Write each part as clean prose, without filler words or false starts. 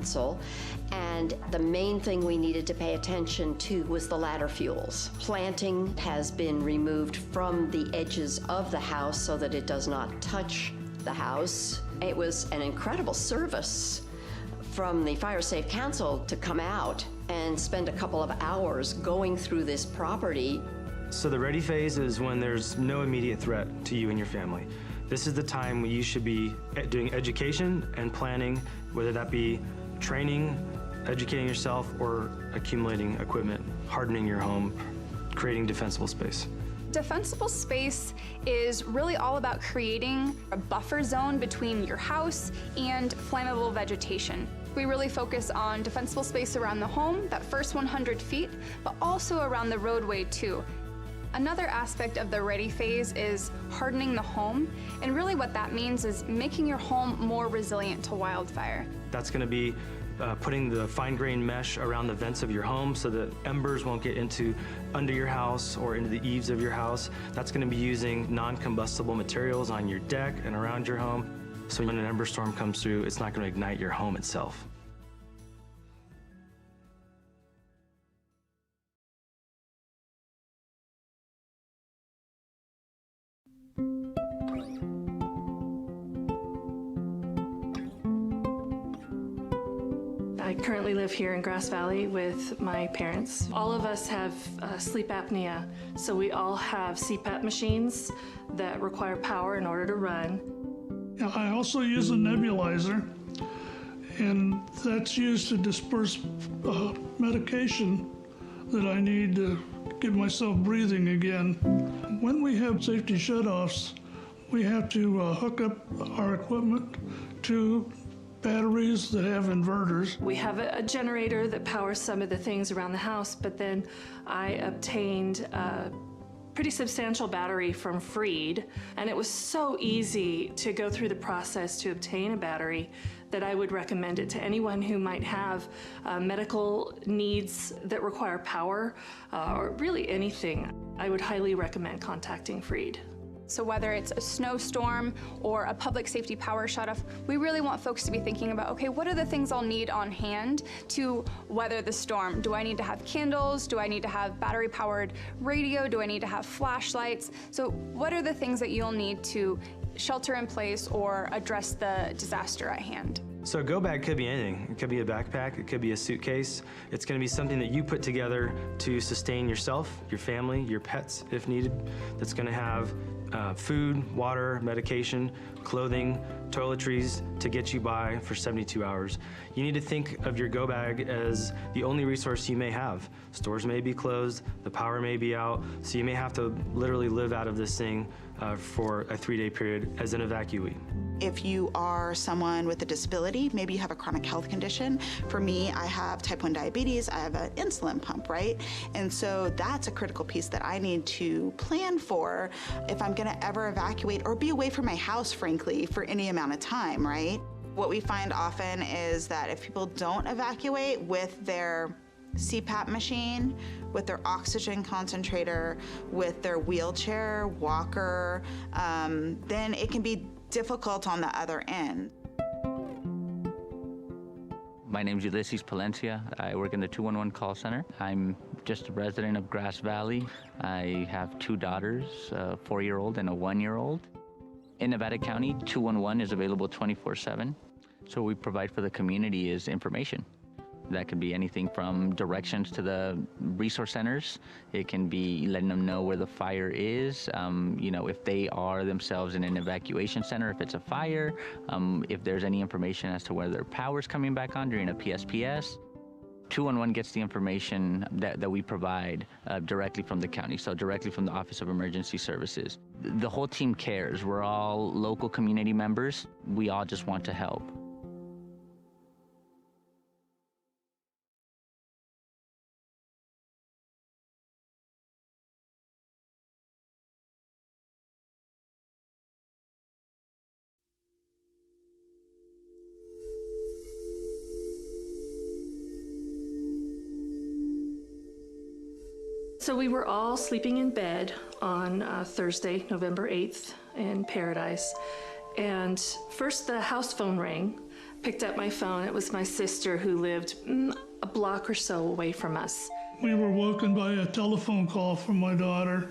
council, and the main thing we needed to pay attention to was the ladder fuels. Planting has been removed from the edges of the house so that it does not touch the house. It was an incredible service from the Fire Safe Council to come out and spend a couple of hours going through this property. So the ready phase is when there's no immediate threat to you and your family. This is the time when you should be doing education and planning, whether that be training, educating yourself, or accumulating equipment, hardening your home, creating defensible space. Defensible space is really all about creating a buffer zone between your house and flammable vegetation. We really focus on defensible space around the home, that first 100 feet, but also around the roadway too. Another aspect of the ready phase is hardening the home, and really what that means is making your home more resilient to wildfire. That's going to be putting the fine-grained mesh around the vents of your home so that embers won't get under your house or into the eaves of your house. That's going to be using non-combustible materials on your deck and around your home. So when an ember storm comes through, it's not going to ignite your home itself. I currently live here in Grass Valley with my parents. All of us have sleep apnea, so we all have CPAP machines that require power in order to run. I also use a nebulizer, and that's used to disperse medication that I need to get myself breathing again. When we have safety shutoffs, we have to hook up our equipment to batteries that have inverters. We have a generator that powers some of the things around the house, but then I obtained a pretty substantial battery from Freed, and it was so easy to go through the process to obtain a battery that I would recommend it to anyone who might have medical needs that require power, or really anything. I would highly recommend contacting Freed. So whether it's a snowstorm or a public safety power shutoff, we really want folks to be thinking about, okay, what are the things I'll need on hand to weather the storm? Do I need to have candles? Do I need to have battery-powered radio? Do I need to have flashlights? So what are the things that you'll need to shelter in place or address the disaster at hand? So a go bag could be anything. It could be a backpack, it could be a suitcase. It's going to be something that you put together to sustain yourself, your family, your pets if needed. That's going to have food, water, medication, clothing, toiletries to get you by for 72 hours. You need to think of your go bag as the only resource you may have. Stores may be closed, the power may be out, so you may have to literally live out of this thing for a 3-day period as an evacuee. If you are someone with a disability, maybe you have a chronic health condition. For me, I have type 1 diabetes, I have an insulin pump, right? And so that's a critical piece that I need to plan for if I'm gonna ever evacuate or be away from my house, frankly, for any amount of time, right? What we find often is that if people don't evacuate with their CPAP machine, with their oxygen concentrator, with their wheelchair, walker, then it can be difficult on the other end. My name is Ulysses Palencia. I work in the 211 call center. I'm just a resident of Grass Valley. I have 2 daughters, a 4-year-old and a 1-year-old. In Nevada County, 211 is available 24/7. So what we provide for the community is information. That could be anything from directions to the resource centers. It can be letting them know where the fire is, you know, if they are themselves in an evacuation center, if it's a fire, if there's any information as to whether their power's coming back on during a PSPS. 211 gets the information that we provide directly from the county, so directly from the Office of Emergency Services. The whole team cares. We're all local community members. We all just want to help. So we were all sleeping in bed on Thursday, November 8th in Paradise. And first the house phone rang, picked up my phone. It was my sister who lived a block or so away from us. We were woken by a telephone call from my daughter.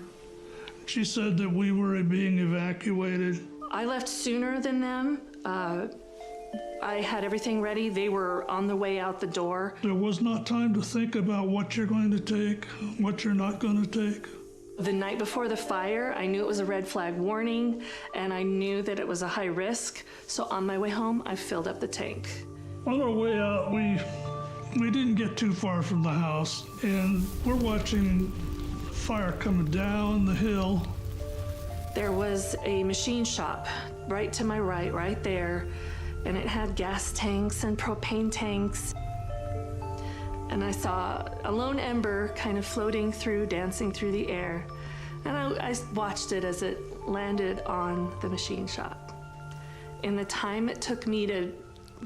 She said that we were being evacuated. I left sooner than them. I had everything ready. They were on the way out the door. There was not time to think about what you're going to take, what you're not going to take. The night before the fire, I knew it was a red flag warning, and I knew that it was a high risk. So on my way home, I filled up the tank. On our way out, we didn't get too far from the house, and we're watching fire coming down the hill. There was a machine shop right to my right there, and it had gas tanks and propane tanks. And I saw a lone ember kind of floating through, dancing through the air. And I watched it as it landed on the machine shop. In the time it took me to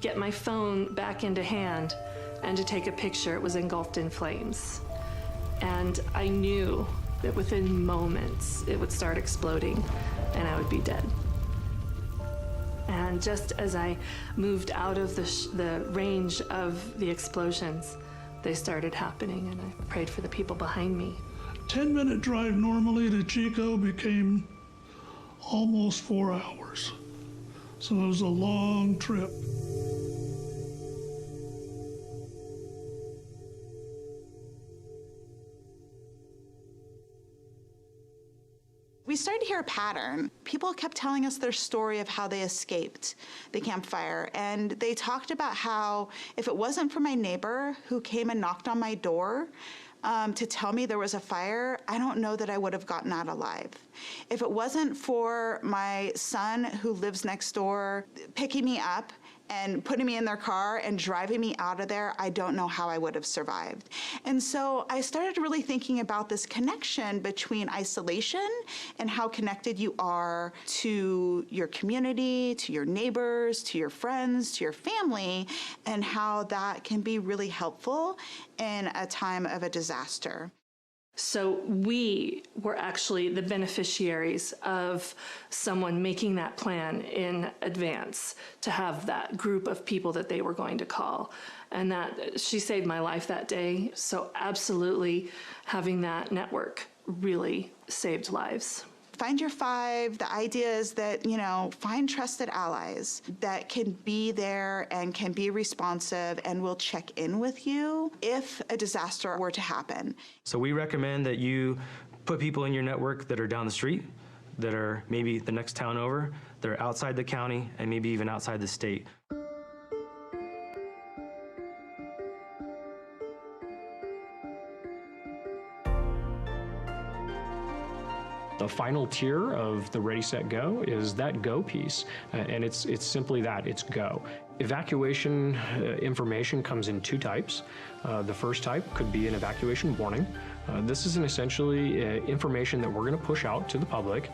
get my phone back into hand and to take a picture, it was engulfed in flames. And I knew that within moments it would start exploding and I would be dead. And just as I moved out of the range of the explosions, they started happening, and I prayed for the people behind me. 10-minute drive normally to Chico became almost 4 hours. So it was a long trip. We started to hear a pattern. People kept telling us their story of how they escaped the campfire. And they talked about how if it wasn't for my neighbor who came and knocked on my door to tell me there was a fire, I don't know that I would have gotten out alive. If it wasn't for my son who lives next door picking me up and putting me in their car and driving me out of there, I don't know how I would have survived. And so I started really thinking about this connection between isolation and how connected you are to your community, to your neighbors, to your friends, to your family, and how that can be really helpful in a time of a disaster. So we were actually the beneficiaries of someone making that plan in advance to have that group of people that they were going to call. And that she saved my life that day. So absolutely having that network really saved lives. Find your five. The idea is that, find trusted allies that can be there and can be responsive and will check in with you if a disaster were to happen. So we recommend that you put people in your network that are down the street, that are maybe the next town over, that are outside the county, and maybe even outside the state. The final tier of the Ready, Set, Go is that go piece, and it's simply that, it's go. Evacuation information comes in two types. The first type could be an evacuation warning. This is essentially information that we're going to push out to the public,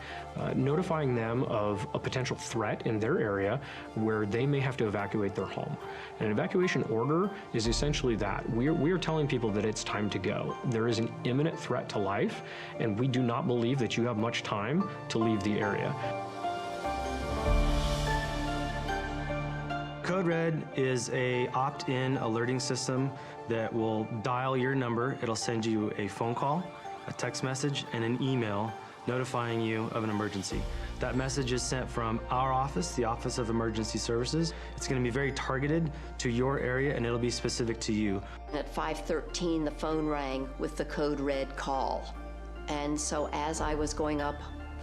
notifying them of a potential threat in their area where they may have to evacuate their home. An evacuation order is essentially that. We are telling people that it's time to go. There is an imminent threat to life, and we do not believe that you have much time to leave the area. Code Red is a opt-in alerting system that will dial your number. It'll send you a phone call, a text message, and an email notifying you of an emergency. That message is sent from our office, the Office of Emergency Services. It's going to be very targeted to your area, and it'll be specific to you. At 5:13, the phone rang with the Code Red call. And so as I was going up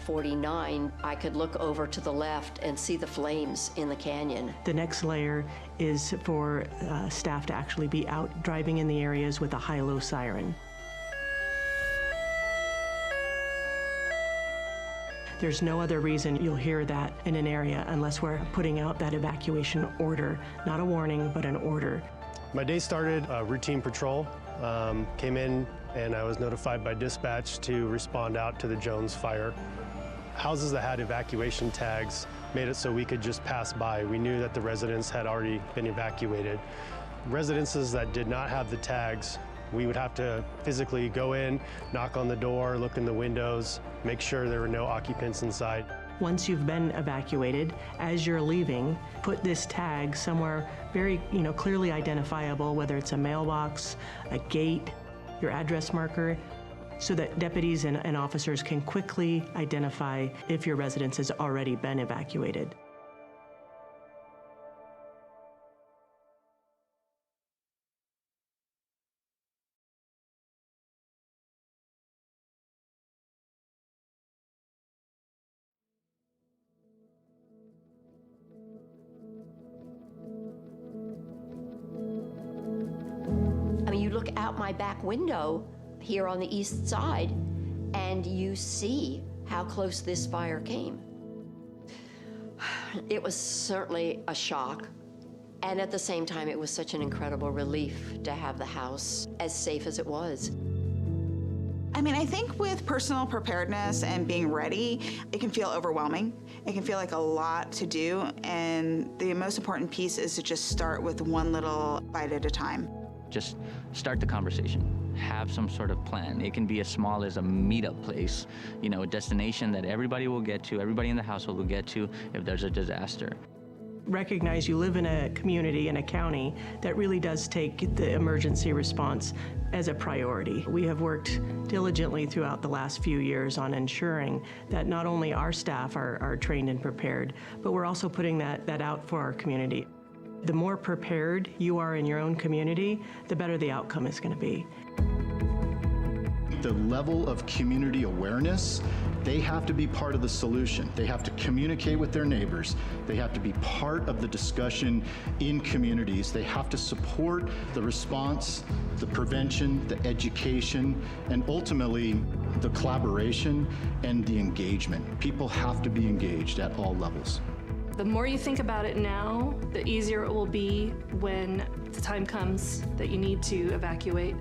49, I could look over to the left and see the flames in the canyon. The next layer is for staff to actually be out driving in the areas with a high-low siren. There's no other reason you'll hear that in an area unless we're putting out that evacuation order, not a warning, but an order. My day started routine patrol, came in and I was notified by dispatch to respond out to the Jones fire. Houses that had evacuation tags made it so we could just pass by. We knew that the residents had already been evacuated. Residences that did not have the tags, we would have to physically go in, knock on the door, look in the windows, make sure there were no occupants inside. Once you've been evacuated, as you're leaving, put this tag somewhere very, clearly identifiable, whether it's a mailbox, a gate, your address marker, so that deputies and officers can quickly identify if your residence has already been evacuated. I mean, you look out my back window here on the east side, and you see how close this fire came. It was certainly a shock, and at the same time, it was such an incredible relief to have the house as safe as it was. I mean, I think with personal preparedness and being ready, it can feel overwhelming. It can feel like a lot to do, and the most important piece is to just start with one little bite at a time. Just start the conversation. Have some sort of plan. It can be as small as a meetup place, a destination that everybody will get to, everybody in the household will get to if there's a disaster. Recognize you live in a community, in a county, that really does take the emergency response as a priority. We have worked diligently throughout the last few years on ensuring that not only our staff are trained and prepared, but we're also putting that out for our community. The more prepared you are in your own community, the better the outcome is going to be. The level of community awareness, they have to be part of the solution. They have to communicate with their neighbors. They have to be part of the discussion in communities. They have to support the response, the prevention, the education, and ultimately the collaboration and the engagement. People have to be engaged at all levels. The more you think about it now, the easier it will be when the time comes that you need to evacuate.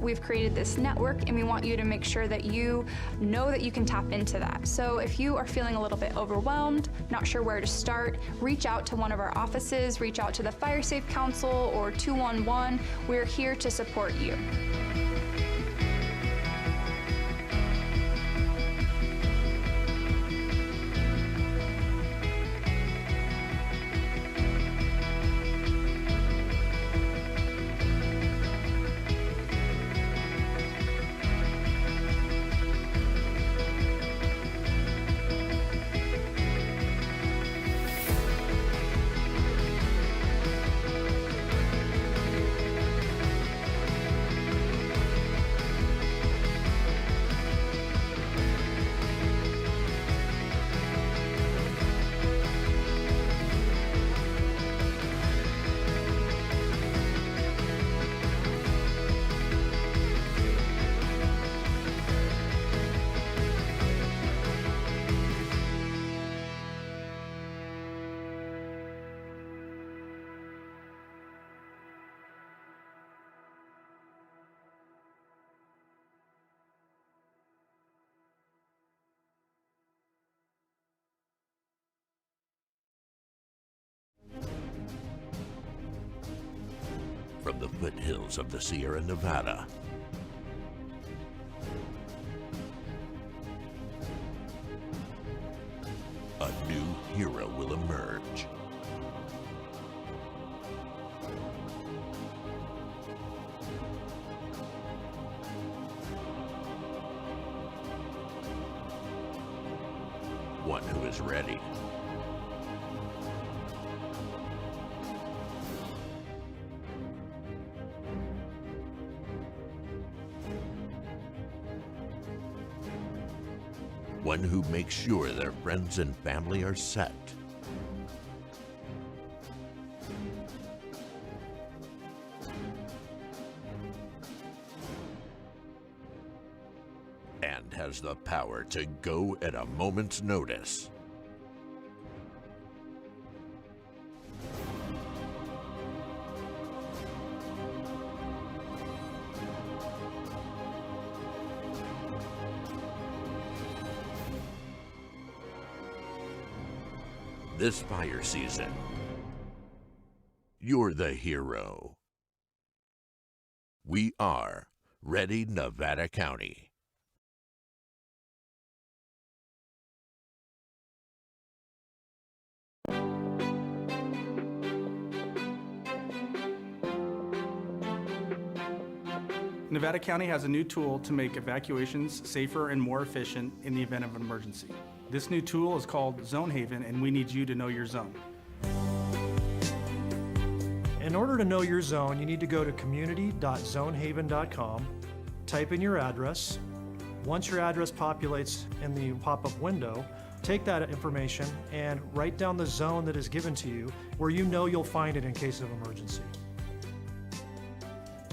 We've created this network, and we want you to make sure that you know that you can tap into that. So if you are feeling a little bit overwhelmed, not sure where to start, reach out to one of our offices, reach out to the Fire Safe Council or 211. We're here to support you. From the foothills of the Sierra Nevada, a new hero will emerge. One who is ready. One who makes sure their friends and family are set. And has the power to go at a moment's notice. This fire season, you're the hero. We are Ready Nevada County. Nevada County has a new tool to make evacuations safer and more efficient in the event of an emergency. This new tool is called Zone Haven, and we need you to know your zone. In order to know your zone, you need to go to community.zonehaven.com, type in your address. Once your address populates in the pop-up window, take that information and write down the zone that is given to you where you know you'll find it in case of emergency.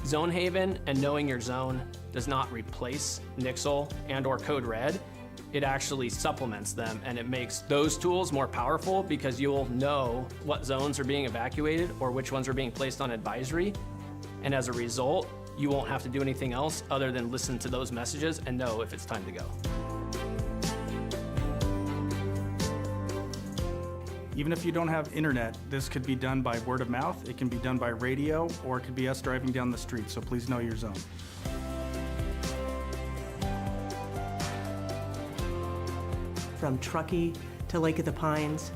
Zone Haven and knowing your zone does not replace Nixle and/or Code Red. It actually supplements them, and it makes those tools more powerful because you'll know what zones are being evacuated or which ones are being placed on advisory. And as a result, you won't have to do anything else other than listen to those messages and know if it's time to go. Even if you don't have internet, this could be done by word of mouth, it can be done by radio, or it could be us driving down the street, so please know your zone. From Truckee to Lake of the Pines,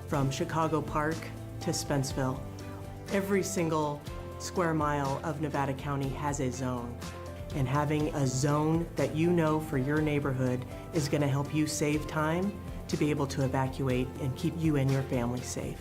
from Chicago Park to Spenceville, every single square mile of Nevada County has a zone. And having a zone that you know for your neighborhood is going to help you save time to be able to evacuate and keep you and your family safe.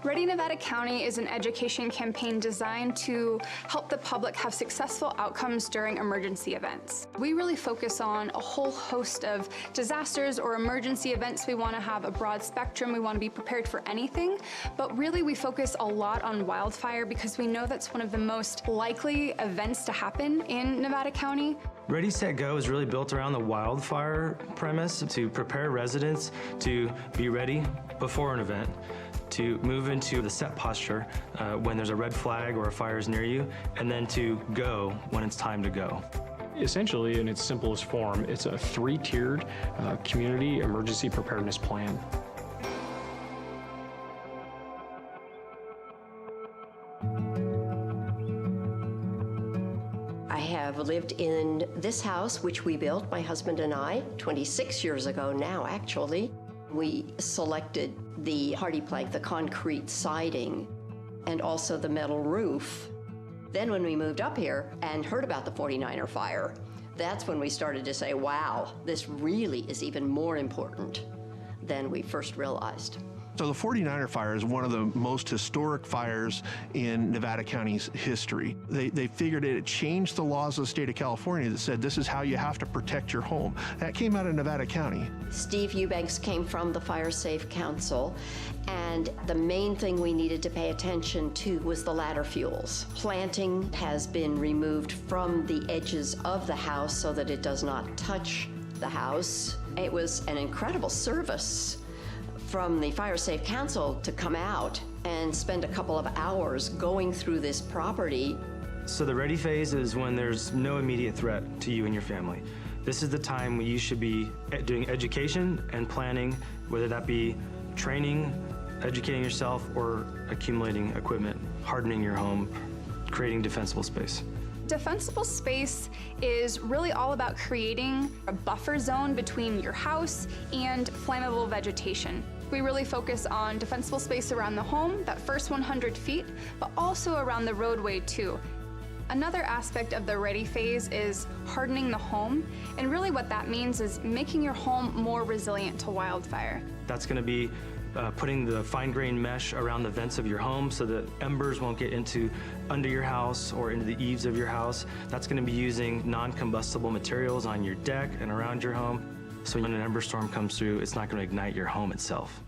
Ready Nevada County is an education campaign designed to help the public have successful outcomes during emergency events. We really focus on a whole host of disasters or emergency events. We want to have a broad spectrum. We want to be prepared for anything, but really we focus a lot on wildfire because we know that's one of the most likely events to happen in Nevada County. Ready, Set, Go is really built around the wildfire premise to prepare residents to be ready before an event, to move into the set posture when there's a red flag or a fire is near you, and then to go when it's time to go. Essentially, in its simplest form, it's a three-tiered community emergency preparedness plan. I have lived in this house, which we built, my husband and I, 26 years ago now, actually. We selected the hardy plank, the concrete siding, and also the metal roof. Then when we moved up here and heard about the 49er fire, that's when we started to say, wow, this really is even more important than we first realized. So the 49er fire is one of the most historic fires in Nevada County's history. They figured it changed the laws of the state of California that said this is how you have to protect your home. That came out of Nevada County. Steve Eubanks came from the Fire Safe Council, and the main thing we needed to pay attention to was the ladder fuels. Planting has been removed from the edges of the house so that it does not touch the house. It was an incredible service from the Fire Safe Council to come out and spend a couple of hours going through this property. So the ready phase is when there's no immediate threat to you and your family. This is the time when you should be doing education and planning, whether that be training, educating yourself, or accumulating equipment, hardening your home, creating defensible space. Defensible space is really all about creating a buffer zone between your house and flammable vegetation. We really focus on defensible space around the home, that first 100 feet, but also around the roadway too. Another aspect of the ready phase is hardening the home, and really what that means is making your home more resilient to wildfire. That's going to be putting the fine-grained mesh around the vents of your home so that embers won't get under your house or into the eaves of your house. That's going to be using non-combustible materials on your deck and around your home. So when an ember storm comes through, it's not going to ignite your home itself.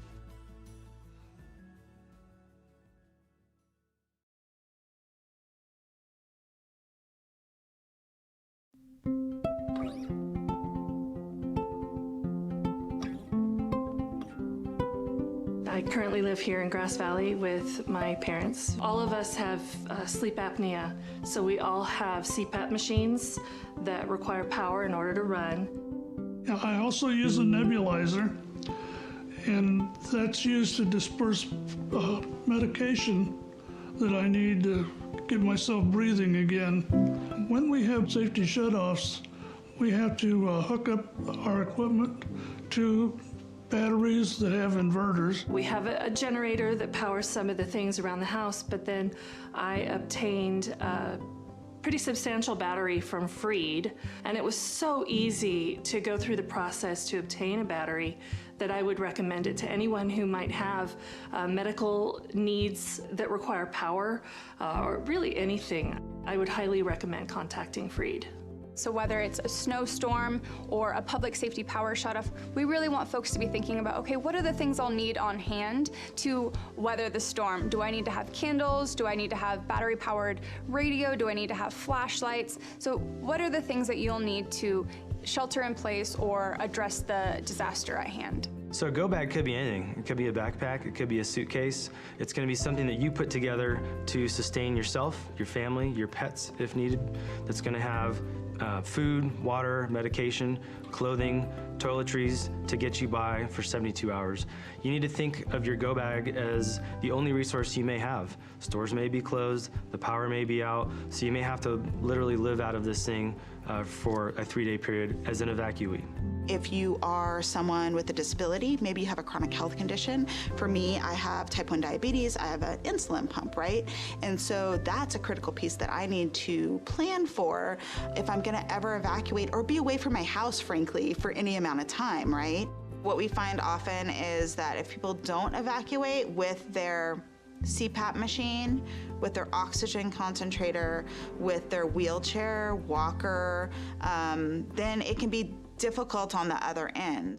I currently live here in Grass Valley with my parents. All of us have sleep apnea, so we all have CPAP machines that require power in order to run. I also use a nebulizer, and that's used to disperse medication that I need to get myself breathing again. When we have safety shutoffs, We have to hook up our equipment to batteries that have inverters. We have a generator that powers some of the things around the house, but then I obtained a pretty substantial battery from Freed, and it was so easy to go through the process to obtain a battery that I would recommend it to anyone who might have medical needs that require power, or really anything. I would highly recommend contacting Freed. So whether it's a snowstorm or a public safety power shutoff, we really want folks to be thinking about, okay, what are the things I'll need on hand to weather the storm? Do I need to have candles? Do I need to have battery-powered radio? Do I need to have flashlights? So what are the things that you'll need to shelter in place or address the disaster at hand? So a go bag could be anything. It could be a backpack, it could be a suitcase. It's gonna be something that you put together to sustain yourself, your family, your pets if needed. That's gonna have food, water, medication, clothing, toiletries to get you by for 72 hours. You need to think of your go bag as the only resource you may have. Stores may be closed, the power may be out, so you may have to literally live out of this thing for a 3-day period as an evacuee. If you are someone with a disability, maybe you have a chronic health condition. For me, I have type 1 diabetes, I have an insulin pump, right? And so that's a critical piece that I need to plan for if I'm gonna ever evacuate or be away from my house, frankly, for any amount of time, right? What we find often is that if people don't evacuate with their CPAP machine, with their oxygen concentrator, with their wheelchair, walker, then it can be difficult on the other end.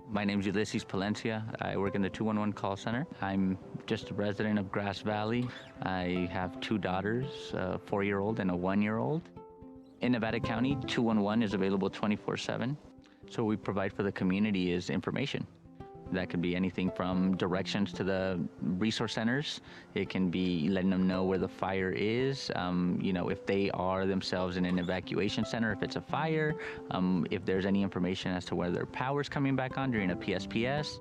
My name's Ulysses Palencia. I work in the 211 call center. I'm just a resident of Grass Valley. I have 2 daughters, a 4-year-old and a 1-year-old. In Nevada County, 211 is available 24/7. So what we provide for the community is information. That could be anything from directions to the resource centers. It can be letting them know where the fire is, if they are themselves in an evacuation center, if it's a fire, if there's any information as to whether power's coming back on during a PSPS.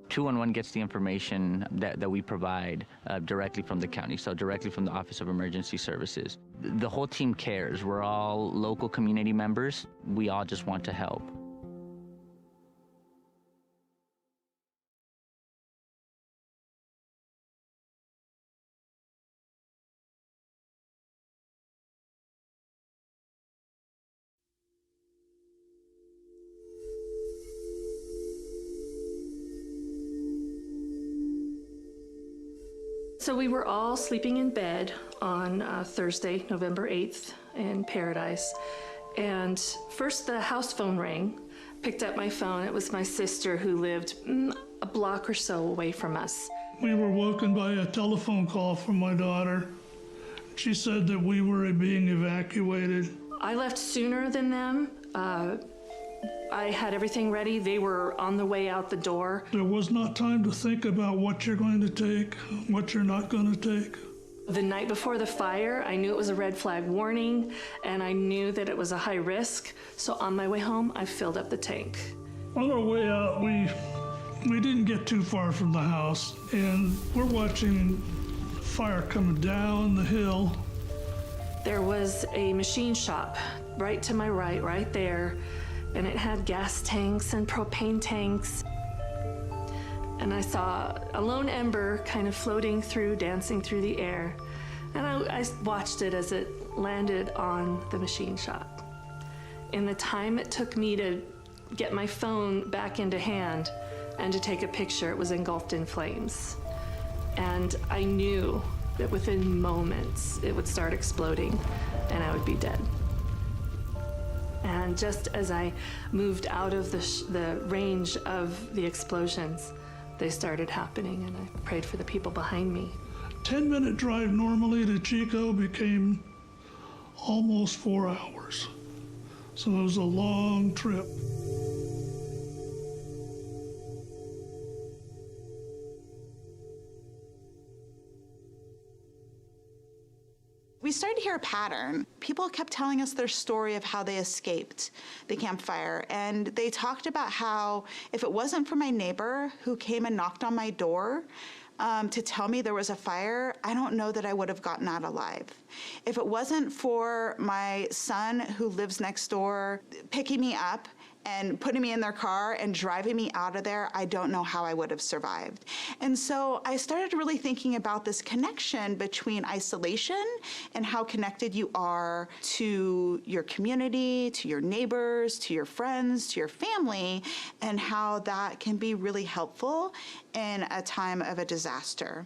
211 gets the information that we provide directly from the county, so directly from the Office of Emergency Services. The whole team cares. We're all local community members. We all just want to help. So we were all sleeping in bed on Thursday, November 8th in Paradise. And first the house phone rang. Picked up my phone. It was my sister who lived a block or so away from us. We were woken by a telephone call from my daughter. She said that we were being evacuated. I left sooner than them. I had everything ready. They were on the way out the door. There was not time to think about what you're going to take, what you're not going to take. The night before the fire, I knew it was a red flag warning, and I knew that it was a high risk. So on my way home, I filled up the tank. On our way out, we didn't get too far from the house, and we're watching fire coming down the hill. There was a machine shop right to my right there, and it had gas tanks and propane tanks. And I saw a lone ember kind of floating through, dancing through the air. And I watched it as it landed on the machine shop. In the time it took me to get my phone back into hand and to take a picture, it was engulfed in flames. And I knew that within moments it would start exploding and I would be dead. And just as I moved out of the range of the explosions, they started happening, and I prayed for the people behind me. 10-minute drive normally to Chico became almost 4 hours. So it was a long trip. We started to hear a pattern. People kept telling us their story of how they escaped the campfire, and they talked about how if it wasn't for my neighbor who came and knocked on my door, to tell me there was a fire, I don't know that I would have gotten out alive. If it wasn't for my son who lives next door picking me up and putting me in their car and driving me out of there, I don't know how I would have survived. And so I started really thinking about this connection between isolation and how connected you are to your community, to your neighbors, to your friends, to your family, and how that can be really helpful in a time of a disaster.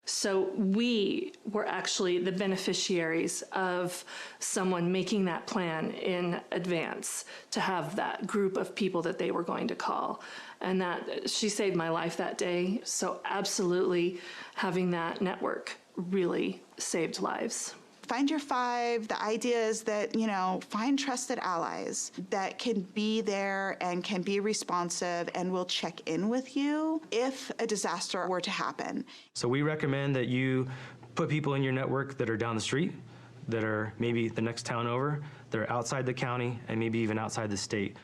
So we were actually the beneficiaries of someone making that plan in advance to have that group of people that they were going to call. And that she saved my life that day. So absolutely having that network really saved lives. Find your five. The idea is that, find trusted allies that can be there and can be responsive and will check in with you if a disaster were to happen. So we recommend that you put people in your network that are down the street, that are maybe the next town over, that are outside the county, and maybe even outside the state.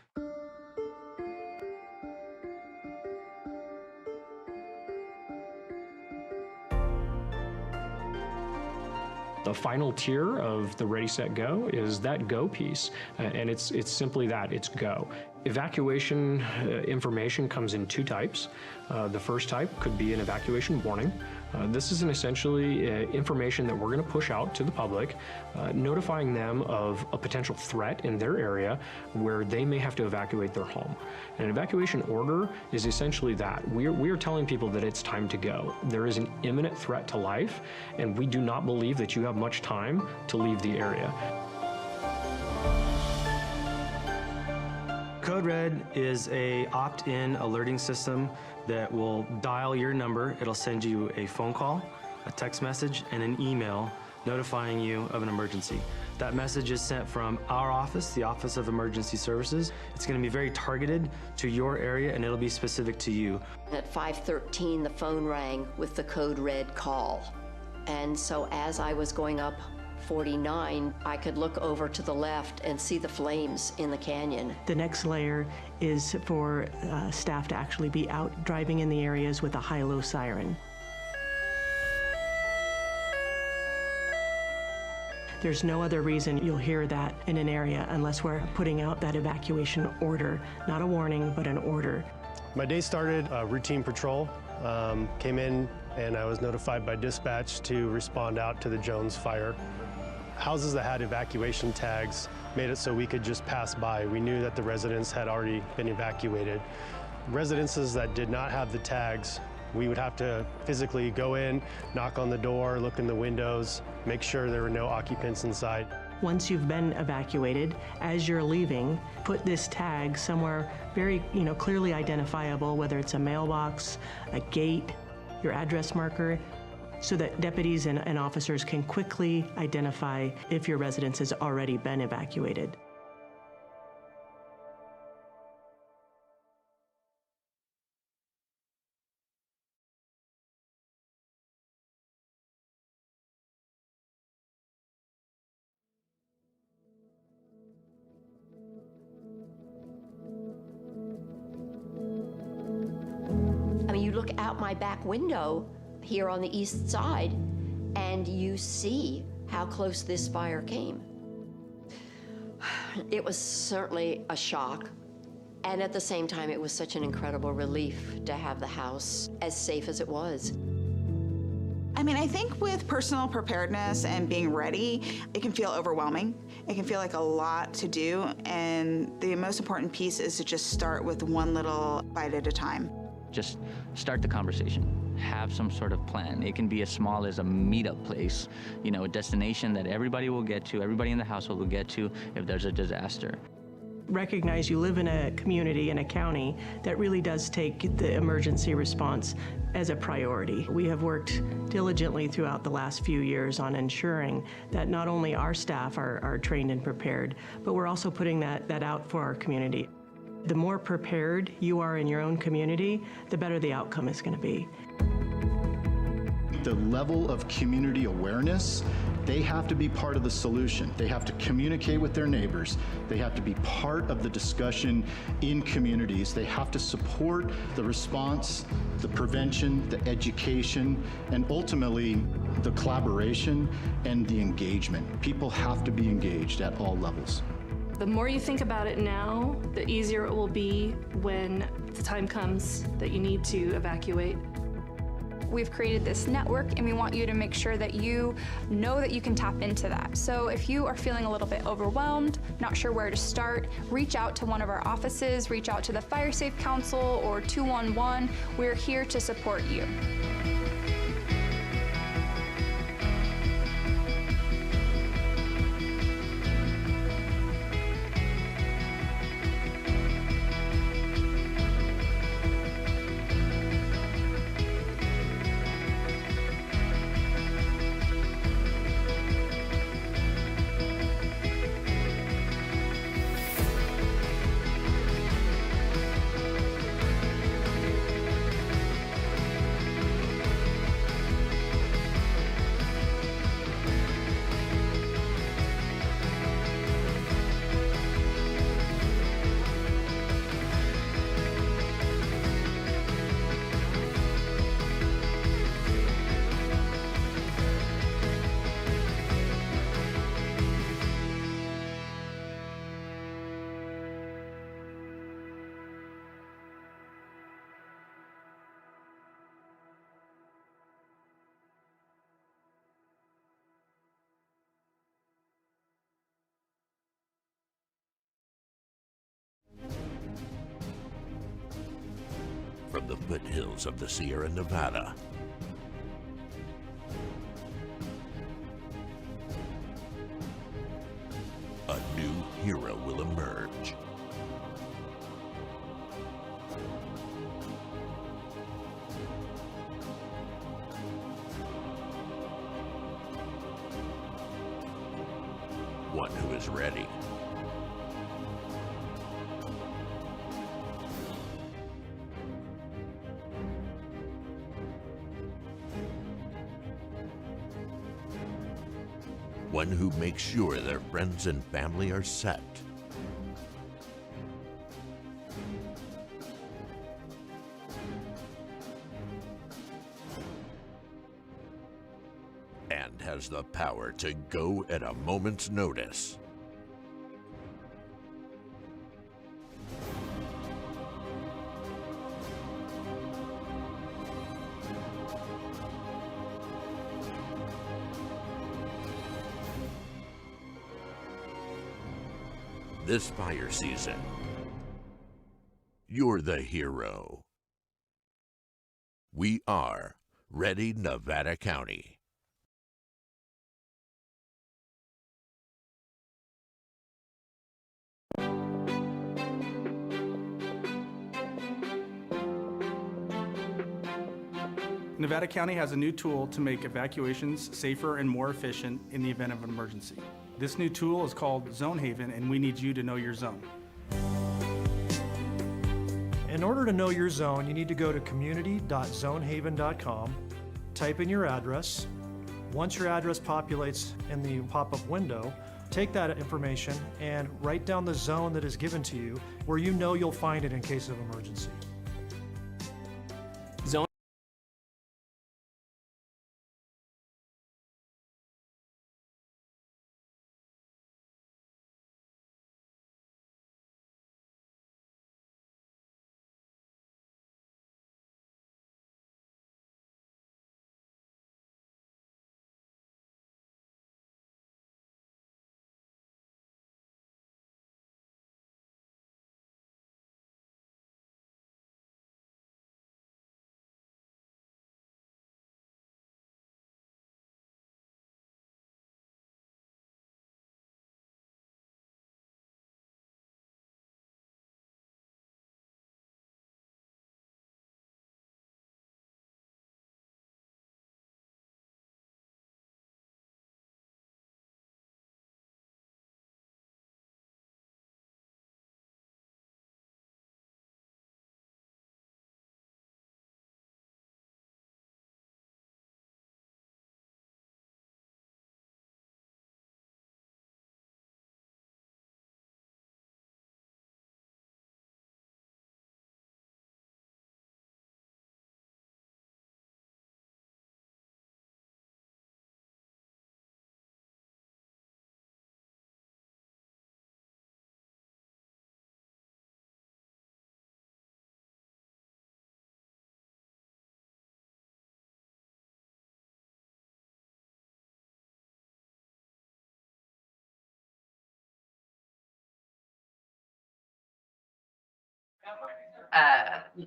The final tier of the Ready, Set, Go is that go piece, and it's simply that, it's go. Evacuation information comes in two types. The first type could be an evacuation warning. This is essentially information that we're going to push out to the public, notifying them of a potential threat in their area where they may have to evacuate their home. An evacuation order is essentially that. We are telling people that it's time to go. There is an imminent threat to life, and we do not believe that you have much time to leave the area. Code Red is a opt-in alerting system that will dial your number. It'll send you a phone call, a text message, and an email notifying you of an emergency. That message is sent from our office, the Office of Emergency Services. It's going to be very targeted to your area, and it'll be specific to you. At 5:13, the phone rang with the Code Red call. And so as I was going up 49, I could look over to the left and see the flames in the canyon. The next layer is for staff to actually be out driving in the areas with a high-low siren. There's no other reason you'll hear that in an area unless we're putting out that evacuation order, not a warning, but an order. My day started routine patrol. Came in and I was notified by dispatch to respond out to the Jones fire. Houses that had evacuation tags made it so we could just pass by. We knew that the residents had already been evacuated. Residences that did not have the tags, we would have to physically go in, knock on the door, look in the windows, make sure there were no occupants inside. Once you've been evacuated, as you're leaving, put this tag somewhere very, clearly identifiable, whether it's a mailbox, a gate, your address marker, so that deputies and officers can quickly identify if your residence has already been evacuated. I mean, you look out my back window here on the east side, and you see how close this fire came. It was certainly a shock, and at the same time, it was such an incredible relief to have the house as safe as it was. I mean, I think with personal preparedness and being ready, it can feel overwhelming. It can feel like a lot to do, and the most important piece is to just start with one little bite at a time. Just start the conversation. Have some sort of plan. It can be as small as a meetup place, a destination that everybody will get to, everybody in the household will get to if there's a disaster. Recognize you live in a community, in a county, that really does take the emergency response as a priority. We have worked diligently throughout the last few years on ensuring that not only our staff are trained and prepared, but we're also putting that out for our community. The more prepared you are in your own community, the better the outcome is going to be. The level of community awareness, They have to be part of the solution. They have to communicate with their neighbors. They have to be part of the discussion in communities. They have to support the response, the prevention, the education, and ultimately the collaboration and the engagement. People have to be engaged at all levels. The more you think about it now, the easier it will be when the time comes that you need to evacuate. We've created this network and we want you to make sure that you know that you can tap into that. So if you are feeling a little bit overwhelmed, not sure where to start, reach out to one of our offices, reach out to the Fire Safe Council or 211. We're here to support you. From the foothills of the Sierra Nevada, a new hero will emerge. One who is ready. One who makes sure their friends and family are set. And has the power to go at a moment's notice. This fire season, you're the hero. We are Ready Nevada County. Nevada County has a new tool to make evacuations safer and more efficient in the event of an emergency. This new tool is called Zone Haven, and we need you to know your zone. In order to know your zone, you need to go to community.zonehaven.com, type in your address. Once your address populates in the pop-up window, take that information and write down the zone that is given to you where you know you'll find it in case of emergency.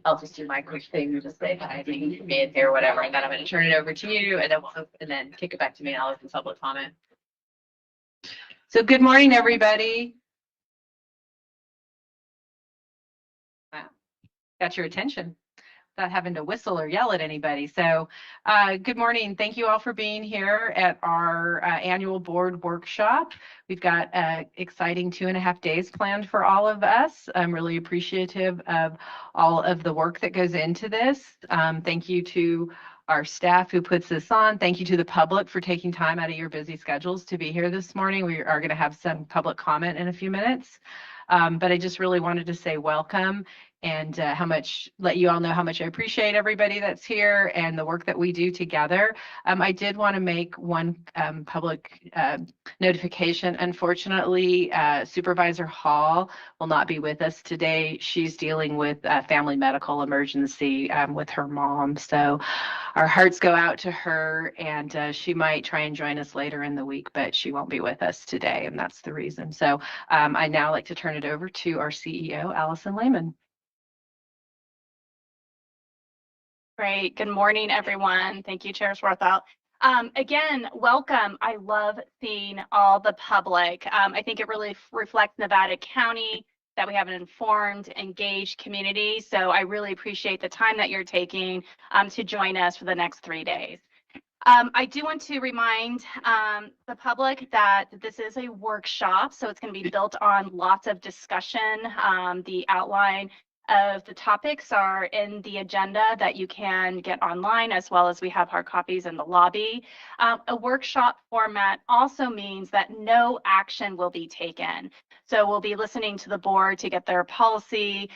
I'll just do my quick thing and just say hi, thank you for being here, whatever, and then I'm going to turn it over to you, and then kick it back to me, and I'll open public comment. So good morning, everybody. Wow, got your attention without having to whistle or yell at anybody. So good morning. Thank you all for being here at our annual board workshop. We've got exciting 2.5 days planned for all of us. I'm really appreciative of all of the work that goes into this. Thank you to our staff who puts this on. Thank you to the public for taking time out of your busy schedules to be here this morning. We are going to have some public comment in a few minutes. But I just really wanted to say welcome and let you all know how much I appreciate everybody that's here and the work that we do together. I did want to make one public notification. Unfortunately, Supervisor Hall will not be with us today. She's dealing with a family medical emergency with her mom. So our hearts go out to her, and she might try and join us later in the week, but she won't be with us today, and that's the reason. So I'd now like to turn it over to our CEO, Allison Lehman. Great. Good morning, everyone. Thank you, Chair Swarthout. Again, welcome. I love seeing all the public. I think it really reflects Nevada County, that we have an informed, engaged community. So I really appreciate the time that you're taking to join us for the next 3 days. I do want to remind the public that this is a workshop, so it's going to be built on lots of discussion. The outline of the topics are in the agenda that you can get online, as well as we have hard copies in the lobby. A workshop format also means that no action will be taken. So we'll be listening to the board to get their policy,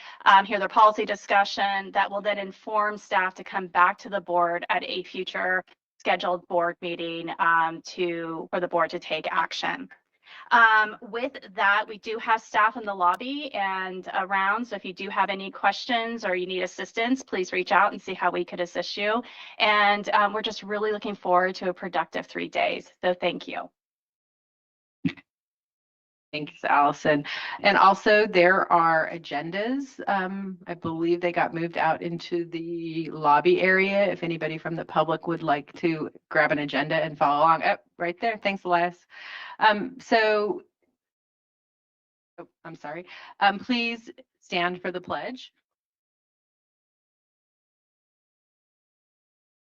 hear their policy discussion that will then inform staff to come back to the board at a future scheduled board meeting for the board to take action. With that, we do have staff in the lobby and around, so if you do have any questions or you need assistance, please reach out and see how we could assist you. And we're just really looking forward to a productive 3 days, so thank you. Thanks, Allison. And also there are agendas. I believe they got moved out into the lobby area. If anybody from the public would like to grab an agenda and follow along. Oh, right there. Thanks, Elias. I'm sorry. Please stand for the pledge.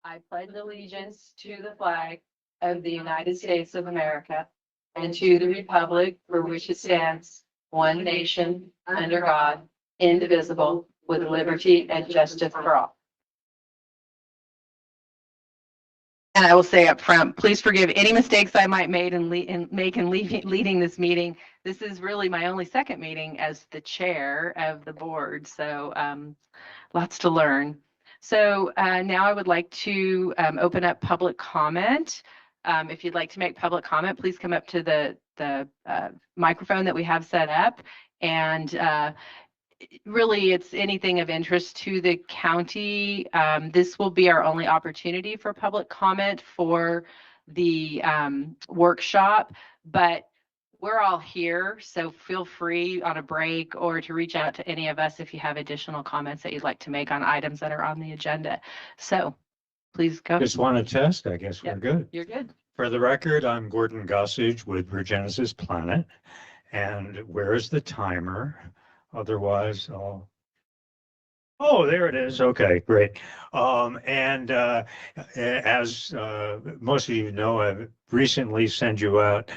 I pledge allegiance to the flag of the United States of America and to the republic for which it stands, one nation, under God, indivisible, with liberty and justice for all. And I will say up front, please forgive any mistakes I might make in leading this meeting. This is really my only second meeting as the chair of the board, so lots to learn. So now I would like to open up public comment. If you'd like to make public comment, please come up to the microphone that we have set up. And really, it's anything of interest to the county. This will be our only opportunity for public comment for the workshop, but we're all here, so feel free on a break or to reach out to any of us if you have additional comments that you'd like to make on items that are on the agenda. So please go. Just want to test. I guess we're good. You're good. For the record, I'm Gordon Gossage with Regenesis Planet. And where is the timer? Otherwise, I'll... Oh, there it is. Okay, great. As most of you know, I've recently sent you out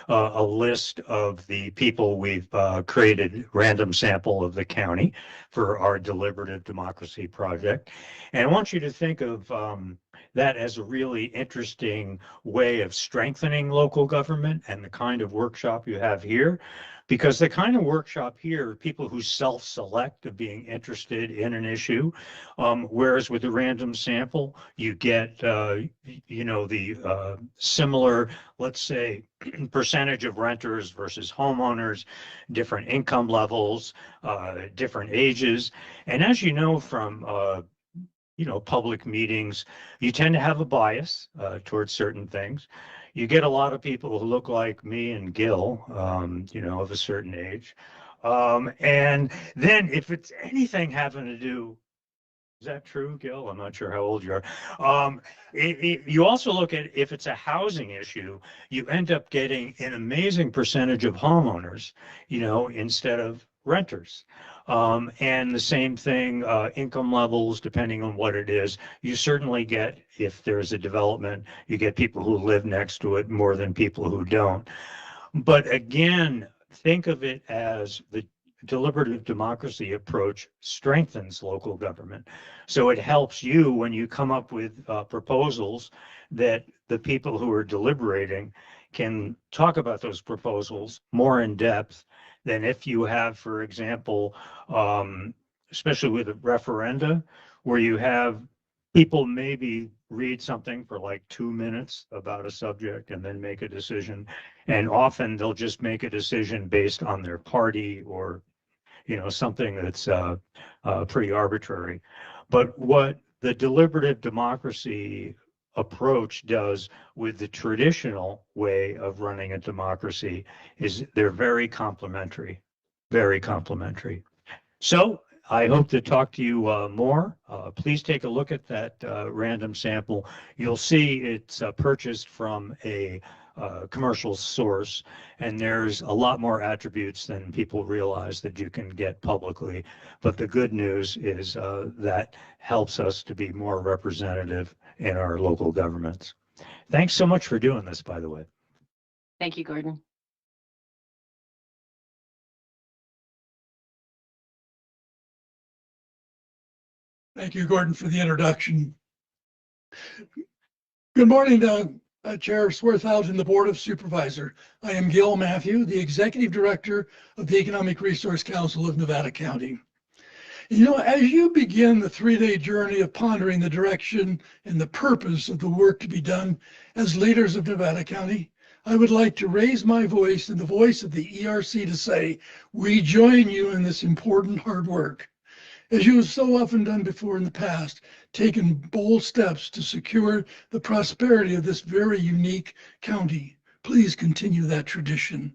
a list of the people we've created, random sample of the county for our deliberative democracy project. And I want you to think of that as a really interesting way of strengthening local government and the kind of workshop you have here. Because the kind of workshop here, people who self-select of being interested in an issue, whereas with the random sample, you get, the similar, let's say, percentage of renters versus homeowners, different income levels, different ages. And as you know from public meetings, you tend to have a bias towards certain things. You get a lot of people who look like me and Gil, of a certain age. And then if it's anything having to do, is that true, Gil? I'm not sure how old you are. You also look at if it's a housing issue, you end up getting an amazing percentage of homeowners, instead of renters. And the same thing, income levels, depending on what it is, you certainly get, if there's a development, you get people who live next to it more than people who don't. But again, think of it as the deliberative democracy approach strengthens local government. So it helps you when you come up with proposals that the people who are deliberating can talk about those proposals more in depth than if you have, for example, especially with a referenda, where you have people maybe read something for like 2 minutes about a subject and then make a decision. And often they'll just make a decision based on their party or, something that's pretty arbitrary. But what the deliberative democracy approach does with the traditional way of running a democracy is they're very complementary, very complementary. So I hope to talk to you more. Please take a look at that random sample. You'll see it's purchased from a commercial source, and there's a lot more attributes than people realize that you can get publicly. But the good news is that helps us to be more representative in our local governments. Thanks so much for doing this, by the way. Thank you, Gordon. Thank you, Gordon, for the introduction. Good morning, Chair Swarthout and the Board of Supervisors. I am Gil Matthew, the Executive Director of the Economic Resource Council of Nevada County. As you begin the 3-day journey of pondering the direction and the purpose of the work to be done as leaders of Nevada County, I would like to raise my voice and the voice of the ERC to say, we join you in this important hard work. As you have so often done before in the past, taken bold steps to secure the prosperity of this very unique county. Please continue that tradition.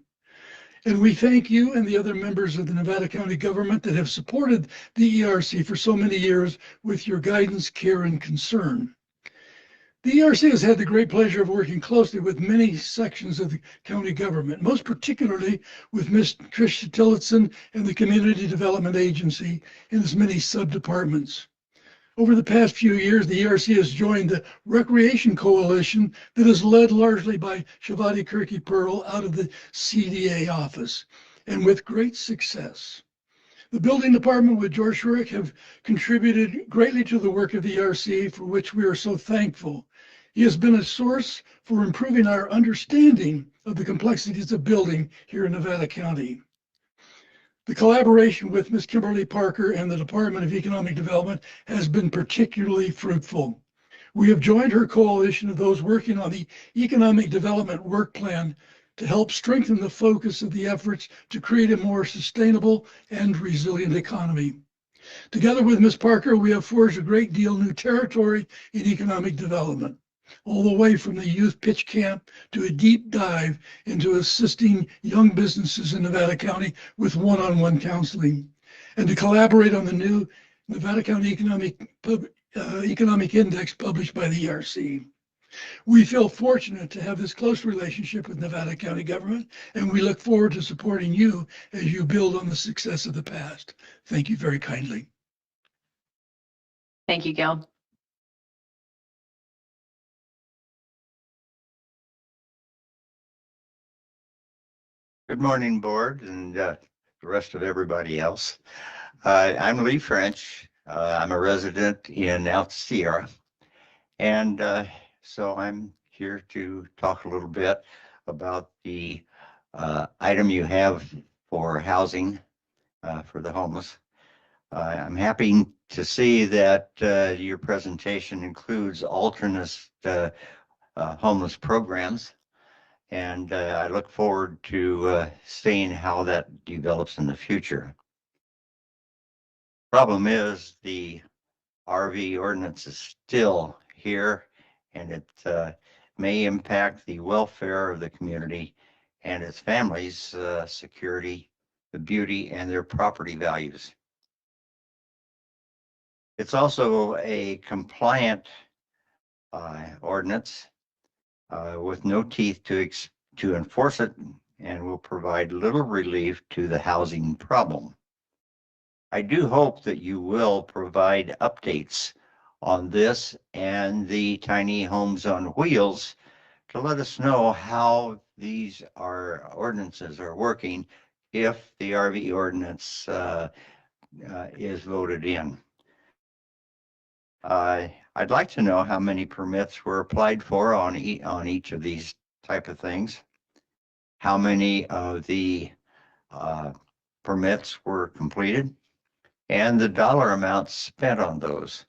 And we thank you and the other members of the Nevada County government that have supported the ERC for so many years with your guidance, care, and concern. The ERC has had the great pleasure of working closely with many sections of the county government, most particularly with Ms. Tricia Tillotson and the Community Development Agency and its many sub-departments. Over the past few years, the ERC has joined the Recreation Coalition that is led largely by Shavati Kirky-Pearl out of the CDA office, and with great success. The building department with George Shurick have contributed greatly to the work of the ERC, for which we are so thankful. He has been a source for improving our understanding of the complexities of building here in Nevada County. The collaboration with Ms. Kimberly Parker and the Department of Economic Development has been particularly fruitful. We have joined her coalition of those working on the Economic Development Work Plan to help strengthen the focus of the efforts to create a more sustainable and resilient economy. Together with Ms. Parker, we have forged a great deal new territory in economic development, all the way from the youth pitch camp to a deep dive into assisting young businesses in Nevada County with one-on-one counseling, and to collaborate on the new Nevada County Economic Index published by the ERC. We feel fortunate to have this close relationship with Nevada County government, and we look forward to supporting you as you build on the success of the past. Thank you very kindly. Thank you, Gil. Good morning, board, and the rest of everybody else. I'm Lee French. I'm a resident in Alta Sierra, and so I'm here to talk a little bit about the item you have for housing for the homeless. I'm happy to see that your presentation includes alternate homeless programs. And I look forward to seeing how that develops in the future. Problem is the RV ordinance is still here, and it may impact the welfare of the community and its families' security the beauty, and their property values. It's also a compliant ordinance with no teeth to enforce it, and will provide little relief to the housing problem. I do hope that you will provide updates on this and the tiny homes on wheels to let us know how these ordinances are working if the RV ordinance is voted in. I'd like to know how many permits were applied for on each of these type of things, how many of the permits were completed, and the dollar amounts spent on those.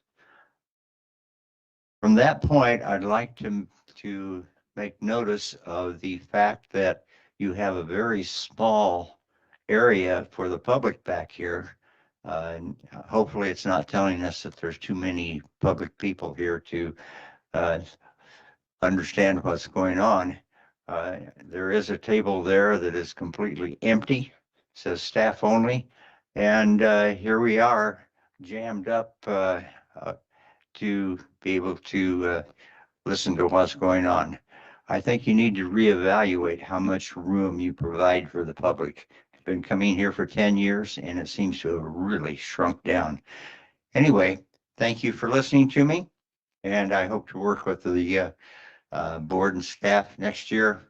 From that point, I'd like to make notice of the fact that you have a very small area for the public back here. And hopefully it's not telling us that there's too many public people here to understand what's going on. There is a table there that is completely empty, says staff only, and here we are jammed up to be able to listen to what's going on. I think you need to reevaluate how much room you provide for the public. I've been coming here for 10 years and it seems to have really shrunk down. Anyway, thank you for listening to me, and I hope to work with the board and staff next year,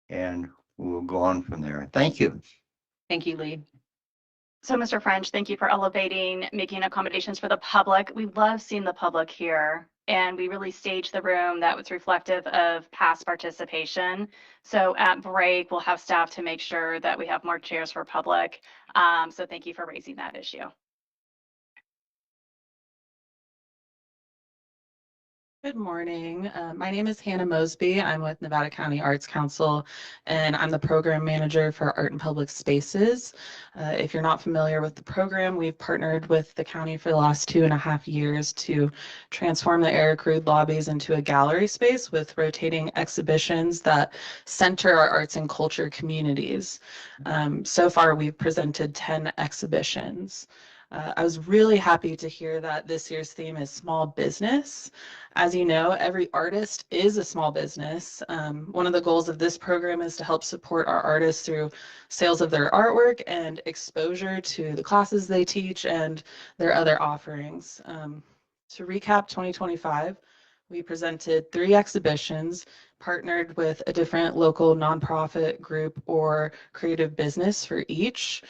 and we'll go on from there. Thank you. Thank you, Lee. So, Mr. French, thank you for elevating, making accommodations for the public. We love seeing the public here, and we really staged the room that was reflective of past participation. So at break, we'll have staff to make sure that we have more chairs for public. So thank you for raising that issue. Good morning. My name is Hannah Mosby. I'm with Nevada County Arts Council, and I'm the program manager for Art and Public Spaces. If you're not familiar with the program, we've partnered with the county for the last 2.5 years to transform the air crewed lobbies into a gallery space with rotating exhibitions that center our arts and culture communities. So far, we've presented 10 exhibitions. I was really happy to hear that this year's theme is small business. As you know, every artist is a small business. One of the goals of this program is to help support our artists through sales of their artwork and exposure to the classes they teach and their other offerings. To recap 2025, we presented 3 exhibitions, partnered with a different local nonprofit group or creative business for each,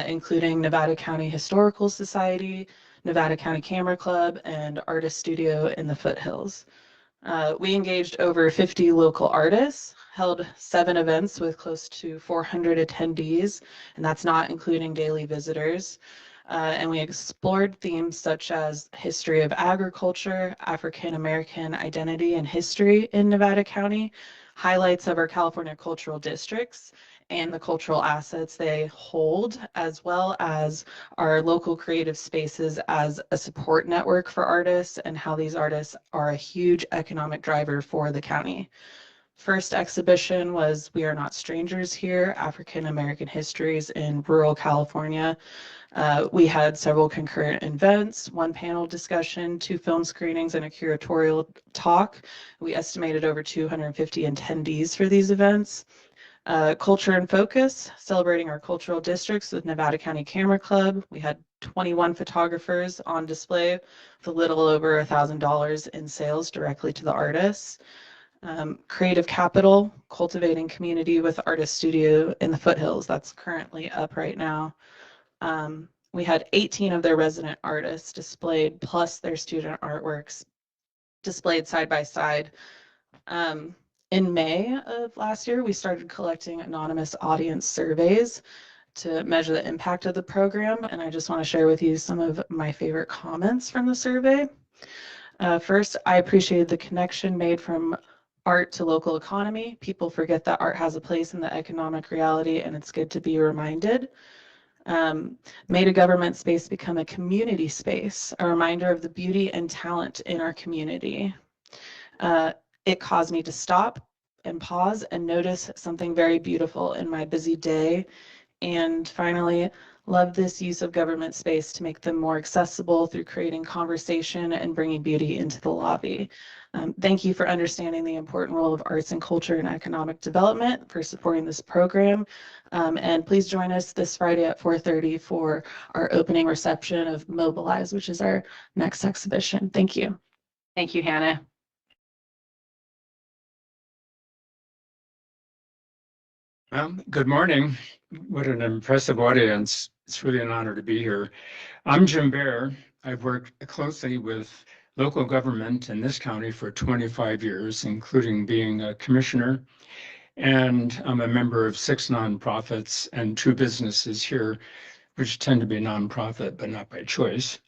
including Nevada County Historical Society, Nevada County Camera Club, and Artist Studio in the Foothills. We engaged over 50 local artists, held 7 events with close to 400 attendees, and that's not including daily visitors. And we explored themes such as history of agriculture, African American identity and history in Nevada County, highlights of our California cultural districts, and the cultural assets they hold, as well as our local creative spaces as a support network for artists and how these artists are a huge economic driver for the county. First exhibition was We Are Not Strangers Here, African American Histories in Rural California. We had several concurrent events, 1 panel discussion, 2 film screenings, and a curatorial talk. We estimated over 250 attendees for these events. Culture and Focus, celebrating our cultural districts with Nevada County Camera Club. We had 21 photographers on display with a little over $1,000 in sales directly to the artists. Creative Capital, cultivating community with Artist Studio in the Foothills. That's currently up right now. We had 18 of their resident artists displayed, plus their student artworks displayed side by side. In May of last year, we started collecting anonymous audience surveys to measure the impact of the program, and I just want to share with you some of my favorite comments from the survey. First, I appreciated the connection made from art to local economy. People forget that art has a place in the economic reality, and it's good to be reminded. Made a government space become a community space, a reminder of the beauty and talent in our community. It caused me to stop and pause and notice something very beautiful in my busy day And finally, love this use of government space to make them more accessible through creating conversation and bringing beauty into the lobby. Thank you for understanding the important role of arts and culture in economic development, for supporting this program. And please join us this Friday at 4:30 for our opening reception of Mobilize, which is our next exhibition. Thank you. Thank you, Hannah. Well, good morning. What an impressive audience. It's really an honor to be here. I'm Jim Bear. I've worked closely with local government in this county for 25 years, including being a commissioner. And I'm a member of 6 nonprofits and 2 businesses here, which tend to be nonprofit, but not by choice.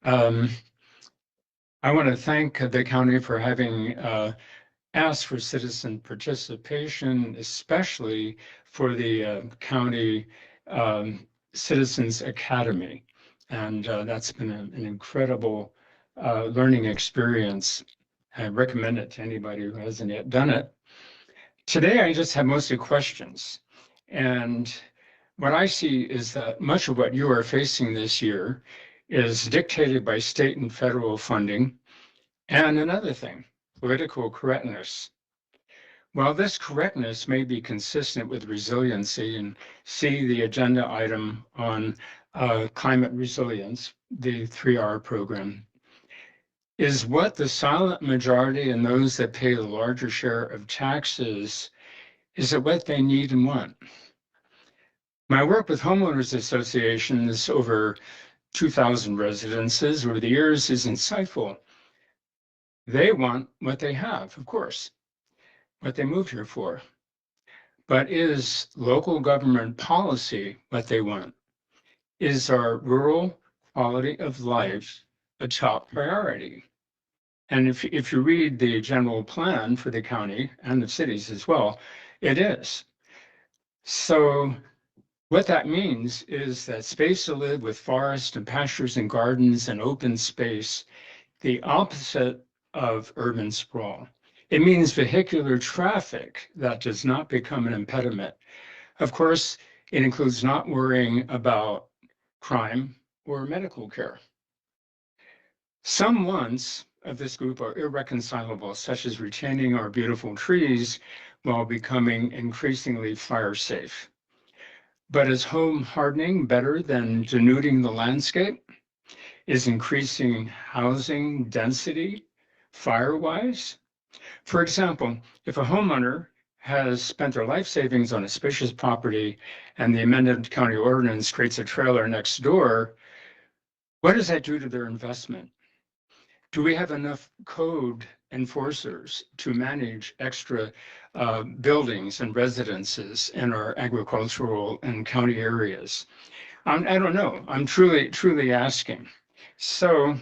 I want to thank the county for having asked for citizen participation, especially for the county Citizens Academy. And that's been an incredible learning experience. I recommend it to anybody who hasn't yet done it. Today, I just have mostly questions. And what I see is that much of what you are facing this year is dictated by state and federal funding. And another thing, political correctness. While this correctness may be consistent with resiliency, and see the agenda item on climate resilience, the 3R program, is what the silent majority and those that pay the larger share of taxes, is it what they need and want? My work with homeowners associations, over 2,000 residences over the years, is insightful. They want what they have, of course, what they moved here for. But is local government policy what they want? Is our rural quality of life a top priority? And if you read the general plan for the county and the cities as well, it is. So what that means is that space to live with forests and pastures and gardens and open space, the opposite of urban sprawl. It means vehicular traffic that does not become an impediment. Of course, it includes not worrying about crime or medical care. Some wants of this group are irreconcilable, such as retaining our beautiful trees while becoming increasingly fire safe. But is home hardening better than denuding the landscape? Is increasing housing density fire-wise? For example, if a homeowner has spent their life savings on a spacious property and the amended county ordinance creates a trailer next door, what does that do to their investment? Do we have enough code enforcers to manage extra buildings and residences in our agricultural and county areas? I don't know. I'm truly asking. So,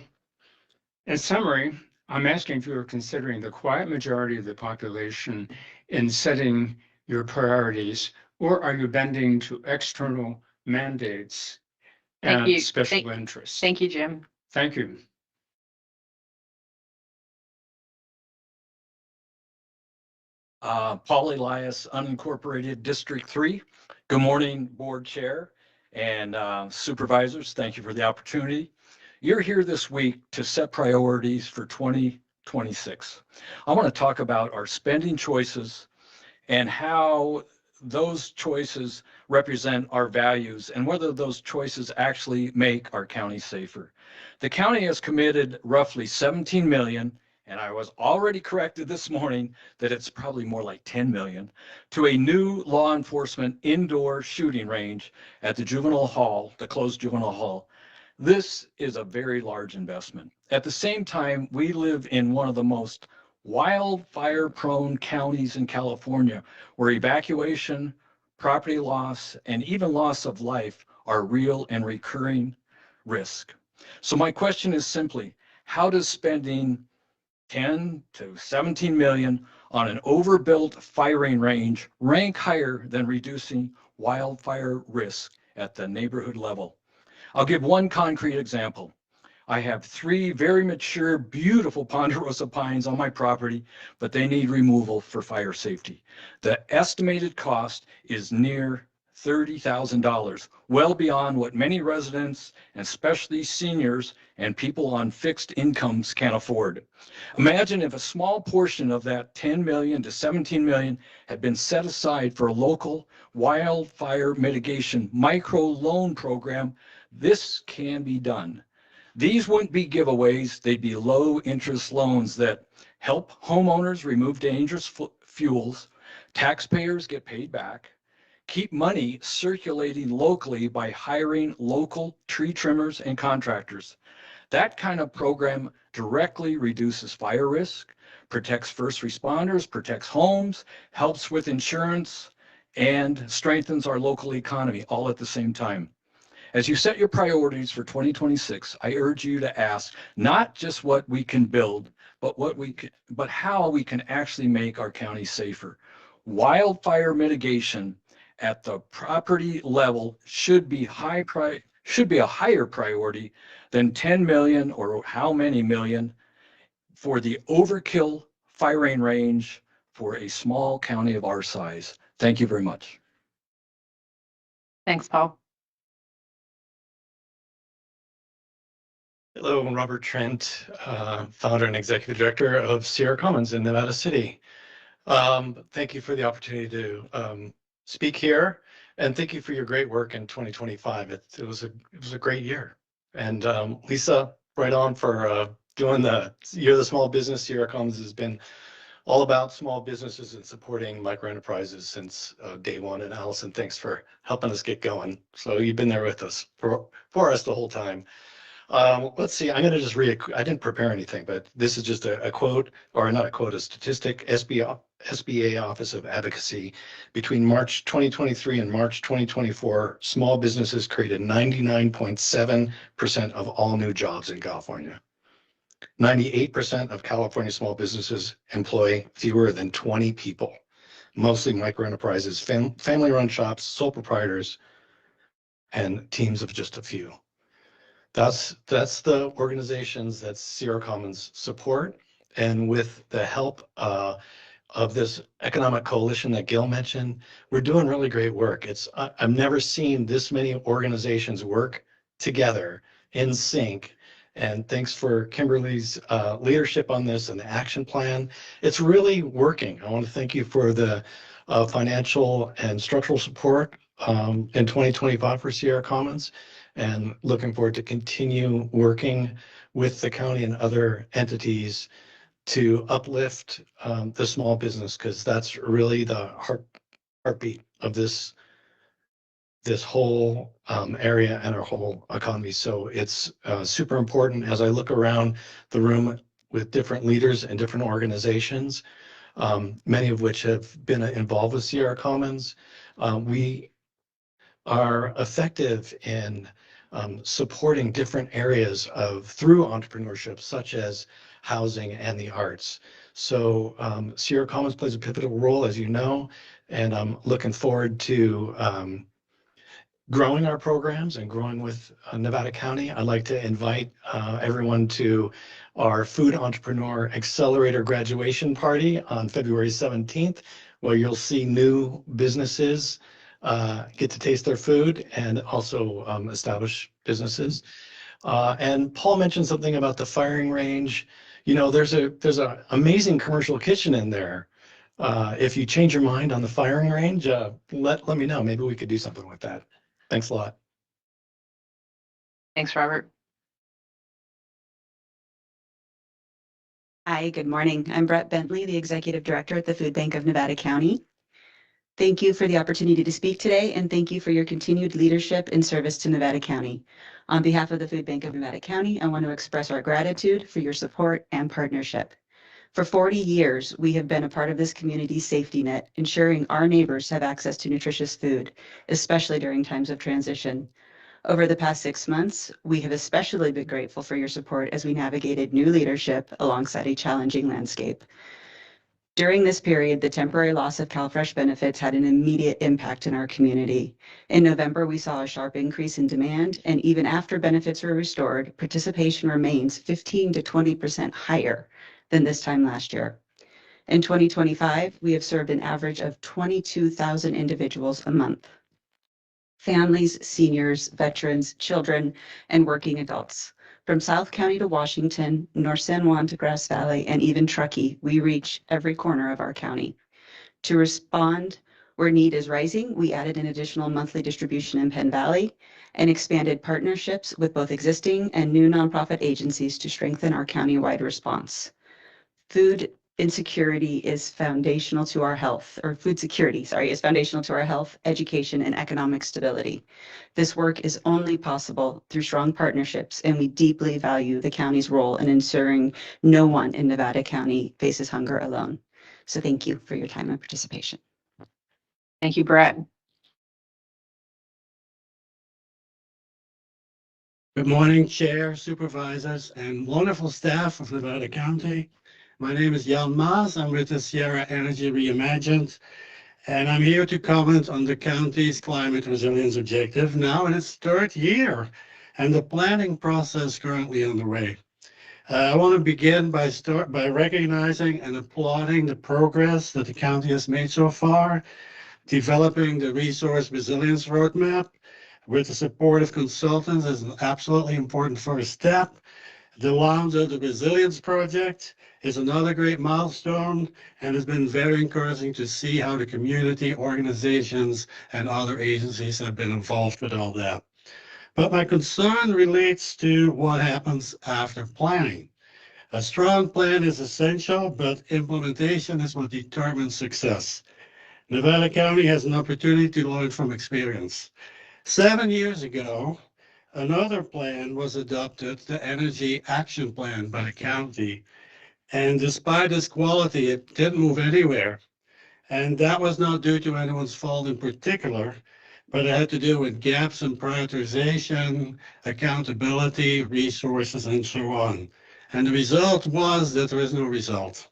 in summary, I'm asking if you're considering the quiet majority of the population in setting your priorities, or are you bending to external mandates and special interests? Thank you, Jim. Thank you. Paul Elias, Unincorporated District 3. Good morning, Board Chair and Supervisors. Thank you for the opportunity. You're here this week to set priorities for 2026. I want to talk about our spending choices and how those choices represent our values and whether those choices actually make our county safer. The county has committed roughly 17 million, and I was already corrected this morning that it's probably more like 10 million, to a new law enforcement indoor shooting range at the juvenile hall, the closed juvenile hall. This is a very large investment. At the same time, we live in one of the most wildfire-prone counties in California, where evacuation, property loss, and even loss of life are real and recurring risk. So my question is simply, how does spending 10 to 17 million on an overbuilt firing range rank higher than reducing wildfire risk at the neighborhood level? I'll give one concrete example. I have 3 very mature, beautiful ponderosa pines on my property, but they need removal for fire safety. The estimated cost is near $30,000, well beyond what many residents, and especially seniors and people on fixed incomes, can afford. Imagine if a small portion of that 10 million to 17 million had been set aside for a local wildfire mitigation micro loan program. This can be done. These wouldn't be giveaways, they'd be low interest loans that help homeowners remove dangerous fuels, taxpayers get paid back, keep money circulating locally by hiring local tree trimmers and contractors. That kind of program directly reduces fire risk, protects first responders, protects homes, helps with insurance, and strengthens our local economy all at the same time. As you set your priorities for 2026, I urge you to ask not just what we can build, but how we can actually make our county safer. Wildfire mitigation at the property level should be a higher priority than 10 million or how many million for the overkill firing range for a small county of our size. Thank you very much. Thanks, Paul. Hello, I'm Robert Trent, founder and executive director of Sierra Commons in Nevada City. Thank you for the opportunity to speak here, and thank you for your great work in 2025. It was a great year. And Lisa, right on for doing the Year of the Small Business. Sierra Commons has been all about small businesses and supporting micro enterprises since day one. And Allison, thanks for helping us get going. So you've been there with us for us the whole time. Let's see, I'm going to just read, I didn't prepare anything, but this is just a quote, or not a quote, a statistic, SBA Office of Advocacy. Between March 2023 and March 2024, small businesses created 99.7% of all new jobs in California. 98% of California small businesses employ fewer than 20 people, mostly micro enterprises, family-run shops, sole proprietors, and teams of just a few. That's the organizations that Sierra Commons support, and with the help of this economic coalition that Gil mentioned, we're doing really great work. I've never seen this many organizations work together in sync, and thanks for Kimberly's leadership on this and the action plan. It's really working. I want to thank you for the financial and structural support in 2025 for Sierra Commons, and looking forward to continue working with the county and other entities to uplift the small business, because that's really the heartbeat of this whole area and our whole economy. So it's super important. As I look around the room with different leaders and different organizations, many of which have been involved with Sierra Commons, we are effective in supporting different areas through entrepreneurship, such as housing and the arts. So Sierra Commons plays a pivotal role, as you know, and I'm looking forward to growing our programs and growing with Nevada County. I'd like to invite everyone to our Food Entrepreneur Accelerator graduation party on February 17th, where you'll see new businesses get to taste their food and also establish businesses. And Paul mentioned something about the firing range. You know, there's an amazing commercial kitchen in there. If you change your mind on the firing range, let me know. Maybe we could do something with that. Thanks a lot. Thanks, Robert. Hi, good morning. I'm Brett Bentley, the Executive Director at the Food Bank of Nevada County. Thank you for the opportunity to speak today, and thank you for your continued leadership and service to Nevada County. On behalf of the Food Bank of Nevada County, I want to express our gratitude for your support and partnership. For 40 years, we have been a part of this community's safety net, ensuring our neighbors have access to nutritious food, especially during times of transition. Over the past 6 months, we have especially been grateful for your support as we navigated new leadership alongside a challenging landscape. During this period, the temporary loss of CalFresh benefits had an immediate impact in our community. In November, we saw a sharp increase in demand, and even after benefits were restored, participation remains 15 to 20% higher than this time last year. In 2025, we have served an average of 22,000 individuals a month. families, seniors, veterans, children, and working adults. From South County to Washington, North San Juan to Grass Valley, and even Truckee, we reach every corner of our county. To respond where need is rising, we added an additional monthly distribution in Penn Valley and expanded partnerships with both existing and new nonprofit agencies to strengthen our countywide response. Food insecurity is foundational to our health, or food security, sorry, is foundational to our health, education, and economic stability. This work is only possible through strong partnerships, and we deeply value the county's role in ensuring no one in Nevada County faces hunger alone. So thank you for your time and participation. Thank you, Brett. Good morning, Chair, Supervisors, and wonderful staff of Nevada County. My name is Jan Maas. I'm with the Sierra Energy Reimagined, and I'm here to comment on the county's climate resilience objective now in its third year and the planning process currently underway. I want to begin by recognizing and applauding the progress that the county has made so far, developing the Resource Resilience Roadmap with the support of consultants is an absolutely important first step. The launch of the Resilience Project is another great milestone, and it's been very encouraging to see how the community, organizations, and other agencies have been involved with all that. But my concern relates to what happens after planning. A strong plan is essential, but implementation is what determines success. Nevada County has an opportunity to learn from experience. 7 years ago, another plan was adopted, the Energy Action Plan by the county. And despite its quality, it didn't move anywhere. And that was not due to anyone's fault in particular, but it had to do with gaps in prioritization, accountability, resources, and so on. And the result was that there is no result.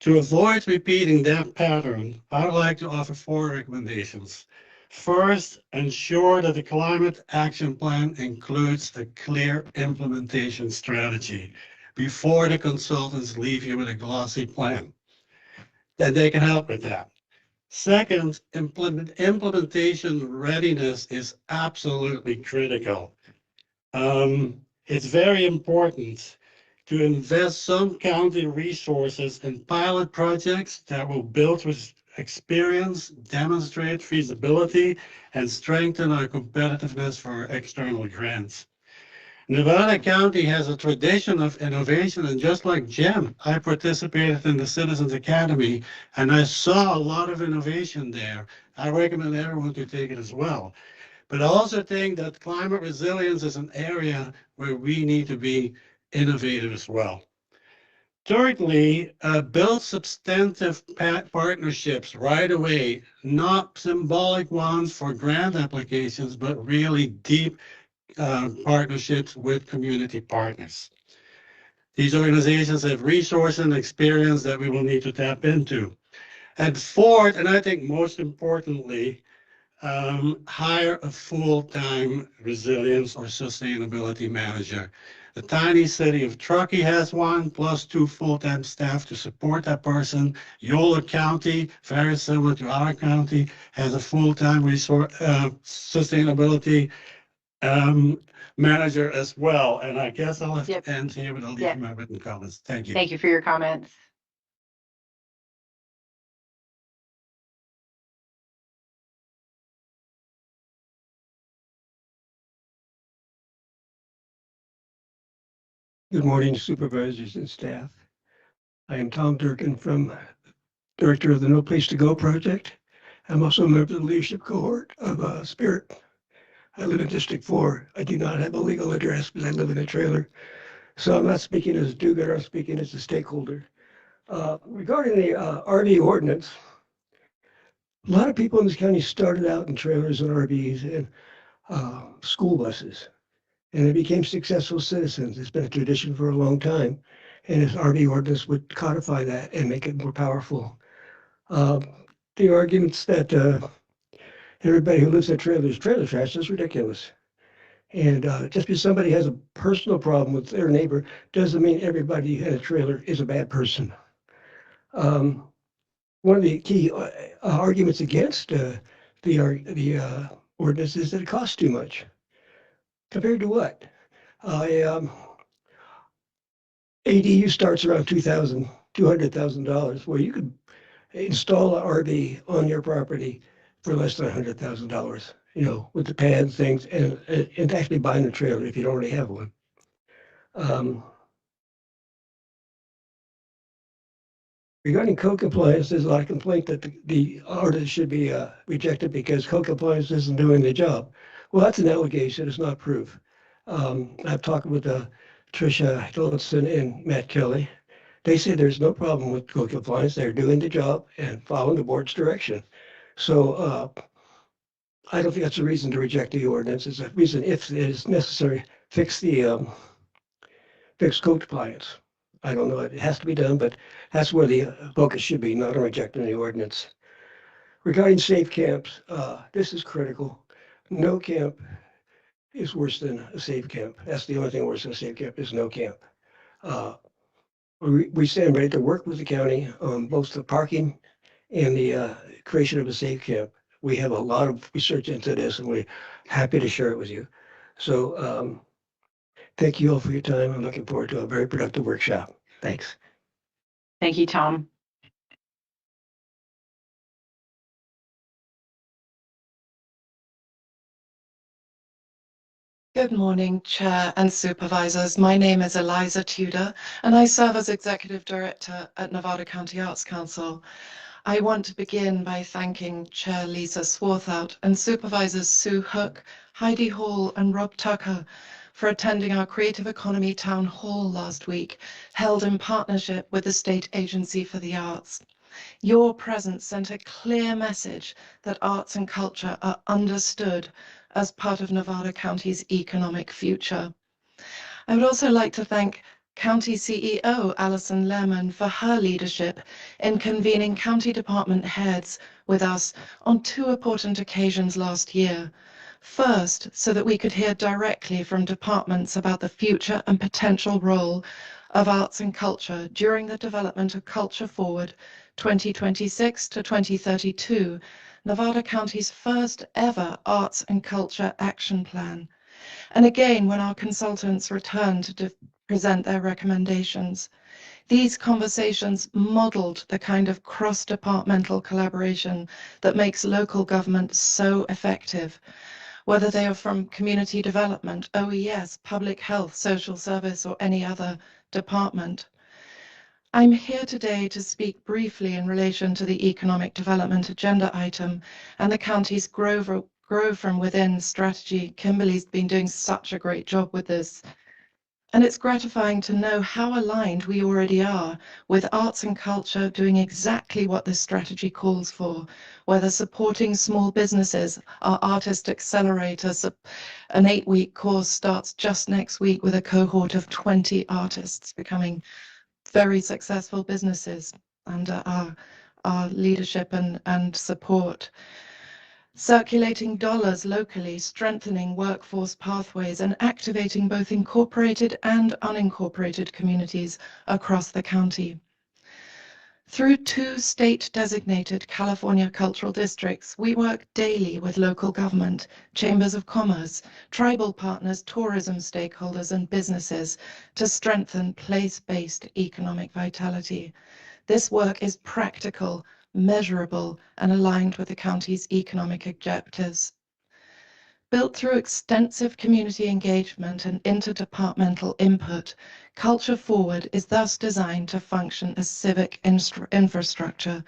To avoid repeating that pattern, I would like to offer 4 recommendations. First, ensure that the Climate Action Plan includes a clear implementation strategy before the consultants leave you with a glossy plan. Then they can help with that. Second, implementation readiness is absolutely critical. It's very important to invest some county resources in pilot projects that will build with experience, demonstrate feasibility, and strengthen our competitiveness for external grants. Nevada County has a tradition of innovation, and just like Jim, I participated in the Citizens Academy, and I saw a lot of innovation there. I recommend everyone to take it as well. But I also think that climate resilience is an area where we need to be innovative as well. Thirdly, build substantive partnerships right away, not symbolic ones for grant applications, but really deep partnerships with community partners. These organizations have resources and experience that we will need to tap into. And fourth, and I think most importantly, hire a full-time resilience or sustainability manager. The tiny city of Truckee has one, plus 2 full-time staff to support that person. Yola County, very similar to our county, has a full-time sustainability manager as well. And I guess I'll have to end here, but I'll leave my written comments. Thank you. Thank you for your comments. Good morning, supervisors and staff. I am Tom Durkin, Director of the No Place to Go project. I'm also a member of the leadership cohort of Spirit. I live in District 4. I do not have a legal address, but I live in a trailer. So I'm not speaking as a do-gooder, I'm speaking as a stakeholder. Regarding the RV ordinance, a lot of people in this county started out in trailers and RVs and school buses, and they became successful citizens. It's been a tradition for a long time, and this RV ordinance would codify that and make it more powerful. The arguments that everybody who lives in trailers, trailer trash is ridiculous. And just because somebody has a personal problem with their neighbor doesn't mean everybody in a trailer is a bad person. One of the key arguments against the ordinance is that it costs too much. Compared to what? ADU starts around $200,000. Well, you could install an RV on your property for less than $100,000, with the pads, things, and actually buying a trailer if you don't already have one. Regarding code compliance, there's a lot of complaint that the ordinance should be rejected because code compliance isn't doing the job. Well, that's an allegation, it's not proof. I've talked with Tricia Tillotson and Matt Kelly. They say there's no problem with code compliance. They're doing the job and following the board's direction. So I don't think that's a reason to reject the ordinance. It's a reason, if it is necessary, fix code compliance. I don't know, it has to be done, but that's where the focus should be, not on rejecting the ordinance. Regarding safe camps, this is critical. No camp is worse than a safe camp. That's the only thing worse than a safe camp is no camp. We stand ready to work with the county on both the parking and the creation of a safe camp. We have a lot of research into this and we're happy to share it with you. So thank you all for your time. I'm looking forward to a very productive workshop. Thanks. Thank you, Tom. Good morning, Chair and Supervisors. My name is Eliza Tudor, and I serve as Executive Director at Nevada County Arts Council. I want to begin by thanking Chair Lisa Swarthout and Supervisors Sue Hook, Heidi Hall, and Rob Tucker for attending our Creative Economy Town Hall last week, held in partnership with the State Agency for the Arts. Your presence sent a clear message that arts and culture are understood as part of Nevada County's economic future. I would also like to thank County CEO Alison Lemon for her leadership in convening county department heads with us on 2 important occasions last year. First, so that we could hear directly from departments about the future and potential role of arts and culture during the development of Culture Forward 2026 to 2032, Nevada County's first ever Arts and Culture Action Plan. And again, when our consultants returned to present their recommendations. These conversations modeled the kind of cross-departmental collaboration that makes local government so effective, whether they are from community development, OES, public health, social service, or any other department. I'm here today to speak briefly in relation to the economic development agenda item and the county's Grow From Within strategy. Kimberly's been doing such a great job with this. And it's gratifying to know how aligned we already are with arts and culture doing exactly what this strategy calls for, whether supporting small businesses, our Artist Accelerator, an 8-week course starts just next week with a cohort of 20 artists becoming very successful businesses under our leadership and support. Circulating dollars locally, strengthening workforce pathways, and activating both incorporated and unincorporated communities across the county. Through 2 state-designated California cultural districts, we work daily with local government, chambers of commerce, tribal partners, tourism stakeholders, and businesses to strengthen place-based economic vitality. This work is practical, measurable, and aligned with the county's economic objectives. Built through extensive community engagement and interdepartmental input, Culture Forward is thus designed to function as civic infrastructure.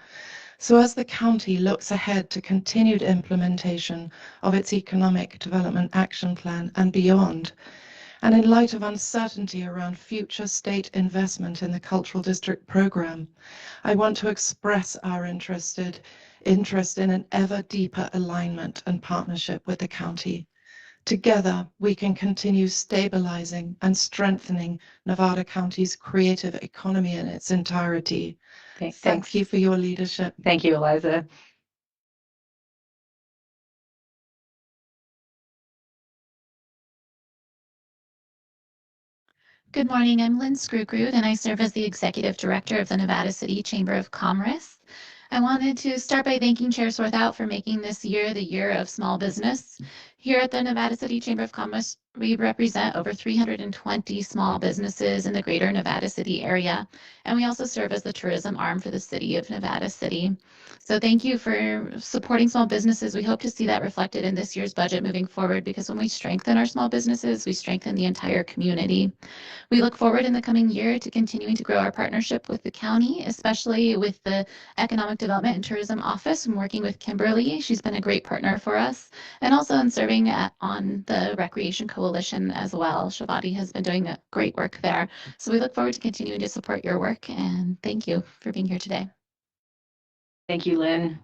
So as the county looks ahead to continued implementation of its Economic Development Action Plan and beyond, and in light of uncertainty around future state investment in the Cultural District Program, I want to express our interest in an ever deeper alignment and partnership with the county. Together, we can continue stabilizing and strengthening Nevada County's creative economy in its entirety. Thank you for your leadership. Thank you, Eliza. Good morning, I'm Lynn Scrugrud, and I serve as the Executive Director of the Nevada City Chamber of Commerce. I wanted to start by thanking Chair Swarthout for making this year the year of small business. Here at the Nevada City Chamber of Commerce, we represent over 320 small businesses in the greater Nevada City area, and we also serve as the tourism arm for the city of Nevada City. So thank you for supporting small businesses. We hope to see that reflected in this year's budget moving forward, because when we strengthen our small businesses, we strengthen the entire community. We look forward in the coming year to continuing to grow our partnership with the county, especially with the Economic Development and Tourism Office. I'm working with Kimberly. She's been a great partner for us, and also in serving on the Recreation Coalition as well. Shavati has been doing great work there. So we look forward to continuing to support your work, and thank you for being here today. Thank you, Lynn.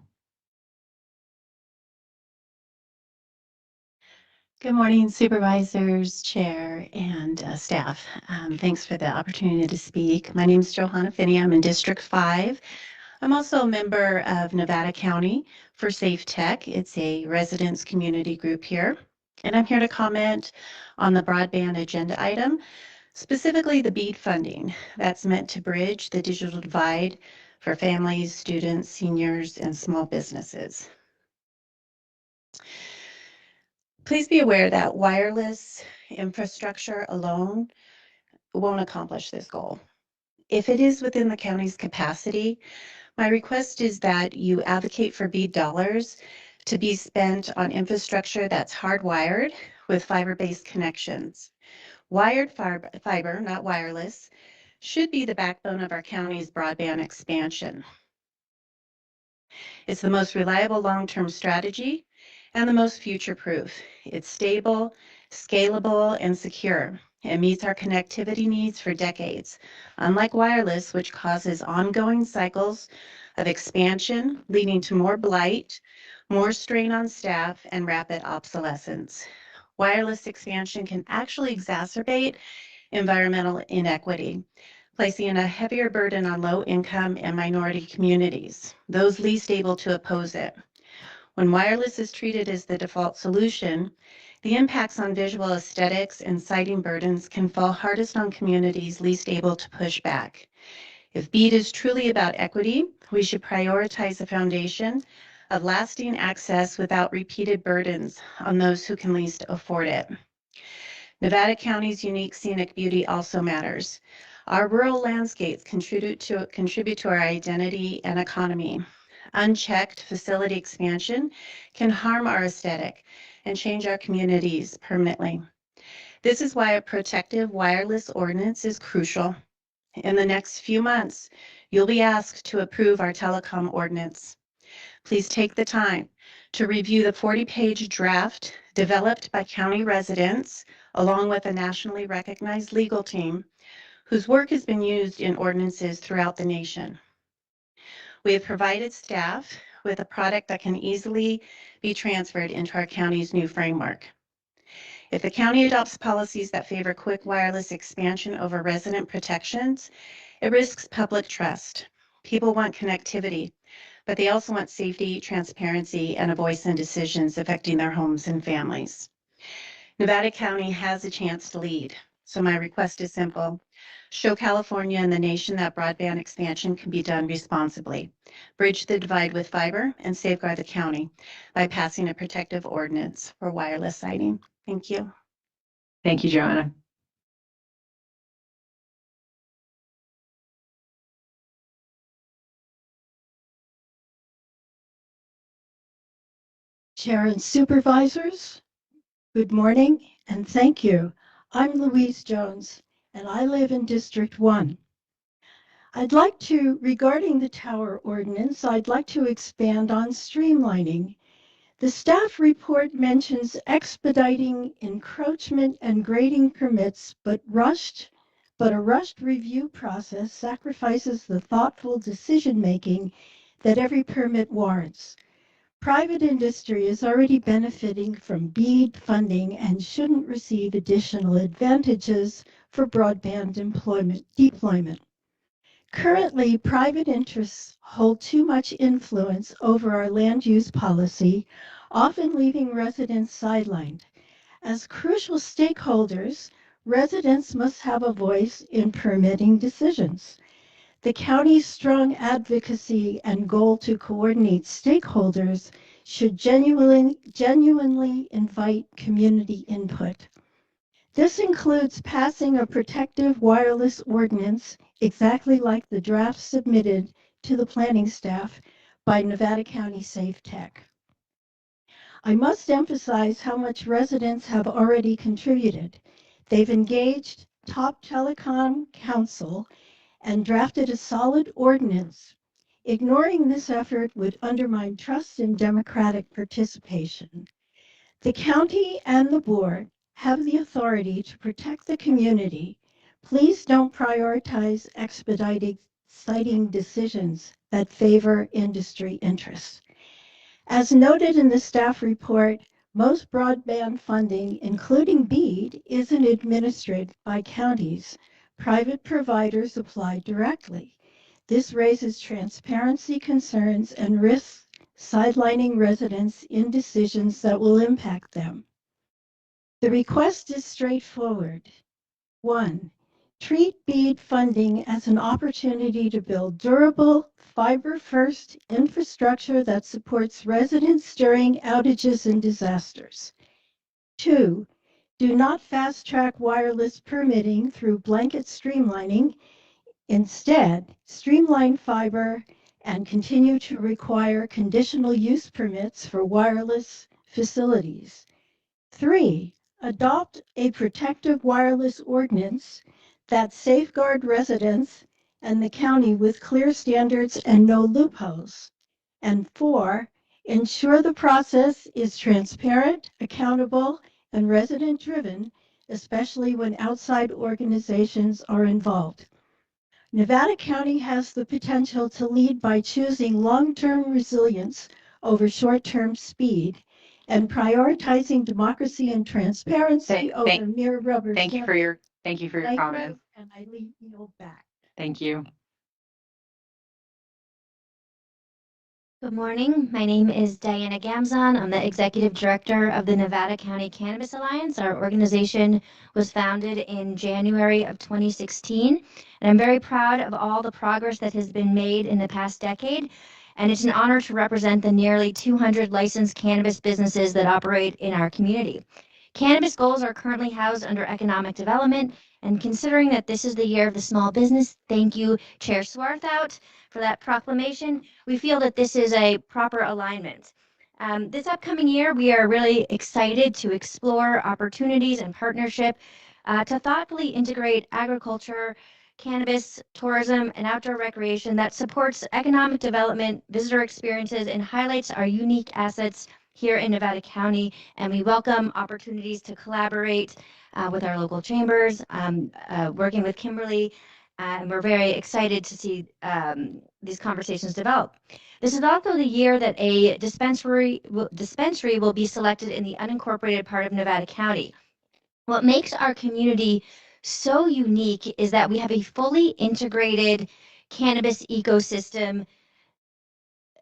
Good morning, supervisors, chair, and staff. Thanks for the opportunity to speak. My name is Johanna Finney. I'm in District 5. I'm also a member of Nevada County for Safe Tech. It's a residents community group here. And I'm here to comment on the broadband agenda item, specifically the BEAD funding that's meant to bridge the digital divide for families, students, seniors, and small businesses. Please be aware that wireless infrastructure alone won't accomplish this goal. If it is within the county's capacity, my request is that you advocate for BEAD dollars to be spent on infrastructure that's hardwired with fiber-based connections. Wired fiber, not wireless, should be the backbone of our county's broadband expansion. It's the most reliable long-term strategy and the most future-proof. It's stable, scalable, and secure. It meets our connectivity needs for decades, unlike wireless, which causes ongoing cycles of expansion, leading to more blight, more strain on staff, and rapid obsolescence. Wireless expansion can actually exacerbate environmental inequity, placing a heavier burden on low-income and minority communities, those least able to oppose it. When wireless is treated as the default solution, the impacts on visual aesthetics and sighting burdens can fall hardest on communities least able to push back. If BEAD is truly about equity, we should prioritize the foundation of lasting access without repeated burdens on those who can least afford it. Nevada County's unique scenic beauty also matters. Our rural landscapes contribute to our identity and economy. Unchecked facility expansion can harm our aesthetic and change our communities permanently. This is why a protective wireless ordinance is crucial. In the next few months, you'll be asked to approve our telecom ordinance. Please take the time to review the 40-page draft developed by county residents, along with a nationally recognized legal team whose work has been used in ordinances throughout the nation. We have provided staff with a product that can easily be transferred into our county's new framework. If the county adopts policies that favor quick wireless expansion over resident protections, it risks public trust. People want connectivity, but they also want safety, transparency, and a voice in decisions affecting their homes and families. Nevada County has a chance to lead, so my request is simple. Show California and the nation that broadband expansion can be done responsibly. Bridge the divide with fiber and safeguard the county by passing a protective ordinance for wireless siting. Thank you. Thank you, Joanna. Chair and supervisors, good morning and thank you. I'm Louise Jones and I live in District 1. Regarding the tower ordinance, I'd like to expand on streamlining. The staff report mentions expediting encroachment and grading permits, but a rushed review process sacrifices the thoughtful decision-making that every permit warrants. Private industry is already benefiting from BEAD funding and shouldn't receive additional advantages for broadband deployment. Currently, private interests hold too much influence over our land use policy, often leaving residents sidelined. As crucial stakeholders, residents must have a voice in permitting decisions. The county's strong advocacy and goal to coordinate stakeholders should genuinely invite community input. This includes passing a protective wireless ordinance exactly like the draft submitted to the planning staff by Nevada County Safe Tech. I must emphasize how much residents have already contributed. They've engaged top telecom counsel and drafted a solid ordinance. Ignoring this effort would undermine trust in democratic participation. The county and the board have the authority to protect the community. Please don't prioritize expediting citing decisions that favor industry interests. As noted in the staff report, most broadband funding, including BEAD, isn't administered by counties. Private providers apply directly. This raises transparency concerns and risks sidelining residents in decisions that will impact them. The request is straightforward. 1. Treat BEAD funding as an opportunity to build durable, fiber-first infrastructure that supports residents during outages and disasters. 2. Do not fast-track wireless permitting through blanket streamlining. Instead, streamline fiber and continue to require conditional use permits for wireless facilities. 3. Adopt a protective wireless ordinance that safeguard residents and the county with clear standards and no loopholes. And 4. Ensure the process is transparent, accountable, and resident-driven, especially when outside organizations are involved. Nevada County has the potential to lead by choosing long-term resilience over short-term speed and prioritizing democracy and transparency over mere rubber Thank you for your comments. And I yield back. Thank you. Good morning. My name is Diana Gamzon. I'm the Executive Director of the Nevada County Cannabis Alliance. Our organization was founded in January of 2016, and I'm very proud of all the progress that has been made in the past decade. And it's an honor to represent the nearly 200 licensed cannabis businesses that operate in our community. Cannabis goals are currently housed under economic development, and considering that this is the year of the small business, thank you, Chair Swarthout, for that proclamation. We feel that this is a proper alignment. This upcoming year, we are really excited to explore opportunities and partnership to thoughtfully integrate agriculture, cannabis, tourism, and outdoor recreation that supports economic development, visitor experiences, and highlights our unique assets here in Nevada County. And we welcome opportunities to collaborate with our local chambers, working with Kimberly, and we're very excited to see these conversations develop. This is also the year that a dispensary will be selected in the unincorporated part of Nevada County. What makes our community so unique is that we have a fully integrated cannabis ecosystem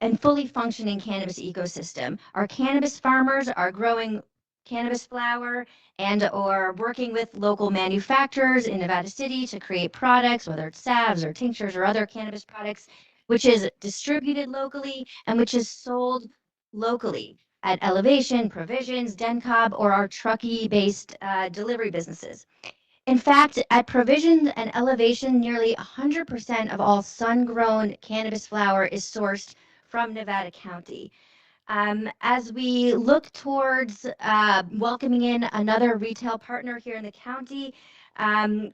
and fully functioning cannabis ecosystem. Our cannabis farmers are growing cannabis flower and or working with local manufacturers in Nevada City to create products, whether it's salves or tinctures or other cannabis products, which is distributed locally and which is sold locally at Elevation, Provisions, DenCobb, or our Truckee-based delivery businesses. In fact, at Provisions and Elevation, nearly 100% of all sun-grown cannabis flower is sourced from Nevada County. As we look towards welcoming in another retail partner here in the county,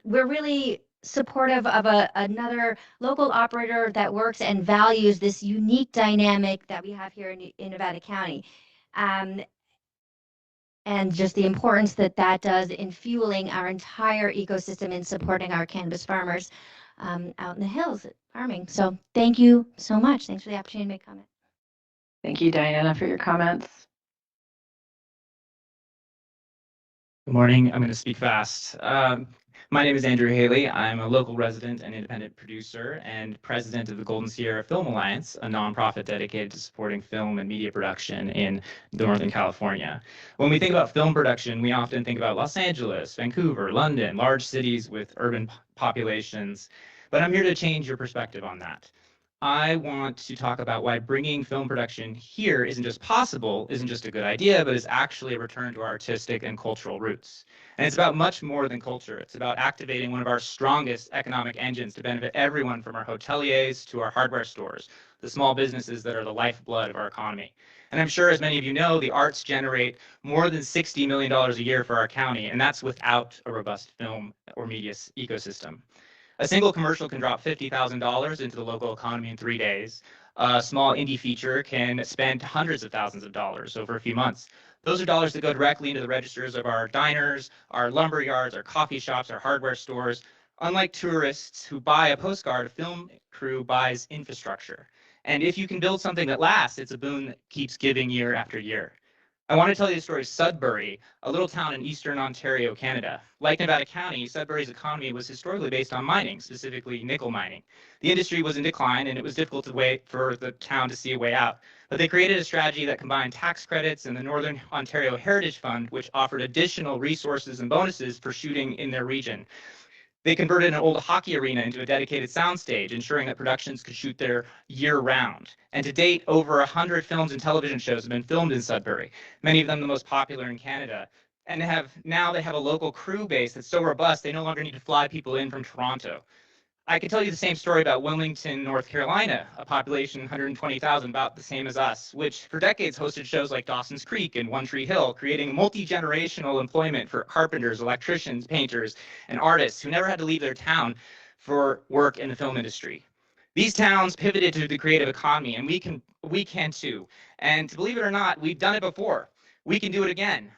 we're really supportive of another local operator that works and values this unique dynamic that we have here in Nevada County. And just the importance that that does in fueling our entire ecosystem and supporting our cannabis farmers out in the hills farming. So thank you so much. Thanks for the opportunity to make comment. Thank you, Diana, for your comments. Good morning. I'm going to speak fast. My name is Andrew Haley. I'm a local resident and independent producer and president of the Golden Sierra Film Alliance, a nonprofit dedicated to supporting film and media production in Northern California. When we think about film production, we often think about Los Angeles, Vancouver, London, large cities with urban populations. But I'm here to change your perspective on that. I want to talk about why bringing film production here isn't just possible, isn't just a good idea, but is actually a return to our artistic and cultural roots. And it's about much more than culture. It's about activating one of our strongest economic engines to benefit everyone from our hoteliers to our hardware stores, the small businesses that are the lifeblood of our economy. And I'm sure, as many of you know, the arts generate more than $60 million a year for our county, and that's without a robust film or media ecosystem. A single commercial can drop $50,000 into the local economy in 3 days. A small indie feature can spend hundreds of thousands of dollars over a few months. Those are dollars that go directly into the registers of our diners, our lumber yards, our coffee shops, our hardware stores. Unlike tourists who buy a postcard, a film crew buys infrastructure. And if you can build something that lasts, it's a boon that keeps giving year after year. I want to tell you the story of Sudbury, a little town in eastern Ontario, Canada. Like Nevada County, Sudbury's economy was historically based on mining, specifically nickel mining. The industry was in decline, and it was difficult to wait for the town to see a way out. But they created a strategy that combined tax credits and the Northern Ontario Heritage Fund, which offered additional resources and bonuses for shooting in their region. They converted an old hockey arena into a dedicated soundstage, ensuring that productions could shoot there year-round. And to date, over 100 films and television shows have been filmed in Sudbury, many of them the most popular in Canada. And now they have a local crew base that's so robust, they no longer need to fly people in from Toronto. I can tell you the same story about Wilmington, North Carolina, a population 120,000, about the same as us, which for decades hosted shows like Dawson's Creek and One Tree Hill, creating multi-generational employment for carpenters, electricians, painters, and artists who never had to leave their town for work in the film industry. These towns pivoted to the creative economy, and we can too. And to believe it or not, we've done it before. We can do it again.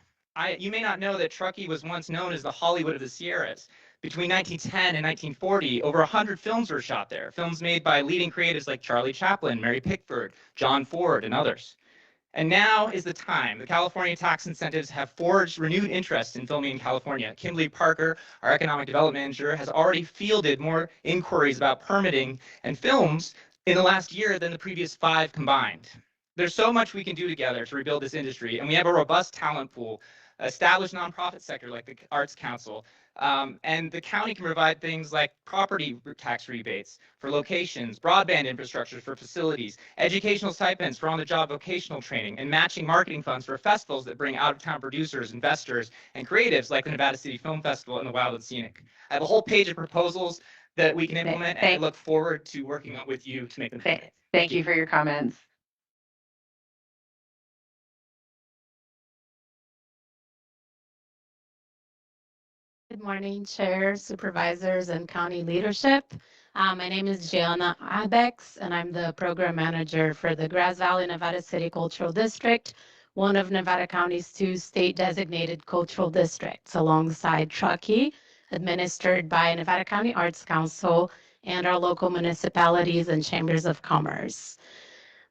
You may not know that Truckee was once known as the Hollywood of the Sierras. Between 1910 and 1940, over 100 films were shot there, films made by leading creatives like Charlie Chaplin, Mary Pickford, John Ford, and others. And now is the time. The California tax incentives have forged renewed interest in filming in California. Kimberly Parker, our economic development manager, has already fielded more inquiries about permitting and films in the last year than the previous 5 combined. There's so much we can do together to rebuild this industry, and we have a robust talent pool, established nonprofit sector like the Arts Council, and the county can provide things like property tax rebates for locations, broadband infrastructure for facilities, educational stipends for on-the-job vocational training, and matching marketing funds for festivals that bring out-of-town producers, investors, and creatives like the Nevada City Film Festival and the Wild and Scenic. I have a whole page of proposals that we can implement, and I look forward to working with you to make them happen. Thank you for your comments. Good morning, Chair, Supervisors, and County Leadership. My name is Gianna Ibex, and I'm the Program Manager for the Grass Valley Nevada City Cultural District, one of Nevada County's 2 state-designated cultural districts, alongside Truckee, administered by Nevada County Arts Council, and our local municipalities and chambers of commerce.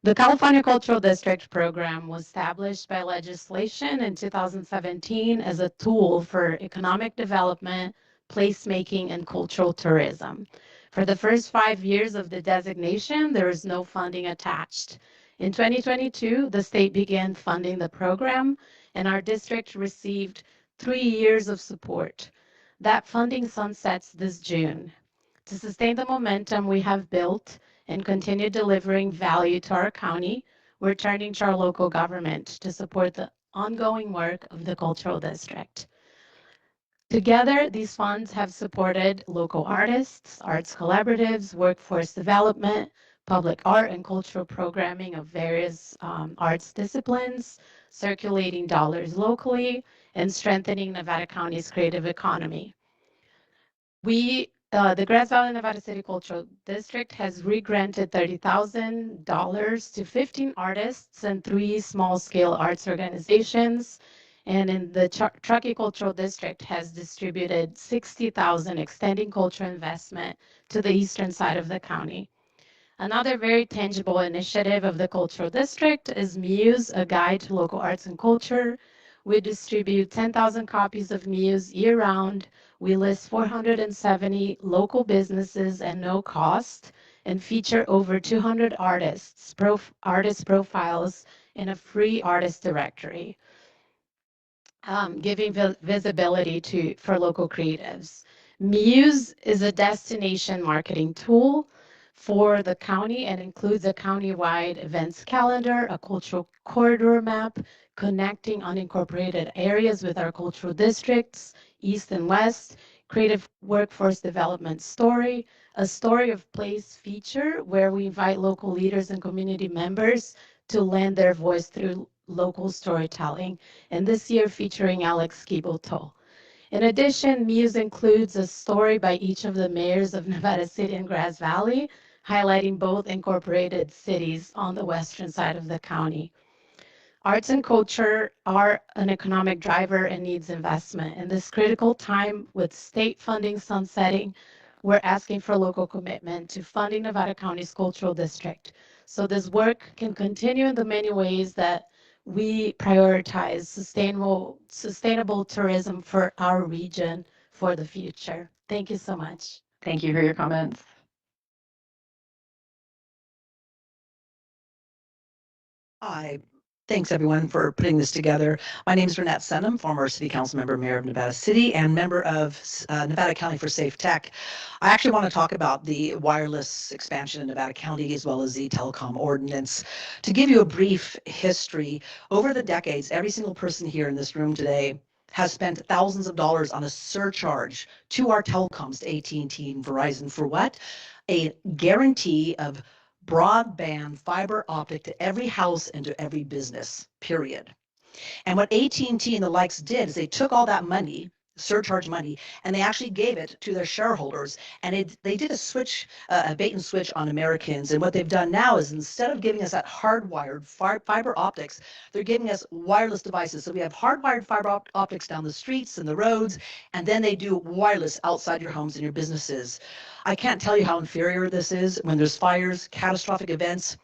The California Cultural District program was established by legislation in 2017 as a tool for economic development, placemaking, and cultural tourism. For the first 5 years of the designation, there is no funding attached. In 2022, the state began funding the program, and our district received 3 years of support. That funding sunsets this June. To sustain the momentum we have built and continue delivering value to our county, we're turning to our local government to support the ongoing work of the Cultural District. Together, these funds have supported local artists, arts collaboratives, workforce development, public art and cultural programming of various arts disciplines, circulating dollars locally, and strengthening Nevada County's creative economy. The Grass Valley Nevada City Cultural District has re-granted $30,000 to 15 artists and 3 small-scale arts organizations, and in the Truckee Cultural District has distributed $60,000 extending cultural investment to the eastern side of the county. Another very tangible initiative of the Cultural District is Muse, a guide to local arts and culture. We distribute 10,000 copies of Muse year-round. We list 470 local businesses at no cost and feature over 200 artist profiles in a free artist directory, giving visibility for local creatives. Muse is a destination marketing tool for the county and includes a county-wide events calendar, a cultural corridor map, connecting unincorporated areas with our cultural districts, east and west, creative workforce development story, a story of place feature where we invite local leaders and community members to lend their voice through local storytelling, and this year featuring Alex Kiboto. In addition, Muse includes a story by each of the mayors of Nevada City and Grass Valley, highlighting both incorporated cities on the western side of the county. Arts and culture are an economic driver and needs investment. In this critical time with state funding sunsetting, we're asking for local commitment to funding Nevada County's cultural district. So this work can continue in the many ways that we prioritize sustainable tourism for our region for the future. Thank you so much. Thank you for your comments. Hi. Thanks, everyone, for putting this together. My name is Renette Senham, former City Council member, Mayor of Nevada City, and member of Nevada County for Safe Tech. I actually want to talk about the wireless expansion in Nevada County as well as the telecom ordinance. To give you a brief history, over the decades, every single person here in this room today has spent thousands of dollars on a surcharge to our telecoms, to AT&T and Verizon. For what? A guarantee of broadband fiber optic to every house and to every business, period. And what AT&T and the likes did is they took all that money, surcharge money, and they actually gave it to their shareholders. And they did a switch, a bait and switch on Americans. And what they've done now is instead of giving us that hardwired fiber optics, they're giving us wireless devices. So we have hardwired fiber optics down the streets and the roads, and then they do wireless outside your homes and your businesses. I can't tell you how inferior this is when there's fires, catastrophic events,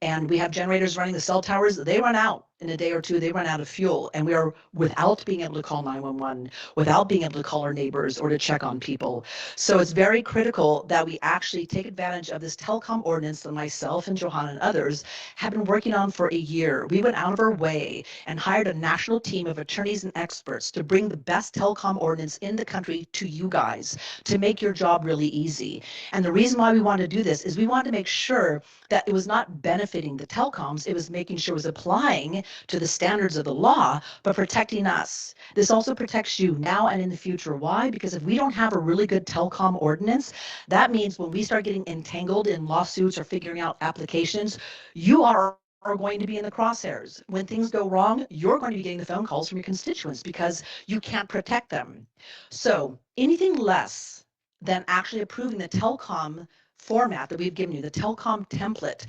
and we have generators running the cell towers. They run out in a day or two. They run out of fuel, and we are without being able to call 911, without being able to call our neighbors or to check on people. So it's very critical that we actually take advantage of this telecom ordinance that myself and Johanna and others have been working on for a year. We went out of our way and hired a national team of attorneys and experts to bring the best telecom ordinance in the country to you guys to make your job really easy. And the reason why we wanted to do this is we wanted to make sure that it was not benefiting the telecoms, it was making sure it was applying to the standards of the law, but protecting us. This also protects you now and in the future. Why? Because if we don't have a really good telecom ordinance, that means when we start getting entangled in lawsuits or figuring out applications, you are going to be in the crosshairs. When things go wrong, you're going to be getting the phone calls from your constituents because you can't protect them. So anything less than actually approving the telecom format that we've given you, the telecom template,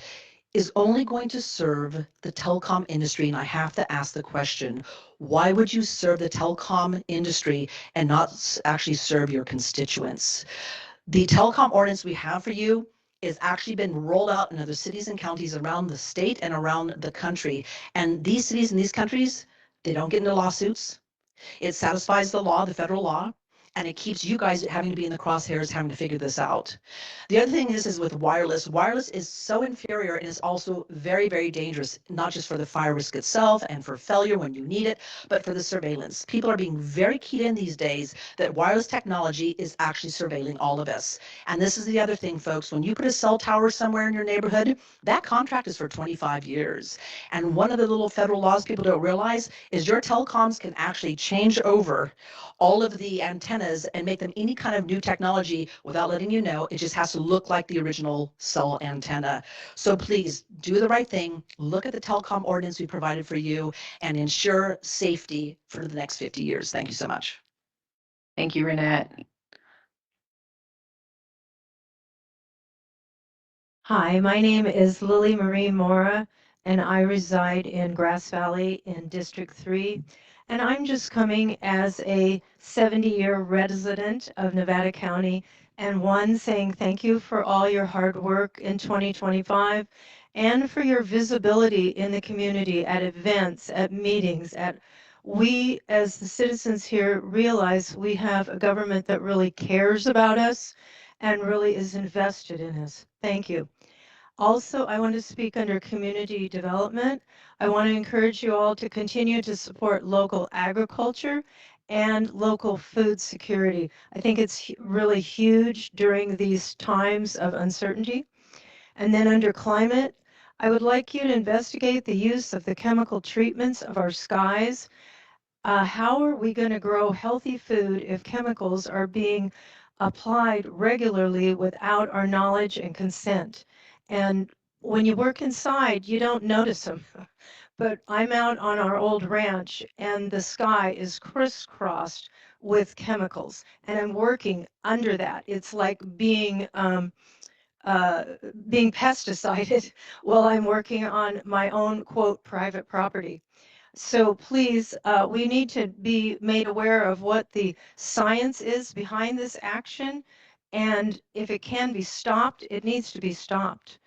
is only going to serve the telecom industry. And I have to ask the question, why would you serve the telecom industry and not actually serve your constituents? The telecom ordinance we have for you has actually been rolled out in other cities and counties around the state and around the country. And these cities and these countries, they don't get into lawsuits. It satisfies the law, the federal law, and it keeps you guys having to be in the crosshairs, having to figure this out. The other thing is with wireless. Wireless is so inferior and is also very, very dangerous, not just for the fire risk itself and for failure when you need it, but for the surveillance. People are being very keyed in these days that wireless technology is actually surveilling all of us. And this is the other thing, folks. When you put a cell tower somewhere in your neighborhood, that contract is for 25 years. And one of the little federal laws people don't realize is your telecoms can actually change over all of the antennas and make them any kind of new technology without letting you know. It just has to look like the original cell antenna. So please do the right thing. Look at the telecom ordinance we provided for you and ensure safety for the next 50 years. Thank you so much. Thank you, Renette. Hi, my name is Lily Marie Mora, and I reside in Grass Valley in District 3. And I'm just coming as a 70-year resident of Nevada County, and one, saying thank you for all your hard work in 2025 and for your visibility in the community at events, at meetings, we as the citizens here realize we have a government that really cares about us and really is invested in us. Thank you. Also, I want to speak under community development. I want to encourage you all to continue to support local agriculture and local food security. I think it's really huge during these times of uncertainty. And then under climate, I would like you to investigate the use of the chemical treatments of our skies. How are we going to grow healthy food if chemicals are being applied regularly without our knowledge and consent? And when you work inside, you don't notice them. But I'm out on our old ranch and the sky is crisscrossed with chemicals and I'm working under that. It's like being pesticided while I'm working on my own, quote, private property. So please, we need to be made aware of what the science is behind this action. And if it can be stopped, it needs to be stopped.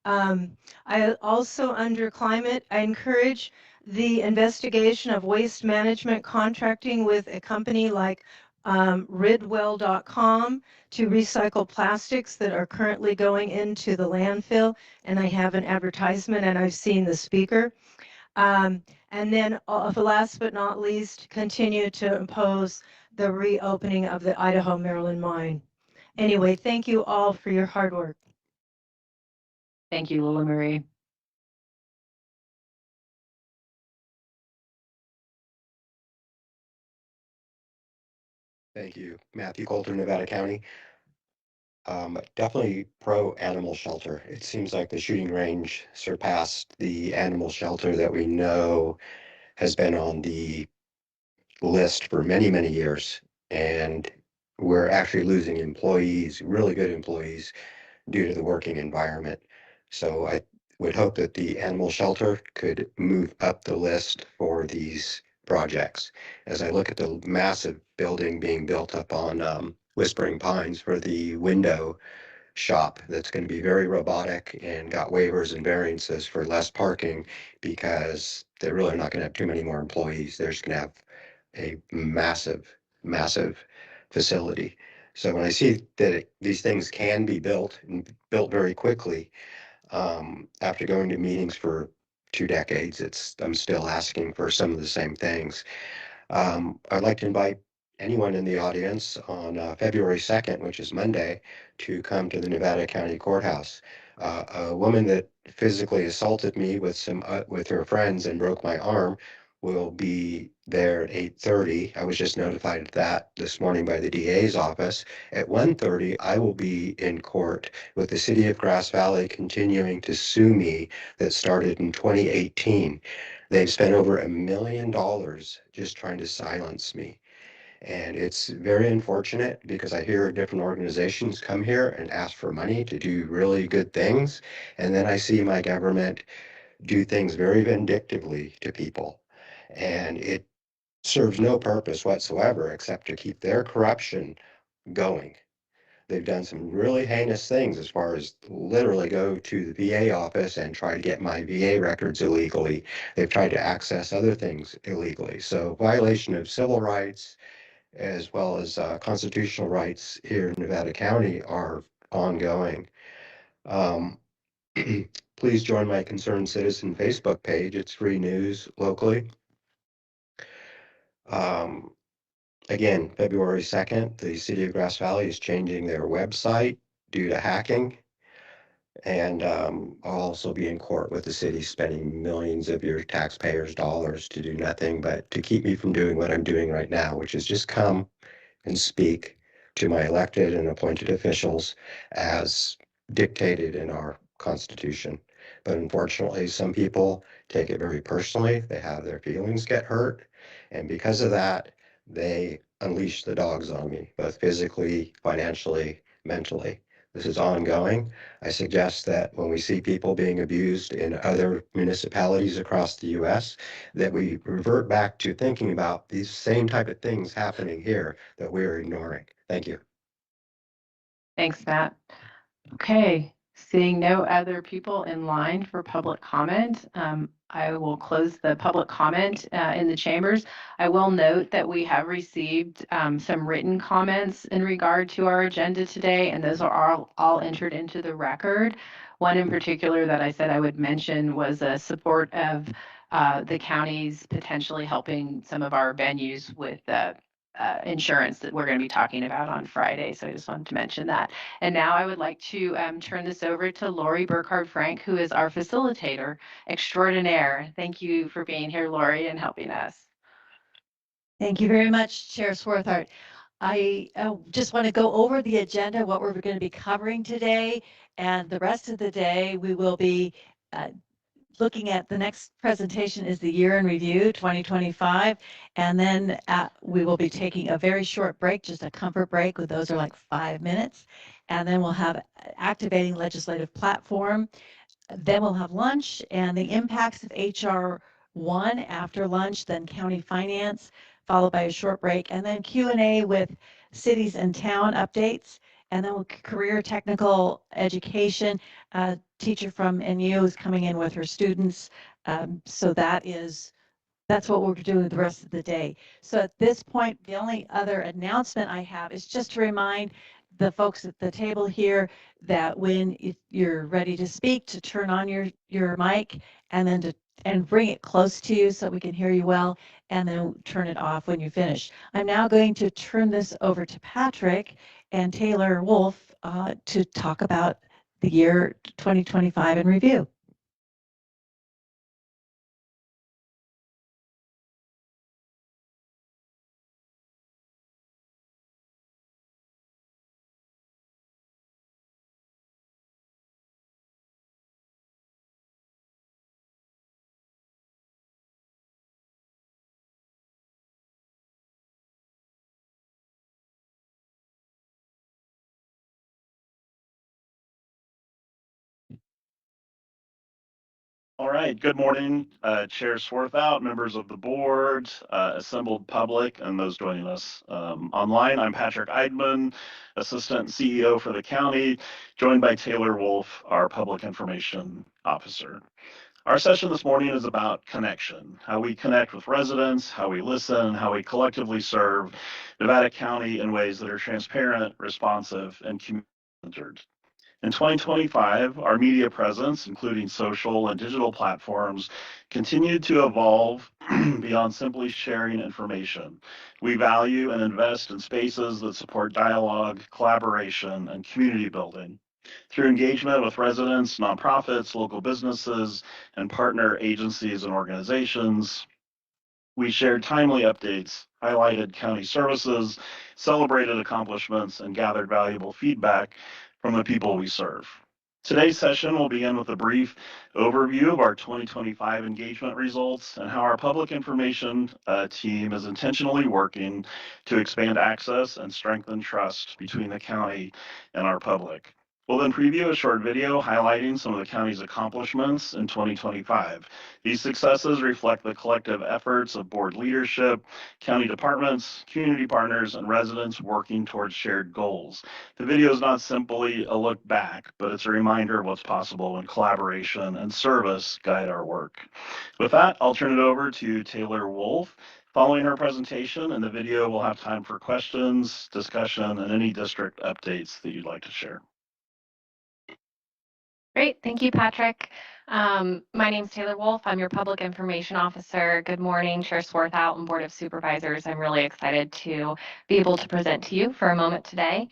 I also, under climate, I encourage the investigation of waste management contracting with a company like ridwell.com to recycle plastics that are currently going into the landfill. And I have an advertisement and I've seen the speaker. And then last but not least, continue to oppose the reopening of the Idaho Maryland mine. Anyway, thank you all for your hard work. Thank you, Lula Marie. Thank you. Matthew Coulter, Nevada County. Definitely pro animal shelter. It seems like the shooting range surpassed the animal shelter that we know has been on the list for many, many years. And we're actually losing employees, really good employees, due to the working environment. So I would hope that the animal shelter could move up the list for these projects. As I look at the massive building being built up on Whispering Pines for the window shop, that's going to be very robotic and got waivers and variances for less parking because they're really not going to have too many more employees. They're just going to have a massive, massive facility. So when I see that these things can be built and built very quickly, after going to meetings for 2 decades, I'm still asking for some of the same things. I'd like to invite anyone in the audience on February 2nd, which is Monday, to come to the Nevada County Courthouse. A woman that physically assaulted me with her friends and broke my arm will be there at 8:30. I was just notified of that this morning by the DA's office. At 1:30, I will be in court with the city of Grass Valley continuing to sue me that started in 2018. They've spent over $1 million just trying to silence me. And it's very unfortunate because I hear different organizations come here and ask for money to do really good things. And then I see my government do things very vindictively to people. And it serves no purpose whatsoever except to keep their corruption going. They've done some really heinous things as far as literally go to the VA office and try to get my VA records illegally. They've tried to access other things illegally. So violation of civil rights as well as constitutional rights here in Nevada County are ongoing. Please join my Concerned Citizen Facebook page. It's free news locally. Again, February 2nd, the city of Grass Valley is changing their website due to hacking. And I'll also be in court with the city spending millions of your taxpayers' dollars to do nothing but to keep me from doing what I'm doing right now, which is just come and speak to my elected and appointed officials as dictated in our Constitution. But unfortunately, some people take it very personally. They have their feelings get hurt. And because of that, they unleash the dogs on me, both physically, financially, mentally. This is ongoing. I suggest that when we see people being abused in other municipalities across the US, that we revert back to thinking about these same type of things happening here that we're ignoring. Thank you. Thanks, Matt. Okay, seeing no other people in line for public comment, I will close the public comment in the chambers. I will note that we have received some written comments in regard to our agenda today, and those are all entered into the record. One in particular that I said I would mention was a support of the counties potentially helping some of our venues with insurance that we're going to be talking about on Friday. So I just wanted to mention that. And now I would like to turn this over to Lori Burkhardt-Frank, who is our facilitator extraordinaire. Thank you for being here, Lori, and helping us. Thank you very much, Chair Swarthart. I just want to go over the agenda, what we're going to be covering today, and the rest of the day we will be looking at the next presentation is the year in review 2025, and then we will be taking a very short break, just a comfort break. With those are like 5 minutes, and then we'll have activating legislative platform. Then we'll have lunch and the impacts of HR 1 after lunch, then county finance, followed by a short break, and then Q&A with cities and town updates, and then career technical education. Teacher from NU is coming in with her students. So that's what we're doing the rest of the day. So at this point, the only other announcement I have is just to remind the folks at the table here that when you're ready to speak, to turn on your mic and then and bring it close to you so we can hear you well, and then turn it off when you finish. I'm now going to turn this over to Patrick and Taylor Wolf to talk about the year 2025 in review. All right, good morning, Chair Swarthout, members of the board, assembled public, and those joining us online. I'm Patrick Eidman, Assistant CEO for the county, joined by Taylor Wolf, our Public Information Officer. Our session this morning is about connection, how we connect with residents, how we listen, how we collectively serve Nevada County in ways that are transparent, responsive, and community-centered. In 2025, our media presence, including social and digital platforms, continued to evolve beyond simply sharing information. We value and invest in spaces that support dialogue, collaboration, and community building. Through engagement with residents, nonprofits, local businesses, and partner agencies and organizations, we shared timely updates, highlighted county services, celebrated accomplishments, and gathered valuable feedback from the people we serve. Today's session will begin with a brief overview of our 2025 engagement results and how our public information team is intentionally working to expand access and strengthen trust between the county and our public. We'll then preview a short video highlighting some of the county's accomplishments in 2025. These successes reflect the collective efforts of board leadership, county departments, community partners, and residents working towards shared goals. The video is not simply a look back, but it's a reminder of what's possible when collaboration and service guide our work. With that, I'll turn it over to Taylor Wolf. Following her presentation and the video, we'll have time for questions, discussion, and any district updates that you'd like to share. Great, thank you, Patrick. My name is Taylor Wolf. I'm your Public Information Officer. Good morning, Chair Swarthout and Board of Supervisors. I'm really excited to be able to present to you for a moment today.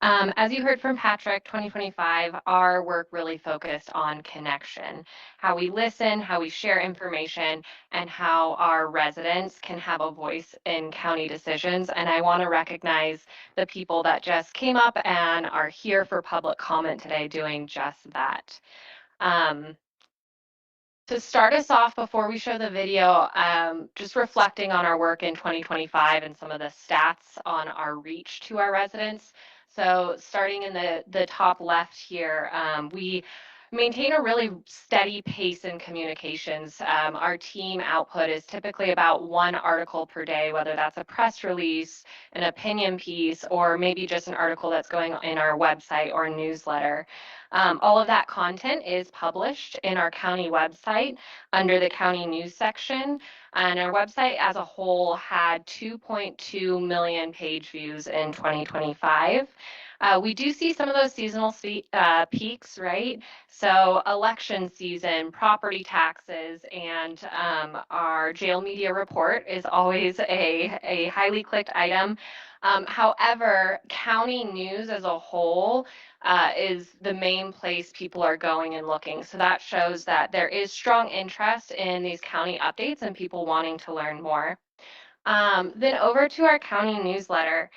As you heard from Patrick, 2025, our work really focused on connection, how we listen, how we share information, and how our residents can have a voice in county decisions. And I want to recognize the people that just came up and are here for public comment today doing just that. To start us off, before we show the video, just reflecting on our work in 2025 and some of the stats on our reach to our residents. So starting in the top left here, we maintain a really steady pace in communications. Our team output is typically about 1 article per day, whether that's a press release, an opinion piece, or maybe just an article that's going in our website or newsletter. All of that content is published in our county website under the county news section. And our website as a whole had 2.2 million page views in 2025. We do see some of those seasonal peaks, right? So election season, property taxes, and our jail media report is always a highly clicked item. However, county news as a whole is the main place people are going and looking. So that shows that there is strong interest in these county updates and people wanting to learn more. Then over to our county newsletter.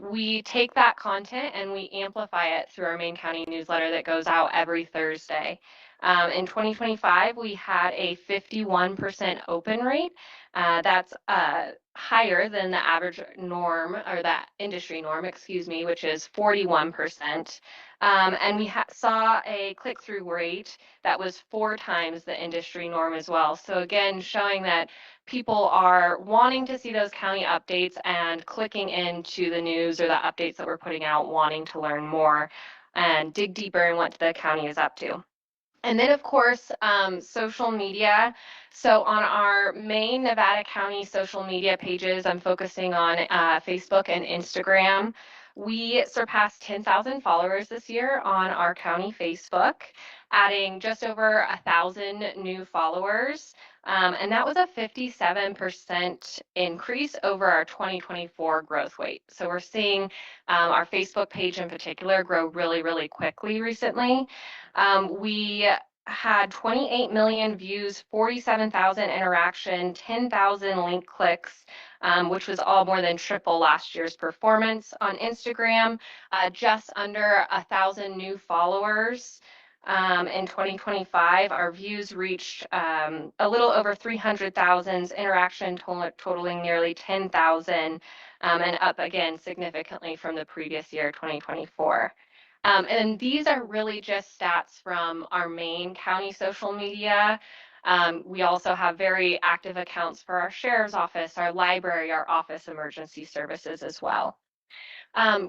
We take that content and we amplify it through our main county newsletter that goes out every Thursday. In 2025, we had a 51% open rate. That's higher than the average norm, or that industry norm, excuse me, which is 41%. And we saw a click-through rate that was 4 times the industry norm as well. So again, showing that people are wanting to see those county updates and clicking into the news or the updates that we're putting out, wanting to learn more and dig deeper in what the county is up to. And then, of course, social media. So on our main Nevada County social media pages, I'm focusing on Facebook and Instagram. We surpassed 10,000 followers this year on our county Facebook, adding just over 1,000 new followers. And that was a 57% increase over our 2024 growth rate. So we're seeing our Facebook page in particular grow really, really quickly recently. We had 28 million views, 47,000 interaction, 10,000 link clicks, which was all more than triple last year's performance. On Instagram, just under 1,000 new followers. In 2025, our views reached a little over 300,000, interaction totaling nearly 10,000, and up again significantly from the previous year, 2024. And these are really just stats from our main county social media. We also have very active accounts for our sheriff's office, our library, our office emergency services as well.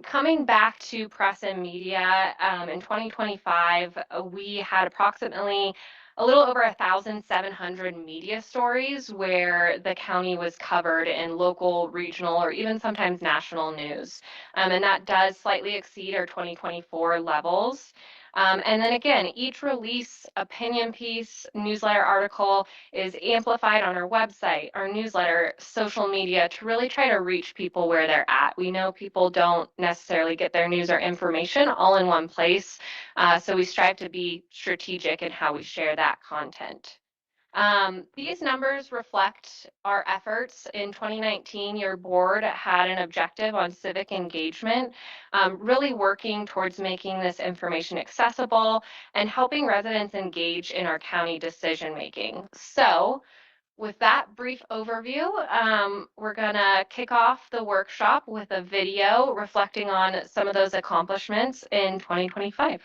Coming back to press and media, in 2025, we had approximately a little over 1,700 media stories where the county was covered in local, regional, or even sometimes national news. And that does slightly exceed our 2024 levels. And then again, each release, opinion piece, newsletter article is amplified on our website, our newsletter, social media to really try to reach people where they're at. We know people don't necessarily get their news or information all in one place, so we strive to be strategic in how we share that content. These numbers reflect our efforts. In 2019, your board had an objective on civic engagement, really working towards making this information accessible and helping residents engage in our county decision making. So with that brief overview, we're gonna kick off the workshop with a video reflecting on some of those accomplishments in 2025.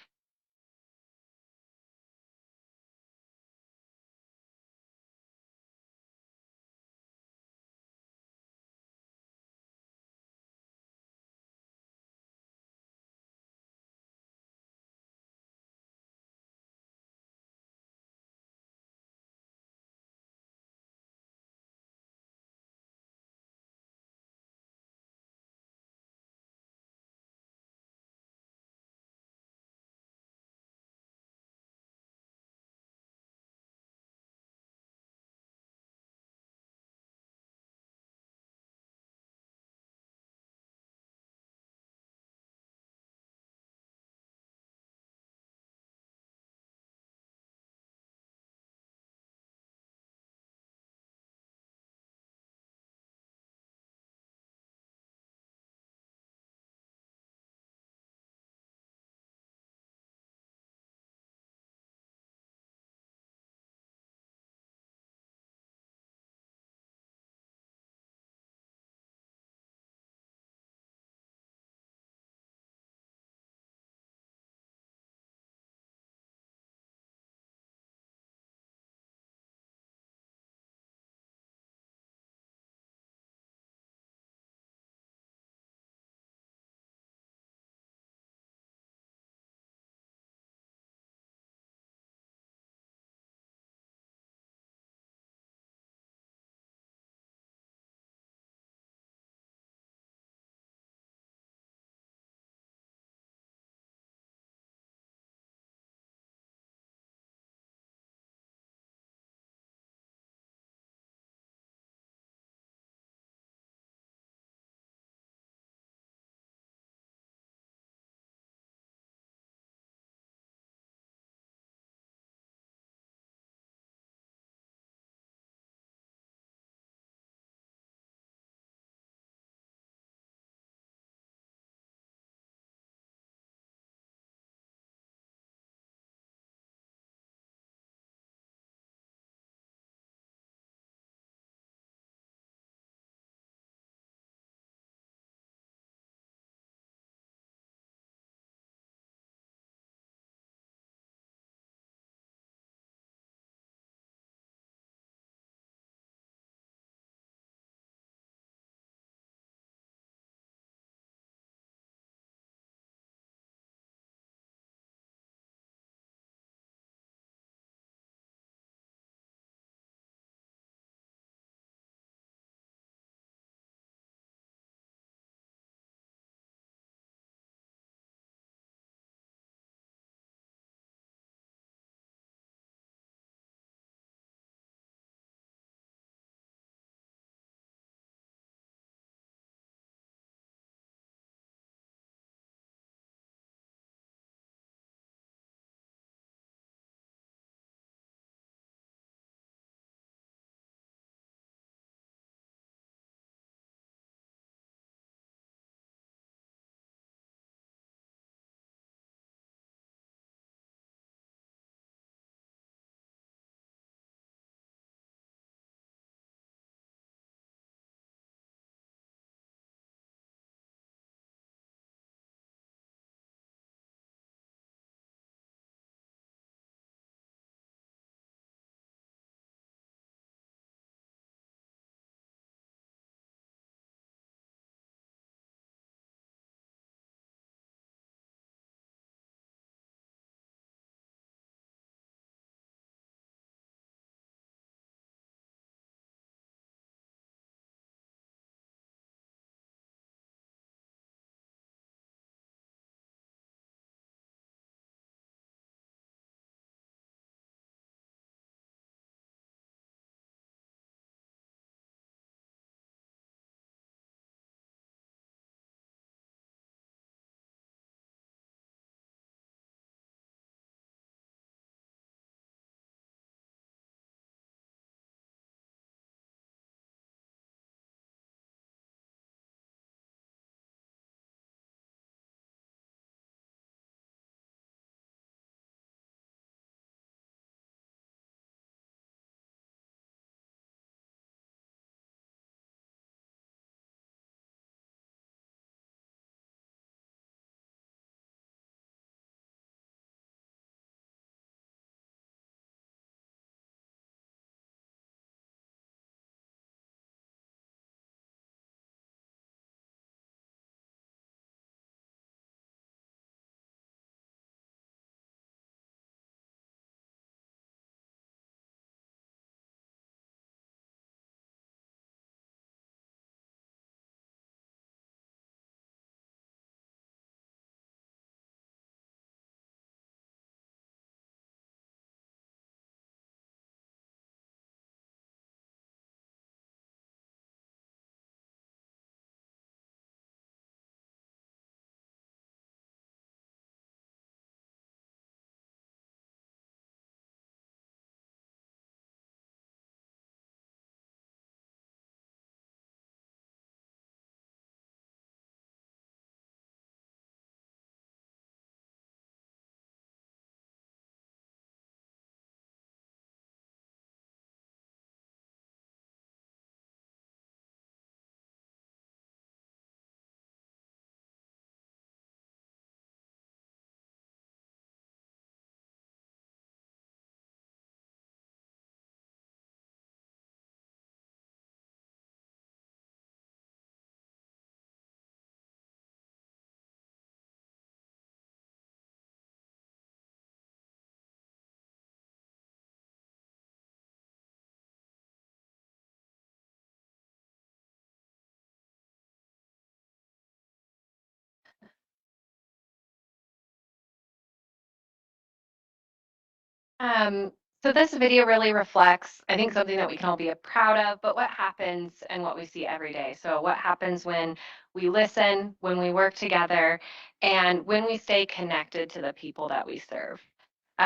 Um, so this video really reflects, I think, something that we can all be proud of, but what happens and what we see every day. So what happens when we listen, when we work together, and when we stay connected to the people that we serve.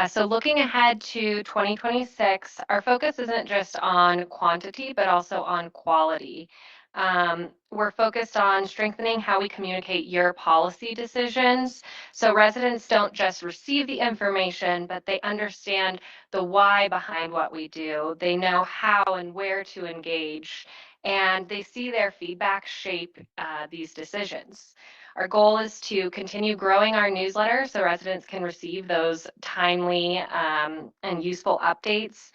So looking ahead to 2026, our focus isn't just on quantity, but also on quality. We're focused on strengthening how we communicate your policy decisions so residents don't just receive the information, but they understand the why behind what we do. They know how and where to engage, and they see their feedback shape these decisions. Our goal is to continue growing our newsletter so residents can receive those timely and useful updates,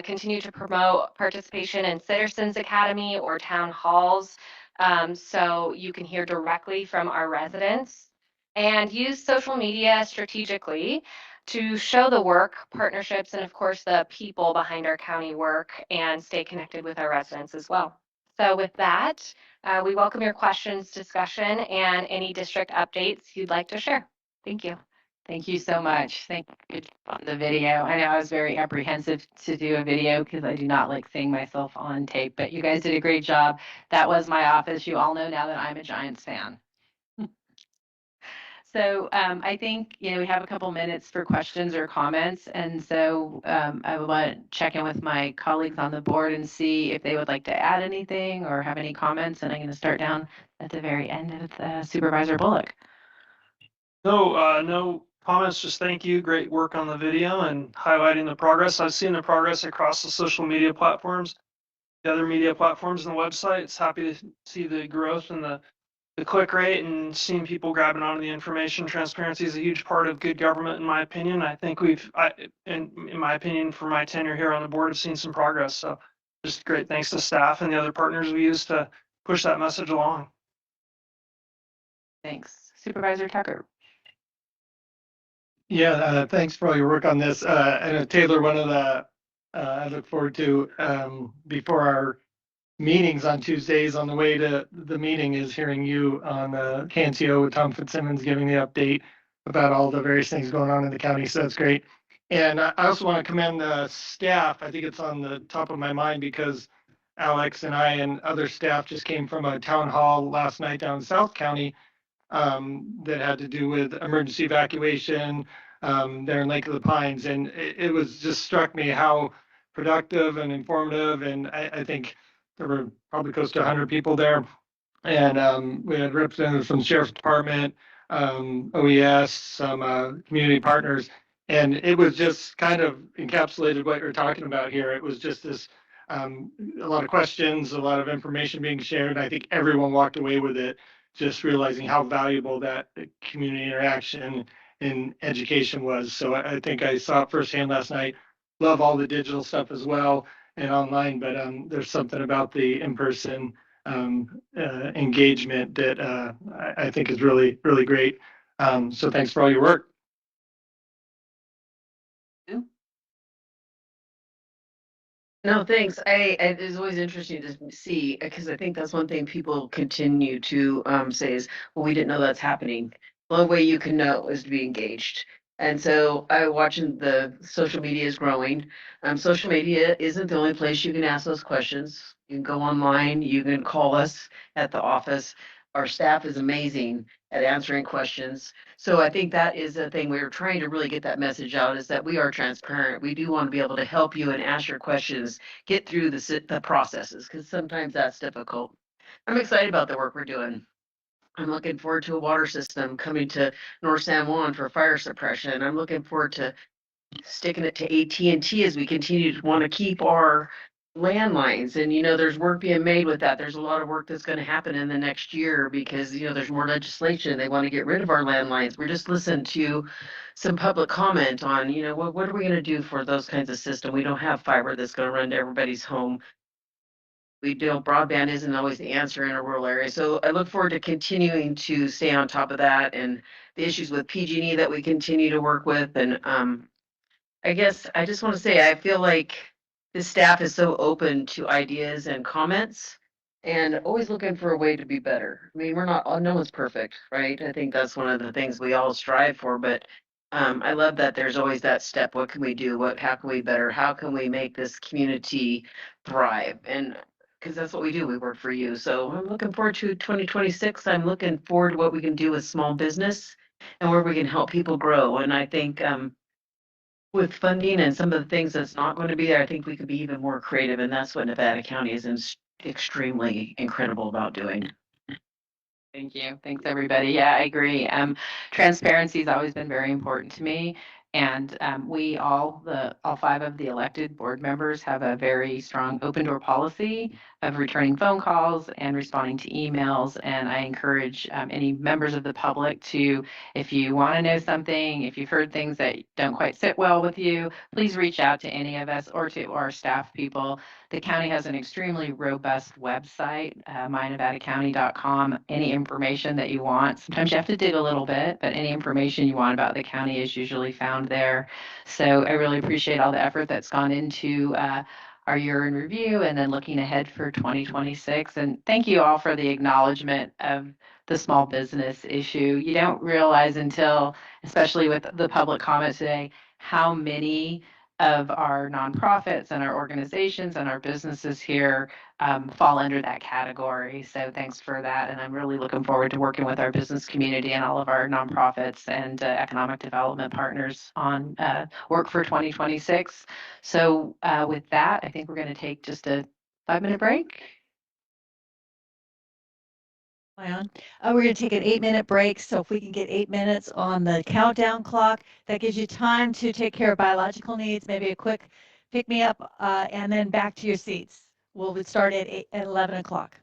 continue to promote participation in Citizens Academy or town halls so you can hear directly from our residents, and use social media strategically to show the work, partnerships, and of course the people behind our county work and stay connected with our residents as well. So with that, we welcome your questions, discussion, and any district updates you'd like to share. Thank you. Thank you so much. Thank you on the video. I know I was very apprehensive to do a video because I do not like seeing myself on tape, but you guys did a great job. That was my office. You all know now that I'm a Giants fan. So I think, we have a couple minutes for questions or comments. And so I would want to check in with my colleagues on the board and see if they would like to add anything or have any comments. And I'm going to start down at the very end of the Supervisor Bullock. No comments, just thank you. Great work on the video and highlighting the progress. I've seen the progress across the social media platforms, the other media platforms and the website. It's happy to see the growth and the click rate and seeing people grabbing onto the information. Transparency is a huge part of good government, in my opinion. I think in my opinion, for my tenure here on the board, have seen some progress. So just great thanks to staff and the other partners we use to push that message along. Thanks. Supervisor Tucker. Yeah, thanks for all your work on this. And Taylor, one of the I look forward to before our meetings on Tuesdays on the way to the meeting is hearing you on the KNCO with Tom Fitzsimmons giving the update about all the various things going on in the county. So that's great. And I also want to commend the staff. I think it's on the top of my mind because Alex and I and other staff just came from a town hall last night down in South County that had to do with emergency evacuation there in Lake of the Pines. And it was just struck me how productive and informative. And I think there were probably close to 100 people there. And we had representatives from the Sheriff's Department, OES, some community partners. And it was just kind of encapsulated what you're talking about here. It was just this a lot of questions, a lot of information being shared. I think everyone walked away with it just realizing how valuable that community interaction in education was. So I think I saw it firsthand last night. Love all the digital stuff as well and online, but there's something about the in-person engagement that I think is really, really great. So thanks for all your work. No, thanks. It's always interesting to see because I think that's one thing people continue to say is, well, we didn't know that's happening. The only way you can know is to be engaged. And so I watching the social media is growing. Social media isn't the only place you can ask those questions. You can go online, you can call us at the office. Our staff is amazing at answering questions. So I think that is a thing we're trying to really get that message out is that we are transparent. We do want to be able to help you and ask your questions, get through the processes because sometimes that's difficult. I'm excited about the work we're doing. I'm looking forward to a water system coming to North San Juan for fire suppression. I'm looking forward to sticking it to AT&T as we continue to want to keep our landlines. And, there's work being made with that. There's a lot of work that's going to happen in the next year because, there's more legislation. They want to get rid of our landlines. We're just listening to some public comment on, what are we going to do for those kinds of systems? We don't have fiber that's going to run to everybody's home. We don't, broadband isn't always the answer in a rural area. So I look forward to continuing to stay on top of that and the issues with PG&E that we continue to work with. And I guess I just want to say, I feel like the staff is so open to ideas and comments and always looking for a way to be better. I mean, no one's perfect, right? I think that's one of the things we all strive for, but I love that there's always that step. What can we do? How can we better? How can we make this community thrive? And because that's what we do, we work for you. So I'm looking forward to 2026. I'm looking forward to what we can do with small business and where we can help people grow. And I think with funding and some of the things that's not going to be there, I think we could be even more creative. And that's what Nevada County is extremely incredible about doing. Thank you. Thanks, everybody. Yeah, I agree. Transparency has always been very important to me. And we all five of the elected board members have a very strong open door policy of returning phone calls and responding to emails. And I encourage any members of the public to, if you want to know something, if you've heard things that don't quite sit well with you, please reach out to any of us or to our staff people. The county has an extremely robust website, mynevadacounty.com. Any information that you want, sometimes you have to dig a little bit, but any information you want about the county is usually found there. So I really appreciate all the effort that's gone into our year in review and then looking ahead for 2026. And thank you all for the acknowledgement of the small business issue. You don't realize until, especially with the public comment today, how many of our nonprofits and our organizations and our businesses here fall under that category. So thanks for that. And I'm really looking forward to working with our business community and all of our nonprofits and economic development partners on work for 2026. So with that, I think we're going to take just a 5-minute break. We're going to take an 8-minute break. So if we can get 8 minutes on the countdown clock, that gives you time to take care of biological needs, maybe a quick pick me up, and then back to your seats. We'll start at 11 o'clock.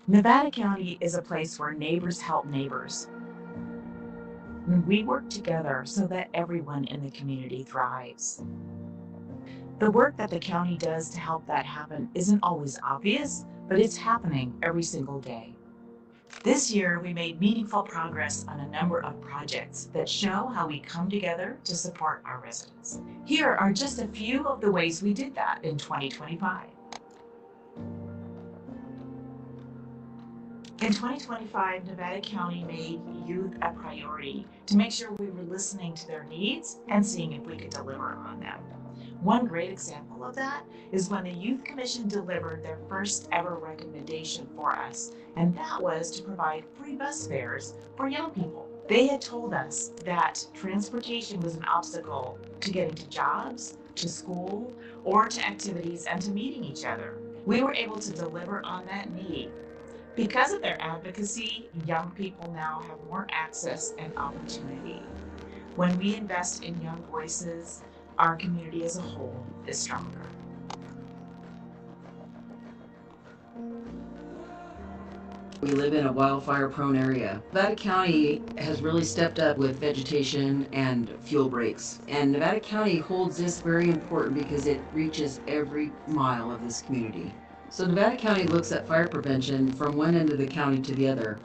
Nevada County is a place where neighbors help neighbors. We work together so that everyone in the community thrives. The work that the county does to help that happen isn't always obvious, but it's happening every single day. This year, we made meaningful progress on a number of projects that show how we come together to support our residents. Here are just a few of the ways we did that in 2025. In 2025, Nevada County made youth a priority to make sure we were listening to their needs and seeing if we could deliver on them. One great example of that is when the Youth Commission delivered their first ever recommendation for us, and that was to provide free bus fares for young people. They had told us that transportation was an obstacle to getting to jobs, to school, or to activities and to meeting each other. We were able to deliver on that need. Because of their advocacy, young people now have more access and opportunity. When we invest in young voices, our community as a whole is stronger. We live in a wildfire-prone area. Nevada County has really stepped up with vegetation and fuel breaks. And Nevada County holds this very important because it reaches every mile of this community. So Nevada County looks at fire prevention from one end of the county to the other.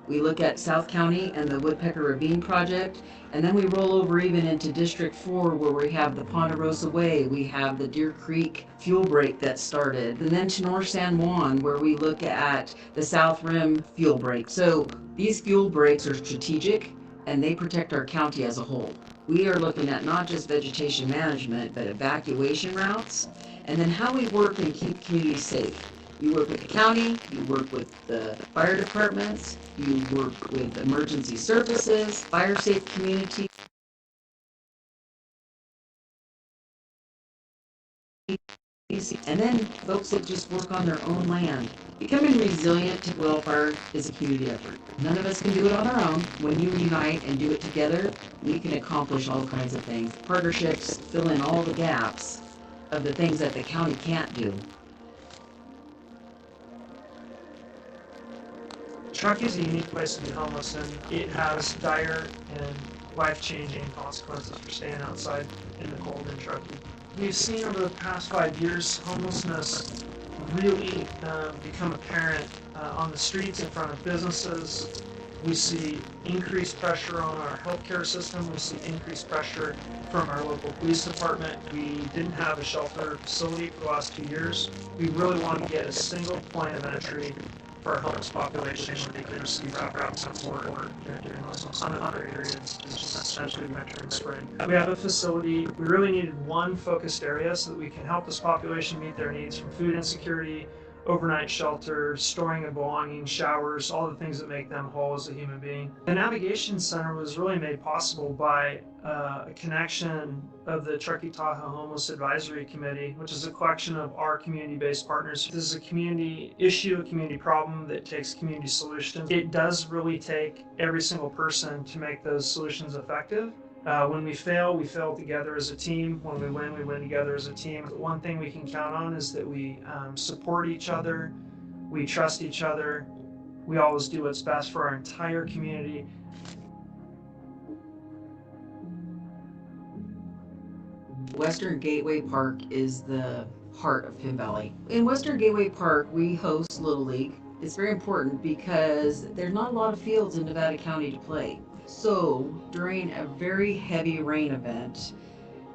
We look at South County and the Woodpecker Ravine Project, and then we roll over even into District 4 where we have the Ponderosa Way, we have the Deer Creek fuel break that started, and then to North San Juan where we look at the South Rim fuel break. So these fuel breaks are strategic and they protect our county as a whole. We are looking at not just vegetation management, but evacuation routes, and then how we work and keep communities safe. You work with the county, you work with the fire departments, you work with emergency services, fire safe community. And then folks that just work on their own land. Becoming resilient to wildfire is a community effort. None of us can do it on our own. When you unite and do it together, we can accomplish all kinds of things. Partnerships fill in all the gaps of the things that the county can't do. Truckee is a unique place to be homeless, and it has dire and life-changing consequences for staying outside in the cold in Truckee. We've seen over the past 5 years homelessness really become apparent on the streets, in front of businesses. We see increased pressure on our healthcare system. We see increased pressure from our local police department. We didn't have a shelter facility for the last 2 years. We really want to get a single point of entry for our homeless population where they can receive wraparound support during those other periods, is just essentially winter and spring. We have a facility. We really needed one focused area so that we can help this population meet their needs, from food insecurity, overnight shelter, storing of belongings, showers, all the things that make them whole as a human being. The Navigation Center was really made possible by a connection of the Truckee-Tahoe Homeless Advisory Committee, which is a collection of our community-based partners. This is a community issue, a community problem that takes community solutions. It does really take every single person to make those solutions effective. When we fail together as a team. When we win together as a team. One thing we can count on is that we support each other, we trust each other, we always do what's best for our entire community. Western Gateway Park is the heart of Pin Valley. In Western Gateway Park, we host Little League. It's very important because there's not a lot of fields in Nevada County to play. So during a very heavy rain event,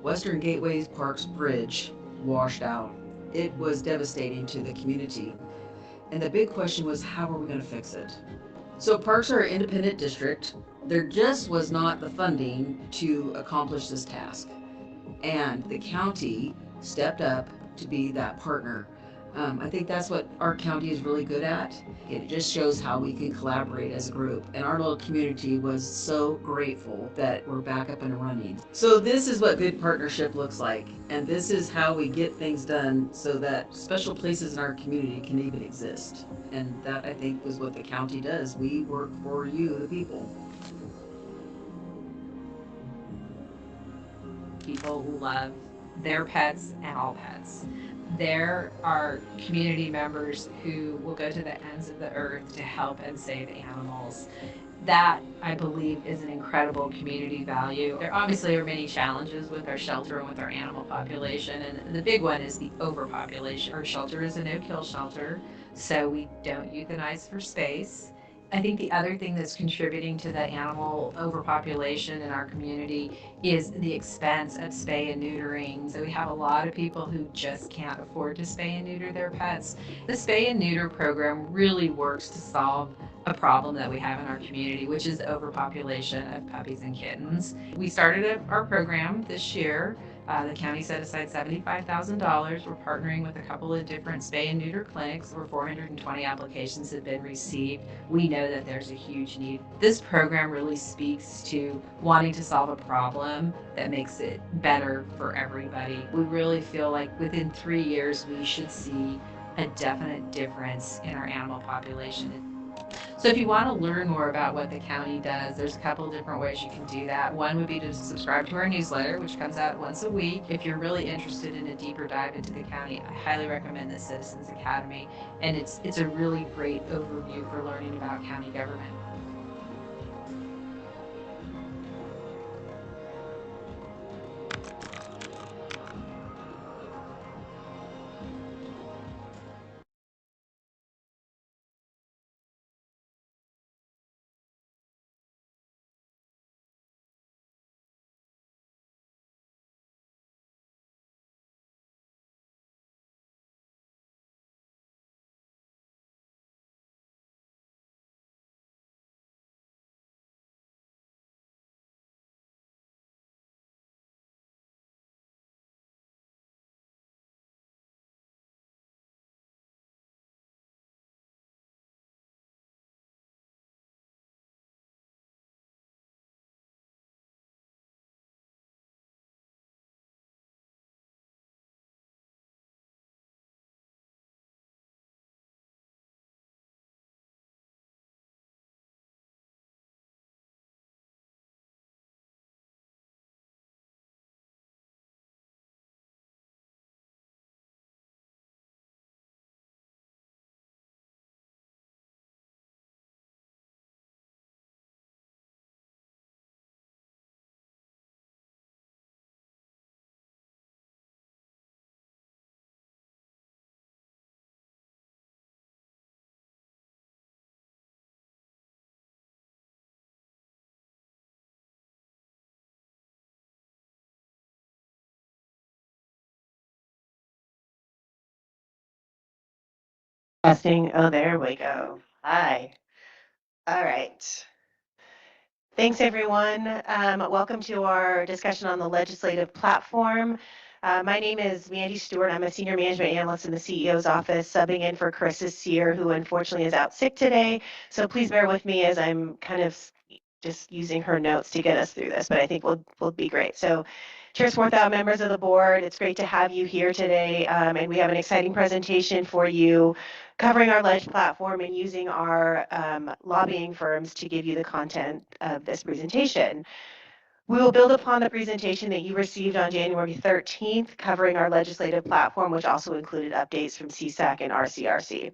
Western Gateway Park's bridge washed out. It was devastating to the community. And the big question was, how are we going to fix it? So parks are an independent district. There just was not the funding to accomplish this task. And the county stepped up to be that partner. I think that's what our county is really good at. It just shows how we can collaborate as a group. And our little community was so grateful that we're back up and running. So this is what good partnership looks like. And this is how we get things done so that special places in our community can even exist. And that, I think, is what the county does. We work for you, the people. People who love their pets and all pets. There are community members who will go to the ends of the earth to help and save animals. That, I believe, is an incredible community value. There obviously are many challenges with our shelter and with our animal population, and the big one is the overpopulation. Our shelter is a no-kill shelter, so we don't euthanize for space. I think the other thing that's contributing to the animal overpopulation in our community is the expense of spay and neutering. So we have a lot of people who just can't afford to spay and neuter their pets. The spay and neuter program really works to solve a problem that we have in our community, which is overpopulation of puppies and kittens. We started our program this year. The county set aside $75,000. We're partnering with a couple of different spay and neuter clinics. Over 420 applications have been received. We know that there's a huge need. This program really speaks to wanting to solve a problem that makes it better for everybody. We really feel like within 3 years, we should see a definite difference in our animal population. So if you want to learn more about what the county does, there's a couple of different ways you can do that. One would be to subscribe to our newsletter, which comes out once a week. If you're really interested in a deeper dive into the county, I highly recommend the Citizens Academy, and it's a really great overview for learning about county government. Testing. Oh, there we go. Hi. All right. Thanks, everyone. Welcome to our discussion on the legislative platform. My name is Mandy Stewart. I'm a senior management analyst in the CEO's office, subbing in for Carissa Sear, who unfortunately is out sick today. So please bear with me as I'm kind of just using her notes to get us through this, but I think we'll be great. So Chair Swarthout, members of the board, it's great to have you here today, and we have an exciting presentation for you covering our ledge platform and using our lobbying firms to give you the content of this presentation. We will build upon the presentation that you received on January 13th, covering our legislative platform, which also included updates from CSAC and RCRC.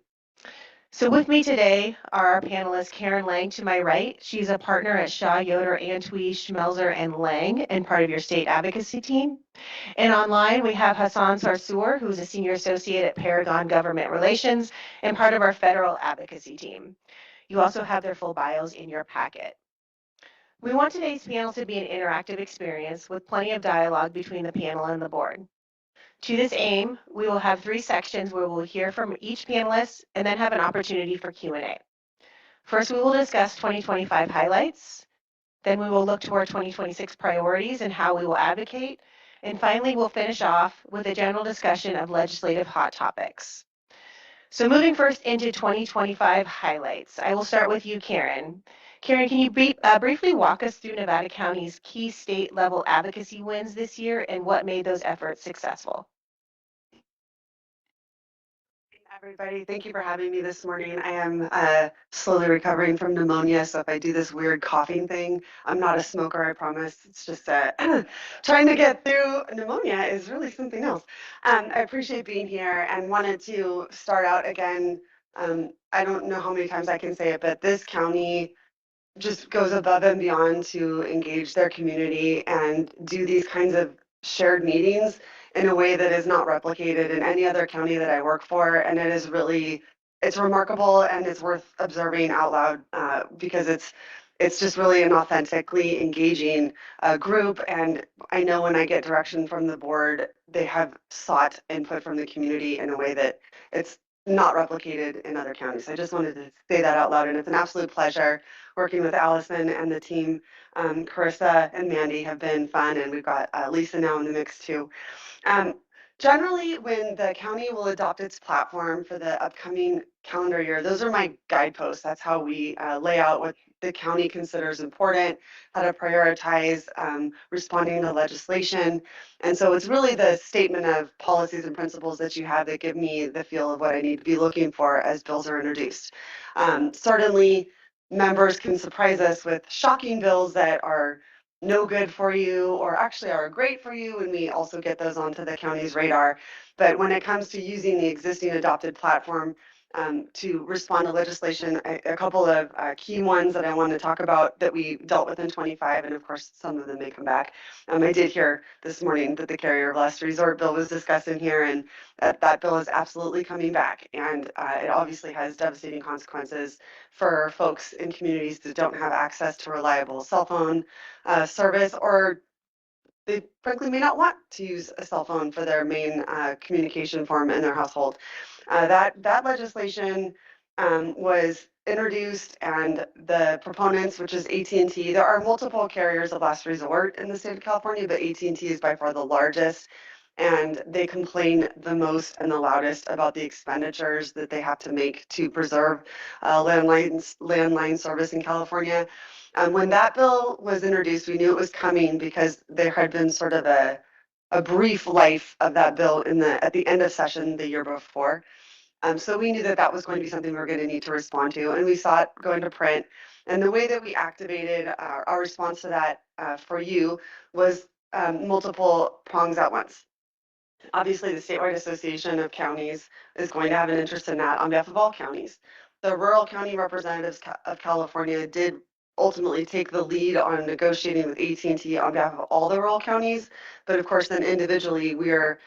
So with me today are our panelists, Karen Lang to my right. She's a partner at Shaw, Yoder, Antwi, Schmelzer, and Lang, and part of your state advocacy team. And online, we have Hassan Sarsour, who's a senior associate at Paragon Government Relations and part of our federal advocacy team. You also have their full bios in your packet. We want today's panel to be an interactive experience with plenty of dialogue between the panel and the board. To this aim, we will have 3 sections where we'll hear from each panelist and then have an opportunity for Q&A. First, we will discuss 2025 highlights. Then we will look to our 2026 priorities and how we will advocate. And finally, we'll finish off with a general discussion of legislative hot topics. So moving first into 2025 highlights, I will start with you, Karen. Karen, can you briefly walk us through Nevada County's key state-level advocacy wins this year and what made those efforts successful? Everybody, thank you for having me this morning. I am slowly recovering from pneumonia, so if I do this weird coughing thing, I'm not a smoker, I promise. It's just trying to get through pneumonia is really something else. I appreciate being here and wanted to start out again. I don't know how many times I can say it, but this county just goes above and beyond to engage their community and do these kinds of shared meetings in a way that is not replicated in any other county that I work for. And it is really, it's remarkable and it's worth observing out loud because it's just really an authentically engaging group. And I know when I get direction from the board, they have sought input from the community in a way that it's not replicated in other counties. I just wanted to say that out loud, and it's an absolute pleasure working with Allison and the team. Carissa and Mandy have been fun, and we've got Lisa now in the mix too. Um, Generally, when the county will adopt its platform for the upcoming calendar year, those are my guideposts. That's how we lay out what the county considers important, how to prioritize responding to legislation. And so it's really the statement of policies and principles that you have that give me the feel of what I need to be looking for as bills are introduced. Certainly, members can surprise us with shocking bills that are no good for you or actually are great for you, and we also get those onto the county's radar. But when it comes to using the existing adopted platform to respond to legislation, a couple of key ones that I want to talk about that we dealt with in 25, and of course some of them may come back. I did hear this morning that the carrier of last resort bill was discussed in here, and that bill is absolutely coming back, and it obviously has devastating consequences for folks in communities that don't have access to reliable cell phone service, or they frankly may not want to use a cell phone for their main communication form in their household. That legislation was introduced, and the proponents, which is AT&T, there are multiple carriers of last resort in the state of California, but AT&T is by far the largest, and they complain the most and the loudest about the expenditures that they have to make to preserve landline service in California. When that bill was introduced, we knew it was coming because there had been sort of a brief life of that bill at the end of session the year before. So we knew that that was going to be something we were going to need to respond to, and we saw it go into print. And the way that we activated our response to that for you was multiple prongs at once. Obviously, the Statewide Association of Counties is going to have an interest in that on behalf of all counties. The Rural County Representatives of California did ultimately take the lead on negotiating with AT&T on behalf of all the rural counties. But of course, then individually, we are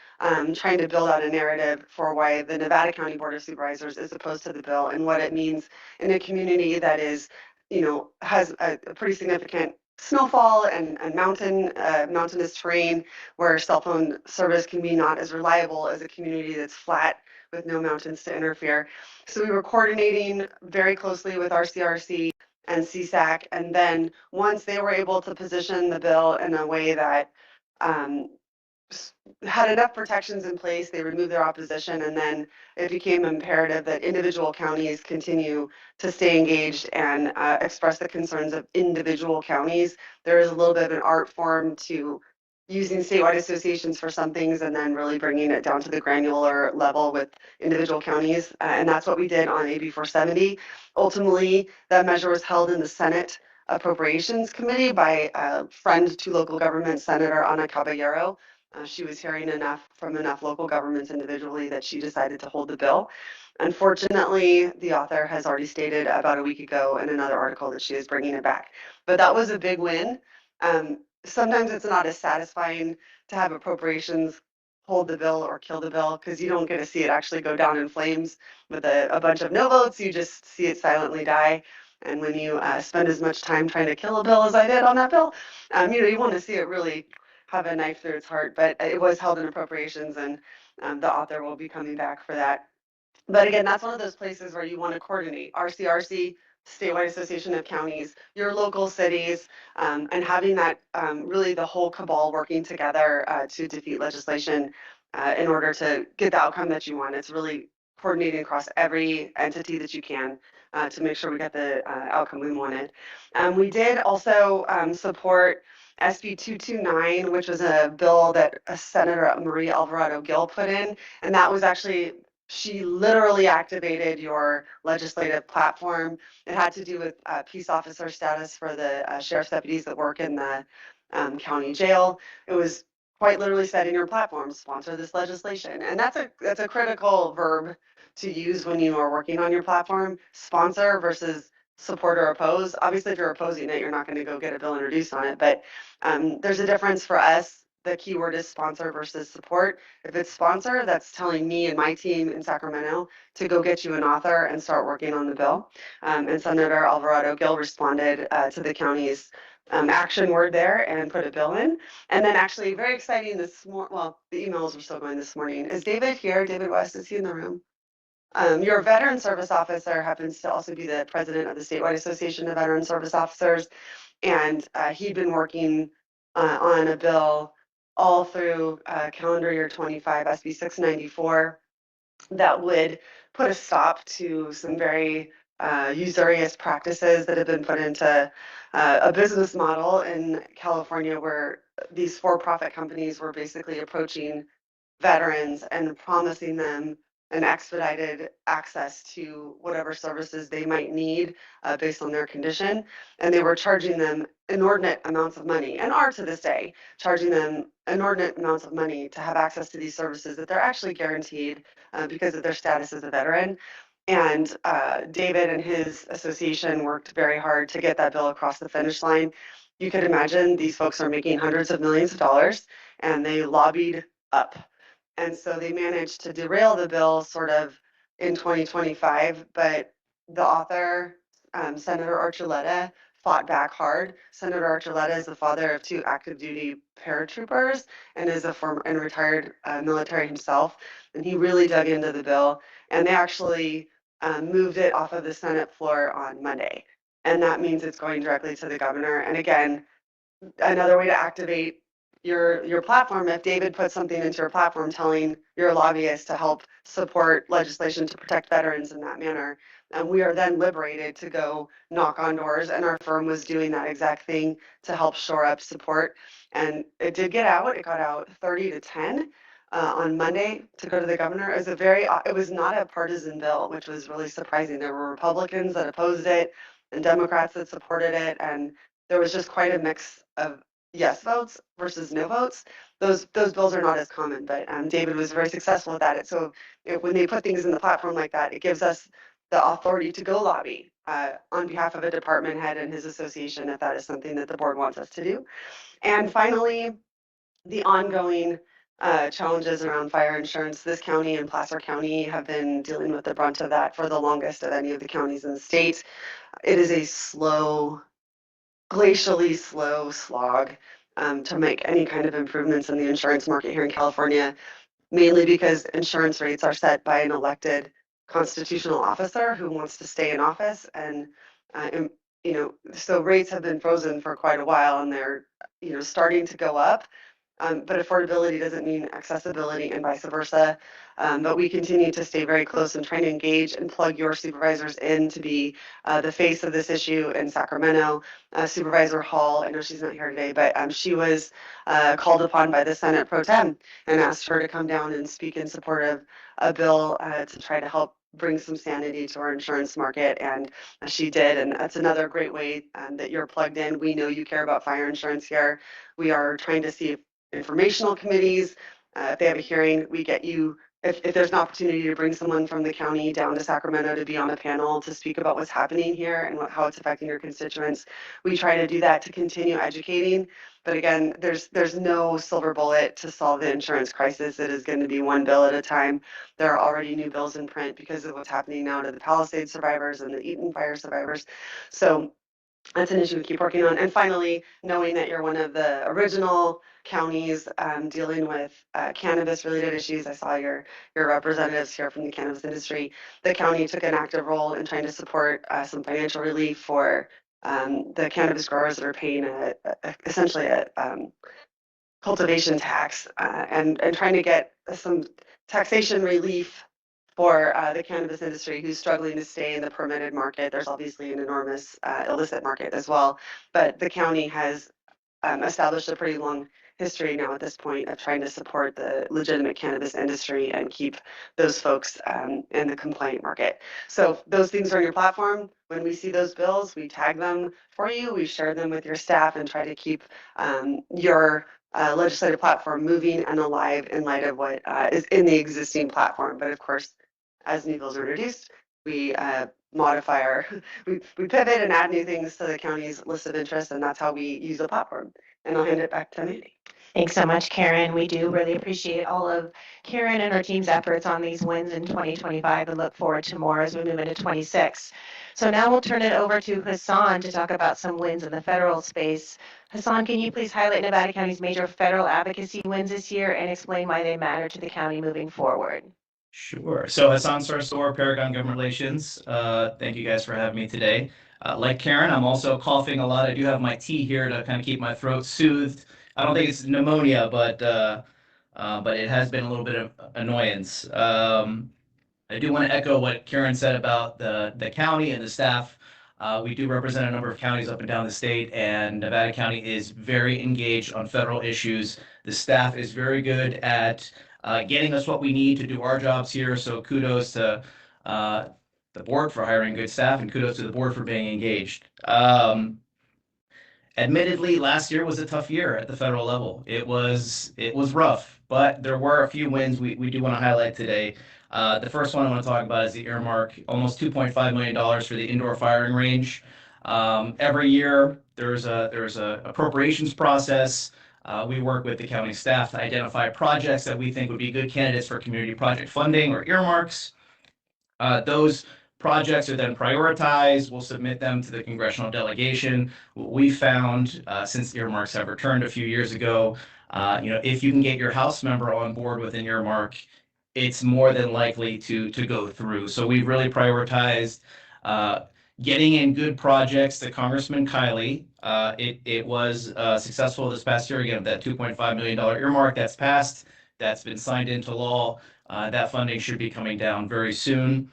trying to build out a narrative for why the Nevada County Board of Supervisors is opposed to the bill and what it means in a community that is, has a pretty significant snowfall and mountainous terrain where cell phone service can be not as reliable as a community that's flat with no mountains to interfere. So we were coordinating very closely with RCRC and CSAC, and then once they were able to position the bill in a way that had enough protections in place, they removed their opposition, and then it became imperative that individual counties continue to stay engaged and express the concerns of individual counties. There is a little bit of an art form to using statewide associations for some things and then really bringing it down to the granular level with individual counties. And that's what we did on AB 470. Ultimately, that measure was held in the Senate Appropriations Committee by a friend to local government, Senator Ana Caballero. She was hearing enough from enough local governments individually that she decided to hold the bill. Unfortunately, the author has already stated about a week ago in another article that she is bringing it back. But that was a big win. Sometimes it's not as satisfying to have appropriations hold the bill or kill the bill because you don't get to see it actually go down in flames with a bunch of no votes. You just see it silently die. And when you spend as much time trying to kill a bill as I did on that bill, you want to see it really have a knife through its heart. But it was held in appropriations, and the author will be coming back for that. But again, that's one of those places where you want to coordinate RCRC, Statewide Association of Counties, your local cities, and having that really the whole cabal working together to defeat legislation in order to get the outcome that you want. It's really coordinating across every entity that you can to make sure we get the outcome we wanted. We did also support SB 229, which was a bill that Senator Maria Alvarado Gil put in, and that was actually She literally activated your legislative platform. It had to do with peace officer status for the sheriff's deputies that work in the county jail. It was quite literally said in your platform, sponsor this legislation. And that's a critical verb to use when you are working on your platform, sponsor versus support or oppose. Obviously, if you're opposing it, you're not going to go get a bill introduced on it, but there's a difference for us. The keyword is sponsor versus support. If it's sponsor, that's telling me and my team in Sacramento to go get you an author and start working on the bill. And Senator Alvarado Gil responded to the county's action word there and put a bill in. And then actually very exciting this morning, well, the emails are still going this morning. Is David here? David West, is he in the room? Your veteran service officer happens to also be the president of the Statewide Association of Veteran Service Officers. And he'd been working on a bill all through calendar year 25, SB 694, that would put a stop to some very usurious practices that have been put into a business model in California where these for-profit companies were basically approaching veterans and promising them an expedited access to whatever services they might need based on their condition. And they were charging them inordinate amounts of money, and are to this day, charging them inordinate amounts of money to have access to these services that they're actually guaranteed because of their status as a veteran. And David and his association worked very hard to get that bill across the finish line. You could imagine these folks are making hundreds of millions of dollars, and they lobbied up. And so they managed to derail the bill sort of in 2025, but the author, Senator Archuleta, fought back hard. Senator Archuleta is the father of 2 active duty paratroopers and is a former and retired military himself. And he really dug into the bill, and they actually moved it off of the Senate floor on Monday. And that means it's going directly to the governor. And again, another way to activate your platform, if David puts something into your platform telling your lobbyist to help support legislation to protect veterans in that manner, and we are then liberated to go knock on doors, and our firm was doing that exact thing to help shore up support. And it did get out. It got out 30 to 10 on Monday to go to the governor. It was not a partisan bill, which was really surprising. There were Republicans that opposed it and Democrats that supported it, and there was just quite a mix of yes votes versus no votes. Those bills are not as common, but David was very successful at that. So when they put things in the platform like that, it gives us the authority to go lobby on behalf of a department head and his association if that is something that the board wants us to do. And finally, the ongoing challenges around fire insurance. This county and Placer County have been dealing with the brunt of that for the longest of any of the counties in the state. It is a glacially slow slog to make any kind of improvements in the insurance market here in California, mainly because insurance rates are set by an elected constitutional officer who wants to stay in office. And so rates have been frozen for quite a while, and they're starting to go up. But affordability doesn't mean accessibility and vice versa. But we continue to stay very close and trying to engage and plug your supervisors in to be the face of this issue in Sacramento. Supervisor Hall, I know she's not here today, but she was called upon by the Senate Pro Tem and asked her to come down and speak in support of a bill to try to help bring some sanity to our insurance market, and she did. And that's another great way that you're plugged in. We know you care about fire insurance here. We are trying to see if informational committees, if they have a hearing, we get you, if there's an opportunity to bring someone from the county down to Sacramento to be on a panel to speak about what's happening here and how it's affecting your constituents, we try to do that to continue educating. But again, there's no silver bullet to solve the insurance crisis. It is going to be one bill at a time. There are already new bills in print because of what's happening now to the Palisades survivors and the Eaton fire survivors. So that's an issue we keep working on. And finally, knowing that you're one of the original counties dealing with cannabis-related issues. I saw your representatives here from the cannabis industry. The county took an active role in trying to support some financial relief for the cannabis growers that are paying essentially a cultivation tax and trying to get some taxation relief for the cannabis industry who's struggling to stay in the permitted market. There's obviously an enormous illicit market as well, but the county has established a pretty long history now at this point of trying to support the legitimate cannabis industry and keep those folks in the compliant market. So those things are on your platform. When we see those bills, we tag them for you. We share them with your staff and try to keep your legislative platform moving and alive in light of what is in the existing platform. But of course, as new bills are introduced, we modify our, we pivot and add new things to the county's list of interests, and that's how we use the platform. And I'll hand it back to Mandy. Thanks so much, Karen. We do really appreciate all of Karen and her team's efforts on these wins in 2025 and look forward to more as we move into 26. So now we'll turn it over to Hassan to talk about some wins in the federal space. Hassan, can you please highlight Nevada County's major federal advocacy wins this year and explain why they matter to the county moving forward? Sure. So Hassan Sarsour, Paragon Government Relations. Thank you guys for having me today. Like Karen, I'm also coughing a lot. I do have my tea here to kind of keep my throat soothed. I don't think it's pneumonia, but it has been a little bit of annoyance. I do want to echo what Karen said about the county and the staff. We do represent a number of counties up and down the state, and Nevada County is very engaged on federal issues. The staff is very good at getting us what we need to do our jobs here. So kudos to the board for hiring good staff, and kudos to the board for being engaged. Admittedly, last year was a tough year at the federal level. It was rough, but there were a few wins we do want to highlight today. The first one I want to talk about is the earmark, almost $2.5 million for the indoor firing range. Every year there's a appropriations process. We work with the county staff to identify projects that we think would be good candidates for community project funding or earmarks. Those projects are then prioritized. We'll submit them to the congressional delegation. What we found since earmarks have returned a few years ago, if you can get your House member on board with an earmark, it's more than likely to go through. So we've really prioritized getting in good projects. The Congressman Kiley, it was successful this past year. Again, that $2.5 million earmark that's passed, that's been signed into law. That funding should be coming down very soon.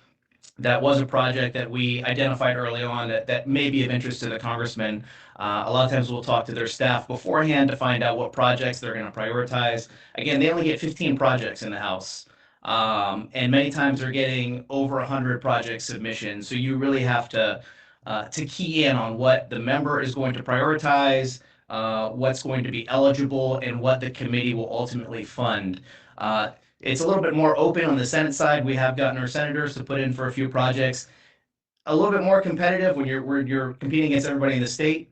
That was a project that we identified early on that may be of interest to the congressman. A lot of times we'll talk to their staff beforehand to find out what projects they're going to prioritize. Again, they only get 15 projects in the House. And many times they're getting over 100 project submissions. So you really have to key in on what the member is going to prioritize, what's going to be eligible, and what the committee will ultimately fund. It's a little bit more open on the Senate side. We have gotten our senators to put in for a few projects. A little bit more competitive when you're competing against everybody in the state.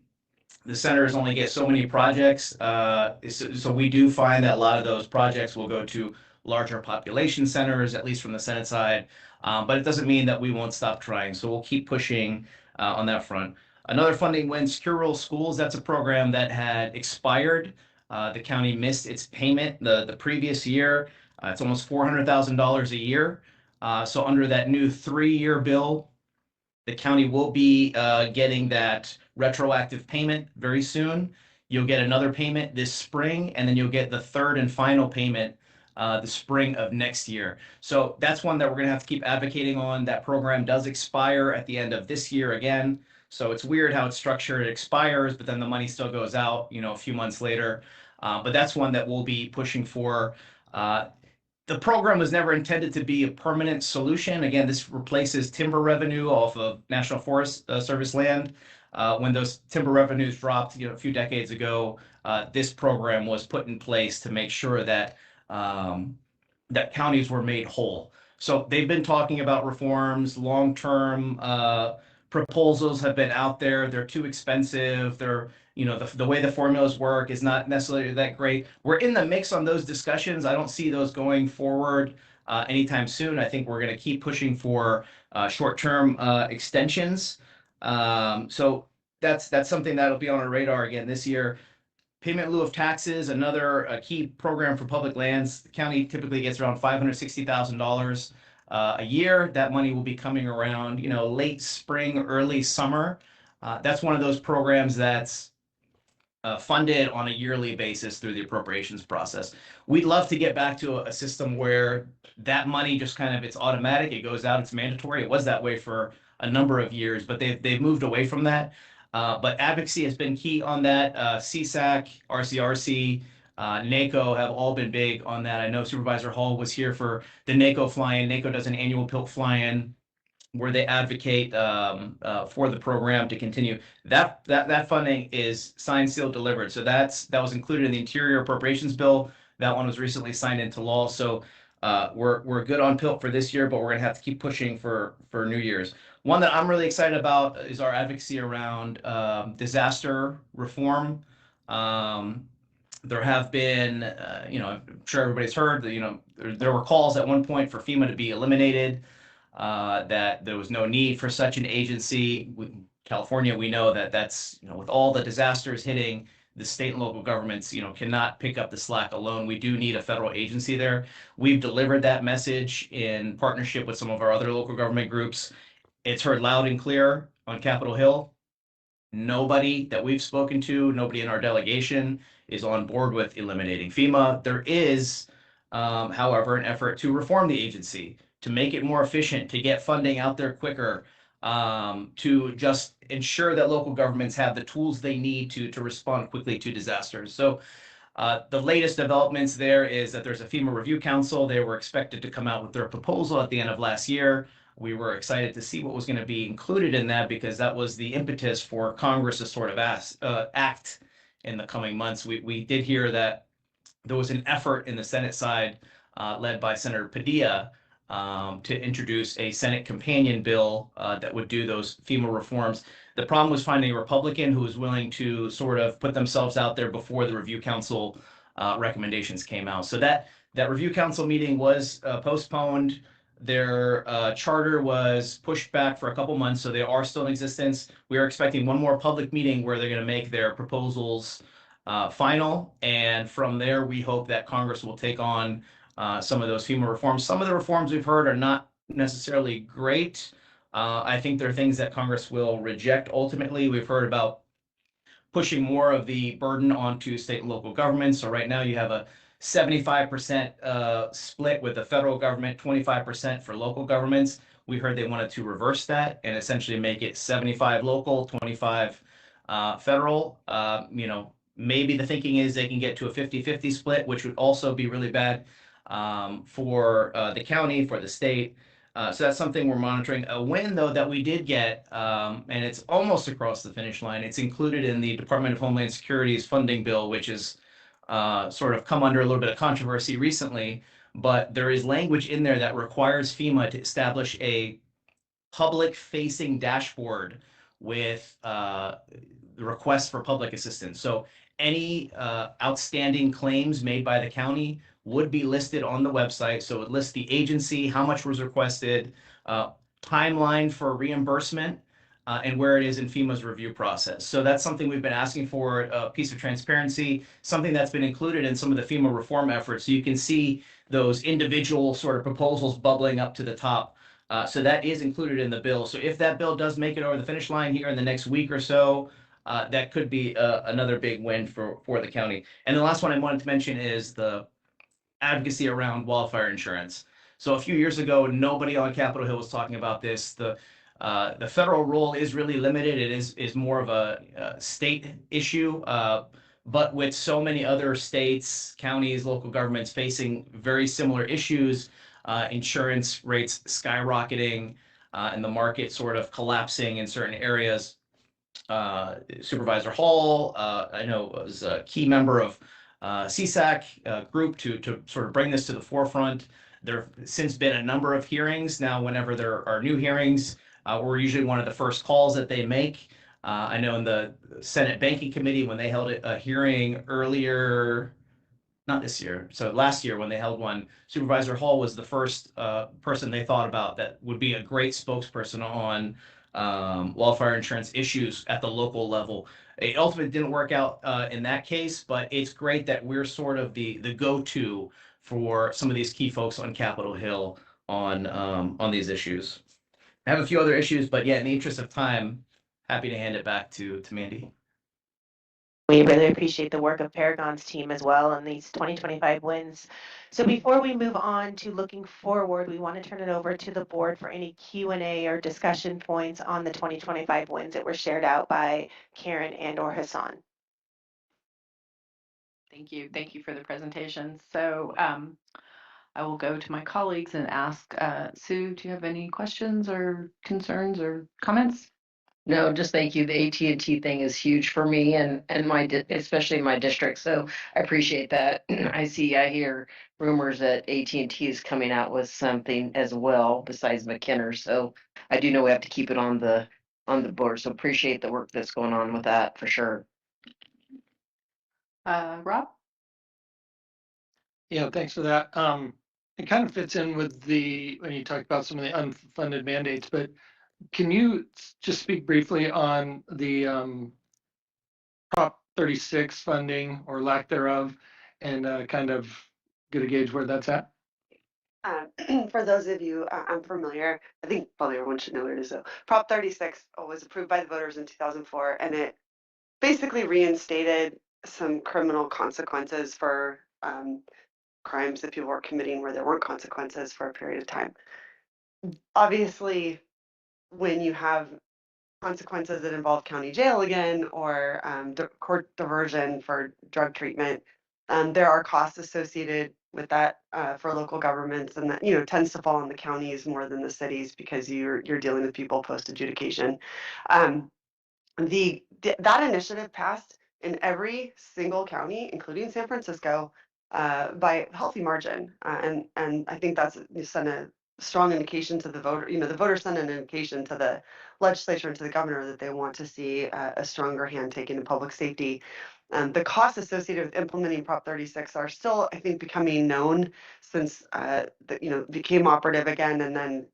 The senators only get so many projects. So we do find that a lot of those projects will go to larger population centers, at least from the Senate side. But it doesn't mean that we won't stop trying. So we'll keep pushing on that front. Another funding win, Secure Rural Schools. That's a program that had expired. The county missed its payment the previous year. It's almost $400,000 a year. So under that new 3-year bill, the county will be getting that retroactive payment very soon. You'll get another payment this spring, and then you'll get the third and final payment the spring of next year. So that's one that we're going to have to keep advocating on. That program does expire at the end of this year again. So it's weird how it's structured. It expires, but then the money still goes out, a few months later. But that's one that we'll be pushing for. The program was never intended to be a permanent solution. Again, this replaces timber revenue off of National Forest Service land. When those timber revenues dropped, a few decades ago, this program was put in place to make sure that that counties were made whole. So they've been talking about reforms. Long-term proposals have been out there. They're too expensive. They're the way the formulas work is not necessarily that great. We're in the mix on those discussions. I don't see those going forward anytime soon. I think we're going to keep pushing for short-term extensions. So that's something that'll be on our radar again this year. Payment in lieu of taxes, another key program for public lands. The county typically gets around $560,000 a year. That money will be coming around, late spring, early summer. That's one of those programs that's funded on a yearly basis through the appropriations process. We'd love to get back to a system where that money just it's automatic, it goes out, it's mandatory. It was that way for a number of years, but they've moved away from that. But advocacy has been key on that. CSAC, RCRC, NACO have all been big on that. I know Supervisor Hall was here for the NACO fly-in. NACO does an annual PILT fly-in where they advocate for the program to continue. That funding is signed, sealed, delivered. So that was included in the Interior Appropriations Bill. That one was recently signed into law. So we're good on PILT for this year, but we're gonna have to keep pushing for New Year's. One that I'm really excited about is our advocacy around disaster reform. There have been, I'm sure everybody's heard that, there were calls at one point for FEMA to be eliminated, that there was no need for such an agency. California, we know that that's, with all the disasters hitting, the state and local governments, cannot pick up the slack alone. We do need a federal agency there. We've delivered that message in partnership with some of our other local government groups. It's heard loud and clear on Capitol Hill. Nobody that we've spoken to, nobody in our delegation is on board with eliminating FEMA. There is, however, an effort to reform the agency, to make it more efficient, to get funding out there quicker, to just ensure that local governments have the tools they need to respond quickly to disasters. So the latest developments there is that there's a FEMA Review Council. They were expected to come out with their proposal at the end of last year. We were excited to see what was going to be included in that because that was the impetus for Congress to sort of act in the coming months. We did hear that there was an effort in the Senate side led by Senator Padilla to introduce a Senate companion bill that would do those FEMA reforms. The problem was finding a Republican who was willing to sort of put themselves out there before the Review Council recommendations came out. So that Review Council meeting was postponed. Their charter was pushed back for a couple months, so they are still in existence. We are expecting one more public meeting where they're going to make their proposals final, and from there, we hope that Congress will take on some of those FEMA reforms. Some of the reforms we've heard are not necessarily great. I think there are things that Congress will reject ultimately. We've heard about pushing more of the burden onto state and local governments. So right now you have a 75% split with the federal government, 25% for local governments. We heard they wanted to reverse that and essentially make it 75 local, 25 federal. Maybe the thinking is they can get to a 50-50 split, which would also be really bad for the county, for the state. So that's something we're monitoring. A win, though, that we did get, and it's almost across the finish line. It's included in the Department of Homeland Security's funding bill, which has sort of come under a little bit of controversy recently. But there is language in there that requires FEMA to establish a public-facing dashboard with the request for public assistance. So any outstanding claims made by the county would be listed on the website. So it lists the agency, how much was requested, timeline for reimbursement, and where it is in FEMA's review process. So that's something we've been asking for, a piece of transparency, something that's been included in some of the FEMA reform efforts. So you can see those individual sort of proposals bubbling up to the top. So that is included in the bill. So if that bill does make it over the finish line here in the next week or so, that could be another big win for the county. And the last one I wanted to mention is the advocacy around wildfire insurance. So a few years ago, nobody on Capitol Hill was talking about this. The federal role is really limited. It is more of a state issue. But with so many other states, counties, local governments facing very similar issues, insurance rates skyrocketing, and the market sort of collapsing in certain areas. Supervisor Hall, I know, was a key member of CSAC group to sort of bring this to the forefront. There have since been a number of hearings. Now, whenever there are new hearings, we're usually one of the first calls that they make. I know in the Senate Banking Committee, when they held a hearing earlier, not this year, so last year when they held one, Supervisor Hall was the first person they thought about that would be a great spokesperson on wildfire insurance issues at the local level. It ultimately didn't work out in that case, but it's great that we're sort of the go-to for some of these key folks on Capitol Hill on these issues. I have a few other issues, but yeah, in the interest of time, happy to hand it back to Mandy. We really appreciate the work of Paragon's team as well and these 2025 wins. So before we move on to looking forward, we want to turn it over to the board for any Q&A or discussion points on the 2025 wins that were shared out by Karen and or Hassan. Thank you for the presentation. So I will go to my colleagues and ask, Sue, do you have any questions or concerns or comments? No, just thank you. The AT&T thing is huge for me and especially my district. So I appreciate that. I hear rumors that AT&T is coming out with something as well besides McKinner. So I do know we have to keep it on the board. So appreciate the work that's going on with that for sure. Rob? Yeah, thanks for that. It kind of fits in with when you talked about some of the unfunded mandates, but can you just speak briefly on the Prop 36 funding or lack thereof and kind of get a gauge where that's at? For those of you unfamiliar, I think probably everyone should know what it is though. Prop 36 was approved by the voters in 2004, and it basically reinstated some criminal consequences for crimes that people were committing where there weren't consequences for a period of time. Obviously, when you have consequences that involve county jail again or court diversion for drug treatment, there are costs associated with that for local governments, and that tends to fall on the counties more than the cities because you're dealing with people post adjudication. That initiative passed in every single county, including San Francisco, by a healthy margin, and I think that's sent a strong indication to the voter. The voters sent an indication to the legislature and to the governor that they want to see a stronger hand taken in public safety. The costs associated with implementing Prop 36 are still, I think, becoming known since became operative again, and then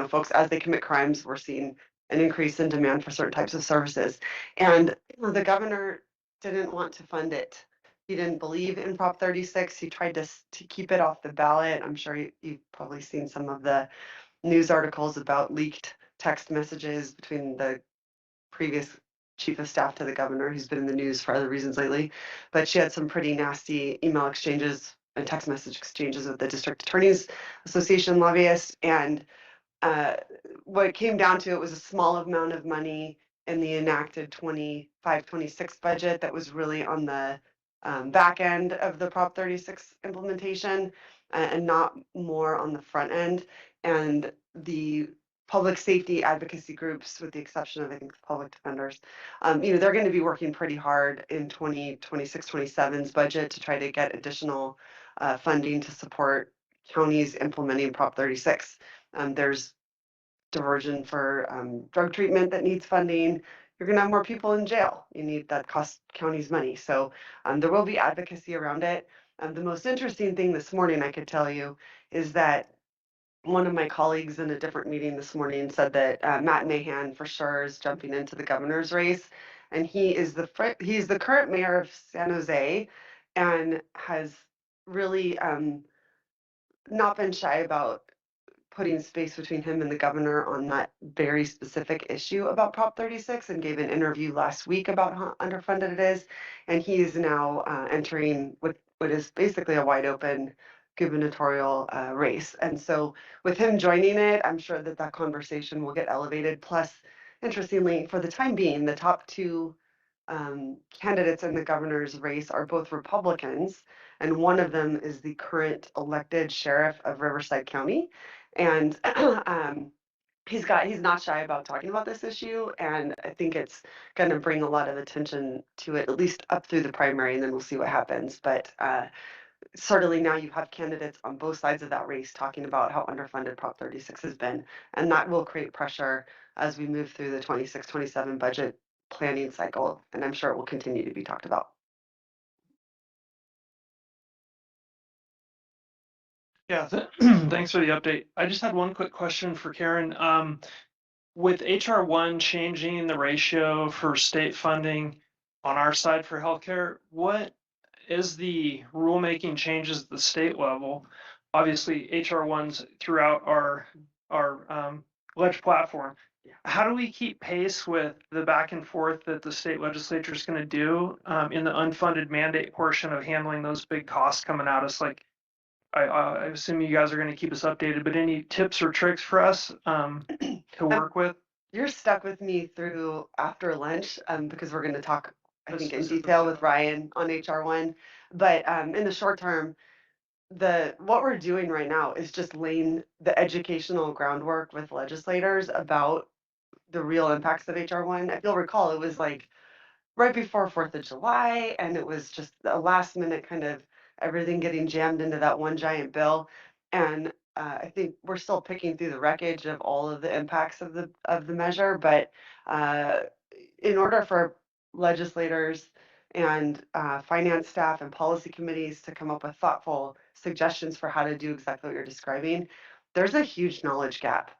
folks, as they commit crimes, we're seeing an increase in demand for certain types of services. And the governor didn't want to fund it. He didn't believe in Prop 36. He tried to keep it off the ballot. I'm sure you've probably seen some of the news articles about leaked text messages between the previous chief of staff to the governor, who's been in the news for other reasons lately. But she had some pretty nasty email exchanges and text message exchanges with the District Attorneys Association lobbyists, and what it came down to, it was a small amount of money in the enacted 25-26 budget that was really on the back end of the Prop 36 implementation and not more on the front end. And the public safety advocacy groups, with the exception of, I think, the public defenders, they're going to be working pretty hard in 2026-27's budget to try to get additional funding to support counties implementing Prop 36. There's diversion for drug treatment that needs funding. You're going to have more people in jail. You need that cost counties money. So there will be advocacy around it. The most interesting thing this morning I could tell you is that one of my colleagues in a different meeting this morning said that Matt Mahan for sure is jumping into the governor's race, and he's the current mayor of San Jose, and has really not been shy about putting space between him and the governor on that very specific issue about Prop 36, and gave an interview last week about how underfunded it is. And he is now entering what is basically a wide open gubernatorial race. And so with him joining it, I'm sure that conversation will get elevated. Plus, interestingly, for the time being, the top two candidates in the governor's race are both Republicans, and one of them is the current elected sheriff of Riverside County. And he's not shy about talking about this issue, and I think it's going to bring a lot of attention to it, at least up through the primary, and then we'll see what happens. But certainly now you have candidates on both sides of that race talking about how underfunded Prop 36 has been, and that will create pressure as we move through the 26-27 budget planning cycle, and I'm sure it will continue to be talked about. Yeah, thanks for the update. I just had one quick question for Karen. With HR 1 changing the ratio for state funding on our side for healthcare, what is the rulemaking changes at the state level? Obviously, HR 1's throughout our ledge platform. How do we keep pace with the back and forth that the state legislature is going to do in the unfunded mandate portion of handling those big costs coming at us? Like, I assume you guys are going to keep us updated, but any tips or tricks for us to work with? You're stuck with me through after lunch because we're going to talk I think, in detail with Ryan on HR1. But in the short term, what we're doing right now is just laying the educational groundwork with legislators about the real impacts of HR1. If you'll recall, it was like right before 4th of July, and it was just a last minute kind of everything getting jammed into that one giant bill. And I think we're still picking through the wreckage of all of the impacts of the measure, but in order for legislators and finance staff and policy committees to come up with thoughtful suggestions for how to do exactly what you're describing, there's a huge knowledge gap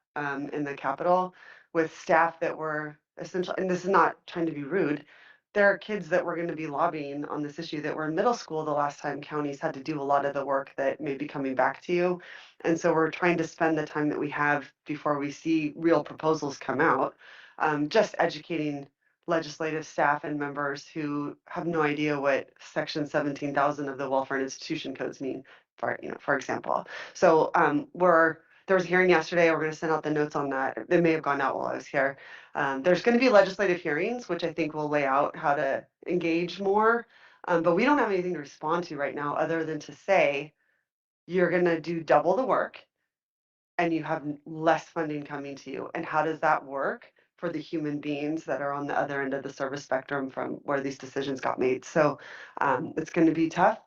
in the Capitol with staff that were essential, and this is not trying to be rude, there are kids that were going to be lobbying on this issue that were in middle school the last time counties had to do a lot of the work that may be coming back to you. And so we're trying to spend the time that we have before we see real proposals come out, just educating legislative staff and members who have no idea what section 17,000 of the welfare and institution codes mean, for example. So there was a hearing yesterday. We're going to send out the notes on that. It may have gone out while I was here. There's going to be legislative hearings, which I think will lay out how to engage more. But we don't have anything to respond to right now other than to say, you're going to do double the work and you have less funding coming to you. And how does that work for the human beings that are on the other end of the service spectrum from where these decisions got made? So it's going to be tough,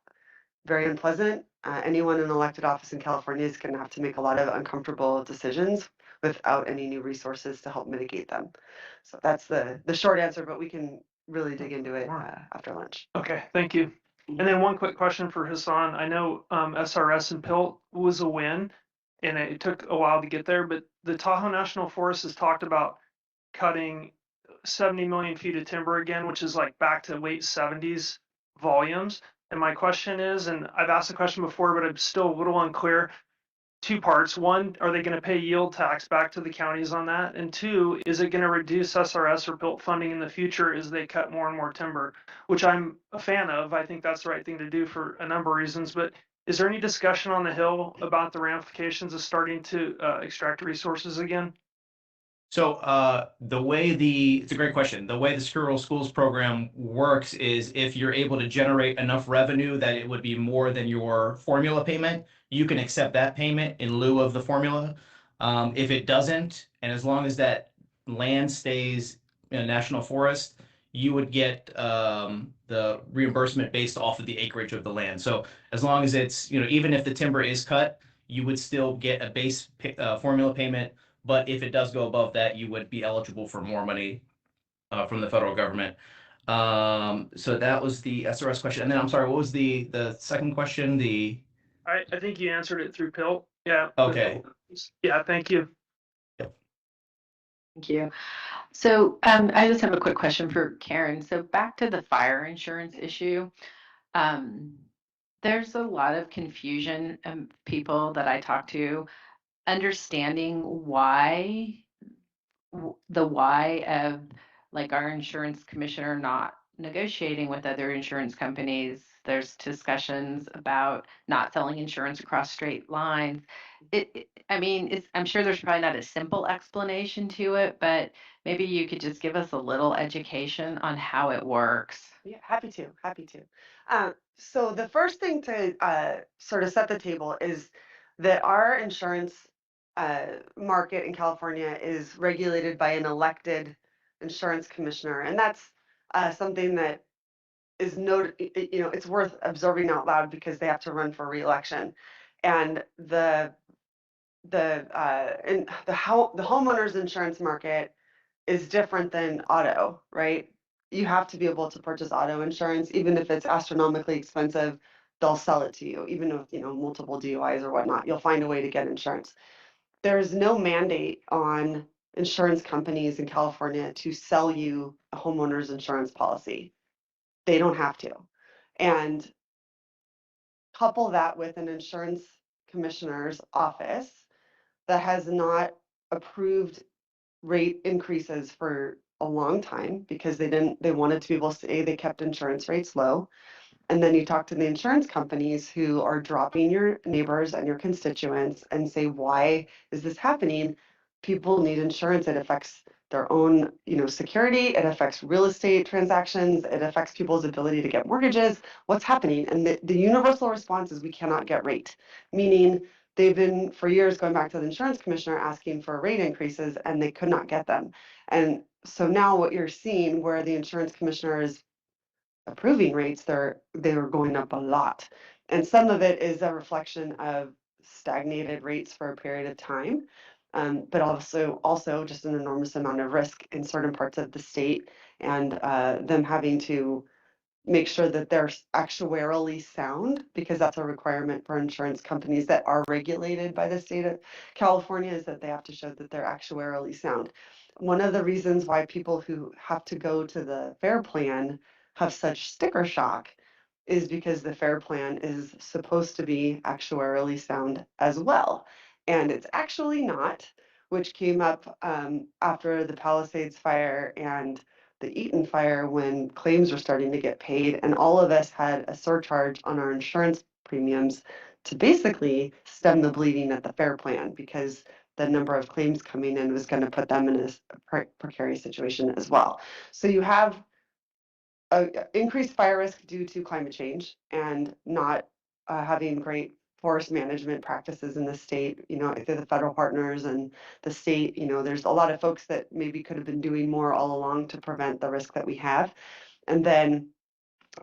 very unpleasant. Anyone in elected office in California is going to have to make a lot of uncomfortable decisions without any new resources to help mitigate them. So that's the short answer, but we can really dig into it after lunch. Okay, thank you. And then one quick question for Hassan. I know SRS and PILT was a win, and it took a while to get there, but the Tahoe National Forest has talked about cutting 70 million feet of timber again, which is like back to late 70s volumes. And my question is, and I've asked the question before, but I'm still a little unclear. Two parts. One, are they going to pay yield tax back to the counties on that? And two, is it going to reduce SRS or PILT funding in the future as they cut more and more timber, which I'm a fan of. I think that's the right thing to do for a number of reasons. But is there any discussion on the Hill about the ramifications of starting to extract resources again? So it's a great question. The way the Rural Schools program works is if you're able to generate enough revenue that it would be more than your formula payment, you can accept that payment in lieu of the formula. If it doesn't, and as long as that land stays in a national forest, you would get the reimbursement based off of the acreage of the land. So as long as it's, even if the timber is cut, you would still get a base formula payment. But if it does go above that, you would be eligible for more money from the federal government. So that was the SRS question. And then I'm sorry, what was the second question? I think you answered it through PILT. Yeah. Okay. Yeah, thank you. Thank you. So I just have a quick question for Karen. So back to the fire insurance issue. There's a lot of confusion people that I talk to understanding the why of like our insurance commissioner not negotiating with other insurance companies. There's discussions about not selling insurance across straight lines. I'm sure there's probably not a simple explanation to it, but maybe you could just give us a little education on how it works. Yeah, happy to. So the first thing to sort of set the table is that our insurance market in California is regulated by an elected insurance commissioner, and that's something that is it's worth observing out loud because they have to run for re-election, and the homeowners insurance market is different than auto, right? You have to be able to purchase auto insurance, even if it's astronomically expensive. They'll sell it to you, even with multiple DUIs or whatnot. You'll find a way to get insurance. There is no mandate on insurance companies in California to sell you a homeowner's insurance policy. They don't have to. And couple that with an insurance commissioner's office that has not approved rate increases for a long time because they wanted to be able to say they kept insurance rates low. And then you talk to the insurance companies who are dropping your neighbors and your constituents and say, why is this happening? People need insurance. It affects their own, security. It affects real estate transactions. It affects people's ability to get mortgages. What's happening? And the universal response is we cannot get rate, meaning they've been for years going back to the insurance commissioner asking for rate increases and they could not get them. And so now what you're seeing where the insurance commissioner is approving rates, they were going up a lot. And some of it is a reflection of stagnated rates for a period of time, but also just an enormous amount of risk in certain parts of the state and them having to make sure that they're actuarially sound, because that's a requirement for insurance companies that are regulated by the state of California, is that they have to show that they're actuarially sound. One of the reasons why people who have to go to the FAIR plan have such sticker shock is because the FAIR plan is supposed to be actuarially sound as well. And it's actually not, which came up after the Palisades fire and the Eaton fire when claims were starting to get paid, and all of us had a surcharge on our insurance premiums to basically stem the bleeding at the FAIR plan, because the number of claims coming in was going to put them in a precarious situation as well. So you have increased fire risk due to climate change and not having great forest management practices in the state, through the federal partners and the state. There's a lot of folks that maybe could have been doing more all along to prevent the risk that we have. And then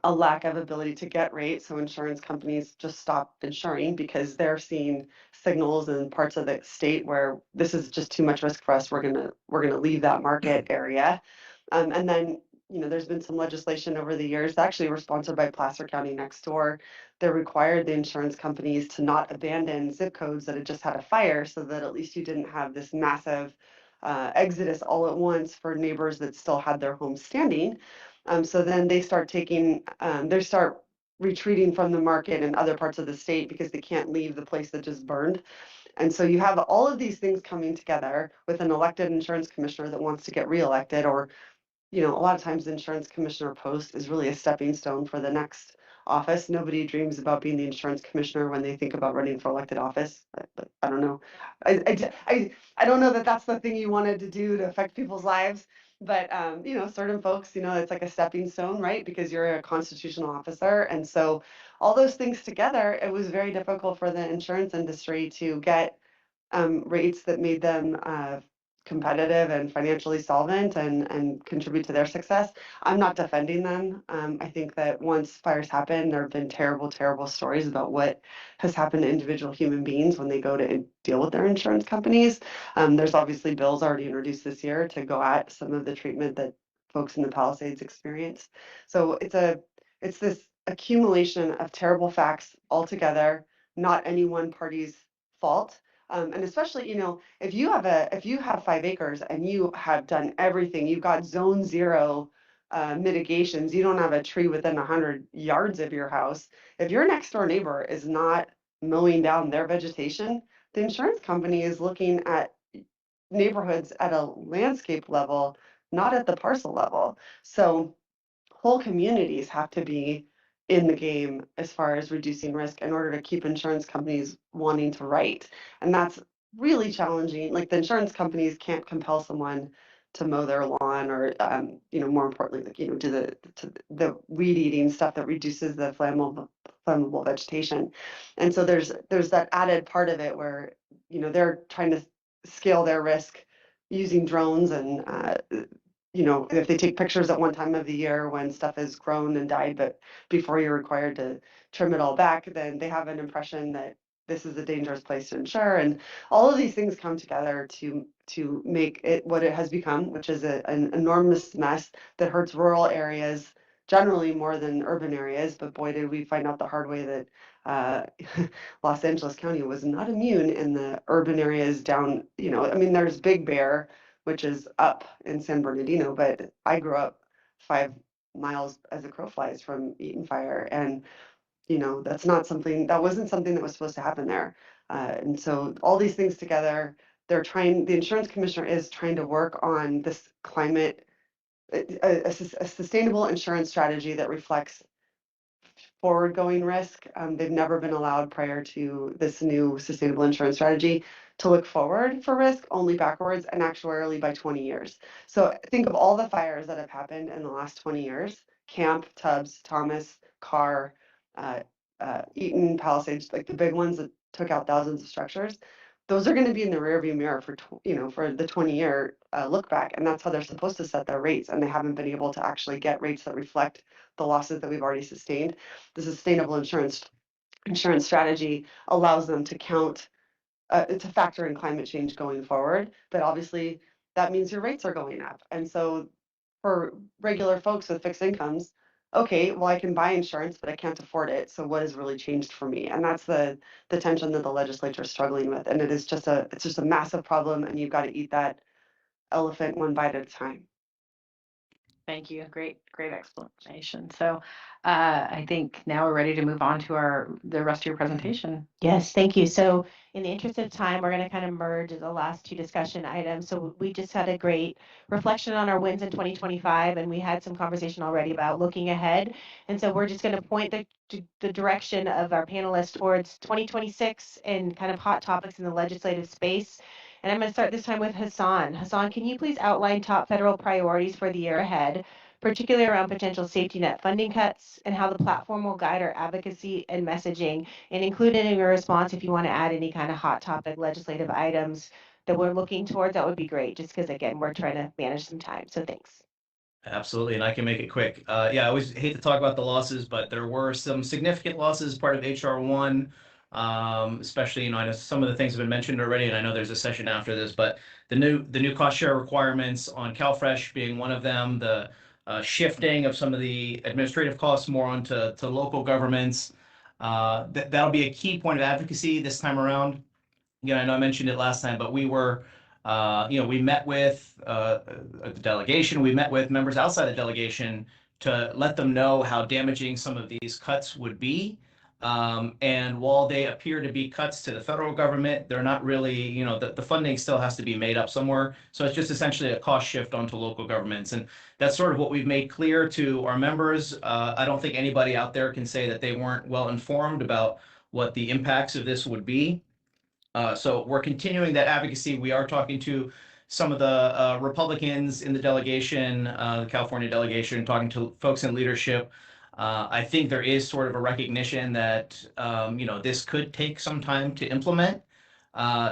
a lack of ability to get rates. So insurance companies just stop insuring because they're seeing signals in parts of the state where this is just too much risk for us. We're gonna leave that market area. And then there's been some legislation over the years, actually were sponsored by Placer County next door, that required the insurance companies to not abandon zip codes that had just had a fire, so that at least you didn't have this massive exodus all at once for neighbors that still had their homes standing. So then they start retreating from the market in other parts of the state because they can't leave the place that just burned. And so you have all of these things coming together with an elected insurance commissioner that wants to get reelected, or a lot of times the insurance commissioner post is really a stepping stone for the next office. Nobody dreams about being the insurance commissioner when they think about running for elected office. But I don't know. I don't know that that's the thing you wanted to do to affect people's lives. But certain folks, it's like a stepping stone, right? Because you're a constitutional officer. And so all those things together, it was very difficult for the insurance industry to get rates that made them competitive and financially solvent and contribute to their success. I'm not defending them. I think that once fires happen, there have been terrible, terrible stories about what has happened to individual human beings when they go to deal with their insurance companies. There's obviously bills already introduced this year to go at some of the treatment that folks in the Palisades experience. So it's this accumulation of terrible facts all together, not any one party's fault. And especially, if you have 5 acres and you have done everything, you've got zone 0 mitigations, you don't have a tree within 100 yards of your house. If your next door neighbor is not mowing down their vegetation, the insurance company is looking at neighborhoods at a landscape level, not at the parcel level. So whole communities have to be in the game as far as reducing risk in order to keep insurance companies wanting to write. And that's really challenging. Like the insurance companies can't compel someone to mow their lawn or, more importantly, do the weed eating stuff that reduces the flammable vegetation. And so there's that added part of it where, they're trying to scale their risk using drones and if they take pictures at one time of the year when stuff has grown and died, but before you're required to trim it all back, then they have an impression that this is a dangerous place to insure. And all of these things come together to make it what it has become, which is an enormous mess that hurts rural areas generally more than urban areas. But boy, did we find out the hard way that Los Angeles County was not immune in the urban areas down, there's Big Bear, which is up in San Bernardino, but I grew up 5 miles as a crow flies from Eaton Fire, and that wasn't something that was supposed to happen there. And so all these things together, the insurance commissioner is trying to work on this climate, a sustainable insurance strategy that reflects forward-going risk. They've never been allowed prior to this new sustainable insurance strategy to look forward for risk, only backwards and actuarially by 20 years. So think of all the fires that have happened in the last 20 years: Camp, Tubbs, Thomas, Carr, Eaton, Palisades, like the big ones that took out thousands of structures. Those are going to be in the rearview mirror for for the 20-year look back, and that's how they're supposed to set their rates, and they haven't been able to actually get rates that reflect the losses that we've already sustained. The sustainable insurance strategy allows them to count to factor in climate change going forward, but obviously that means your rates are going up, and so for regular folks with fixed incomes, okay, well, I can buy insurance, but I can't afford it. So what has really changed for me? And that's the tension that the legislature is struggling with. And it's just a massive problem, and you've got to eat that elephant one bite at a time. Thank you. Great explanation. So I think now we're ready to move on to the rest of your presentation. Yes, thank you. So in the interest of time, we're going to kind of merge the last two discussion items. So we just had a great reflection on our wins in 2025, and we had some conversation already about looking ahead. And so we're just going to point the direction of our panelists towards 2026 and kind of hot topics in the legislative space. And I'm going to start this time with Hassan. Hassan, can you please outline top federal priorities for the year ahead, particularly around potential safety net funding cuts, and how the platform will guide our advocacy and messaging, and include it in your response if you want to add any kind of hot topic legislative items that we're looking towards, that would be great, just because, again, we're trying to manage some time. So thanks. Absolutely, and I can make it quick. Yeah, I always hate to talk about the losses, but there were some significant losses part of HR 1, especially, I know some of the things have been mentioned already, and I know there's a session after this, but the new cost share requirements on CalFresh being one of them, the shifting of some of the administrative costs more onto local governments. That'll be a key point of advocacy this time around. Again, I know I mentioned it last time, but we were, we met with the delegation, we met with members outside the delegation to let them know how damaging some of these cuts would be. And while they appear to be cuts to the federal government, they're not really, the funding still has to be made up somewhere. So it's just essentially a cost shift onto local governments. And that's sort of what we've made clear to our members. I don't think anybody out there can say that they weren't well informed about what the impacts of this would be. So we're continuing that advocacy. We are talking to some of the Republicans in the delegation, the California delegation, talking to folks in leadership. I think there is sort of a recognition that, this could take some time to implement.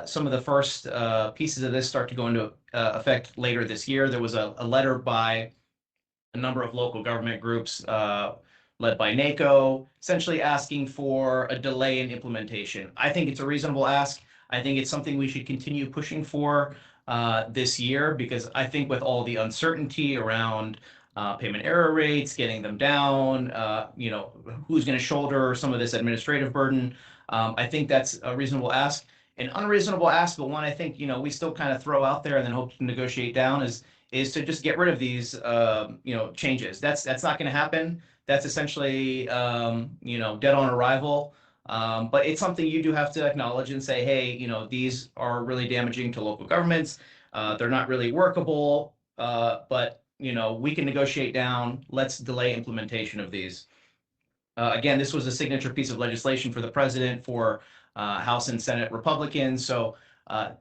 Some of the first pieces of this start to go into effect later this year. There was a letter by a number of local government groups led by NACO, essentially asking for a delay in implementation. I think it's a reasonable ask. I think it's something we should continue pushing for this year, because I think with all the uncertainty around payment error rates, getting them down, who's going to shoulder some of this administrative burden, I think that's a reasonable ask. An unreasonable ask, but one I think we still kind of throw out there and then hope to negotiate down is to just get rid of these changes. That's not going to happen. That's essentially dead on arrival. But it's something you do have to acknowledge and say, hey, these are really damaging to local governments. They're not really workable, but we can negotiate down. Let's delay implementation of these. Again, this was a signature piece of legislation for the president, for House and Senate Republicans. So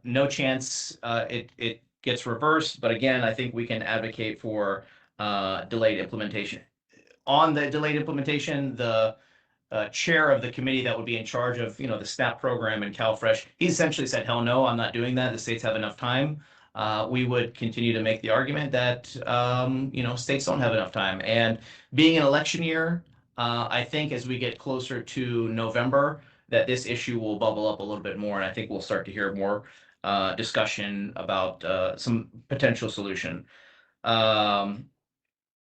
no chance it gets reversed. But again, I think we can advocate for delayed implementation. On the delayed implementation, the chair of the committee that would be in charge of the SNAP program and CalFresh, he essentially said, hell no, I'm not doing that. The states have enough time. We would continue to make the argument that states don't have enough time. And being an election year, I think as we get closer to November, that this issue will bubble up a little bit more, and I think we'll start to hear more discussion about some potential solution.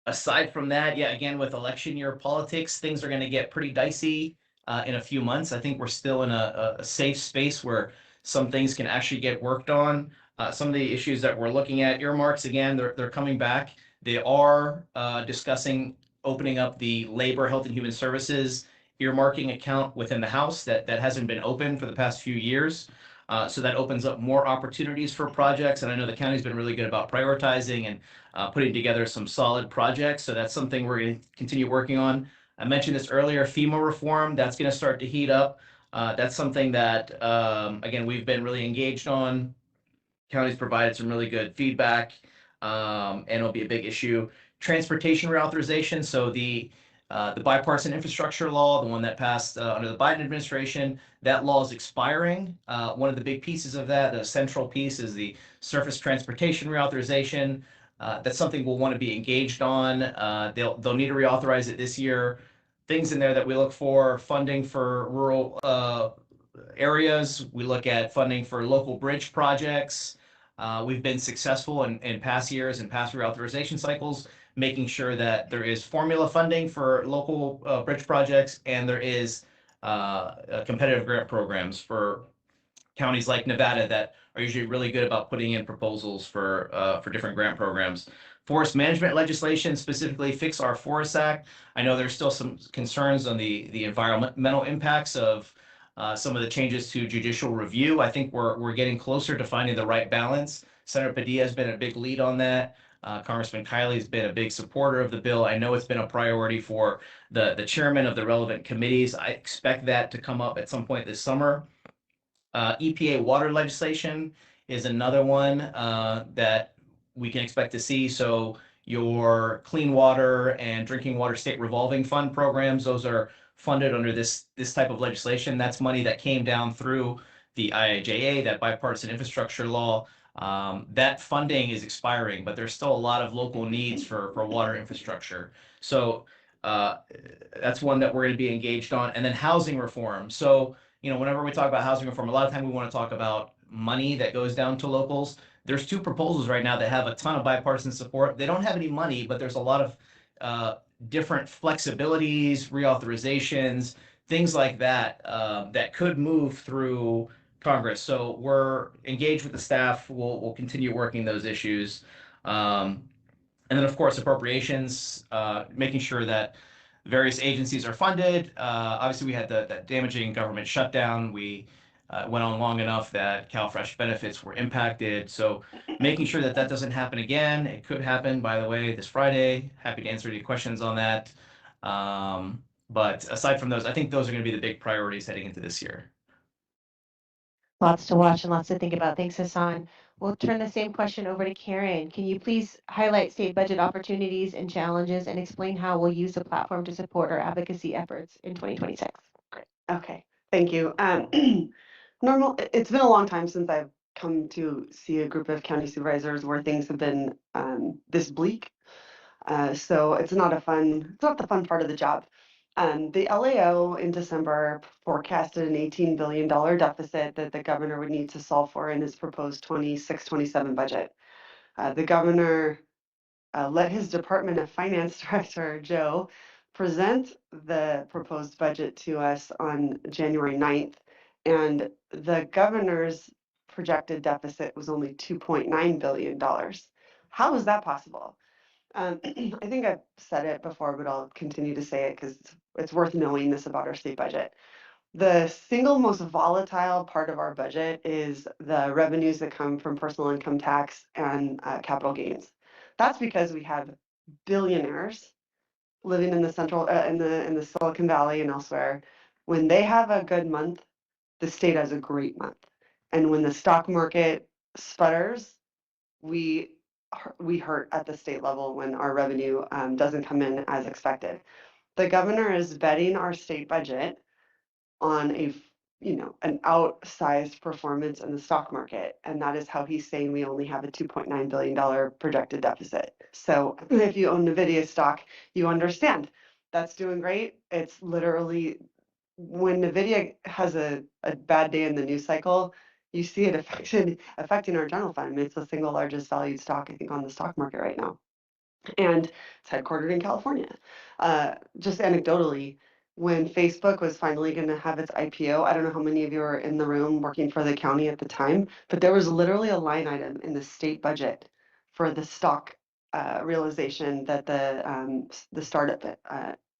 Aside from that, yeah, again, with election year politics, things are going to get pretty dicey in a few months. I think we're still in a safe space where some things can actually get worked on. Some of the issues that we're looking at, earmarks, again, they're coming back. They are discussing opening up the Labor, Health, and Human Services earmarking account within the House that hasn't been open for the past few years. So that opens up more opportunities for projects. And I know the county's been really good about prioritizing and putting together some solid projects. So that's something we're going to continue working on. I mentioned this earlier, FEMA reform, that's going to start to heat up. That's something that, again, we've been really engaged on. County's provided some really good feedback, and it'll be a big issue. Transportation reauthorization. So the bipartisan infrastructure law, the one that passed under the Biden administration, that law is expiring. One of the big pieces of that, the central piece, is the surface transportation reauthorization. That's something we'll want to be engaged on. They'll need to reauthorize it this year. Things in there that we look for: funding for rural areas. We look at funding for local bridge projects. We've been successful in past years and past reauthorization cycles, making sure that there is formula funding for local bridge projects, and there is competitive grant programs for counties like Nevada that are usually really good about putting in proposals for different grant programs. Forest management legislation, specifically Fix Our Forests Act. I know there's still some concerns on the environmental impacts of some of the changes to judicial review. I think we're getting closer to finding the right balance. Senator Padilla has been a big lead on that. Congressman Kiley has been a big supporter of the bill. I know it's been a priority for the chairman of the relevant committees. I expect that to come up at some point this summer. EPA water legislation is another one that we can expect to see. So your clean water and drinking water state revolving fund programs, those are funded under this type of legislation. That's money that came down through the IIJA, that bipartisan infrastructure law. That funding is expiring, but there's still a lot of local needs for water infrastructure. So that's one that we're going to be engaged on. And then housing reform. So whenever we talk about housing reform, a lot of time we want to talk about money that goes down to locals. There's two proposals right now that have a ton of bipartisan support. They don't have any money, but there's a lot of different flexibilities, reauthorizations, things like that that could move through Congress. So we're engaged with the staff. We'll continue working those issues. And then, of course, appropriations, making sure that various agencies are funded. Obviously, we had that damaging government shutdown. We went on long enough that CalFresh benefits were impacted. So making sure that that doesn't happen again. It could happen, by the way, this Friday. Happy to answer any questions on that. But aside from those, I think those are going to be the big priorities heading into this year. Lots to watch and lots to think about. Thanks, Hassan. We'll turn the same question over to Karen. Can you please highlight state budget opportunities and challenges and explain how we'll use the platform to support our advocacy efforts in 2026? Great. Okay. Thank you. It's been a long time since I've come to see a group of county supervisors where things have been this bleak. So it's not the fun part of the job. The LAO in December forecasted an $18 billion deficit that the governor would need to solve for in his proposed 26-27 budget. The governor let his Department of Finance Director, Joe, present the proposed budget to us on January 9th, and the governor's projected deficit was only $2.9 billion. How is that possible? I think I've said it before, but I'll continue to say it because it's worth knowing this about our state budget. The single most volatile part of our budget is the revenues that come from personal income tax and capital gains. That's because we have billionaires living in the in the Silicon Valley and elsewhere. When they have a good month, the state has a great month. And when the stock market sputters, we hurt at the state level when our revenue doesn't come in as expected. The governor is betting our state budget on an outsized performance in the stock market, and that is how he's saying we only have a $2.9 billion projected deficit. So if you own NVIDIA stock, you understand that's doing great. It's literally when NVIDIA has a bad day in the news cycle, you see it affecting our general fund. I mean, it's the single largest valued stock, I think, on the stock market right now. And it's headquartered in California. Just anecdotally, when Facebook was finally going to have its IPO, I don't know how many of you were in the room working for the county at the time, but there was literally a line item in the state budget for the stock realization that the startup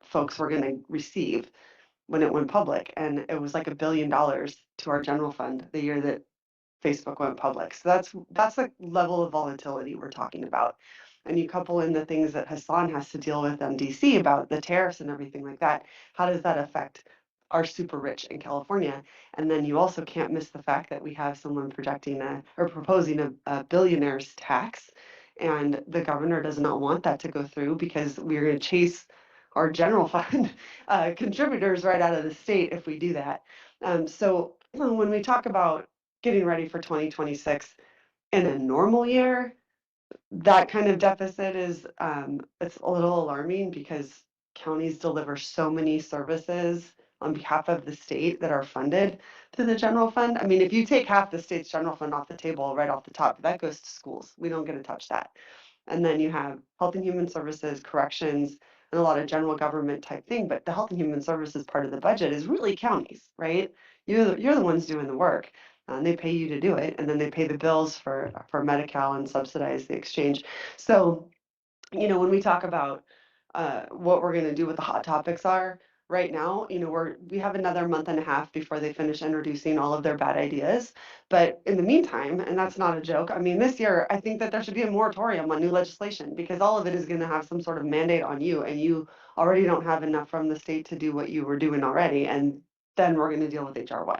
folks were going to receive when it went public, and it was like $1 billion to our general fund the year that Facebook went public. So that's the level of volatility we're talking about. and you couple in the things that Hassan has to deal with in DC about the tariffs and everything like that, how does that affect our super rich in California? And then you also can't miss the fact that we have someone projecting or proposing a billionaire's tax, and the governor does not want that to go through because we're going to chase our general fund contributors right out of the state if we do that. So when we talk about getting ready for 2026 in a normal year, that kind of deficit is it's a little alarming because counties deliver so many services on behalf of the state that are funded through the general fund. I mean, if you take half the state's general fund off the table right off the top, that goes to schools. We don't get to touch that. And then you have health and human services, corrections, and a lot of general government type thing. But the health and human services part of the budget is really counties, right? You're the ones doing the work. And they pay you to do it, and then they pay the bills for Medi-Cal and subsidize the exchange. So, you know, when we talk about what we're going to do, what the hot topics are right now, you know, we have another month and a half before they finish introducing all of their bad ideas. But in the meantime, and that's not a joke, I mean, this year I think that there should be a moratorium on new legislation because all of it is going to have some sort of mandate on you, and you already don't have enough from the state to do what you were doing already, and then we're going to deal with HR1.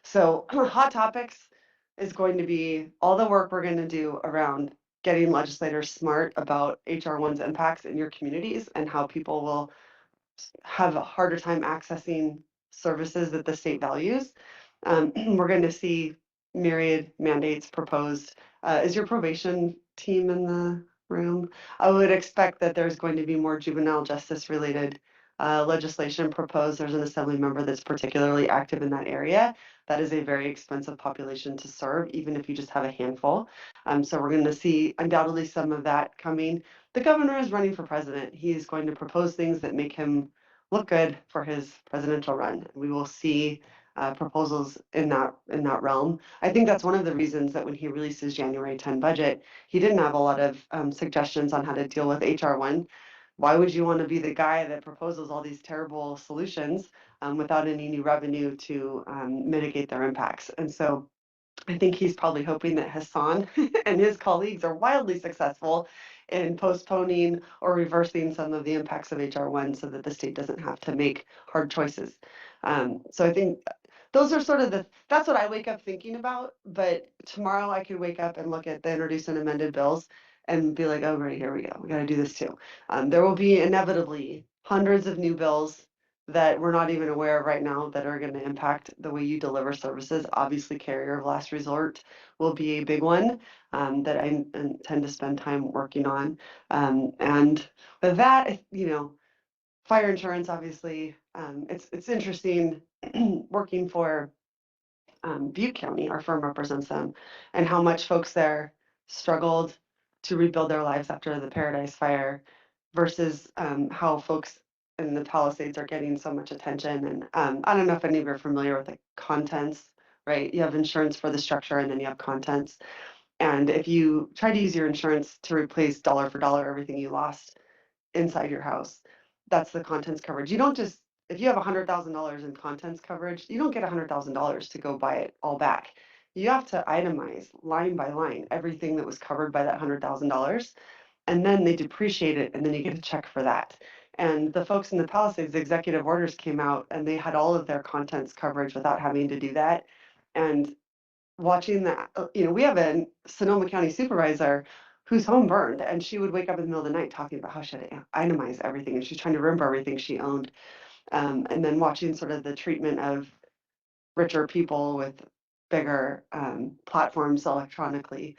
So hot topics is going to be all the work we're going to do around getting legislators smart about HR1's impacts in your communities and how people will have a harder time accessing services that the state values. We're going to see myriad mandates proposed. Is your probation team in the room? I would expect that there's going to be more juvenile justice related legislation proposed. There's an assembly member that's particularly active in that area. That is a very expensive population to serve, even if you just have a handful. So we're going to see undoubtedly some of that coming. The governor is running for president. He is going to propose things that make him look good for his presidential run. We will see proposals in that realm. I think that's one of the reasons that when he released his January 10 budget, he didn't have a lot of suggestions on how to deal with HR1. Why would you want to be the guy that proposes all these terrible solutions without any new revenue to mitigate their impacts? And so I think he's probably hoping that Hassan and his colleagues are wildly successful in postponing or reversing some of the impacts of HR1 so that the state doesn't have to make hard choices. So I think those are sort of that's what I wake up thinking about. But tomorrow I could wake up and look at the introduced and amended bills and be like, oh, right, here we go. We got to do this too. There will be inevitably hundreds of new bills that we're not even aware of right now that are going to impact the way you deliver services. Obviously, carrier of last resort will be a big one that I intend to spend time working on. And with that, you know, fire insurance, obviously, it's interesting working for Butte County. Our firm represents them, and how much folks there struggled to rebuild their lives after the Paradise Fire versus how folks in the Palisades are getting so much attention. And I don't know if any of you are familiar with the contents, right? You have insurance for the structure and then you have contents. And if you try to use your insurance to replace dollar for dollar everything you lost inside your house, that's the contents coverage. You don't just, if you have $100,000 in contents coverage, you don't get $100,000 to go buy it all back. You have to itemize line by line everything that was covered by that $100,000, and then they depreciate it, and then you get a check for that. And the folks in the Palisades, the executive orders came out, and they had all of their contents coverage without having to do that. And watching that, you know, we have a Sonoma County supervisor whose home burned, and she would wake up in the middle of the night talking about how she had to itemize everything, and she's trying to remember everything she owned. And then watching sort of the treatment of richer people with bigger platforms electronically,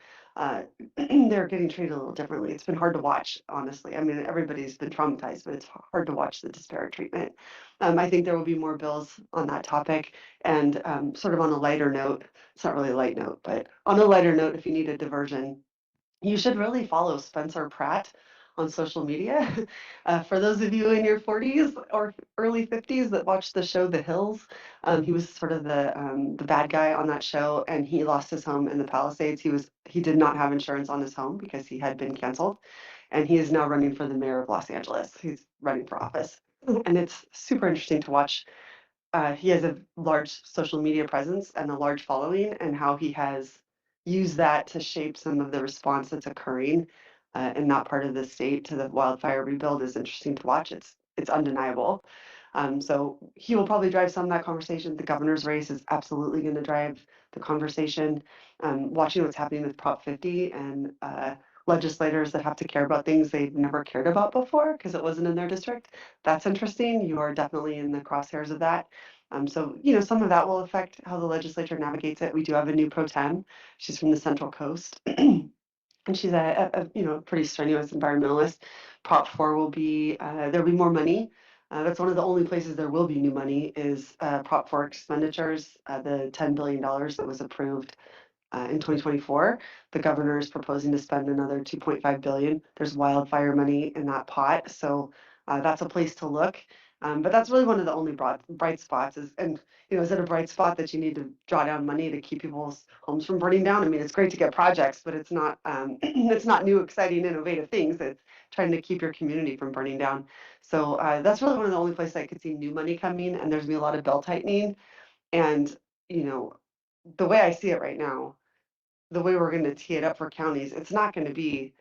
they're getting treated a little differently. It's been hard to watch, honestly. I mean, everybody's been traumatized, but it's hard to watch the disparate treatment. I think there will be more bills on that topic. And sort of on a lighter note, it's not really a light note, but on a lighter note, if you need a diversion, you should really follow Spencer Pratt on social media. For those of you in your 40s or early 50s that watched the show The Hills, he was sort of the bad guy on that show, and he lost his home in the Palisades. He did not have insurance on his home because he had been canceled, and he is now running for the mayor of Los Angeles. He's running for office, and it's super interesting to watch. He has a large social media presence and a large following, and how he has used that to shape some of the response that's occurring in that part of the state to the wildfire rebuild is interesting to watch. It's undeniable. So he will probably drive some of that conversation. The governor's race is absolutely going to drive the conversation. Watching what's happening with Prop 50 and legislators that have to care about things they've never cared about before because it wasn't in their district. That's interesting. You are definitely in the crosshairs of that. So, you know, some of that will affect how the legislature navigates it. We do have a new pro tem. She's from the Central Coast. And she's a you know, pretty strenuous environmentalist. Prop 4 will be, there'll be more money. That's one of the only places there will be new money is Prop 4 expenditures, the $10 billion that was approved in 2024. The governor is proposing to spend another 2.5 billion. There's wildfire money in that pot, so that's a place to look. But that's really one of the only bright spots is, and you know, is it a bright spot that you need to draw down money to keep people's homes from burning down? I mean, it's great to get projects, but it's not it's not new, exciting, innovative things. It's trying to keep your community from burning down. So that's really one of the only places I could see new money coming, and there's gonna be a lot of belt tightening. And you know, the way I see it right now, the way we're going to tee it up for counties, it's not going to be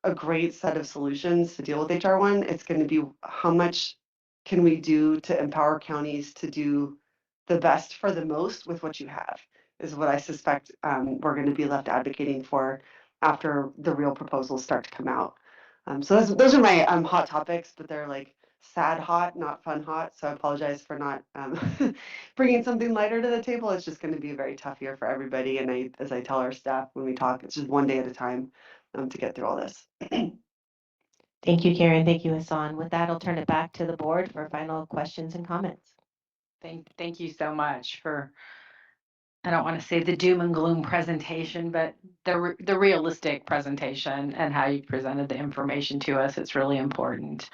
a great set of solutions to deal with HR1. It's going to be how much can we do to empower counties to do the best for the most with what you have, is what I suspect we're going to be left advocating for after the real proposals start to come out. So those are my hot topics, but they're like sad hot, not fun hot. So I apologize for not bringing something lighter to the table. It's just going to be a very tough year for everybody. And as I tell our staff when we talk, it's just one day at a time to get through all this. Thank you, Karen. Thank you, Hassan. With that, I'll turn it back to the board for final questions and comments. Thank you so much for, I don't want to say the doom and gloom presentation, but the realistic presentation and how you presented the information to us. It's really important.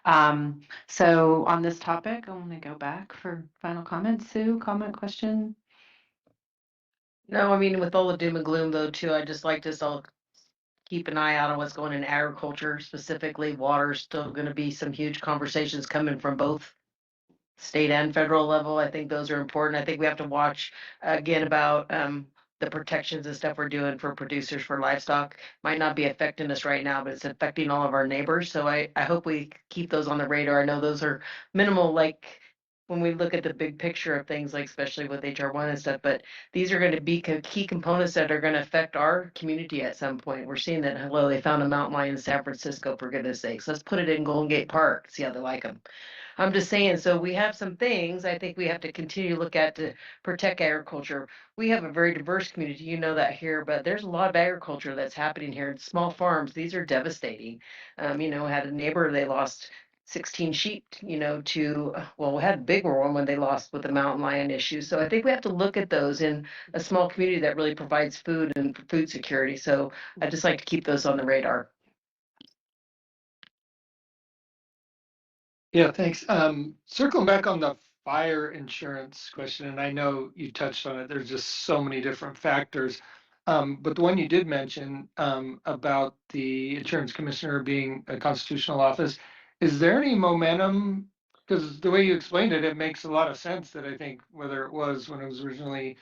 So on this topic, I want to go back for final comments. Sue, comment, question? No, I mean, with all the doom and gloom though, too, I just like to all keep an eye out on what's going in agriculture, specifically water. Still going to be some huge conversations coming from both state and federal level. I think those are important. I think we have to watch again about the protections and stuff we're doing for producers for livestock. Might not be affecting us right now, but it's affecting all of our neighbors. So I hope we keep those on the radar. I know those are minimal, like when we look at the big picture of things, like especially with HR1 and stuff, but these are going to be key components that are going to affect our community at some point. We're seeing that, hello, they found a mountain lion in San Francisco, for goodness sakes. Let's put it in Golden Gate Park, see how they like them. I'm just saying, so we have some things I think we have to continue to look at to protect agriculture. We have a very diverse community, you know that here, but there's a lot of agriculture that's happening here. Small farms, these are devastating. You know, had a neighbor, they lost 16 sheep, you know, to, well, we had a bigger one when they lost with the mountain lion issue. So I think we have to look at those in a small community that really provides food and food security. So I just like to keep those on the radar. Yeah, thanks. Circling back on the fire insurance question, and I know you touched on it, there's just so many different factors. But the one you did mention about the insurance commissioner being a constitutional office, is there any momentum? Because the way you explained it, it makes a lot of sense that I think whether it was when it was originally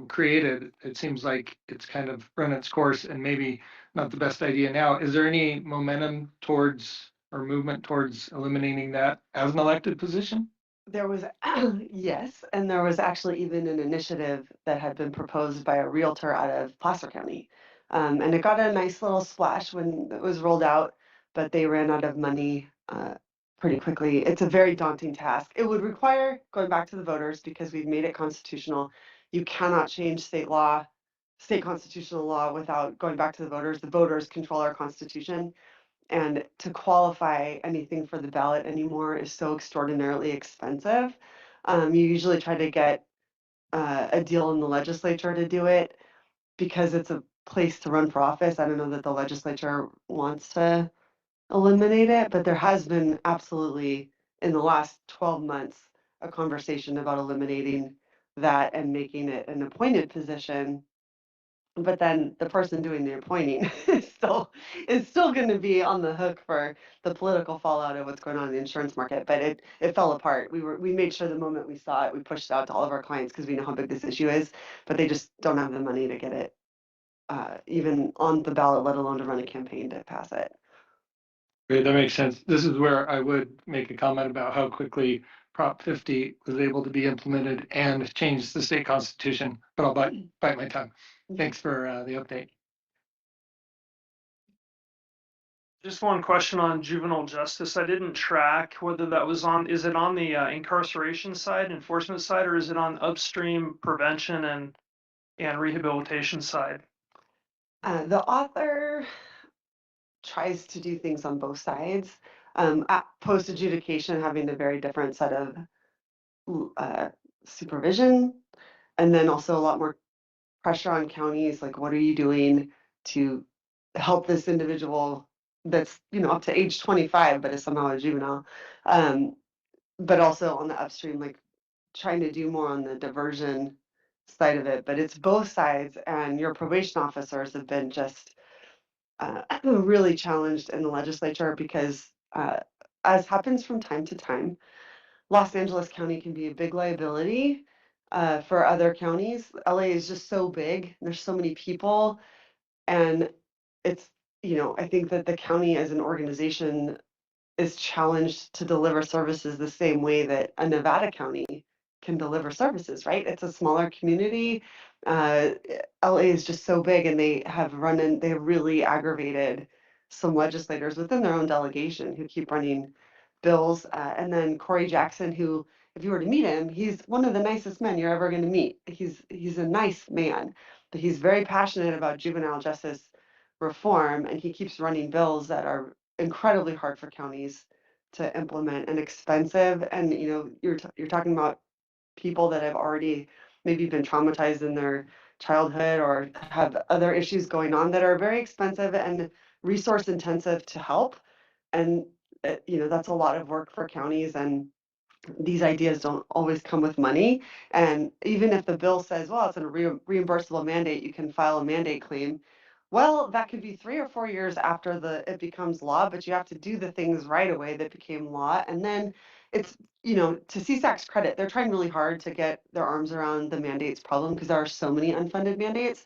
created, it seems like it's kind of run its course and maybe not the best idea now. Is there any momentum towards or movement towards eliminating that as an elected position? There was, yes, and there was actually even an initiative that had been proposed by a realtor out of Placer County. And it got a nice little splash when it was rolled out, but they ran out of money pretty quickly. It's a very daunting task. It would require going back to the voters because we've made it constitutional. You cannot change state law, state constitutional law without going back to the voters. The voters control our constitution. And to qualify anything for the ballot anymore is so extraordinarily expensive. You usually try to get a deal in the legislature to do it because it's a place to run for office. I don't know that the legislature wants to eliminate it, but there has been absolutely in the last 12 months a conversation about eliminating that and making it an appointed position. But then the person doing the appointing is still going to be on the hook for the political fallout of what's going on in the insurance market. But it fell apart. We made sure the moment we saw it, we pushed it out to all of our clients because we know how big this issue is, but they just don't have the money to get it even on the ballot, let alone to run a campaign to pass it. Great, that makes sense. This is where I would make a comment about how quickly Prop 50 was able to be implemented and change the state constitution, but I'll bite my tongue. Thanks for the update. Just one question on juvenile justice. I didn't track whether that was on, is it on the incarceration side, enforcement side, or is it on upstream prevention and rehabilitation side? The author tries to do things on both sides. At post adjudication, having a very different set of supervision, and then also a lot more pressure on counties, like what are you doing to help this individual that's, you know, up to age 25 but is somehow a juvenile, but also on the upstream, like trying to do more on the diversion side of it. But it's both sides, and your probation officers have been just really challenged in the legislature because as happens from time to time, Los Angeles County can be a big liability for other counties. LA is just so big. There's so many people, and it's, you know, I think that the county as an organization is challenged to deliver services the same way that a Nevada county can deliver services, right? It's a smaller community. LA is just so big, and they have really aggravated some legislators within their own delegation who keep running bills. And then Corey Jackson, who, if you were to meet him, he's one of the nicest men you're ever going to meet. He's a nice man, but he's very passionate about juvenile justice reform, and he keeps running bills that are incredibly hard for counties to implement and expensive. And you know, you're talking about people that have already maybe been traumatized in their childhood or have other issues going on that are very expensive and resource intensive to help. And you know, that's a lot of work for counties, and these ideas don't always come with money. And even if the bill says, well, it's a reimbursable mandate, you can file a mandate claim. Well, that could be 3 or 4 years after it becomes law, but you have to do the things right away that became law. And then it's, you know, to CSAC's credit, they're trying really hard to get their arms around the mandates problem because there are so many unfunded mandates.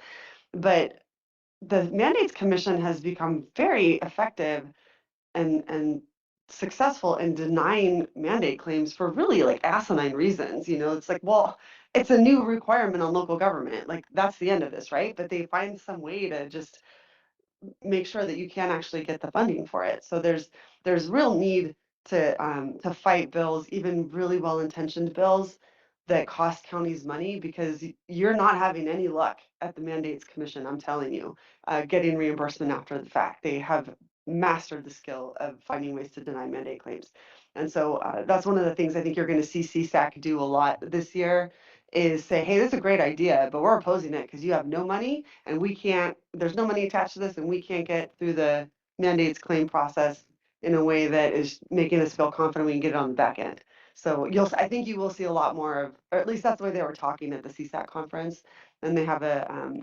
But the Mandates Commission has become very effective and successful in denying mandate claims for really like asinine reasons. You know, it's like, well, it's a new requirement on local government. Like that's the end of this, right? But they find some way to just make sure that you can actually get the funding for it. So there's real need to fight bills, even really well-intentioned bills that cost counties money, because you're not having any luck at the Mandates Commission, I'm telling you, getting reimbursement after the fact. They have mastered the skill of finding ways to deny mandate claims. And so that's one of the things I think you're going to see CSAC do a lot this year, is say, hey, this is a great idea, but we're opposing it because you have no money and we can't, there's no money attached to this, and we can't get through the mandates claim process in a way that is making us feel confident we can get it on the back end. So I think you will see a lot more of, or at least that's the way they were talking at the CSAC conference. And they have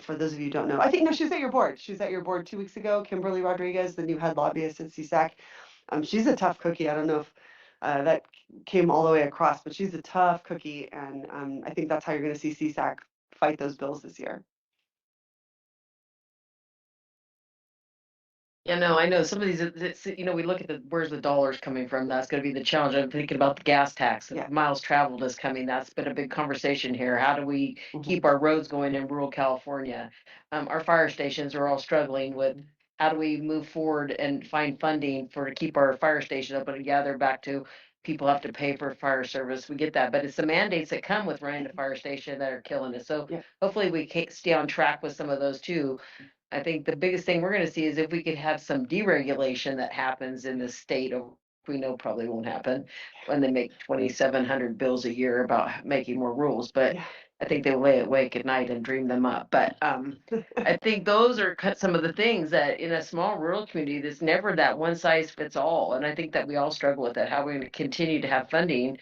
for those of you who don't know, I think, no, she was at your board. She was at your board 2 weeks ago, Kimberly Rodriguez, the new head lobbyist at CSAC. She's a tough cookie. I don't know if that came all the way across, but she's a tough cookie. And I think that's how you're going to see CSAC fight those bills this year. Yeah, no, I know some of these, you know, we look at where's the dollars coming from? That's going to be the challenge. I'm thinking about the gas tax. Yeah. Miles traveled is coming. That's been a big conversation here. How do we keep our roads going in rural California? Our fire stations are all struggling with how do we move forward and find funding to keep our fire station open? Yeah, they're back to people have to pay for fire service. We get that, but it's the mandates that come with running a fire station that are killing us. So hopefully we can stay on track with some of those too. I think the biggest thing we're going to see is if we could have some deregulation that happens in the state of, we know probably won't happen when they make 2,700 bills a year about making more rules, but I think they lay awake at night and dream them up. But I think those are some of the things that in a small rural community, there's never that one size fits all. And I think that we all struggle with that, how we're going to continue to have funding,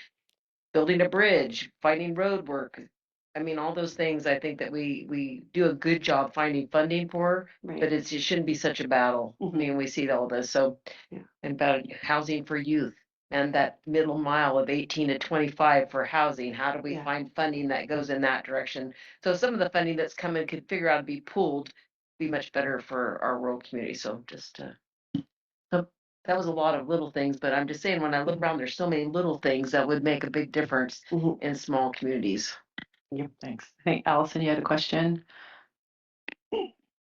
building a bridge, finding road work. I mean, all those things I think that we do a good job finding funding for, but it shouldn't be such a battle. I mean, we see all this. So, and about housing for youth and that middle mile of 18 to 25 for housing. How do we find funding that goes in that direction? So some of the funding that's coming could figure out to be pooled be much better for our rural community. So just so that was a lot of little things, but I'm just saying when I look around, there's so many little things that would make a big difference in small communities. Yep. Thanks. I think Allison, you had a question.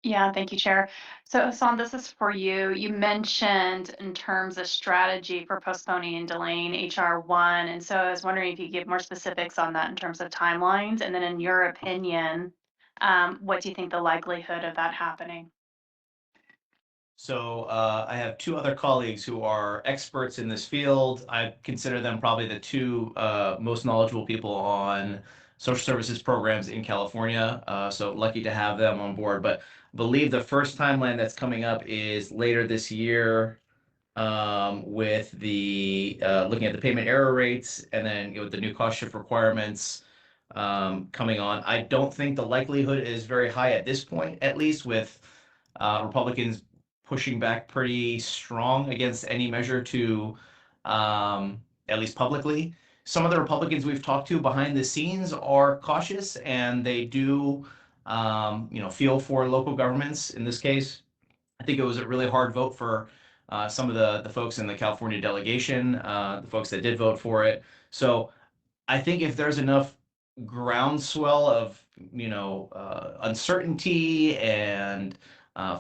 Yeah, thank you, Chair. So Hassan, this is for you. You mentioned in terms of strategy for postponing and delaying HR1. And so I was wondering if you could give more specifics on that in terms of timelines. And then in your opinion, what do you think the likelihood of that happening? So I have two other colleagues who are experts in this field. I consider them probably the two most knowledgeable people on social services programs in California. So lucky to have them on board. But I believe the first timeline that's coming up is later this year, with the looking at the payment error rates, and then with the new cost shift requirements coming on. I don't think the likelihood is very high at this point, at least with Republicans pushing back pretty strong against any measure to, at least publicly. Some of the Republicans we've talked to behind the scenes are cautious, and they do, feel for local governments. In this case, I think it was a really hard vote for some of the folks in the California delegation, the folks that did vote for it. So I think if there's enough groundswell of, uncertainty and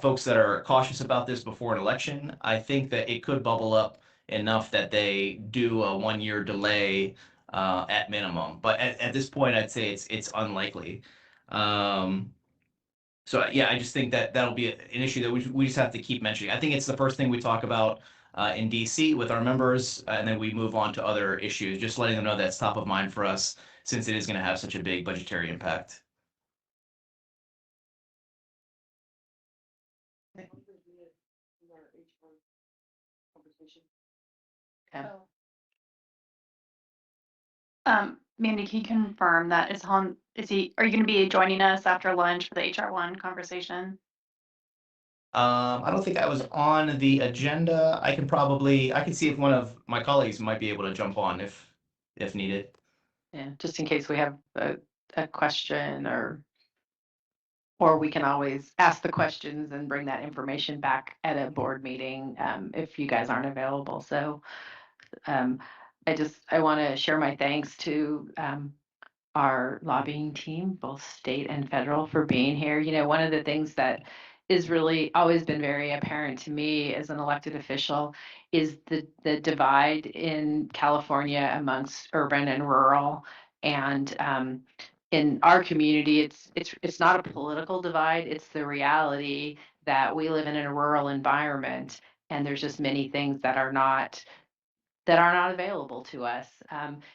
folks that are cautious about this before an election, I think that it could bubble up enough that they do a 1 year delay at minimum. But at this point, I'd say it's unlikely. So yeah, I just think that that'll be an issue that we just have to keep mentioning. I think it's the first thing we talk about in DC with our members, and then we move on to other issues, just letting them know that's top of mind for us since it is going to have such a big budgetary impact. Okay. Mandy, can you confirm that are you going to be joining us after lunch for the HR1 conversation? I don't think I was on the agenda. I can see if one of my colleagues might be able to jump on if needed. Yeah, just in case we have a question, or we can always ask the questions and bring that information back at a board meeting if you guys aren't available. So I want to share my thanks to our lobbying team, both state and federal, for being here. You know, one of the things that is really always been very apparent to me as an elected official is the divide in California amongst urban and rural. And in our community, it's not a political divide, it's the reality that we live in a rural environment, and there's just many things that are not available to us.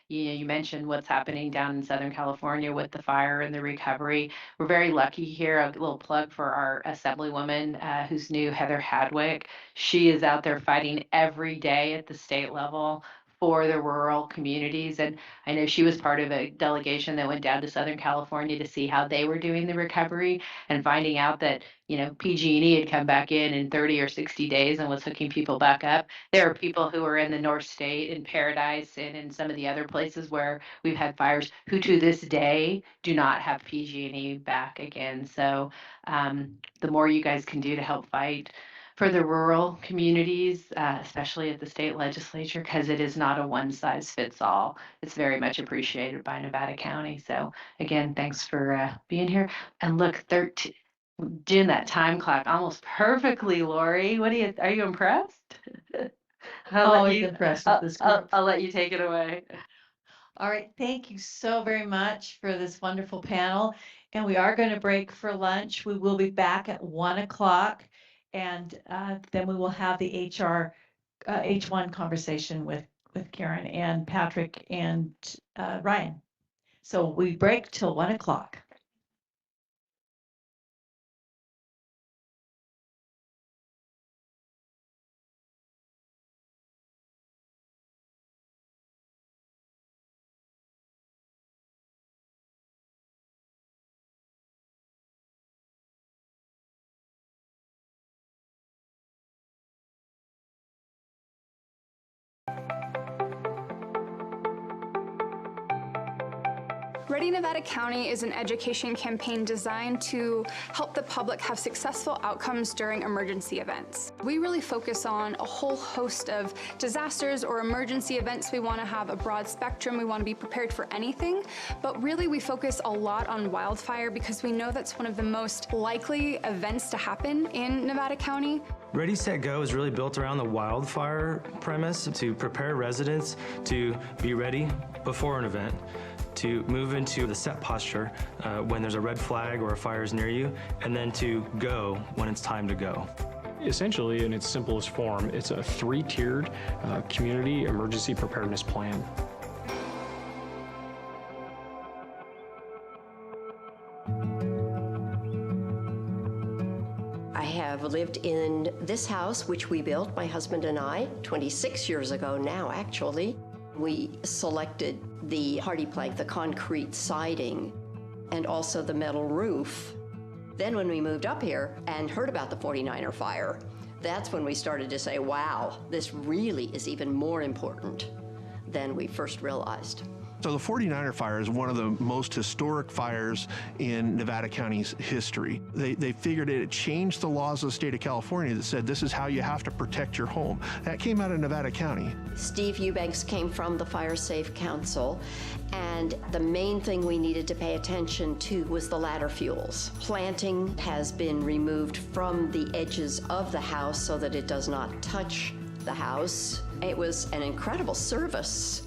You mentioned what's happening down in Southern California with the fire and the recovery. We're very lucky here. A little plug for our assemblywoman who's new, Heather Hadwick. She is out there fighting every day at the state level for the rural communities. And I know she was part of a delegation that went down to Southern California to see how they were doing the recovery, and finding out that, PG&E had come back in 30 or 60 days and was hooking people back up. There are people who are in the North State, in Paradise, and in some of the other places where we've had fires, who to this day do not have PG&E back again. So the more you guys can do to help fight for the rural communities, especially at the state legislature, because it is not a one size fits all. It's very much appreciated by Nevada County. So again, thanks for being here. And look, 13, doing that time clock almost perfectly, Lori. Are you impressed? Always impressed with this group. I'll let you take it away. All right, thank you so very much for this wonderful panel. And we are going to break for lunch. We will be back at 1 o'clock, and then we will have the H1 conversation with Karen and Patrick and Ryan. So we break till 1 o'clock. Ready Nevada County is an education campaign designed to help the public have successful outcomes during emergency events. We really focus on a whole host of disasters or emergency events. We want to have a broad spectrum. We want to be prepared for anything, but really we focus a lot on wildfire because we know that's one of the most likely events to happen in Nevada County. Ready, Set, Go is really built around the wildfire premise to prepare residents to be ready before an event, to move into the set posture when there's a red flag or a fire is near you, and then to go when it's time to go. Essentially, in its simplest form, it's a three-tiered community emergency preparedness plan. I have lived in this house, which we built, my husband and I, 26 years ago now, actually. We selected the hardy plank, the concrete siding, and also the metal roof. Then when we moved up here and heard about the 49er fire, that's when we started to say, wow, this really is even more important than we first realized. So the 49er fire is one of the most historic fires in Nevada County's history. They figured it changed the laws of the state of California that said this is how you have to protect your home. That came out of Nevada County. Steve Eubanks came from the Fire Safe Council, and the main thing we needed to pay attention to was the ladder fuels. Planting has been removed from the edges of the house so that it does not touch the house. It was an incredible service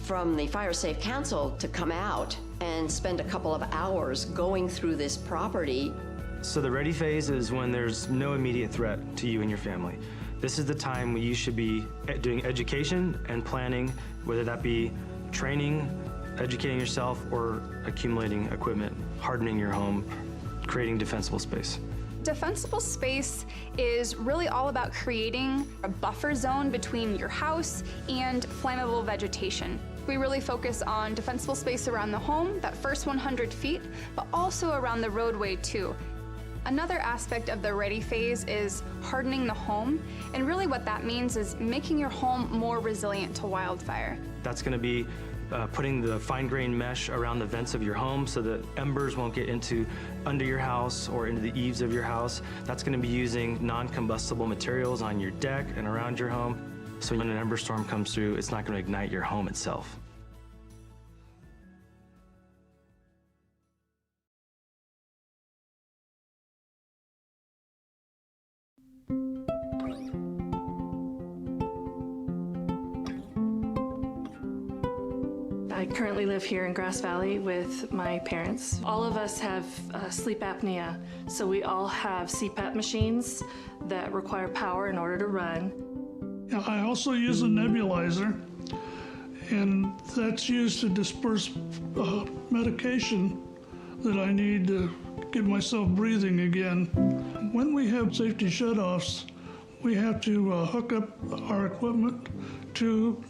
from the Fire Safe Council to come out and spend a couple of hours going through this property. So the ready phase is when there's no immediate threat to you and your family. This is the time when you should be doing education and planning, whether that be training, educating yourself, or accumulating equipment, hardening your home, creating defensible space. Defensible space is really all about creating a buffer zone between your house and flammable vegetation. We really focus on defensible space around the home, that first 100 feet, but also around the roadway too. Another aspect of the ready phase is hardening the home, and really what that means is making your home more resilient to wildfire. That's going to be putting the fine-grained mesh around the vents of your home so that embers won't get under your house or into the eaves of your house. That's going to be using non-combustible materials on your deck and around your home. So when an ember storm comes through, it's not going to ignite your home itself. I currently live here in Grass Valley with my parents. All of us have sleep apnea, so we all have CPAP machines that require power in order to run. I also use a nebulizer, and that's used to disperse medication that I need to get myself breathing again. When we have safety shutoffs, we have to hook up our equipment to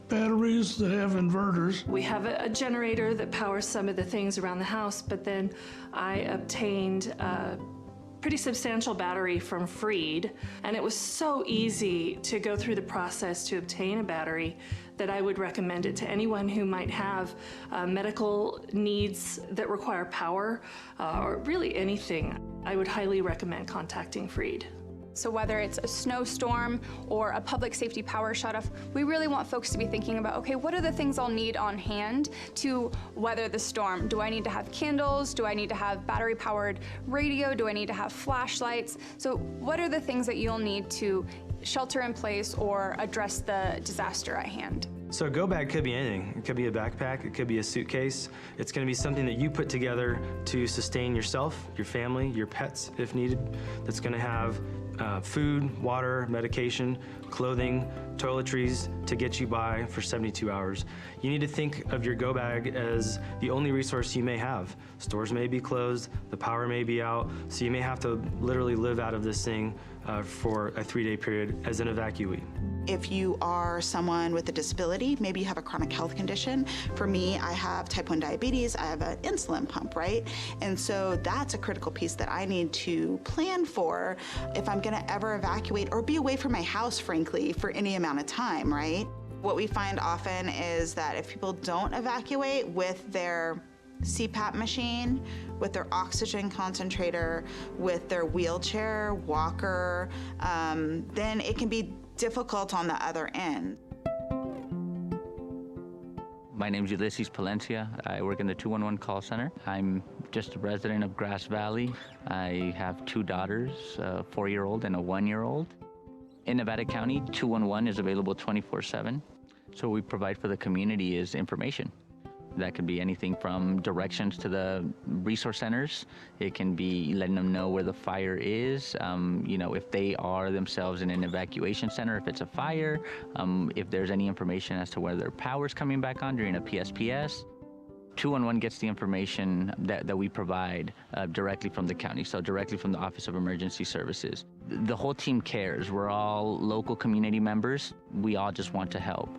batteries that have inverters. We have a generator that powers some of the things around the house, but then I obtained a pretty substantial battery from Freed, and it was so easy to go through the process to obtain a battery that I would recommend it to anyone who might have medical needs that require power, or really anything. I would highly recommend contacting Freed. So whether it's a snowstorm or a public safety power shutoff, we really want folks to be thinking about, okay, what are the things I'll need on hand to weather the storm? Do I need to have candles? Do I need to have battery-powered radio? Do I need to have flashlights? So what are the things that you'll need to shelter in place or address the disaster at hand? So a go bag could be anything. It could be a backpack, it could be a suitcase. It's going to be something that you put together to sustain yourself, your family, your pets if needed. That's going to have food, water, medication, clothing, toiletries to get you by for 72 hours. You need to think of your go bag as the only resource you may have. Stores may be closed, the power may be out, so you may have to literally live out of this thing for a 3-day period as an evacuee. If you are someone with a disability, maybe you have a chronic health condition. For me, I have type 1 diabetes, I have an insulin pump, right? And so that's a critical piece that I need to plan for if I'm gonna ever evacuate or be away from my house, frankly, for any amount of time, right? What we find often is that if people don't evacuate with their CPAP machine, with their oxygen concentrator, with their wheelchair, walker, then it can be difficult on the other end. My name is Ulysses Palencia. I work in the 211 call center. I'm just a resident of Grass Valley. I have 2 daughters, a 4-year-old and a 1-year-old. In Nevada County, 211 is available 24/7. So what we provide for the community is information. That could be anything from directions to the resource centers. It can be letting them know where the fire is, you know, if they are themselves in an evacuation center, if it's a fire, if there's any information as to whether their power's coming back on during a PSPS. 211 gets the information that we provide directly from the county, so directly from the Office of Emergency Services. The whole team cares. We're all local community members. We all just want to help.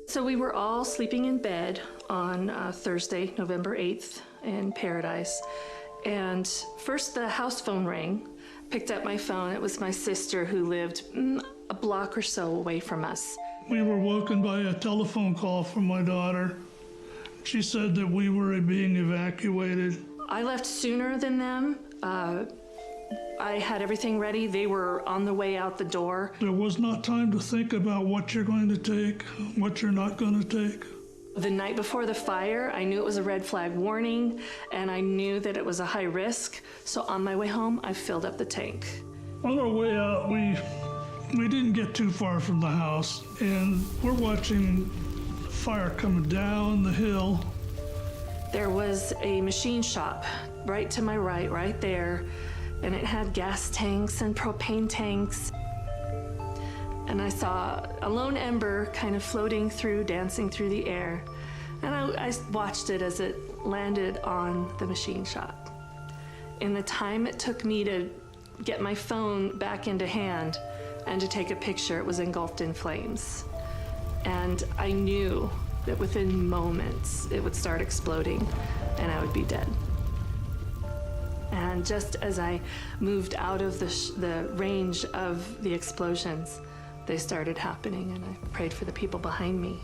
So we were all sleeping in bed on Thursday, November 8th in Paradise. And first the house phone rang, picked up my phone. It was my sister who lived a block or so away from us. We were woken by a telephone call from my daughter. She said that we were being evacuated. I left sooner than them. I had everything ready. They were on the way out the door. There was not time to think about what you're going to take, what you're not going to take. The night before the fire, I knew it was a red flag warning, and I knew that it was a high risk. So on my way home, I filled up the tank. On our way out, we didn't get too far from the house, and we're watching fire coming down the hill. There was a machine shop right to my right there, and it had gas tanks and propane tanks. And I saw a lone ember kind of floating through, dancing through the air. And I watched it as it landed on the machine shop. In the time it took me to get my phone back into hand and to take a picture, it was engulfed in flames. And I knew that within moments it would start exploding and I would be dead. And just as I moved out of the range of the explosions, they started happening, and I prayed for the people behind me.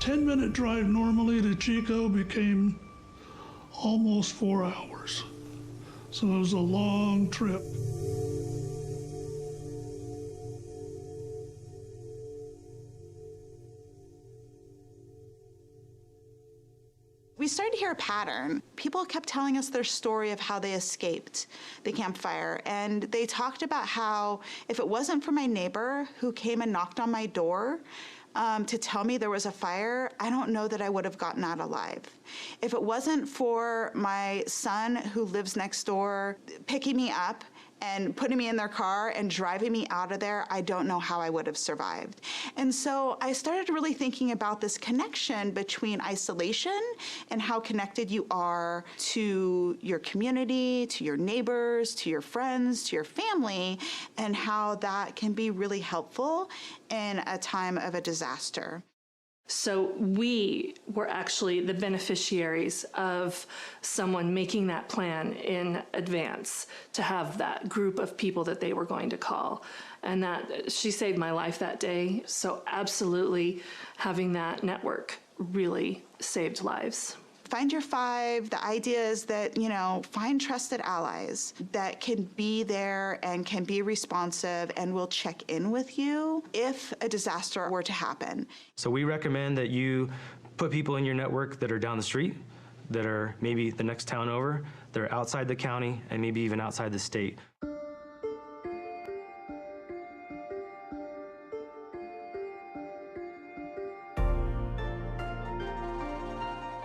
10-minute drive normally to Chico became almost 4 hours. So it was a long trip. We started to hear a pattern. People kept telling us their story of how they escaped the campfire. And they talked about how if it wasn't for my neighbor who came and knocked on my door to tell me there was a fire, I don't know that I would have gotten out alive. If it wasn't for my son who lives next door picking me up and putting me in their car and driving me out of there, I don't know how I would have survived. And so I started really thinking about this connection between isolation and how connected you are to your community, to your neighbors, to your friends, to your family, and how that can be really helpful in a time of a disaster. So we were actually the beneficiaries of someone making that plan in advance to have that group of people that they were going to call. And that she saved my life that day. So absolutely having that network really saved lives. Find your five. The idea is that, find trusted allies that can be there and can be responsive and will check in with you if a disaster were to happen. So we recommend that you put people in your network that are down the street, that are maybe the next town over, that are outside the county, and maybe even outside the state.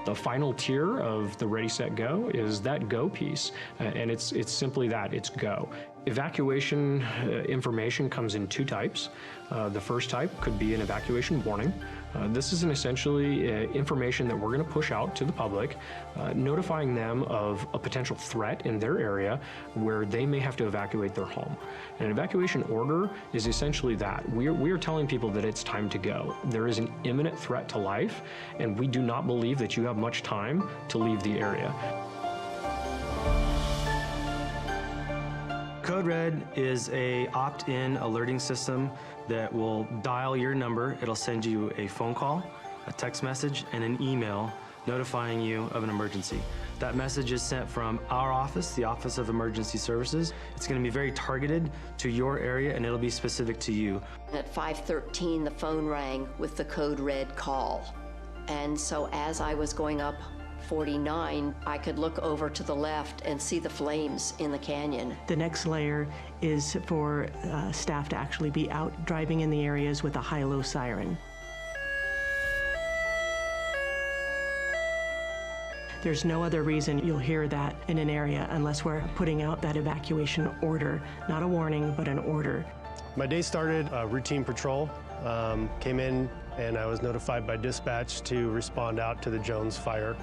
The final tier of the Ready, Set, Go is that go piece, and it's simply that, it's go. Evacuation information comes in two types. The first type could be an evacuation warning. This is essentially information that we're going to push out to the public, notifying them of a potential threat in their area where they may have to evacuate their home. An evacuation order is essentially that. We are telling people that it's time to go. There is an imminent threat to life, and we do not believe that you have much time to leave the area. Code Red is a opt-in alerting system that will dial your number. It'll send you a phone call, a text message, and an email notifying you of an emergency. That message is sent from our office, the Office of Emergency Services. It's going to be very targeted to your area, and it'll be specific to you. At 5:13, the phone rang with the Code Red call. And so as I was going up 49, I could look over to the left and see the flames in the canyon. The next layer is for staff to actually be out driving in the areas with a high-low siren. There's no other reason you'll hear that in an area unless we're putting out that evacuation order, not a warning, but an order. My day started routine patrol. Came in and I was notified by dispatch to respond out to the Jones fire.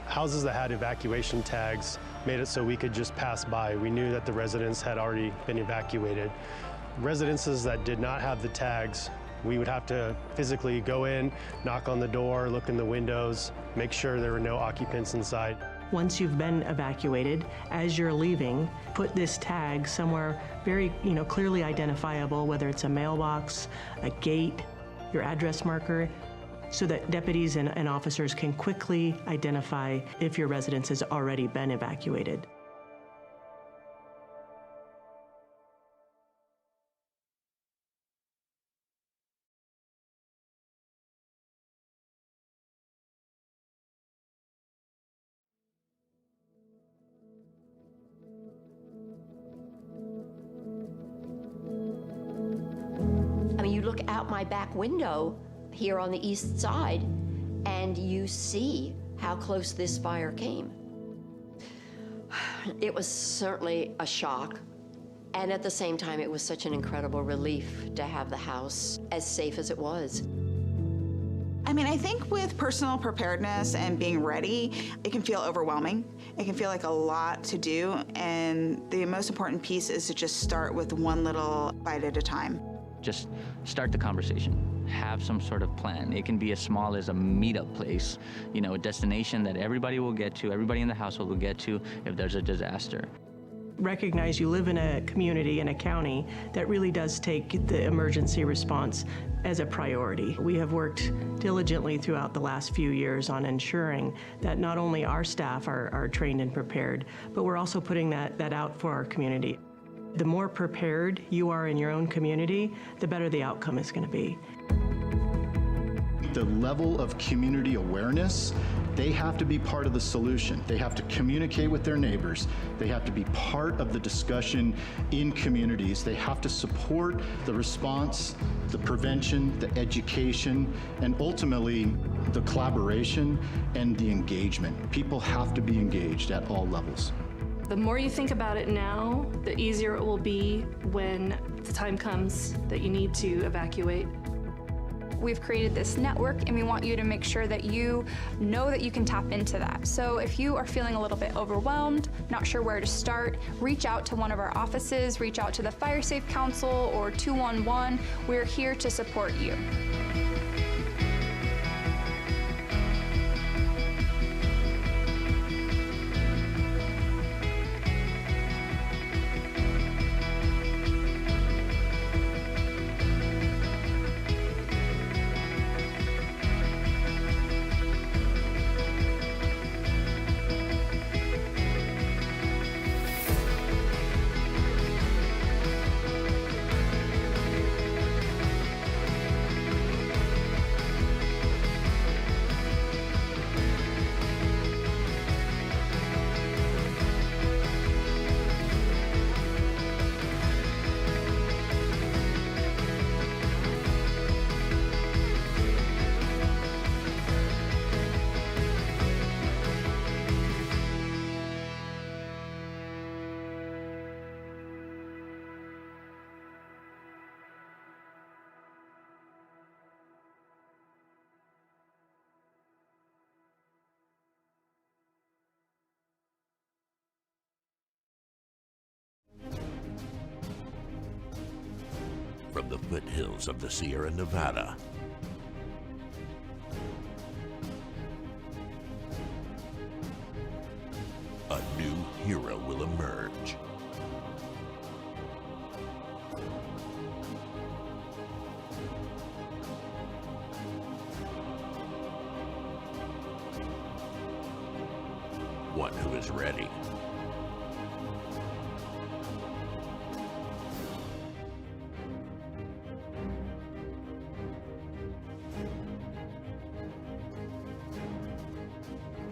Houses that had evacuation tags made it so we could just pass by. We knew that the residents had already been evacuated. Residences that did not have the tags, we would have to physically go in, knock on the door, look in the windows, make sure there were no occupants inside. Once you've been evacuated, as you're leaving, put this tag somewhere very, clearly identifiable, whether it's a mailbox, a gate, your address marker, so that deputies and officers can quickly identify if your residence has already been evacuated. I mean, you look out my back window here on the east side, and you see how close this fire came. It was certainly a shock, and at the same time, it was such an incredible relief to have the house as safe as it was. I mean, I think with personal preparedness and being ready, it can feel overwhelming. It can feel like a lot to do, and the most important piece is to just start with one little bite at a time. Just start the conversation. Have some sort of plan. It can be as small as a meetup place, a destination that everybody will get to, everybody in the household will get to if there's a disaster. Recognize you live in a community, in a county, that really does take the emergency response as a priority. We have worked diligently throughout the last few years on ensuring that not only our staff are trained and prepared, but we're also putting that out for our community. The more prepared you are in your own community, the better the outcome is going to be. The level of community awareness, they have to be part of the solution. They have to communicate with their neighbors. They have to be part of the discussion in communities. They have to support the response, the prevention, the education, and ultimately the collaboration and the engagement. People have to be engaged at all levels. The more you think about it now, the easier it will be when the time comes that you need to evacuate. We've created this network, and we want you to make sure that you know that you can tap into that. So if you are feeling a little bit overwhelmed, not sure where to start, reach out to one of our offices, reach out to the Fire Safe Council or 211. We're here to support you. foothills of the Sierra Nevada. A new hero will emerge. One who is ready.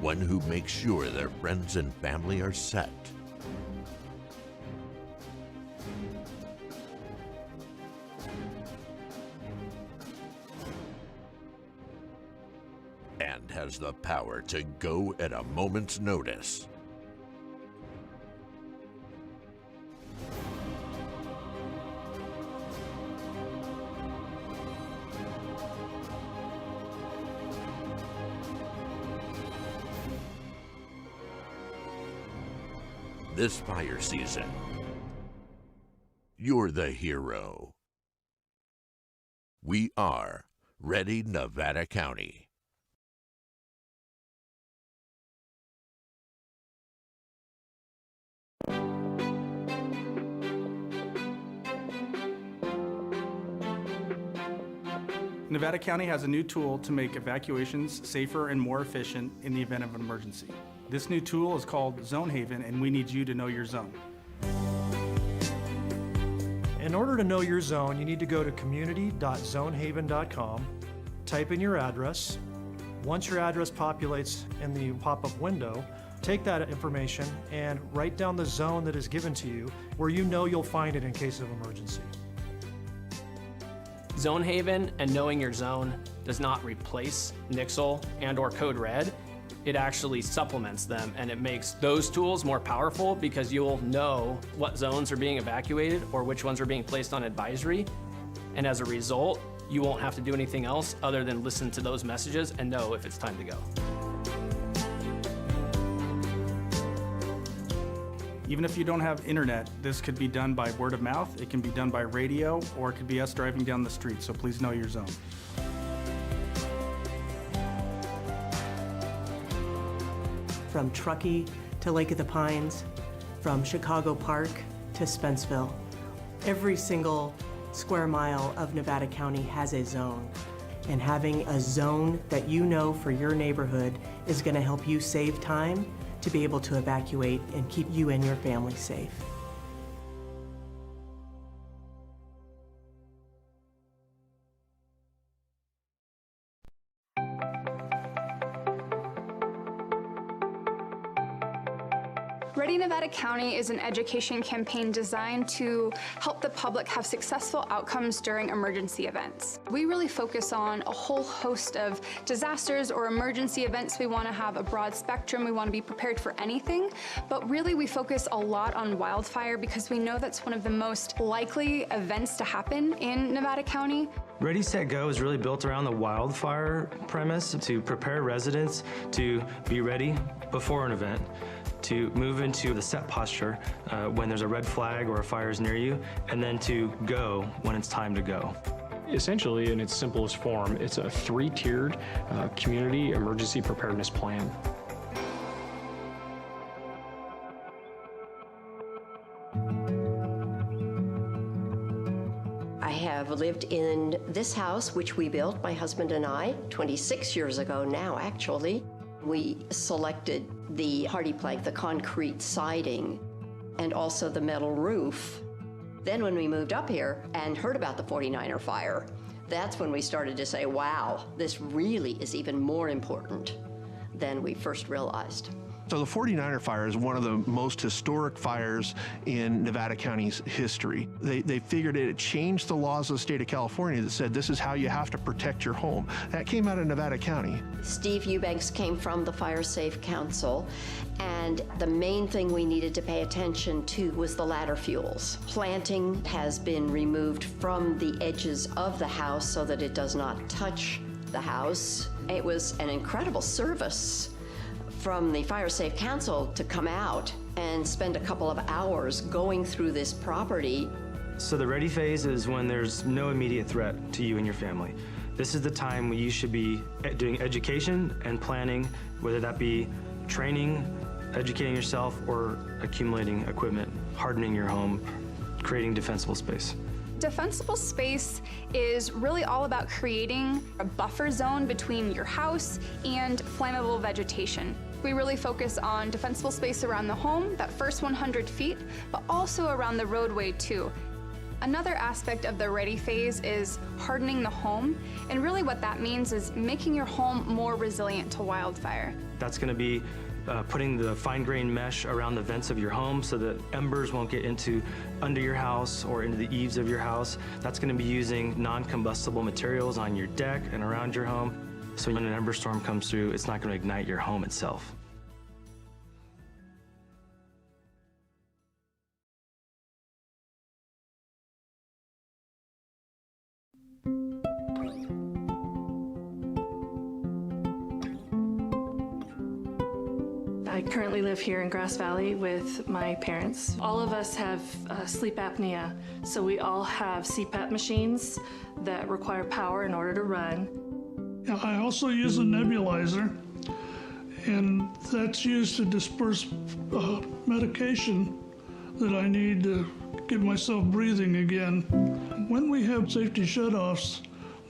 One who makes sure their friends and family are set. And has the power to go at a moment's notice. This fire season, you're the hero. We are Ready Nevada County. Nevada County has a new tool to make evacuations safer and more efficient in the event of an emergency. This new tool is called Zone Haven, and we need you to know your zone. In order to know your zone, you need to go to community.zonehaven.com, type in your address. Once your address populates in the pop-up window, take that information and write down the zone that is given to you where you know you'll find it in case of emergency. Zone Haven and knowing your zone does not replace Nixle and/or Code Red. It actually supplements them, and it makes those tools more powerful because you'll know what zones are being evacuated or which ones are being placed on advisory. And as a result, you won't have to do anything else other than listen to those messages and know if it's time to go. Even if you don't have internet, this could be done by word of mouth, it can be done by radio, or it could be us driving down the street, so please know your zone. From Truckee to Lake of the Pines, from Chicago Park to Spenceville. Every single square mile of Nevada County has a zone. And having a zone that you know for your neighborhood is going to help you save time to be able to evacuate and keep you and your family safe. Ready Nevada County is an education campaign designed to help the public have successful outcomes during emergency events. We really focus on a whole host of disasters or emergency events. We want to have a broad spectrum. We want to be prepared for anything, but really we focus a lot on wildfire because we know that's one of the most likely events to happen in Nevada County. Ready, Set, Go is really built around the wildfire premise to prepare residents to be ready before an event, to move into the set posture when there's a red flag or a fire is near you, and then to go when it's time to go. Essentially, in its simplest form, it's a three-tiered community emergency preparedness plan. I have lived in this house, which we built, my husband and I, 26 years ago now, actually. We selected the hardy plank, the concrete siding, and also the metal roof. Then when we moved up here and heard about the 49er fire, that's when we started to say, wow, this really is even more important than we first realized. So the 49er fire is one of the most historic fires in Nevada County's history. They figured it changed the laws of the state of California that said this is how you have to protect your home. That came out of Nevada County. Steve Eubanks came from the Fire Safe Council, and the main thing we needed to pay attention to was the ladder fuels. Planting has been removed from the edges of the house so that it does not touch the house. It was an incredible service from the Fire Safe Council to come out and spend a couple of hours going through this property So the ready phase is when there's no immediate threat to you and your family. This is the time when you should be doing education and planning, whether that be training, educating yourself, or accumulating equipment, hardening your home, creating defensible space. Defensible space is really all about creating a buffer zone between your house and flammable vegetation. We really focus on defensible space around the home, that first 100 feet, but also around the roadway too. Another aspect of the ready phase is hardening the home, and really what that means is making your home more resilient to wildfire. That's going to be putting the fine-grained mesh around the vents of your home so that embers won't get under your house or into the eaves of your house. That's going to be using non-combustible materials on your deck and around your home, so when an ember storm comes through, it's not going to ignite your home itself. I currently live here in Grass Valley with my parents. All of us have sleep apnea, so we all have CPAP machines that require power in order to run. I also use a nebulizer, and that's used to disperse medication that I need to get myself breathing again. When we have safety shutoffs,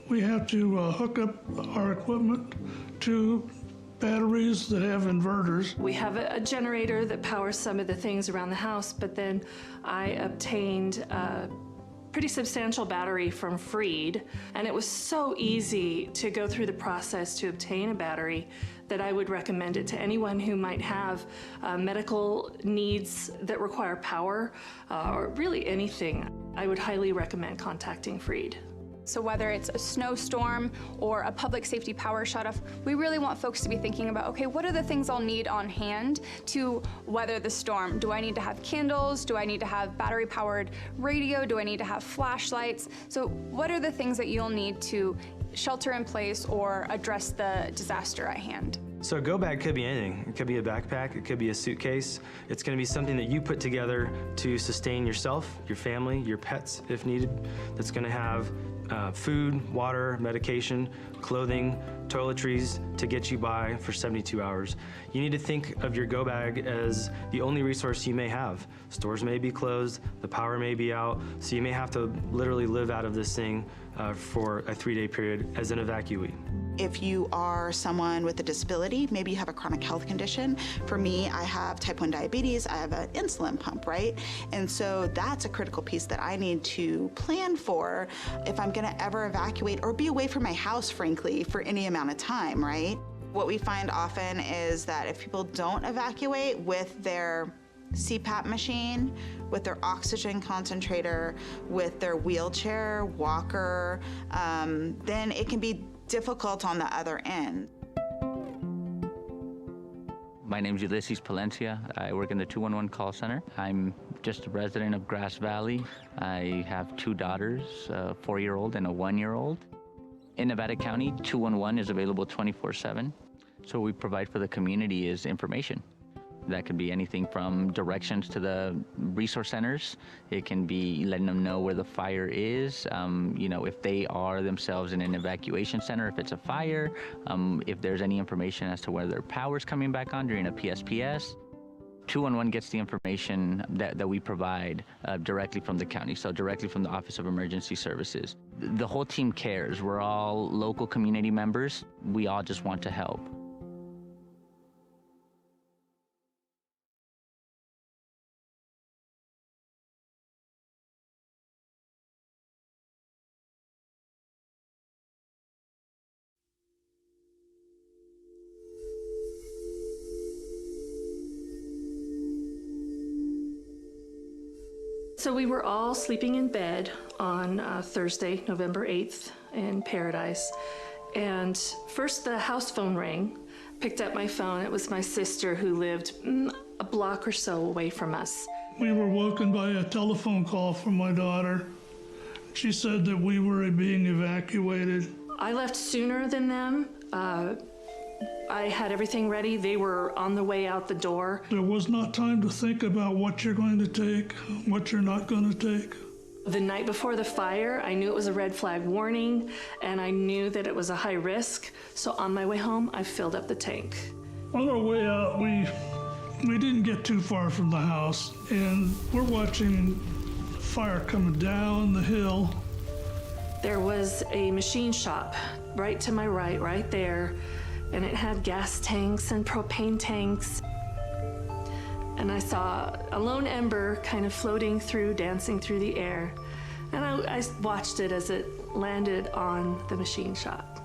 we have to hook up our equipment to batteries that have inverters. We have a generator that powers some of the things around the house, but then I obtained a pretty substantial battery from Freed, and it was so easy to go through the process to obtain a battery that I would recommend it to anyone who might have medical needs that require power, or really anything. I would highly recommend contacting Freed. So whether it's a snowstorm or a public safety power shutoff, we really want folks to be thinking about, okay, what are the things I'll need on hand to weather the storm? Do I need to have candles? Do I need to have battery-powered radio? Do I need to have flashlights? So what are the things that you'll need to shelter in place or address the disaster at hand? So a go bag could be anything. It could be a backpack, it could be a suitcase. It's going to be something that you put together to sustain yourself, your family, your pets if needed. That's going to have food, water, medication, clothing, toiletries to get you by for 72 hours. You need to think of your go bag as the only resource you may have. Stores may be closed, the power may be out, so you may have to literally live out of this thing for a 3-day period as an evacuee. If you are someone with a disability, maybe you have a chronic health condition. For me, I have type 1 diabetes, I have an insulin pump, right? And so that's a critical piece that I need to plan for if I'm gonna ever evacuate or be away from my house, frankly, for any amount of time, right? What we find often is that if people don't evacuate with their CPAP machine, with their oxygen concentrator, with their wheelchair, walker, then it can be difficult on the other end. My name's Ulysses Palencia. I work in the 211 call center. I'm just a resident of Grass Valley. I have 2 daughters, a 4-year-old and a 1-year-old. In Nevada County, 211 is available 24/7. So what we provide for the community is information. That could be anything from directions to the resource centers. It can be letting them know where the fire is, if they are themselves in an evacuation center, if it's a fire, if there's any information as to whether their power's coming back on during a PSPS. 211 gets the information that we provide directly from the county, so directly from the Office of Emergency Services. The whole team cares. We're all local community members. We all just want to help. So we were all sleeping in bed on Thursday, November 8th in Paradise. And first the house phone rang. Picked up my phone. It was my sister who lived a block or so away from us. We were woken by a telephone call from my daughter. She said that we were being evacuated. I left sooner than them. I had everything ready. They were on the way out the door. There was not time to think about what you're going to take, what you're not going to take. The night before the fire, I knew it was a red flag warning, and I knew that it was a high risk. So on my way home, I filled up the tank. On our way out, we didn't get too far from the house, and we're watching fire coming down the hill. There was a machine shop right to my right there, and it had gas tanks and propane tanks. And I saw a lone ember kind of floating through, dancing through the air. And I watched it as it landed on the machine shop.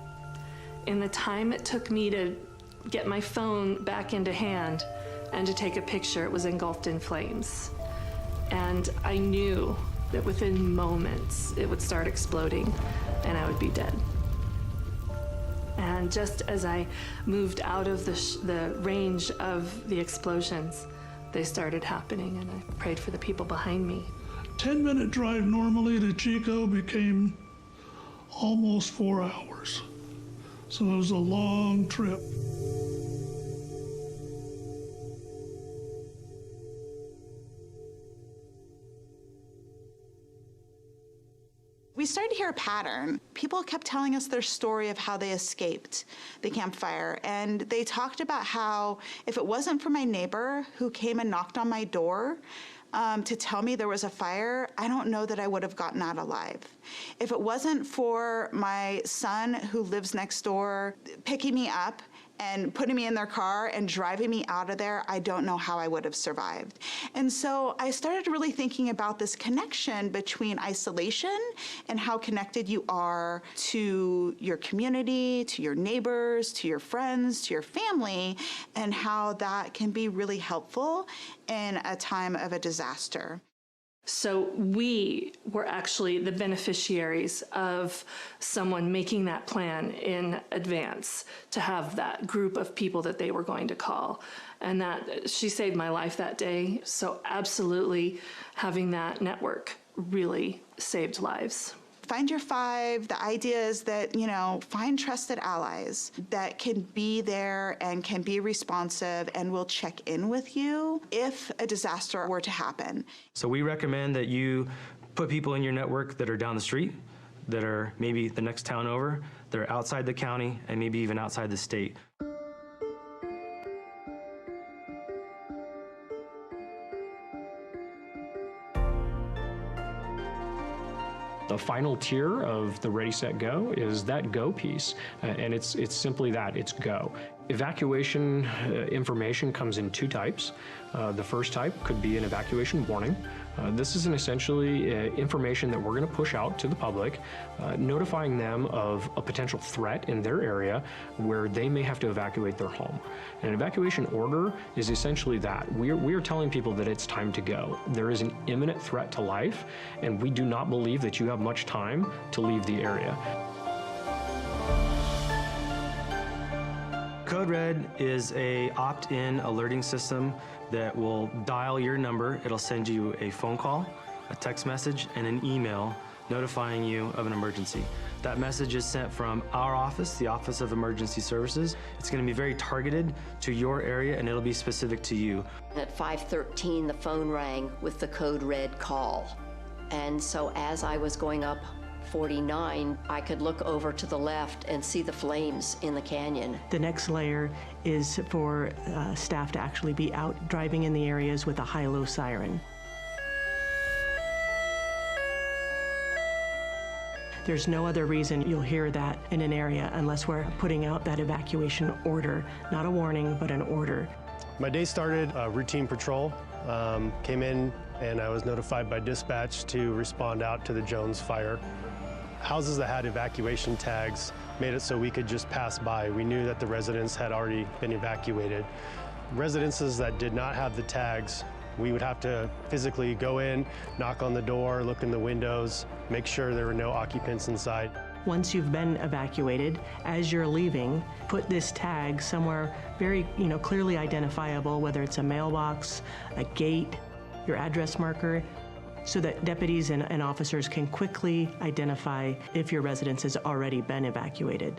In the time it took me to get my phone back into hand and to take a picture, it was engulfed in flames. And I knew that within moments it would start exploding and I would be dead. And just as I moved out of the range of the explosions, they started happening, and I prayed for the people behind me. 10-minute drive normally to Chico became almost 4 hours. So it was a long trip. We started to hear a pattern. People kept telling us their story of how they escaped the campfire. And they talked about how if it wasn't for my neighbor who came and knocked on my door to tell me there was a fire, I don't know that I would have gotten out alive. If it wasn't for my son who lives next door picking me up and putting me in their car and driving me out of there, I don't know how I would have survived. And so I started really thinking about this connection between isolation and how connected you are to your community, to your neighbors, to your friends, to your family, and how that can be really helpful in a time of a disaster. So we were actually the beneficiaries of someone making that plan in advance to have that group of people that they were going to call. And that she saved my life that day. So absolutely having that network really saved lives. Find your five. The idea is that, find trusted allies that can be there and can be responsive and will check in with you if a disaster were to happen. So we recommend that you put people in your network that are down the street, that are maybe the next town over, that are outside the county, and maybe even outside the state. The final tier of the Ready, Set, Go is that go piece, and it's simply that, it's go. Evacuation information comes in two types. The first type could be an evacuation warning. This is essentially information that we're going to push out to the public, notifying them of a potential threat in their area where they may have to evacuate their home. An evacuation order is essentially that. We are telling people that it's time to go. There is an imminent threat to life, and we do not believe that you have much time to leave the area. Code Red is a opt-in alerting system that will dial your number. It'll send you a phone call, a text message, and an email notifying you of an emergency. That message is sent from our office, the Office of Emergency Services. It's going to be very targeted to your area, and it'll be specific to you. At 5:13, the phone rang with the Code Red call. And so as I was going up 49, I could look over to the left and see the flames in the canyon. The next layer is for staff to actually be out driving in the areas with a high-low siren. There's no other reason you'll hear that in an area unless we're putting out that evacuation order, not a warning, but an order. My day started routine patrol, came in and I was notified by dispatch to respond out to the Jones fire. Houses that had evacuation tags made it so we could just pass by. We knew that the residents had already been evacuated. Residences that did not have the tags, we would have to physically go in, knock on the door, look in the windows, make sure there were no occupants inside. Once you've been evacuated, as you're leaving, put this tag somewhere very, clearly identifiable, whether it's a mailbox, a gate, your address marker, so that deputies and officers can quickly identify if your residence has already been evacuated.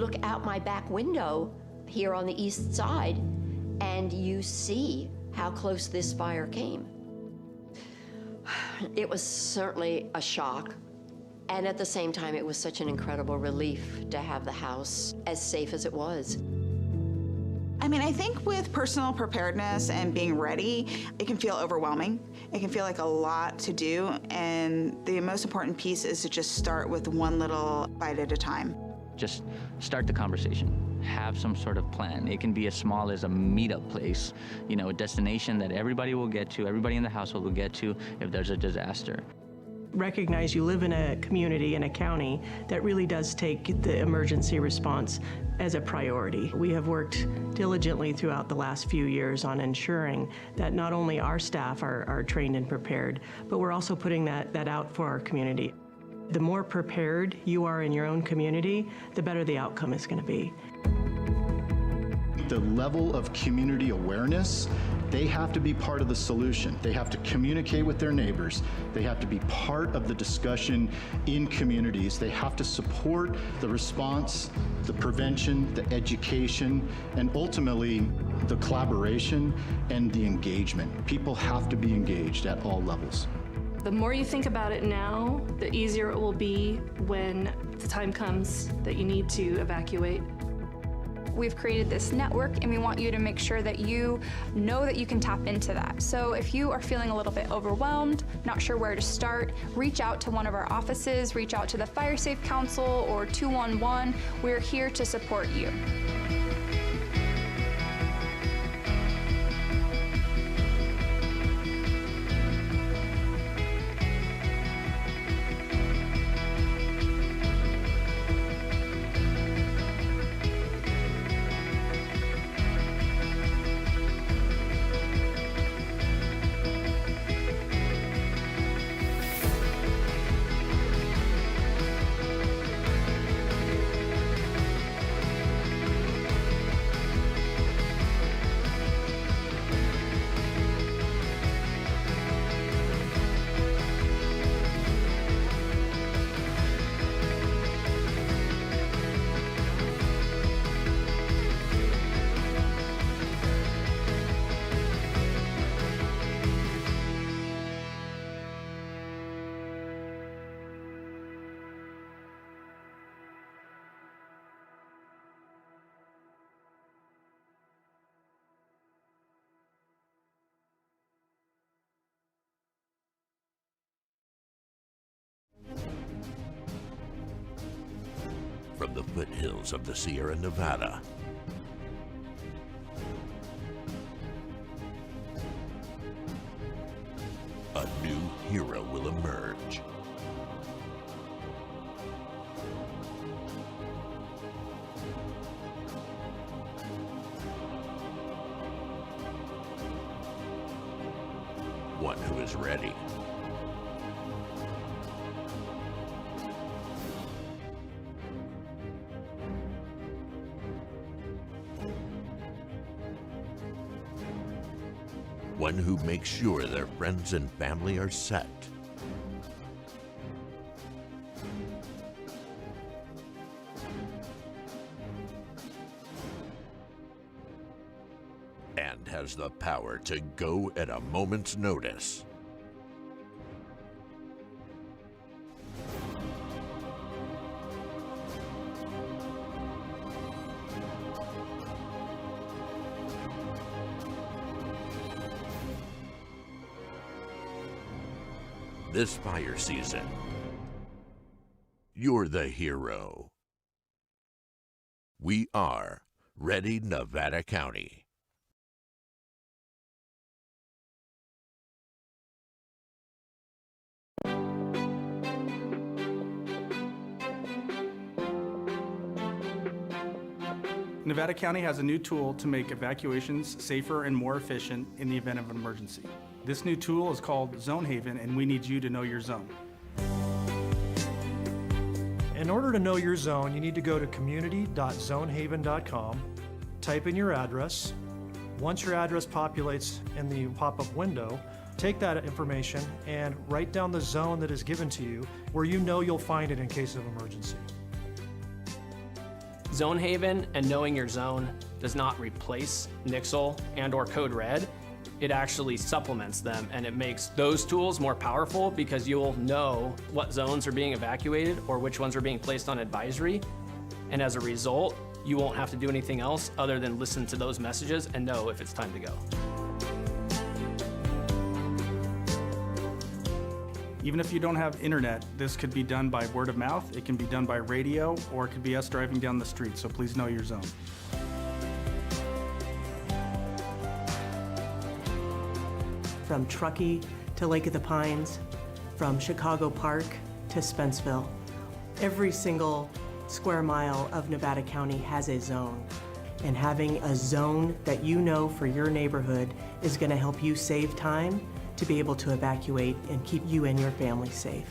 look out my back window here on the east side and you see how close this fire came. It was certainly a shock. And at the same time, it was such an incredible relief to have the house as safe as it was. I mean, I think with personal preparedness and being ready, it can feel overwhelming. It can feel like a lot to do, and the most important piece is to just start with one little bite at a time. Just start the conversation. Have some sort of plan. It can be as small as a meetup place, you know, a destination that everybody will get to, everybody in the household will get to if there's a disaster. Recognize you live in a community, in a county, that really does take the emergency response as a priority. We have worked diligently throughout the last few years on ensuring that not only our staff are trained and prepared, but we're also putting that out for our community. The more prepared you are in your own community, the better the outcome is going to be. The level of community awareness, they have to be part of the solution. They have to communicate with their neighbors. They have to be part of the discussion in communities. They have to support the response, the prevention, the education, and ultimately the collaboration and the engagement. People have to be engaged at all levels. The more you think about it now, the easier it will be when the time comes that you need to evacuate. We've created this network and we want you to make sure that you know that you can tap into that. So if you are feeling a little bit overwhelmed, not sure where to start, reach out to one of our offices, reach out to the Fire Safe Council or 211. We're here to support you. From the foothills of the Sierra Nevada, a new hero will emerge. One who is ready. One who makes sure their friends and family are set. And has the power to go at a moment's notice. This fire season, you're the hero. We are Ready Nevada County. Nevada County has a new tool to make evacuations safer and more efficient in the event of an emergency. This new tool is called Zone Haven, and we need you to know your zone. In order to know your zone, you need to go to community.zonehaven.com, type in your address. Once your address populates in the pop-up window, take that information and write down the zone that is given to you where you know you'll find it in case of emergency. Zone Haven and knowing your zone does not replace Nixle and or Code Red. It actually supplements them, and it makes those tools more powerful because you'll know what zones are being evacuated or which ones are being placed on advisory. And as a result, you won't have to do anything else other than listen to those messages and know if it's time to go. Even if you don't have internet, this could be done by word of mouth, it can be done by radio, or it could be us driving down the street, so please know your zone. From Truckee to Lake of the Pines, from Chicago Park to Spenceville, every single square mile of Nevada County has a zone. And having a zone that you know for your neighborhood is going to help you save time to be able to evacuate and keep you and your family safe.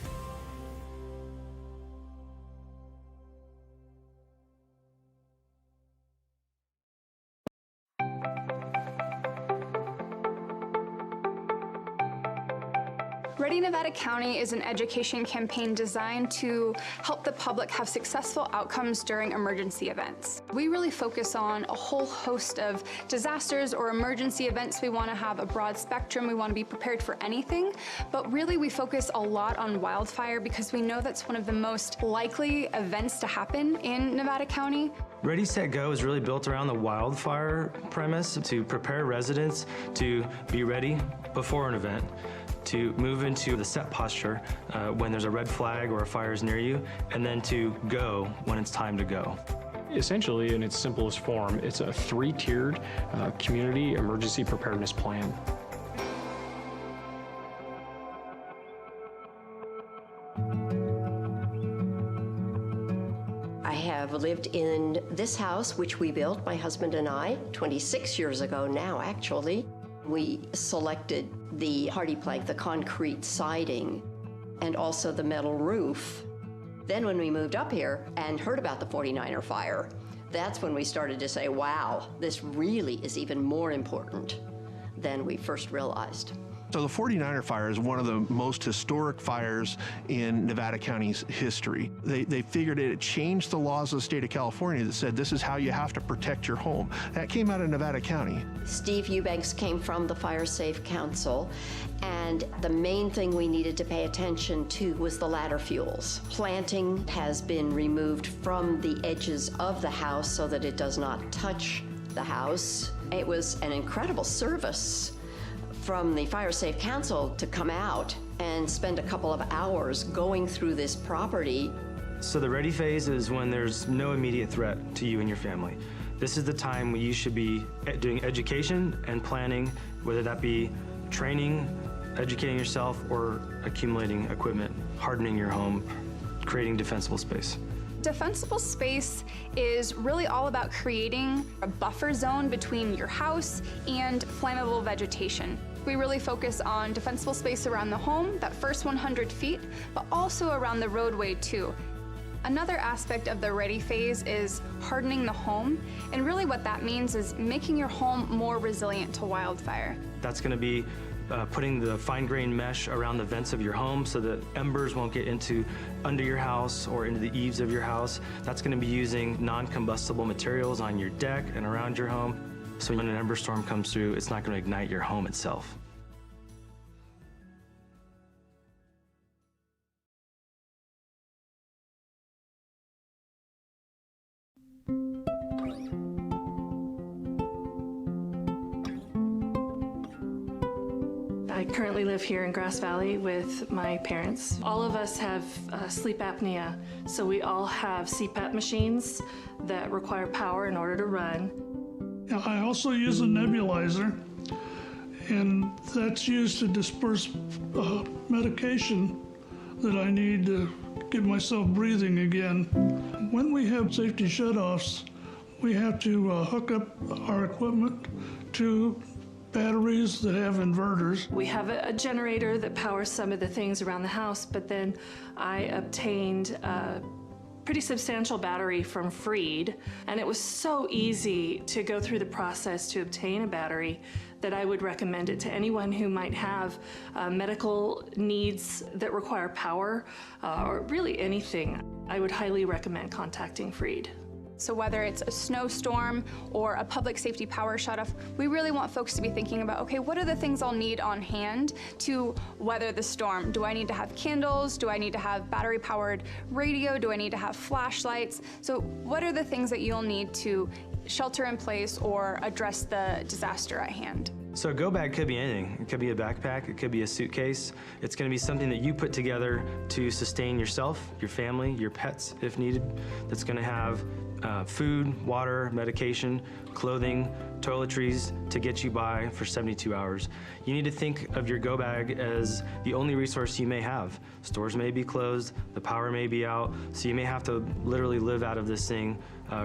Ready Nevada County is an education campaign designed to help the public have successful outcomes during emergency events. We really focus on a whole host of disasters or emergency events. We want to have a broad spectrum. We want to be prepared for anything, but really we focus a lot on wildfire because we know that's one of the most likely events to happen in Nevada County. Ready, Set, Go is really built around the wildfire premise to prepare residents to be ready before an event, to move into the set posture when there's a red flag or a fire is near you, and then to go when it's time to go. Essentially, in its simplest form, it's a 3-tiered community emergency preparedness plan. I have lived in this house, which we built, my husband and I, 26 years ago now, actually. We selected the hardy plank, the concrete siding, and also the metal roof. Then when we moved up here and heard about the 49er fire, that's when we started to say, wow, this really is even more important than we first realized. So the 49er fire is one of the most historic fires in Nevada County's history. They figured it changed the laws of the state of California that said this is how you have to protect your home. That came out of Nevada County. Steve Eubanks came from the Fire Safe Council, and the main thing we needed to pay attention to was the ladder fuels. Planting has been removed from the edges of the house so that it does not touch the house. It was an incredible service from the Fire Safe Council to come out and spend a couple of hours going through this property. So the ready phase is when there's no immediate threat to you and your family. This is the time when you should be doing education and planning, whether that be training, educating yourself, or accumulating equipment, hardening your home, creating defensible space. Defensible space is really all about creating a buffer zone between your house and flammable vegetation. We really focus on defensible space around the home, that first 100 feet, but also around the roadway too. Another aspect of the ready phase is hardening the home, and really what that means is making your home more resilient to wildfire. That's going to be putting the fine-grained mesh around the vents of your home so that embers won't get under your house or into the eaves of your house. That's going to be using non-combustible materials on your deck and around your home. So when an ember storm comes through, it's not going to ignite your home itself. I currently live here in Grass Valley with my parents. All of us have sleep apnea, so we all have CPAP machines that require power in order to run. I also use a nebulizer, and that's used to disperse medication that I need to get myself breathing again. When we have safety shutoffs, we have to hook up our equipment to batteries that have inverters. We have a generator that powers some of the things around the house, but then I obtained a pretty substantial battery from Freed, and it was so easy to go through the process to obtain a battery that I would recommend it to anyone who might have medical needs that require power, or really anything. I would highly recommend contacting Freed. So whether it's a snowstorm or a public safety power shutoff, we really want folks to be thinking about, okay, what are the things I'll need on hand to weather the storm? Do I need to have candles? Do I need to have battery-powered radio? Do I need to have flashlights? So what are the things that you'll need to shelter in place or address the disaster at hand? So a go bag could be anything. It could be a backpack, it could be a suitcase. It's gonna be something that you put together to sustain yourself, your family, your pets if needed. That's gonna have food, water, medication, clothing, toiletries to get you by for 72 hours. You need to think of your go bag as the only resource you may have. Stores may be closed, the power may be out, so you may have to literally live out of this thing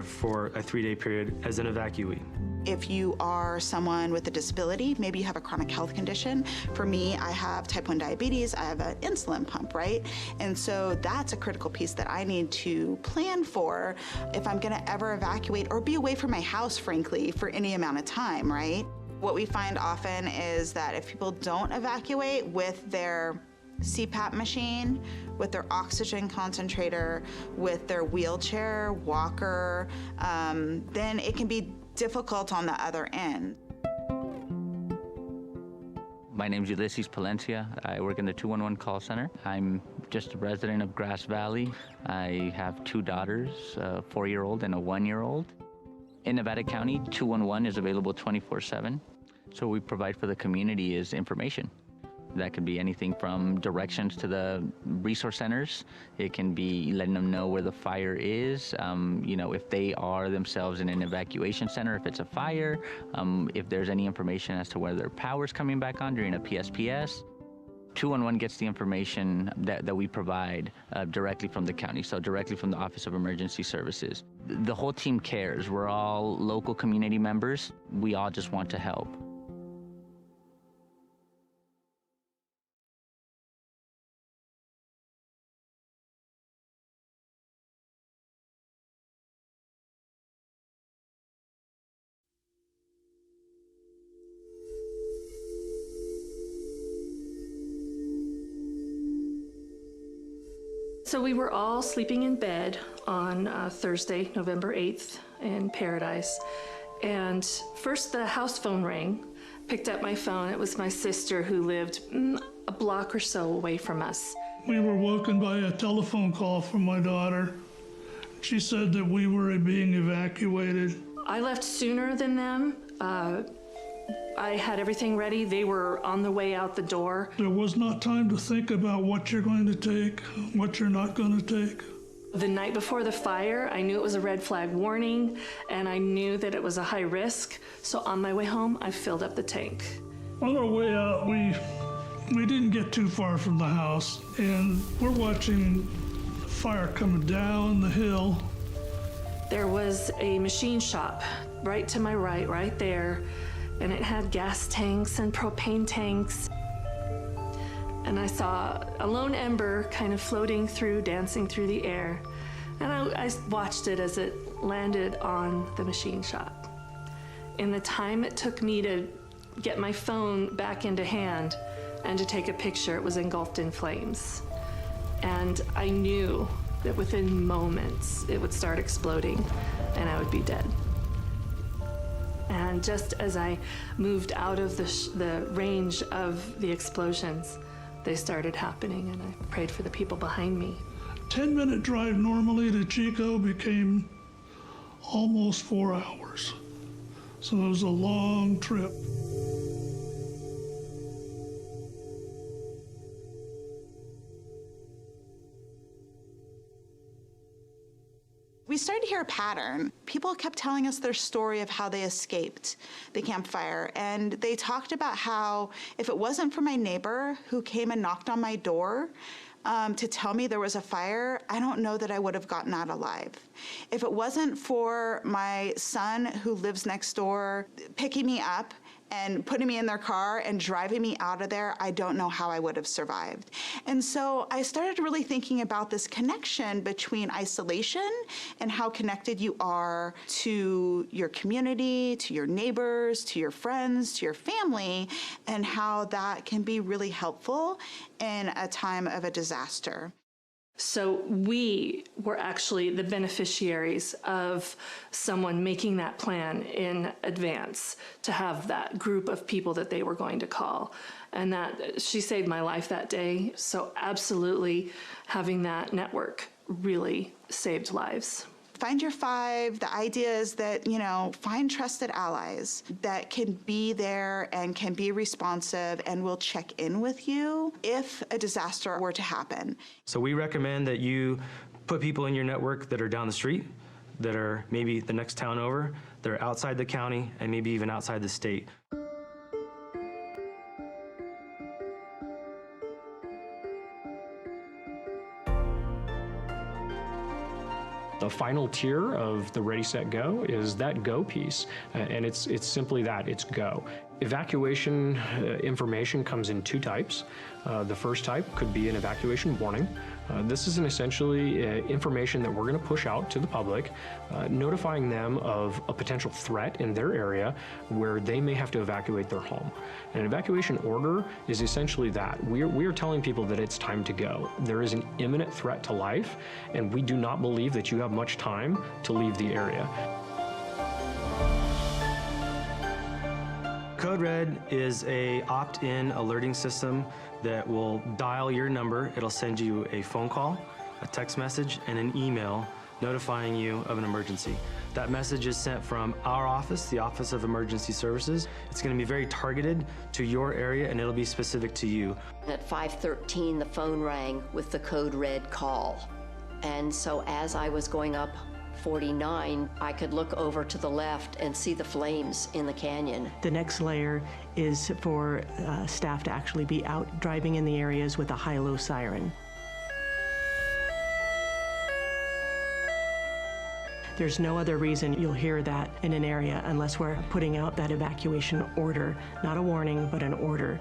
for a 3-day period as an evacuee. If you are someone with a disability, maybe you have a chronic health condition. For me, I have type 1 diabetes, I have an insulin pump, right? And so that's a critical piece that I need to plan for if I'm gonna ever evacuate or be away from my house, frankly, for any amount of time, right? What we find often is that if people don't evacuate with their CPAP machine, with their oxygen concentrator, with their wheelchair, walker, then it can be difficult on the other end. My name's Ulysses Palencia. I work in the 211 call center. I'm just a resident of Grass Valley. I have 2 daughters, a 4-year-old and a 1-year-old. In Nevada County, 211 is available 24/7. So what we provide for the community is information. That could be anything from directions to the resource centers. It can be letting them know where the fire is, you know, if they are themselves in an evacuation center, if it's a fire, if there's any information as to whether their power's coming back on during a PSPS. 211 gets the information that we provide directly from the county, so directly from the Office of Emergency Services. The whole team cares. We're all local community members. We all just want to help. So we were all sleeping in bed on Thursday, November 8th in Paradise. And first the house phone rang. Picked up my phone. It was my sister who lived a block or so away from us. We were woken by a telephone call from my daughter. She said that we were being evacuated. I left sooner than them. I had everything ready. They were on the way out the door. There was not time to think about what you're going to take, what you're not going to take. The night before the fire, I knew it was a red flag warning, and I knew that it was a high risk. So on my way home, I filled up the tank. On our way out, we didn't get too far from the house, and we're watching fire coming down the hill. There was a machine shop right to my right there. And it had gas tanks and propane tanks. And I saw a lone ember kind of floating through, dancing through the air. And I watched it as it landed on the machine shop. In the time it took me to get my phone back into hand and to take a picture, it was engulfed in flames. And I knew that within moments it would start exploding and I would be dead. And just as I moved out of the range of the explosions, they started happening, and I prayed for the people behind me. 10-minute drive normally to Chico became almost 4 hours. So it was a long trip. We started to hear a pattern. People kept telling us their story of how they escaped the campfire. And they talked about how if it wasn't for my neighbor who came and knocked on my door to tell me there was a fire, I don't know that I would have gotten out alive. If it wasn't for my son who lives next door picking me up and putting me in their car and driving me out of there, I don't know how I would have survived. And so I started really thinking about this connection between isolation and how connected you are to your community, to your neighbors, to your friends, to your family, and how that can be really helpful in a time of a disaster. So we were actually the beneficiaries of someone making that plan in advance to have that group of people that they were going to call. And that she saved my life that day. So absolutely having that network really saved lives. Find your five. The idea is that, find trusted allies that can be there and can be responsive and will check in with you if a disaster were to happen. So we recommend that you put people in your network that are down the street, that are maybe the next town over, that are outside the county, and maybe even outside the state. The final tier of the Ready, Set, Go is that go piece, and it's simply that, it's go. Evacuation information comes in two types. The first type could be an evacuation warning. This is essentially information that we're going to push out to the public, notifying them of a potential threat in their area where they may have to evacuate their home. And an evacuation order is essentially that. We are telling people that it's time to go. There is an imminent threat to life, and we do not believe that you have much time to leave the area. Code Red is a opt-in alerting system that will dial your number. It'll send you a phone call, a text message, and an email notifying you of an emergency. That message is sent from our office, the Office of Emergency Services. It's going to be very targeted to your area, and it'll be specific to you. At 5:13, the phone rang with the Code Red call. And so as I was going up 49, I could look over to the left and see the flames in the canyon. The next layer is for staff to actually be out driving in the areas with a high-low siren. There's no other reason you'll hear that in an area unless we're putting out that evacuation order, not a warning, but an order.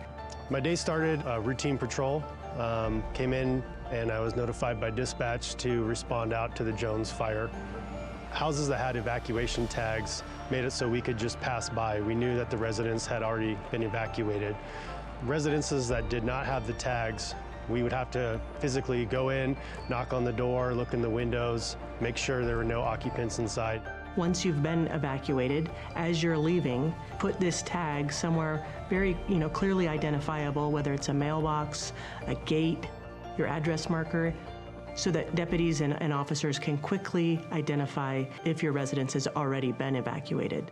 My day started routine patrol. Came in and I was notified by dispatch to respond out to the Jones fire. Houses that had evacuation tags made it so we could just pass by. We knew that the residents had already been evacuated. Residences that did not have the tags, we would have to physically go in, knock on the door, look in the windows, make sure there were no occupants inside. Once you've been evacuated, as you're leaving, put this tag somewhere very, clearly identifiable, whether it's a mailbox, a gate, your address marker, so that deputies and officers can quickly identify if your residence has already been evacuated.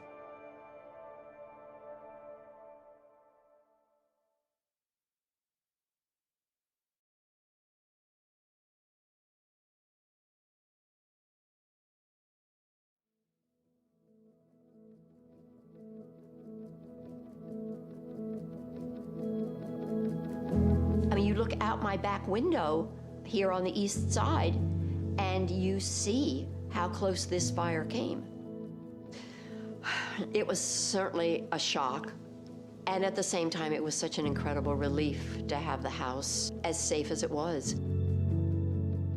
I mean, you look out my back window here on the east side, and you see how close this fire came. It was certainly a shock, and at the same time, it was such an incredible relief to have the house as safe as it was.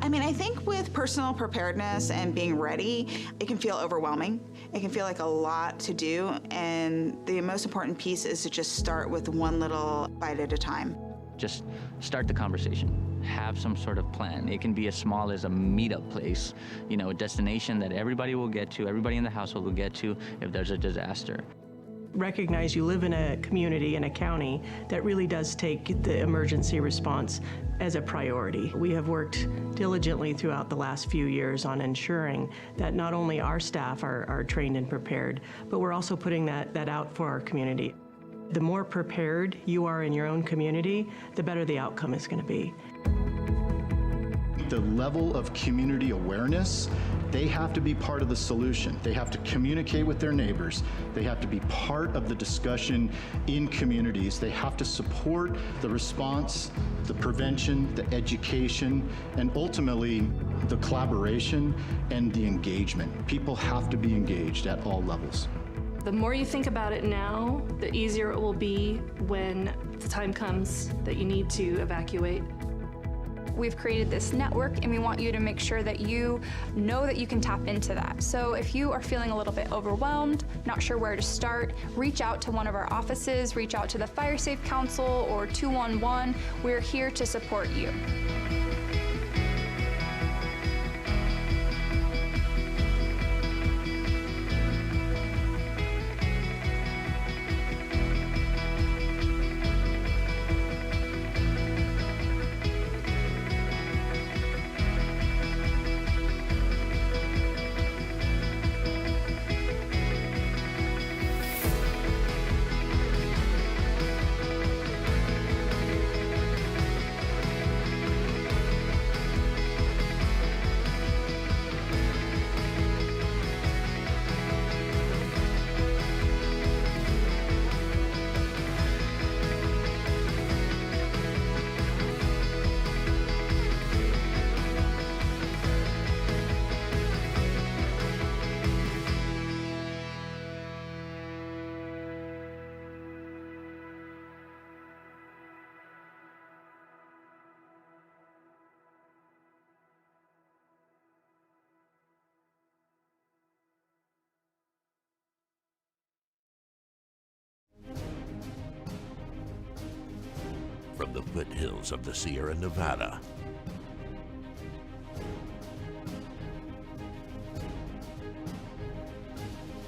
I mean, I think with personal preparedness and being ready, it can feel overwhelming. It can feel like a lot to do, and the most important piece is to just start with one little bite at a time. Just start the conversation. Have some sort of plan. It can be as small as a meetup place, a destination that everybody will get to, everybody in the household will get to if there's a disaster. Recognize you live in a community, in a county, that really does take the emergency response as a priority. We have worked diligently throughout the last few years on ensuring that not only our staff are trained and prepared, but we're also putting that out for our community. The more prepared you are in your own community, the better the outcome is going to be. The level of community awareness, they have to be part of the solution. They have to communicate with their neighbors. They have to be part of the discussion in communities. They have to support the response, the prevention, the education, and ultimately the collaboration and the engagement. People have to be engaged at all levels. The more you think about it now, the easier it will be when the time comes that you need to evacuate. We've created this network, and we want you to make sure that you know that you can tap into that. So if you are feeling a little bit overwhelmed, not sure where to start, reach out to one of our offices, reach out to the Fire Safe Council or 211. We're here to support you. foothills of the Sierra Nevada.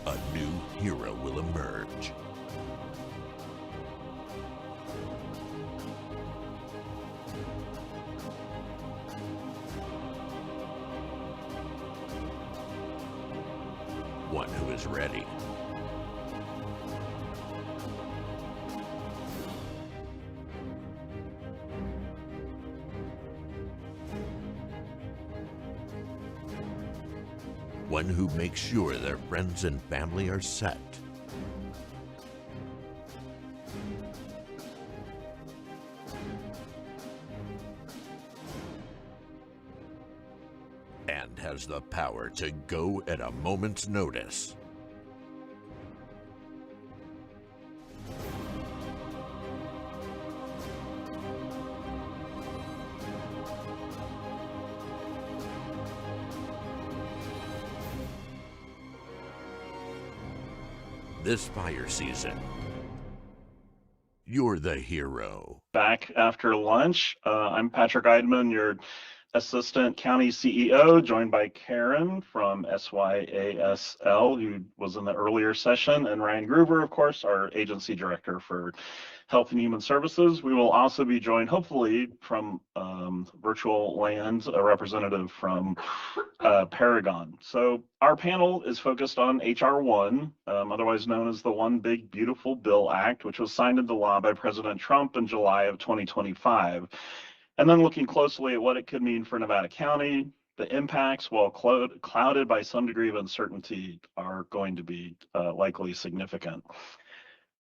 A new hero will emerge. One who is ready. One who makes sure their friends and family are set. And has the power to go at a moment's notice. This fire season, you're the hero. Back after lunch, I'm Patrick Eidman, your Assistant County CEO, joined by Karen from SYASL, who was in the earlier session, and Ryan Gruber, of course, our Agency Director for Health and Human Services. We will also be joined, hopefully, from virtual land, a representative from Paragon. So our panel is focused on H.R. 1, otherwise known as the One Big Beautiful Bill Act, which was signed into law by President Trump in July of 2025. And then looking closely at what it could mean for Nevada County, the impacts, while clouded by some degree of uncertainty, are going to be likely significant.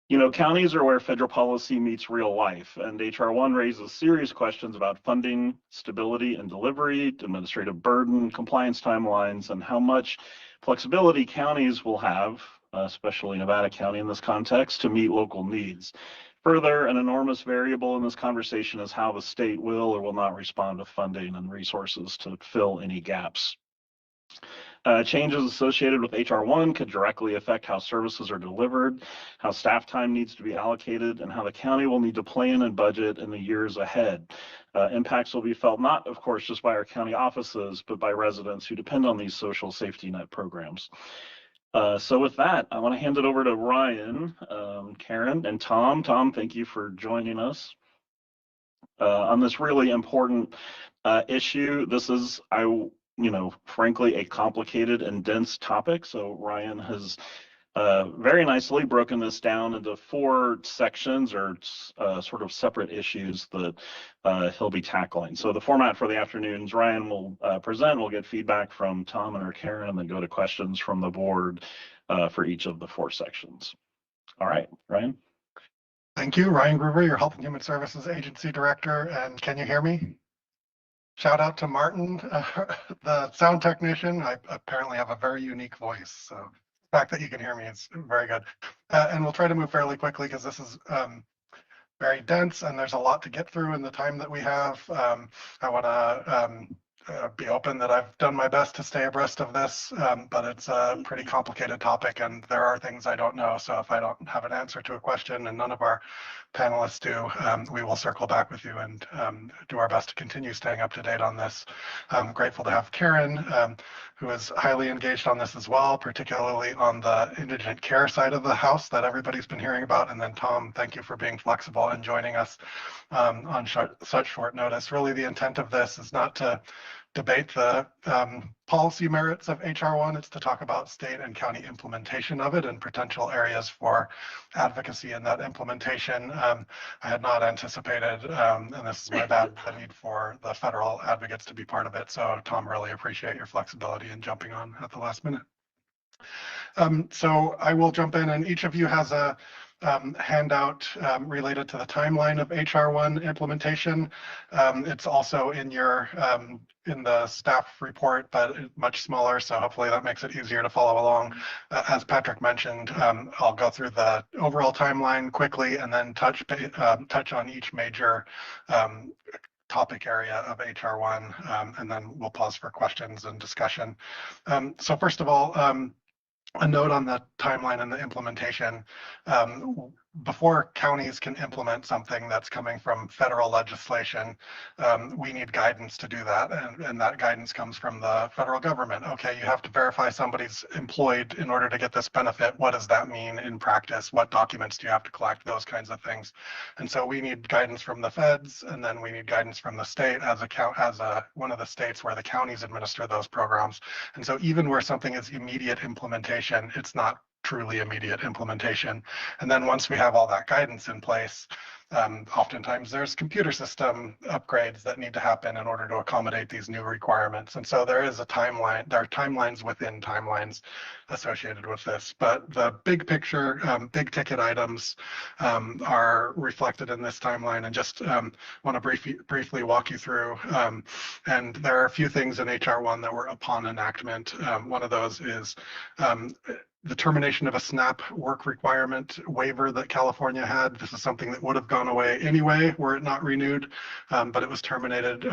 You know, counties are where federal policy meets real life, and H.R. 1 raises serious questions about funding, stability and delivery, administrative burden, compliance timelines, and how much flexibility counties will have, especially Nevada County in this context, to meet local needs. Further, an enormous variable in this conversation is how the state will or will not respond to funding and resources to fill any gaps. Changes associated with H.R. 1 could directly affect how services are delivered, how staff time needs to be allocated, and how the county will need to plan and budget in the years ahead. Impacts will be felt not, of course, just by our county offices, but by residents who depend on these social safety net programs. So with that, I want to hand it over to Ryan, Karen, and Tom. Tom, thank you for joining us on this really important issue. This is, frankly, a complicated and dense topic. So Ryan has very nicely broken this down into 4 sections or sort of separate issues that he'll be tackling. So the format for the afternoons, Ryan will present, we'll get feedback from Tom and or Karen, and then go to questions from the board for each of the 4 sections. All right, Ryan. Thank you. Ryan Gruber, your Health and Human Services Agency Director. And can you hear me? Shout out to Martin, the sound technician. I apparently have a very unique voice, so the fact that you can hear me is very good. And we'll try to move fairly quickly because this is very dense and there's a lot to get through in the time that we have. I want to be open that I've done my best to stay abreast of this, but it's a pretty complicated topic and there are things I don't know. So if I don't have an answer to a question, and none of our panelists do, we will circle back with you and do our best to continue staying up to date on this. I'm grateful to have Karen, who is highly engaged on this as well, particularly on the indigent care side of the house that everybody's been hearing about. And then Tom, thank you for being flexible and joining us on such short notice. Really, the intent of this is not to debate the policy merits of H.R. 1. It's to talk about state and county implementation of it and potential areas for advocacy in that implementation. I had not anticipated, and this is my bad, the need for the federal advocates to be part of it. So Tom, really appreciate your flexibility in jumping on at the last minute. So I will jump in, and each of you has a handout related to the timeline of H.R. 1 implementation. It's also in your in the staff report, but much smaller, so hopefully that makes it easier to follow along. As Patrick mentioned, I'll go through the overall timeline quickly and then touch on each major topic area of H.R. 1, and then we'll pause for questions and discussion. So first of all, a note on the timeline and the implementation. before counties can implement something that's coming from federal legislation, we need guidance to do that. And that guidance comes from the federal government. Okay, you have to verify somebody's employed in order to get this benefit. What does that mean in practice? What documents do you have to collect? Those kinds of things. And so we need guidance from the feds, and then we need guidance from the state as one of the states where the counties administer those programs. And so even where something is immediate implementation, it's not truly immediate implementation. And then once we have all that guidance in place, oftentimes there's computer system upgrades that need to happen in order to accommodate these new requirements. And so there is a timeline, there are timelines within timelines associated with this. But the big picture, big ticket items are reflected in this timeline, and just want to briefly walk you through. And there are a few things in HR 1 that were upon enactment. One of those is the termination of a SNAP work requirement waiver that California had. This is something that would have gone away anyway were it not renewed, but it was terminated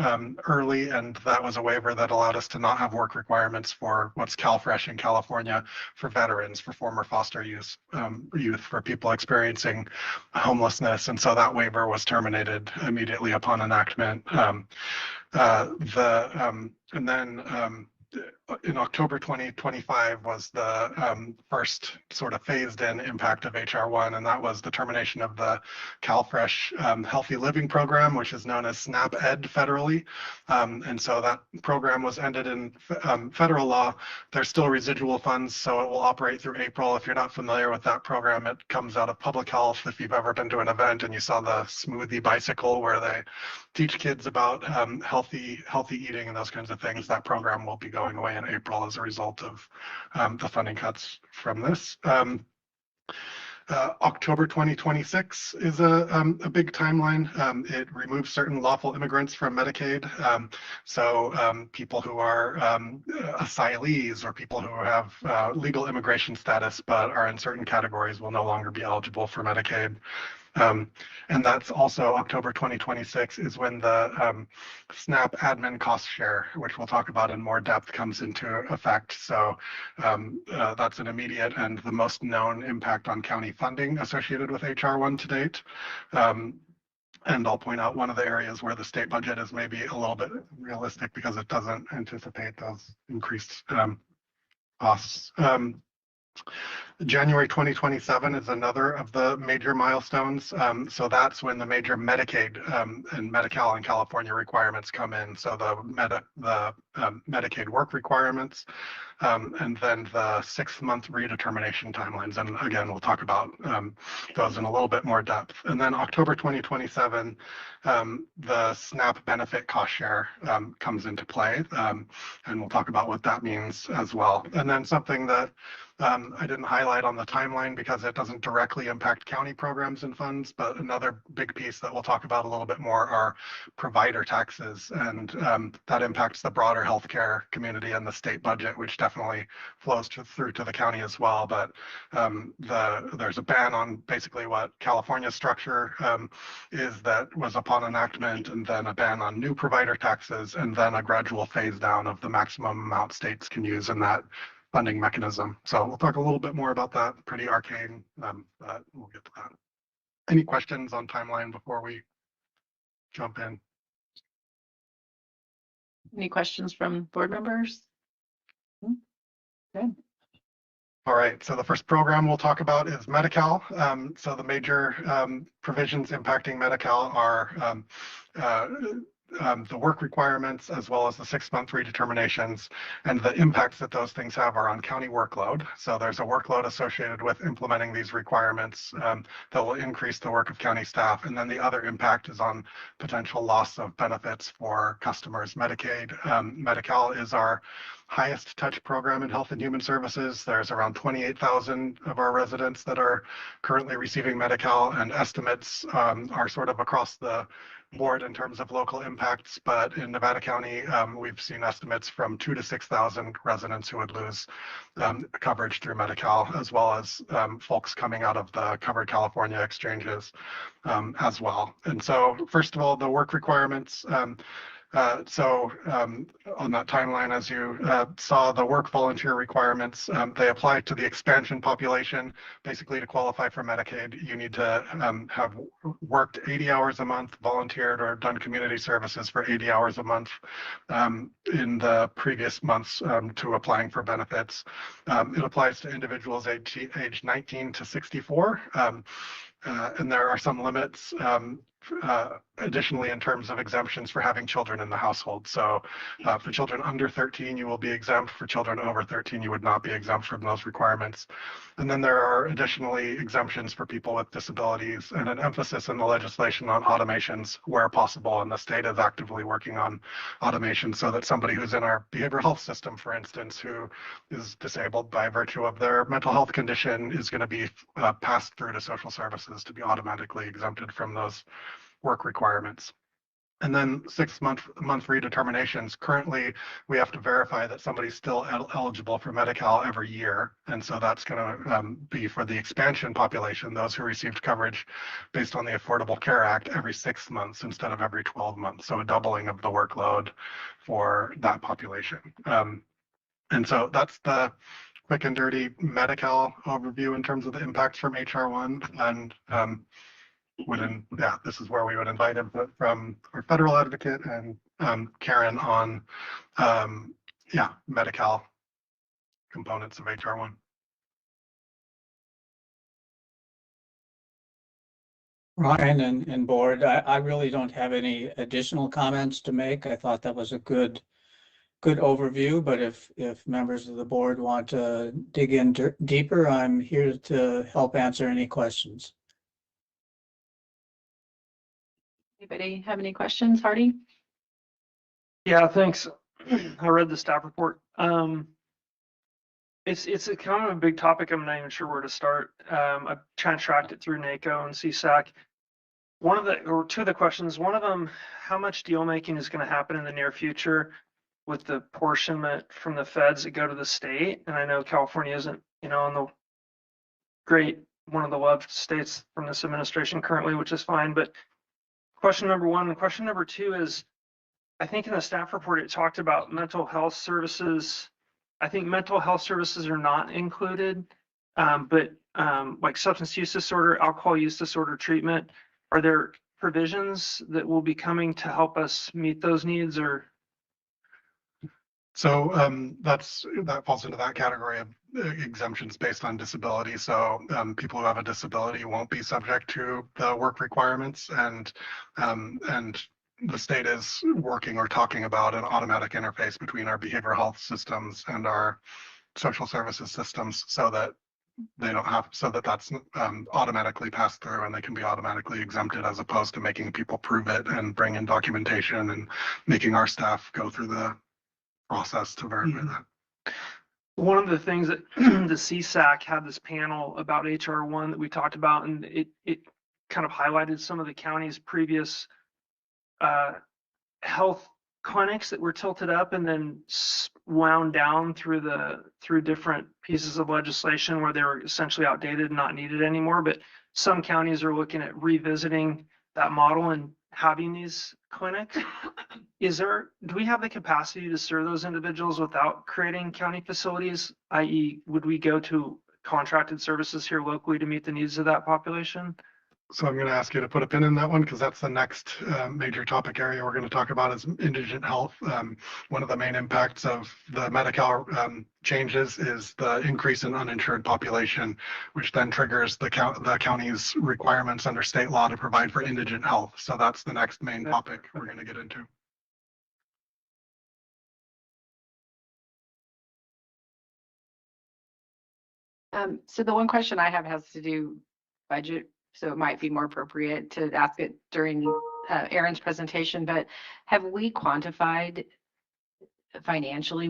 early, and that was a waiver that allowed us to not have work requirements for what's CalFresh in California for veterans, for former foster youth, for people experiencing homelessness. And so that waiver was terminated immediately upon enactment. And then in October 2025 was the first sort of phased in impact of HR 1, and that was the termination of the CalFresh Healthy Living Program, which is known as SNAP Ed federally. And so that program was ended in federal law. There's still residual funds, so it will operate through April. If you're not familiar with that program, it comes out of public health. If you've ever been to an event and you saw the smoothie bicycle where they teach kids about healthy eating and those kinds of things, that program will be going away in April as a result of the funding cuts from this. October 2026 is a big timeline. It removes certain lawful immigrants from Medicaid. So people who are asylees or people who have legal immigration status but are in certain categories will no longer be eligible for Medicaid. And that's also October 2026 is when the SNAP admin cost share, which we'll talk about in more depth, comes into effect. So that's an immediate and the most known impact on county funding associated with HR 1 to date. And I'll point out one of the areas where the state budget is maybe a little bit realistic because it doesn't anticipate those increased costs. January 2027 is another of the major milestones. So that's when the major Medicaid and Medi-Cal and California requirements come in. So the Medicaid work requirements, and then the 6-month redetermination timelines. And again, we'll talk about those in a little bit more depth. And then October 2027, the SNAP benefit cost share comes into play. And we'll talk about what that means as well. And then something that I didn't highlight on the timeline because it doesn't directly impact county programs and funds, but another big piece that we'll talk about a little bit more are provider taxes, and that impacts the broader healthcare community and the state budget, which definitely flows through to the county as well. But there's a ban on basically what California's structure is that was upon enactment, and then a ban on new provider taxes, and then a gradual phase down of the maximum amount states can use in that funding mechanism. So we'll talk a little bit more about that, pretty arcane, but we'll get to that. Any questions on timeline before we jump in? Any questions from board members? Good. All right, so the first program we'll talk about is Medi-Cal. So the major provisions impacting Medi-Cal are the work requirements as well as the 6-month redeterminations, and the impacts that those things have are on county workload. So there's a workload associated with implementing these requirements that will increase the work of county staff. And then the other impact is on potential loss of benefits for customers. Medicaid, Medi-Cal is our highest touch program in Health and Human Services. There's around 28,000 of our residents that are currently receiving Medi-Cal, and estimates are sort of across the board in terms of local impacts, but in Nevada County, we've seen estimates from 2,000 to 6,000 residents who would lose coverage through Medi-Cal, as well as folks coming out of the Covered California exchanges as well. And so, first of all, the work requirements. On that timeline, as you saw, the work volunteer requirements, they apply to the expansion population. Basically, to qualify for Medicaid, you need to have worked 80 hours a month, volunteered, or done community services for 80 hours a month in the previous months to applying for benefits. It applies to individuals age 19 to 64. And there are some limits additionally in terms of exemptions for having children in the household. So for children under 13, you will be exempt. For children over 13, you would not be exempt from those requirements. And then there are additionally exemptions for people with disabilities and an emphasis in the legislation on automations where possible. And the state is actively working on automation so that somebody who's in our behavioral health system, for instance, who is disabled by virtue of their mental health condition is going to be passed through to social services to be automatically exempted from those work requirements. And then 6-month redeterminations. Currently, we have to verify that somebody's still eligible for Medi-Cal every year. And so that's going to be for the expansion population, those who received coverage based on the Affordable Care Act every 6 months instead of every 12 months. So a doubling of the workload for that population. And so that's the quick and dirty Medi-Cal overview in terms of the impacts from HR1. And this is where we would invite input from our federal advocate and Karen on Medi-Cal components of HR1. Ryan and board, I really don't have any additional comments to make. I thought that was a good overview, but if members of the board want to dig in deeper, I'm here to help answer any questions. Anybody have any questions, Hardy? Yeah, thanks. I read the staff report. It's a kind of a big topic. I'm not even sure where to start. I've tracked it through NACO and CSAC. Two of the questions. One of them, how much deal making is going to happen in the near future with the apportionment from the feds that go to the state? And I know California isn't, on the one of the loved states from this administration currently, which is fine. But question number one. And question number two is, I think in the staff report, it talked about mental health services. I think mental health services are not included, but like substance use disorder, alcohol use disorder treatment, are there provisions that will be coming to help us meet those needs? Or so that falls into that category of exemptions based on disability. So people who have a disability won't be subject to the work requirements, and the state is working or talking about an automatic interface between our behavioral health systems and our social services systems so that they don't have, so that that's automatically passed through and they can be automatically exempted, as opposed to making people prove it and bring in documentation and making our staff go through the process to verify that. One of the things that the CSAC had this panel about HR1 that we talked about, and it kind of highlighted some of the county's previous health clinics that were tilted up and then wound down through different pieces of legislation where they were essentially outdated and not needed anymore. But some counties are looking at revisiting that model and having these clinics. Do we have the capacity to serve those individuals without creating county facilities? I.e., would we go to contracted services here locally to meet the needs of that population? So I'm going to ask you to put a pin in that one, because that's the next major topic area we're going to talk about is indigent health. One of the main impacts of the Medi-Cal changes is the increase in uninsured population, which then triggers the county's requirements under state law to provide for indigent health. So that's the next main topic we're going to get into. So the one question I have has to do budget. So it might be more appropriate to ask it during Aaron's presentation, but have we quantified financially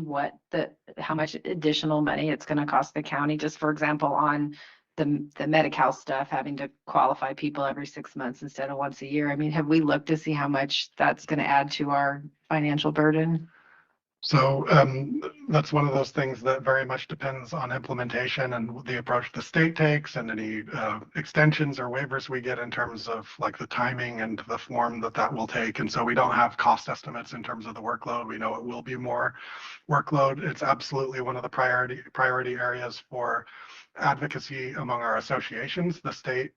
how much additional money it's going to cost the county? Just for example, on the Medi-Cal stuff, having to qualify people every 6 months instead of once a year. I mean, have we looked to see how much that's going to add to our financial burden? So that's one of those things that very much depends on implementation and the approach the state takes and any extensions or waivers we get in terms of like the timing and the form that that will take. And so we don't have cost estimates in terms of the workload. We know it will be more workload. It's absolutely one of the priority areas for advocacy among our associations. The state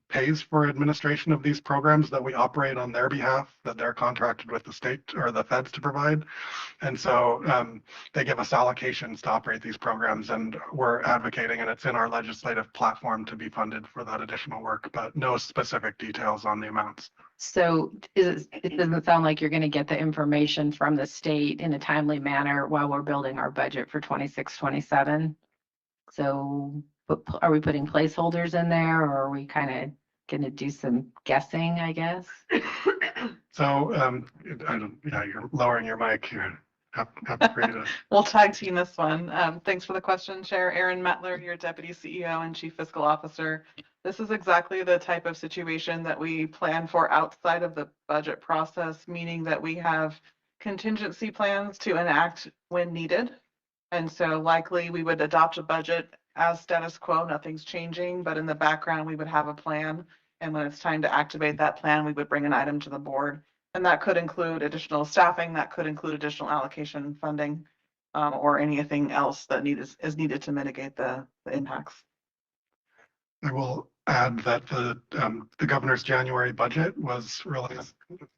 pays for administration of these programs that we operate on their behalf, that they're contracted with the state or the feds to provide. And so they give us allocations to operate these programs, and we're advocating, and it's in our legislative platform to be funded for that additional work, but no specific details on the amounts. So it doesn't sound like you're going to get the information from the state in a timely manner while we're building our budget for 26, 27. So are we putting placeholders in there, or are we kind of going to do some guessing, I guess? So you're lowering your mic here. Happy for you to. We'll tag team this one. Thanks for the question, Chair. Erin Mettler, your Deputy CEO and Chief Fiscal Officer. This is exactly the type of situation that we plan for outside of the budget process, meaning that we have contingency plans to enact when needed. And so likely we would adopt a budget as status quo, nothing's changing, but in the background we would have a plan. And when it's time to activate that plan, we would bring an item to the board. And that could include additional staffing, that could include additional allocation funding, or anything else that is needed to mitigate the impacts. I will add that the governor's January budget was really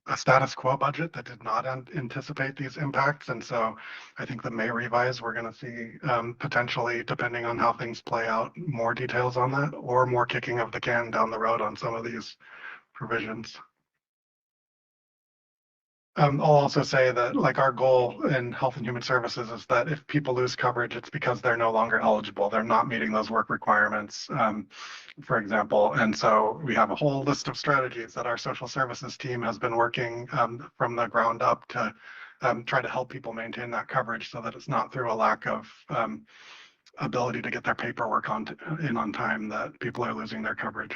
a status quo budget that did not anticipate these impacts. And so I think the May revise, we're going to see potentially, depending on how things play out, more details on that or more kicking of the can down the road on some of these provisions. I'll also say that like our goal in Health and Human Services is that if people lose coverage, it's because they're no longer eligible. They're not meeting those work requirements, for example. And so we have a whole list of strategies that our social services team has been working from the ground up to try to help people maintain that coverage so that it's not through a lack of ability to get their paperwork in on time that people are losing their coverage.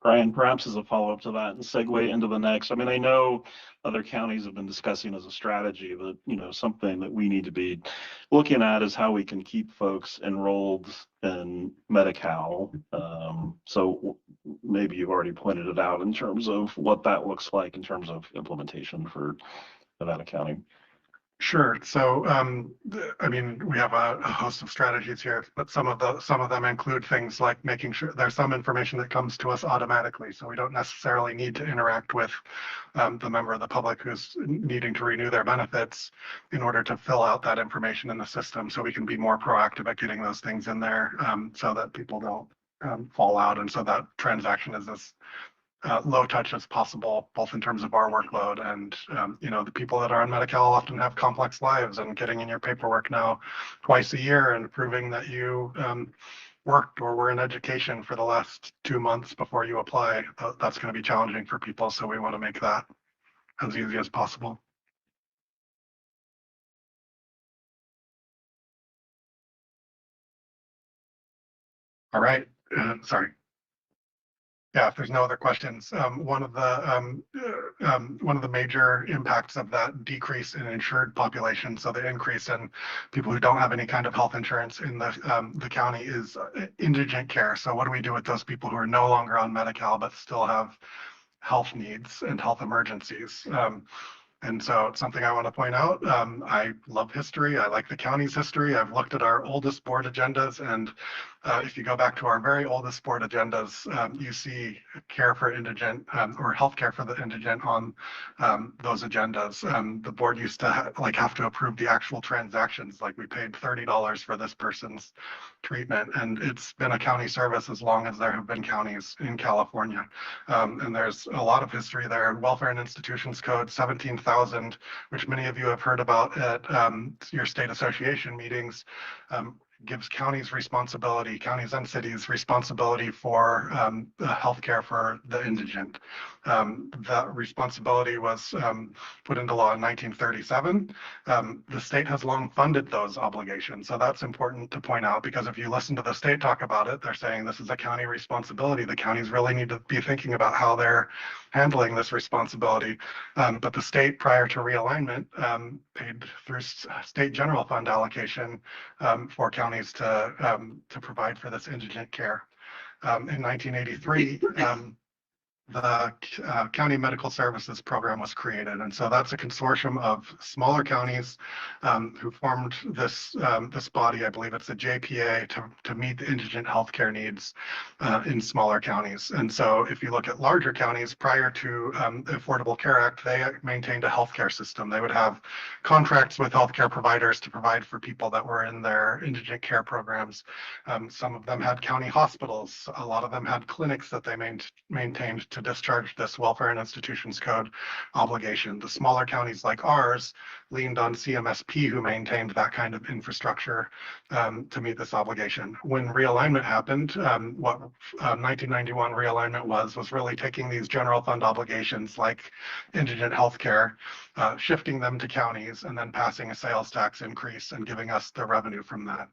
Brian, perhaps as a follow-up to that and segue into the next, I mean, I know other counties have been discussing as a strategy that, you know, something that we need to be looking at is how we can keep folks enrolled in Medi-Cal. So maybe you've already pointed it out in terms of what that looks like in terms of implementation for Nevada County. Sure. So, I mean, we have a host of strategies here, but some of them include things like making sure there's some information that comes to us automatically, so we don't necessarily need to interact with the member of the public who's needing to renew their benefits in order to fill out that information in the system, so we can be more proactive at getting those things in there so that people don't fall out, and so that transaction is as low touch as possible, both in terms of our workload and, you know, the people that are on Medi-Cal often have complex lives, and getting in your paperwork now twice a year and proving that you worked or were in education for the last 2 months before you apply, that's going to be challenging for people. So we want to make that as easy as possible. All right, sorry. Yeah, if there's no other questions, one of the major impacts of that decrease in insured population, so the increase in people who don't have any kind of health insurance in the county, is indigent care. So what do we do with those people who are no longer on Medi-Cal but still have health needs and health emergencies? And so it's something I want to point out. I love history. I like the county's history. I've looked at our oldest board agendas, and if you go back to our very oldest board agendas, you see care for indigent or health care for the indigent on those agendas. The board used to have to approve the actual transactions, like we paid $30 for this person's treatment, and it's been a county service as long as there have been counties in California. And there's a lot of history there. Welfare and Institutions Code 17,000, which many of you have heard about at your state association meetings, gives counties responsibility, counties and cities responsibility for healthcare for the indigent. That responsibility was put into law in 1937. The state has long funded those obligations. So that's important to point out, because if you listen to the state talk about it, they're saying this is a county responsibility. The counties really need to be thinking about how they're handling this responsibility. But the state, prior to realignment, paid through state general fund allocation for counties to provide for this indigent care. In 1983, the County Medical Services Program was created. And so that's a consortium of smaller counties who formed this body. I believe it's a JPA to meet the indigent healthcare needs in smaller counties. And so if you look at larger counties, prior to the Affordable Care Act, they maintained a healthcare system. They would have contracts with healthcare providers to provide for people that were in their indigent care programs. Some of them had county hospitals. A lot of them had clinics that they maintained to discharge this Welfare and Institutions Code obligation. The smaller counties like ours leaned on CMSP, who maintained that kind of infrastructure to meet this obligation. When realignment happened, what 1991 realignment was really taking these general fund obligations like indigent healthcare, shifting them to counties, and then passing a sales tax increase and giving us the revenue from that.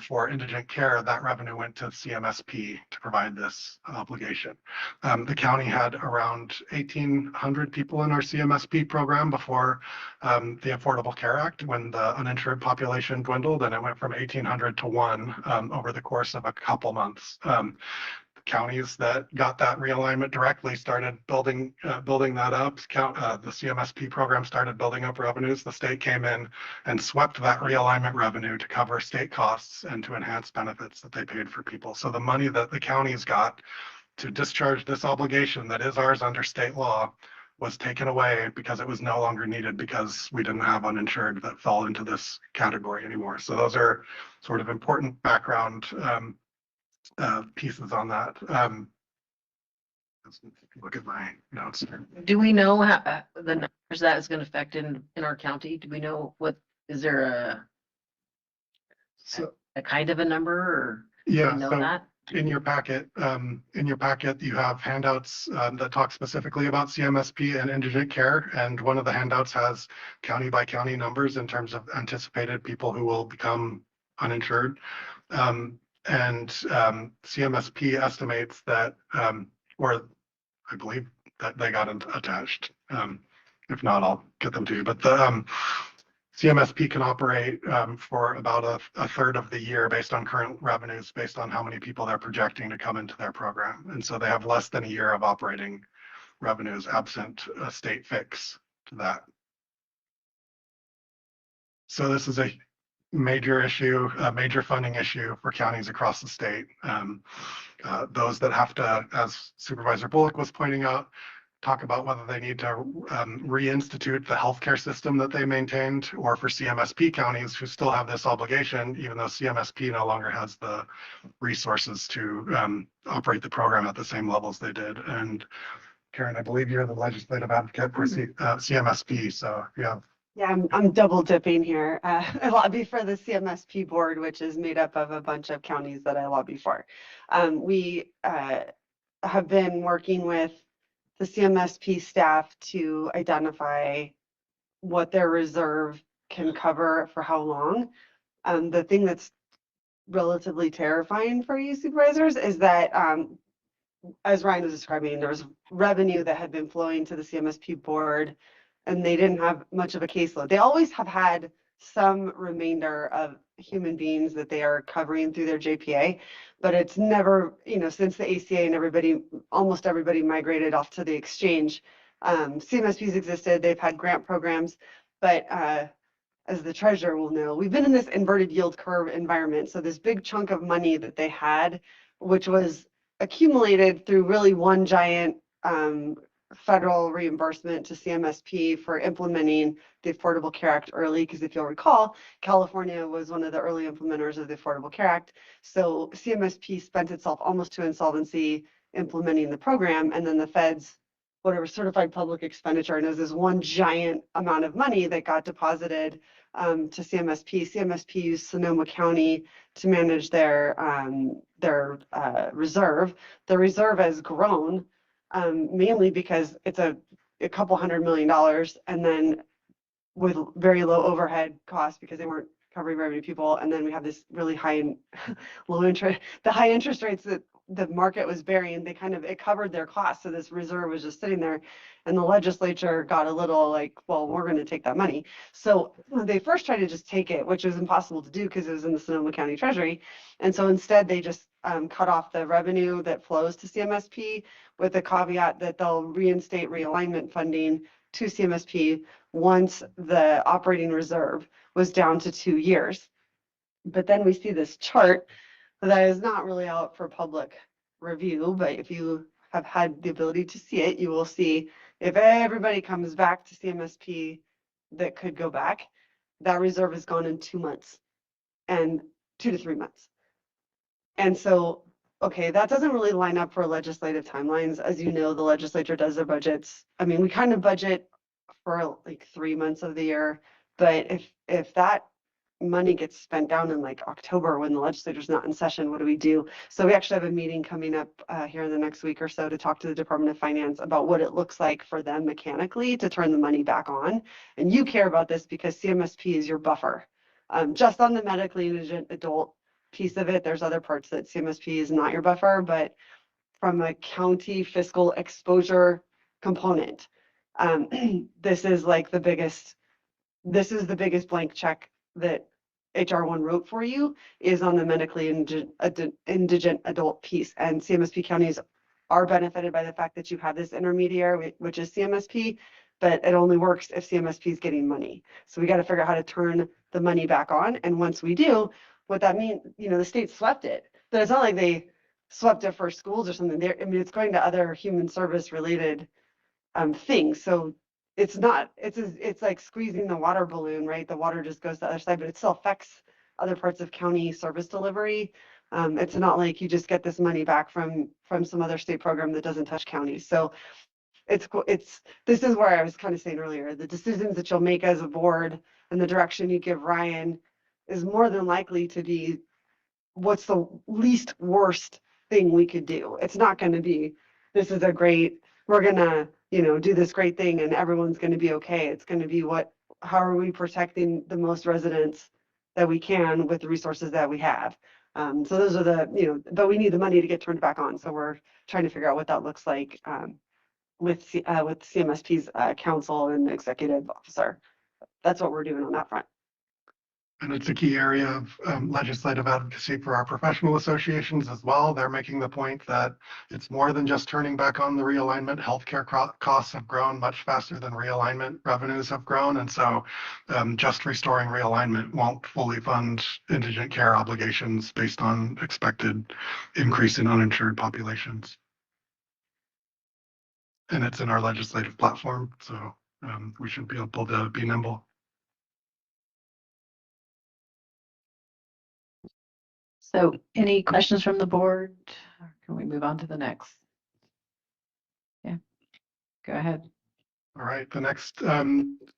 For indigent care, that revenue went to CMSP to provide this obligation. The county had around 1,800 people in our CMSP program before the Affordable Care Act, when the uninsured population dwindled, and it went from 1,800 to 1 over the course of a couple months. Counties that got that realignment directly started building that up. The CMSP program started building up revenues. The state came in and swept that realignment revenue to cover state costs and to enhance benefits that they paid for people. So the money that the counties got to discharge this obligation that is ours under state law was taken away because it was no longer needed, because we didn't have uninsured that fell into this category anymore. So those are sort of important background pieces on that. Let's look at my notes here. Do we know how the numbers that is going to affect in our county? Do we know what, is there a kind of a number, or yeah, do we know so that? In your packet, you have handouts that talk specifically about CMSP and indigent care, and one of the handouts has county by county numbers in terms of anticipated people who will become uninsured. CMSP estimates that, or I believe that they got attached. If not, I'll get them to you. But the CMSP can operate for about a third of the year based on current revenues, based on how many people they're projecting to come into their program. And so they have less than a year of operating revenues absent a state fix to that. So this is a major issue, a major funding issue for counties across the state. Those that have to, as Supervisor Bullock was pointing out, talk about whether they need to reinstitute the healthcare system that they maintained, or for CMSP counties who still have this obligation, even though CMSP no longer has the resources to operate the program at the same levels they did. And Karen, I believe you're the legislative advocate for CMSP, so yeah. Yeah, I'm double dipping here. I lobby for the CMSP board, which is made up of a bunch of counties that I lobby for. We have been working with the CMSP staff to identify what their reserve can cover for how long. The thing that's relatively terrifying for you supervisors is that, as Ryan was describing, there was revenue that had been flowing to the CMSP board, and they didn't have much of a caseload. They always have had some remainder of human beings that they are covering through their JPA, but it's never, since the ACA and almost everybody migrated off to the exchange. CMSPs existed, they've had grant programs, but as the treasurer will know, we've been in this inverted yield curve environment. So this big chunk of money that they had, which was accumulated through really one giant federal reimbursement to CMSP for implementing the Affordable Care Act early, because if you'll recall, California was one of the early implementers of the Affordable Care Act. So CMSP spent itself almost to insolvency implementing the program, and then the feds whatever certified public expenditure, and it was this one giant amount of money that got deposited to CMSP. CMSP used Sonoma County to manage their reserve. The reserve has grown mainly because it's a couple $100 million, and then with very low overhead costs because they weren't covering very many people. And then we have this really high low interest, the high interest rates that the market was bearing, it covered their costs. So this reserve was just sitting there, and the legislature got a little like, well, we're going to take that money. So they first tried to just take it, which was impossible to do because it was in the Sonoma County Treasury. And so instead they just cut off the revenue that flows to CMSP with the caveat that they'll reinstate realignment funding to CMSP once the operating reserve was down to 2 years. But then we see this chart that is not really out for public review, but if you have had the ability to see it, you will see if everybody comes back to CMSP that could go back, that reserve is gone in 2 months and 2 to 3 months. And so, okay, that doesn't really line up for legislative timelines. As you know, the legislature does their budgets. I mean, we kind of budget for like 3 months of the year, but if that money gets spent down in like October when the legislature's not in session, what do we do? So we actually have a meeting coming up here in the next week or so to talk to the Department of Finance about what it looks like for them mechanically to turn the money back on. And you care about this because CMSP is your buffer. Just on the medically indigent adult piece of it, there's other parts that CMSP is not your buffer, but from a county fiscal exposure component, this is like the biggest blank check that HR1 wrote for you is on the medically indigent adult piece. And CMSP counties are benefited by the fact that you have this intermediary, which is CMSP, but it only works if CMSP is getting money. So we got to figure out how to turn the money back on. And once we do, what that means, the state swept it, but it's not like they swept it for schools or something. It's going to other human service related things. So it's like squeezing the water balloon, right? The water just goes to the other side, but it still affects other parts of county service delivery. It's not like you just get this money back from some other state program that doesn't touch counties. So this is where I was kind of saying earlier, the decisions that you'll make as a board and the direction you give Ryan is more than likely to be what's the least worst thing we could do. It's not going to be, we're going to, do this great thing and everyone's going to be okay. It's going to be how are we protecting the most residents that we can with the resources that we have. So those are but we need the money to get turned back on. So we're trying to figure out what that looks like with CMSP's council and executive officer. That's what we're doing on that front. And it's a key area of legislative advocacy for our professional associations as well. They're making the point that it's more than just turning back on the realignment. Healthcare costs have grown much faster than realignment revenues have grown. And so just restoring realignment won't fully fund indigent care obligations based on expected increase in uninsured populations. And it's in our legislative platform, so we should be able to be nimble. So any questions from the board? Or can we move on to the next? Yeah, go ahead. All right, the next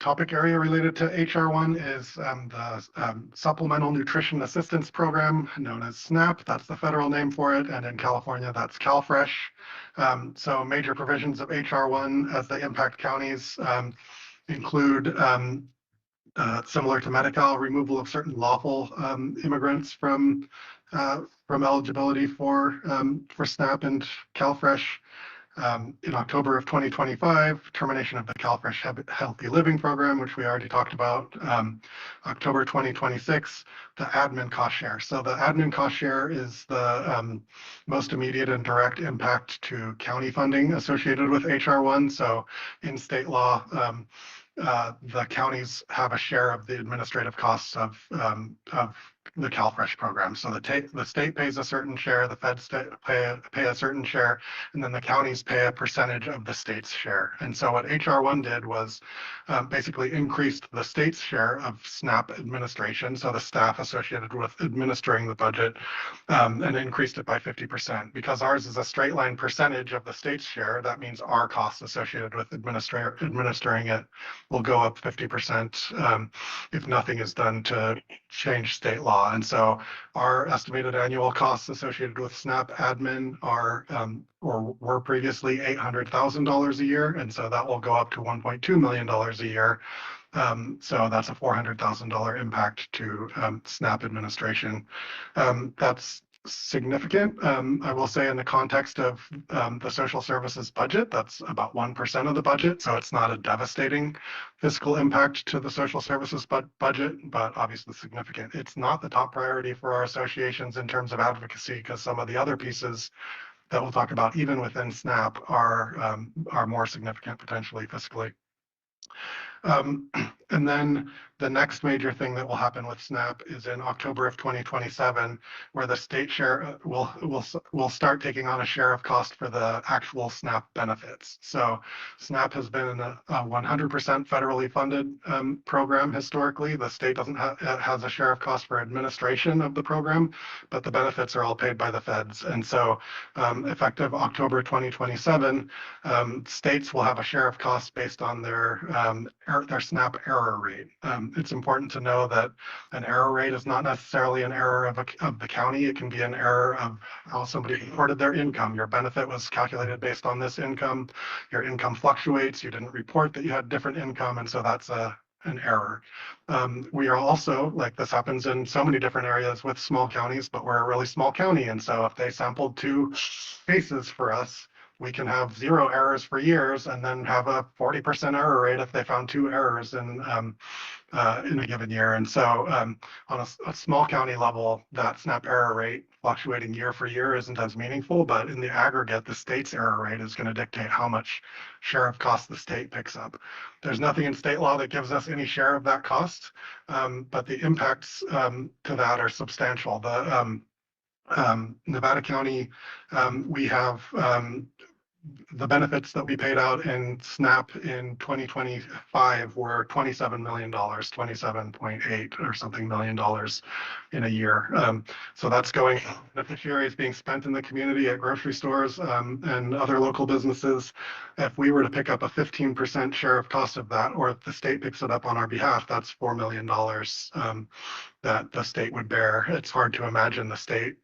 topic area related to HR1 is the Supplemental Nutrition Assistance Program, known as SNAP. That's the federal name for it. And in California, that's CalFresh. So major provisions of HR1 as they impact counties include similar to Medi-Cal, removal of certain lawful immigrants from eligibility for SNAP and CalFresh. In October of 2025, termination of the CalFresh Healthy Living Program, which we already talked about. October 2026, the admin cost share. So the admin cost share is the most immediate and direct impact to county funding associated with HR1. So in state law, the counties have a share of the administrative costs of the CalFresh program. So the state pays a certain share, the feds pay a certain share, and then the counties pay a percentage of the state's share. And so what HR1 did was basically increased the state's share of SNAP administration, so the staff associated with administering the budget, and increased it by 50%. Because ours is a straight line percentage of the state's share, that means our costs associated with administering it will go up 50% if nothing is done to change state law. And so our estimated annual costs associated with SNAP admin are or were previously $800,000 a year. And so that will go up to $1.2 million a year. So that's a $400,000 impact to SNAP administration. That's significant. I will say in the context of the social services budget, that's about 1% of the budget. So it's not a devastating fiscal impact to the social services budget, but obviously significant. It's not the top priority for our associations in terms of advocacy, because some of the other pieces that we'll talk about, even within SNAP, are more significant potentially fiscally. And then the next major thing that will happen with SNAP is in October of 2027, where the state share will start taking on a share of cost for the actual SNAP benefits. So SNAP has been a 100% federally funded program historically. The state has a share of cost for administration of the program, but the benefits are all paid by the feds. And so effective October 2027, states will have a share of cost based on their SNAP error rate. It's important to know that an error rate is not necessarily an error of the county. It can be an error of how somebody reported their income. Your benefit was calculated based on this income. Your income fluctuates. You didn't report that you had different income, and so that's an error. We are also, like this happens in so many different areas with small counties, but we're a really small county. And so if they sampled 2 cases for us, we can have 0 errors for years and then have a 40% error rate if they found 2 errors in a given year. And so on a small county level, that SNAP error rate fluctuating year for year isn't as meaningful, but in the aggregate, the state's error rate is going to dictate how much share of cost the state picks up. There's nothing in state law that gives us any share of that cost, but the impacts to that are substantial. The Nevada County, we have the benefits that we paid out in SNAP in 2025 were $27 million, 27.8 or something million dollars in a year. So that's going, beneficiaries being spent in the community at grocery stores and other local businesses. If we were to pick up a 15% share of cost of that, or if the state picks it up on our behalf, that's $4 million that the state would bear. It's hard to imagine the state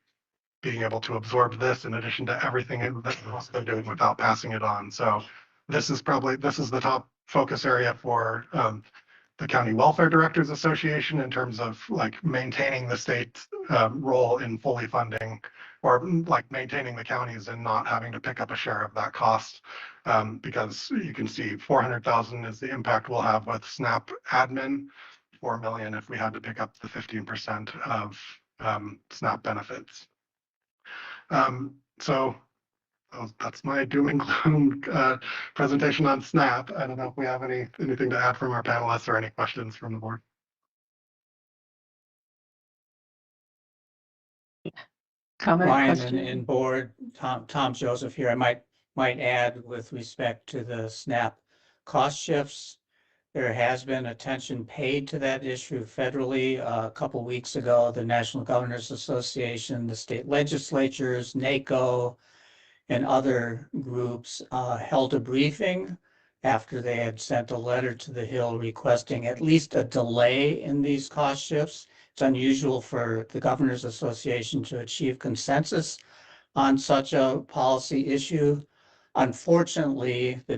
being able to absorb this in addition to everything that they're doing without passing it on. So this is the top focus area for the County Welfare Directors Association in terms of like maintaining the state's role in fully funding, or like maintaining the counties and not having to pick up a share of that cost, because you can see 400,000 is the impact we'll have with SNAP admin, 4 million if we had to pick up the 15% of SNAP benefits. So that's my doom and gloom presentation on SNAP. I don't know if we have anything to add from our panelists or any questions from the board. Comment, Ryan question? and board, Tom Joseph here. I might add with respect to the SNAP cost shifts. There has been attention paid to that issue federally. A couple weeks ago, the National Governors Association, the state legislatures, NACO, and other groups held a briefing after they had sent a letter to the Hill requesting at least a delay in these cost shifts. It's unusual for the Governors Association to achieve consensus on such a policy issue. Unfortunately, the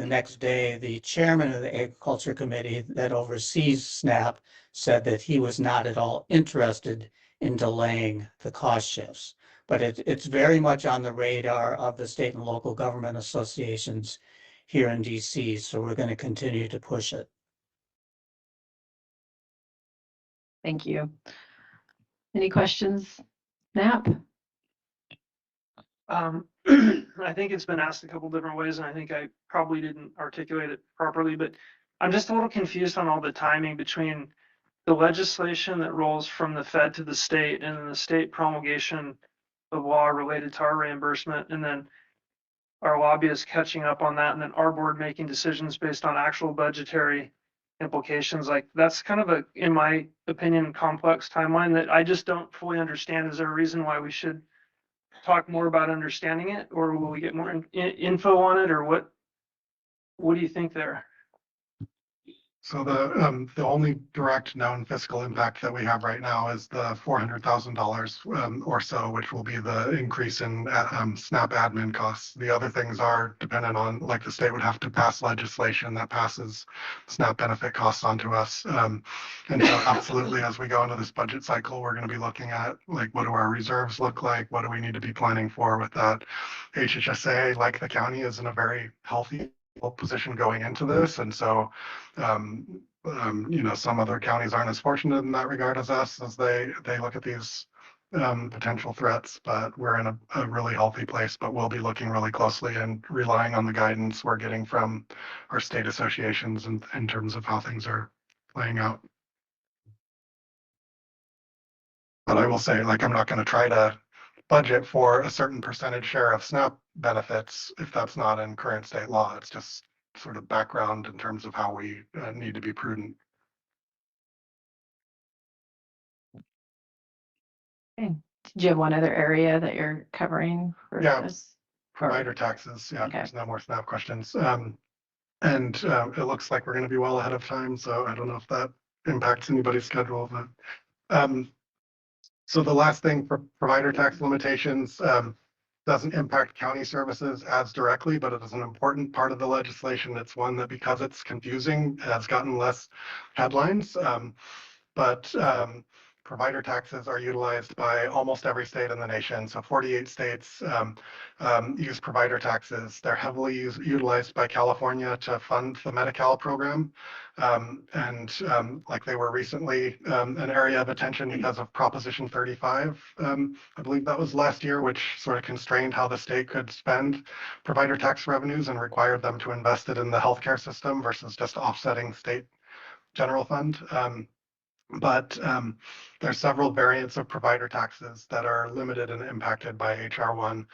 next day, the chairman of the Agriculture Committee that oversees SNAP said that he was not at all interested in delaying the cost shifts. But it's very much on the radar of the state and local government associations here in DC, so we're going to continue to push it. Thank you. Any questions? SNAP? I think it's been asked a couple different ways, and I think I probably didn't articulate it properly, but I'm just a little confused on all the timing between the legislation that rolls from the Fed to the state, and then the state promulgation of law related to our reimbursement, and then our lobbyists catching up on that, and then our board making decisions based on actual budgetary implications. Like, that's kind of a, in my opinion, complex timeline that I just don't fully understand. Is there a reason why we should talk more about understanding it, or will we get more info on it, or what do you think there? So the only direct known fiscal impact that we have right now is the $400,000 or so, which will be the increase in SNAP admin costs. The other things are dependent on, like, the state would have to pass legislation that passes SNAP benefit costs onto us. And so absolutely, as we go into this budget cycle, we're going to be looking at, like, what do our reserves look like? What do we need to be planning for with that? HHSA, like the county, is in a very healthy position going into this, and so some other counties aren't as fortunate in that regard as us, as they look at these potential threats, but we're in a really healthy place. But we'll be looking really closely and relying on the guidance we're getting from our state associations in terms of how things are playing out. But I will say, like, I'm not going to try to budget for a certain percentage share of SNAP benefits if that's not in current state law. It's just sort of background in terms of how we need to be prudent. Okay. Did you have one other area that you're covering for Yeah, this? provider taxes. Yeah, Okay. there's no more SNAP questions. And it looks like we're going to be well ahead of time, so I don't know if that impacts anybody's schedule. But so the last thing for provider tax limitations doesn't impact county services as directly, but it is an important part of the legislation. It's one that, because it's confusing, has gotten less headlines. But provider taxes are utilized by almost every state in the nation. So 48 states use provider taxes. They're heavily utilized by California to fund the Medi-Cal program. Like, they were recently an area of attention because of Proposition 35. I believe that was last year, which sort of constrained how the state could spend provider tax revenues and required them to invest it in the healthcare system versus just offsetting state general fund. But there's several variants of provider taxes that are limited and impacted by HR 1.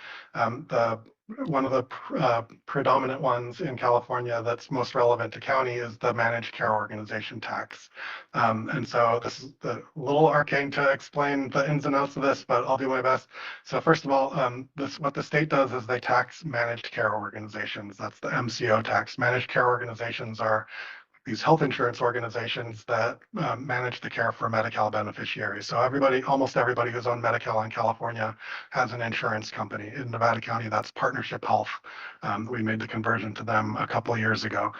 One of the predominant ones in California that's most relevant to county is the managed care organization tax. And so this is a little arcane to explain the ins and outs of this, but I'll do my best. So first of all, what the state does is they tax managed care organizations. That's the MCO tax. Managed care organizations are these health insurance organizations that manage the care for Medi-Cal beneficiaries. So almost everybody who's on Medi-Cal in California has an insurance company. In Nevada County, that's Partnership Health. We made the conversion to them a couple of years ago.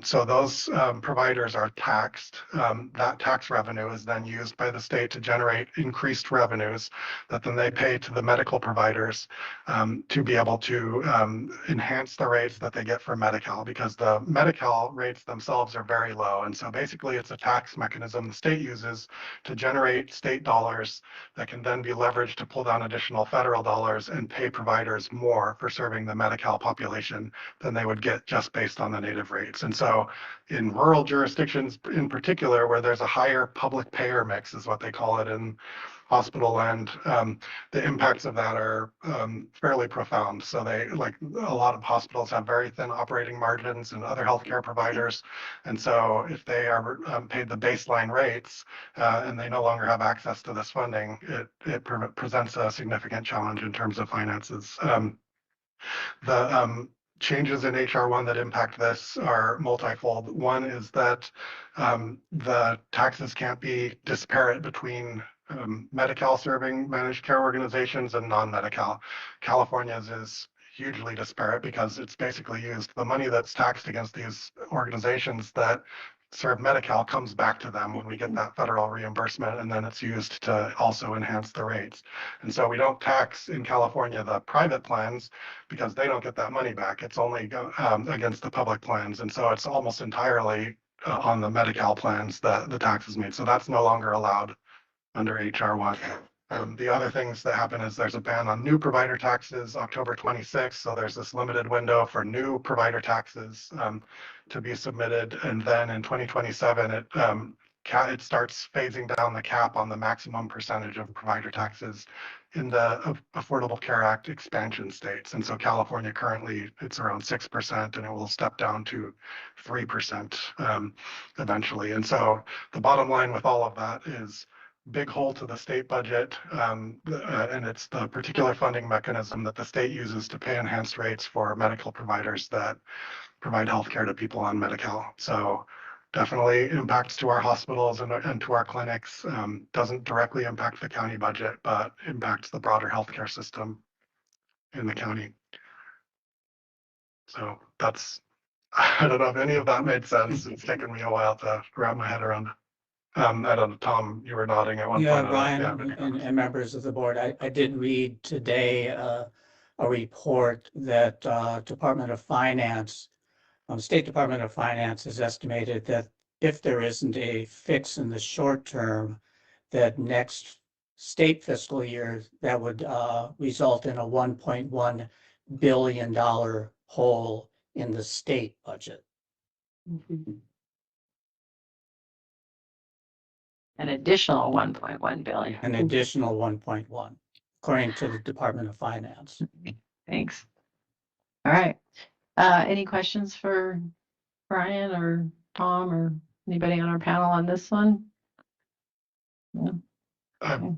So those providers are taxed. That tax revenue is then used by the state to generate increased revenues that then they pay to the medical providers to be able to enhance the rates that they get for Medi-Cal, because the Medi-Cal rates themselves are very low. And so basically it's a tax mechanism the state uses to generate state dollars that can then be leveraged to pull down additional federal dollars and pay providers more for serving the Medi-Cal population than they would get just based on the native rates. And so in rural jurisdictions in particular, where there's a higher public payer mix, is what they call it in hospital land, the impacts of that are fairly profound. So like a lot of hospitals have very thin operating margins, and other healthcare providers. And so if they are paid the baseline rates and they no longer have access to this funding, it presents a significant challenge in terms of finances. The changes in HR 1 that impact this are multifold. One is that the taxes can't be disparate between Medi-Cal serving managed care organizations and non-Medi-Cal. California's is hugely disparate because it's basically used, the money that's taxed against these organizations that serve Medi-Cal comes back to them when we get that federal reimbursement, and then it's used to also enhance the rates. And so we don't tax in California the private plans because they don't get that money back. It's only against the public plans. And so it's almost entirely on the Medi-Cal plans that the tax is made. So that's no longer allowed under HR 1. The other things that happen is there's a ban on new provider taxes October 26th. So there's this limited window for new provider taxes to be submitted. And then in 2027, it starts phasing down the cap on the maximum percentage of provider taxes in the Affordable Care Act expansion states. And so California currently, it's around 6%, and it will step down to 3% eventually. And so the bottom line with all of that is big hole to the state budget, and it's the particular funding mechanism that the state uses to pay enhanced rates for medical providers that provide healthcare to people on Medi-Cal. So definitely impacts to our hospitals and to our clinics. Doesn't directly impact the county budget, but impacts the broader healthcare system in the county. So that's, I don't know if any of that made sense. It's taken me a while to wrap my head around it. I don't know, Tom, you were nodding at one Yeah, point. Ryan and members of the board, I did read today a report that Department of Finance, State Department of Finance has estimated that if there isn't a fix in the short term, that next state fiscal year, that would result in a $1.1 billion hole in the state budget. An additional 1.1 billion. An additional 1.1, according to the Department of Finance. Thanks. All right. Any questions for Brian or Tom or anybody on our panel on this one? No?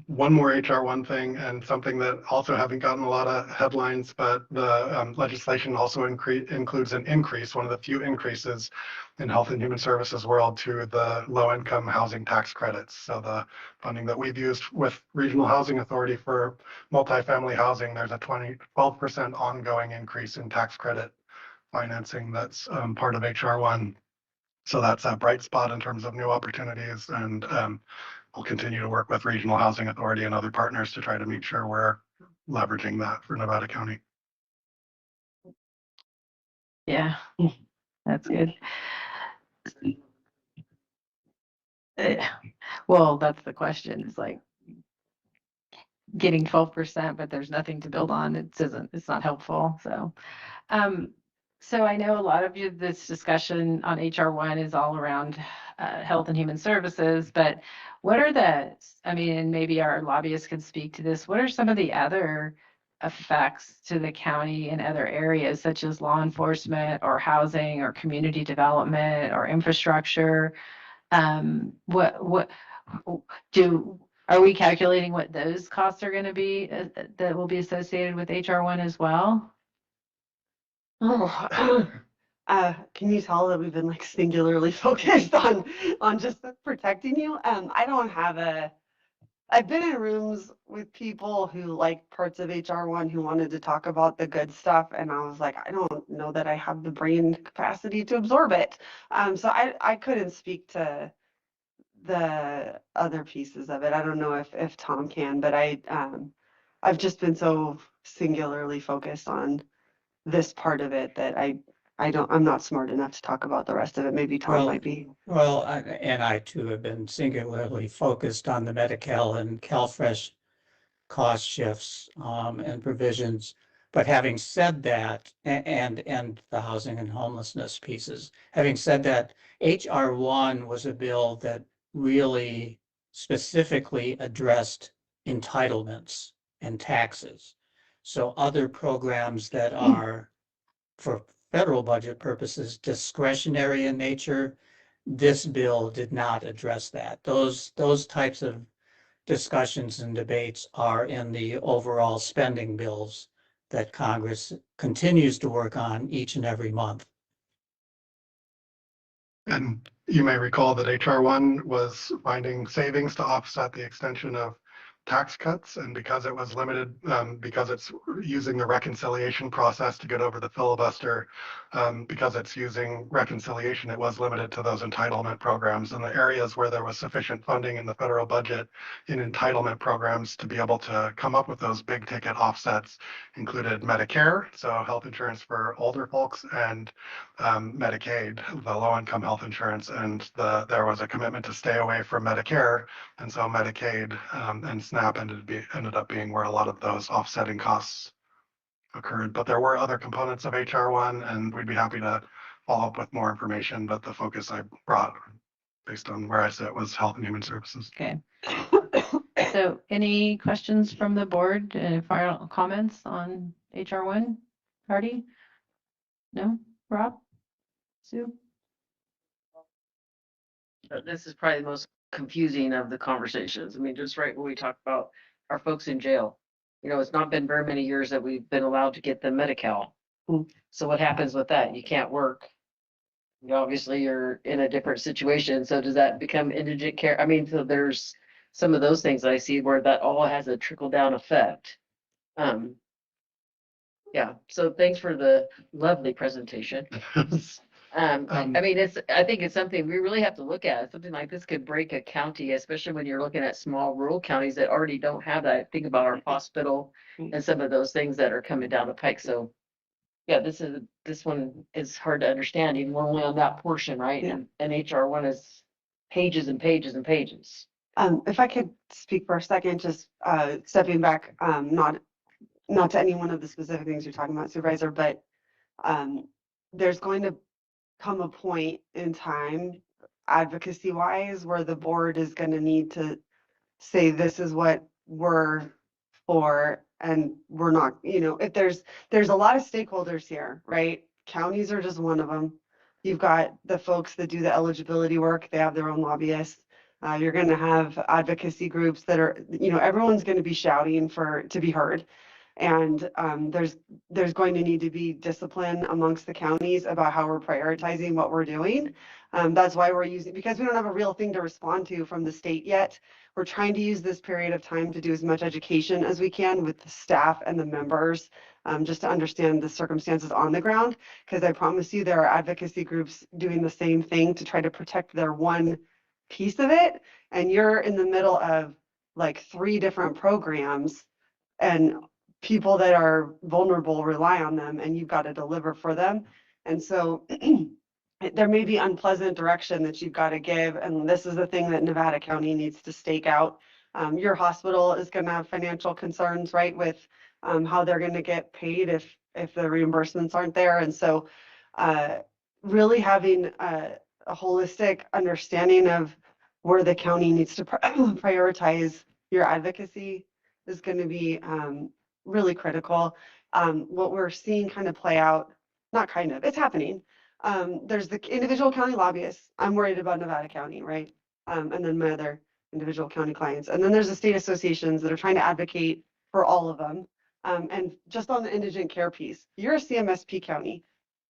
One more HR1 thing, and something that also haven't gotten a lot of headlines, but the legislation also includes an increase, one of the few increases in Health and Human Services world, to the low-income housing tax credits. So the funding that we've used with Regional Housing Authority for multifamily housing, there's a 12% ongoing increase in tax credit financing that's part of HR1. So that's a bright spot in terms of new opportunities, and we'll continue to work with Regional Housing Authority and other partners to try to make sure we're leveraging that for Nevada County. Yeah, that's good. Well, that's the question. It's like getting 12%, but there's nothing to build on. It's not helpful. So, so I know a lot of you, this discussion on HR1 is all around Health and Human Services, but what are I mean, and maybe our lobbyists can speak to this, what are some of the other effects to the county in other areas, such as law enforcement or housing or community development or infrastructure? Are we calculating what those costs are going to be that will be associated with HR1 as well? Oh, can you tell that we've been like singularly focused on just protecting you? I don't have I've been in rooms with people who like parts of HR1 who wanted to talk about the good stuff, and I was like, I don't know that I have the brain capacity to absorb it. So I couldn't speak to the other pieces of it. I don't know if Tom can, but I've just been so singularly focused on this part of it that I'm not smart enough to talk about the rest of it. Maybe Tom might be. Well, and I too have been singularly focused on the Medi-Cal and CalFresh cost shifts and provisions. But having said that, and the housing and homelessness pieces, having said that, HR1 was a bill that really specifically addressed entitlements and taxes. So other programs that are, for federal budget purposes, discretionary in nature, this bill did not address that. Those types of discussions and debates are in the overall spending bills that Congress continues to work on each and every month. And you may recall that HR1 was finding savings to offset the extension of tax cuts, and because it was limited, because it's using the reconciliation process to get over the filibuster, because it's using reconciliation, it was limited to those entitlement programs. And the areas where there was sufficient funding in the federal budget in entitlement programs to be able to come up with those big ticket offsets included Medicare, so health insurance for older folks, and Medicaid, the low-income health insurance. And there was a commitment to stay away from Medicare, and so Medicaid and SNAP ended up being where a lot of those offsetting costs occurred. But there were other components of HR1, and we'd be happy to follow up with more information, but the focus I brought based on where I sit was Health and Human Services. Okay. So any questions from the board? Any final comments on HR1? Hardy? No? Rob? Sue? This is probably the most confusing of the conversations. I mean, just right when we talk about our folks in jail, you know, it's not been very many years that we've been allowed to get the Medi-Cal. So what happens with that? You can't work. You know, obviously you're in a different situation. So does that become indigent care? I mean, so there's some of those things I see where that all has a trickle down effect. Yeah, so thanks for the lovely presentation. I mean, I think it's something we really have to look at. Something like this could break a county, especially when you're looking at small rural counties that already don't have that. Think about our hospital and some of those things that are coming down the pike. So yeah, this one is hard to understand, even only on that portion, right? Yeah. And HR1 is pages and pages and pages. If I could speak for a second, just stepping back, not to any one of the specific things you're talking about, Supervisor, but there's going to come a point in time, advocacy wise, where the board is going to need to say this is what we're for, and we're not, you know, if there's a lot of stakeholders here, right? Counties are just one of them. You've got the folks that do the eligibility work, they have their own lobbyists. You're going to have advocacy groups that are, you know, everyone's going to be shouting to be heard. And there's going to need to be discipline amongst the counties about how we're prioritizing what we're doing. That's why we're using, because we don't have a real thing to respond to from the state yet. We're trying to use this period of time to do as much education as we can with the staff and the members, just to understand the circumstances on the ground. Because I promise you, there are advocacy groups doing the same thing to try to protect their one piece of it. And you're in the middle of like 3 different programs, and people that are vulnerable rely on them, and you've got to deliver for them. And so there may be unpleasant direction that you've got to give. And this is the thing that Nevada County needs to stake out. Your hospital is going to have financial concerns, right, with how they're going to get paid if the reimbursements aren't there. And so really having a holistic understanding of where the county needs to prioritize your advocacy is going to be really critical. What we're seeing kind of play out, not kind of, it's happening. There's the individual county lobbyists. I'm worried about Nevada County, right? And then my other individual county clients. And then there's the state associations that are trying to advocate for all of them. And just on the indigent care piece, you're a CMSP county.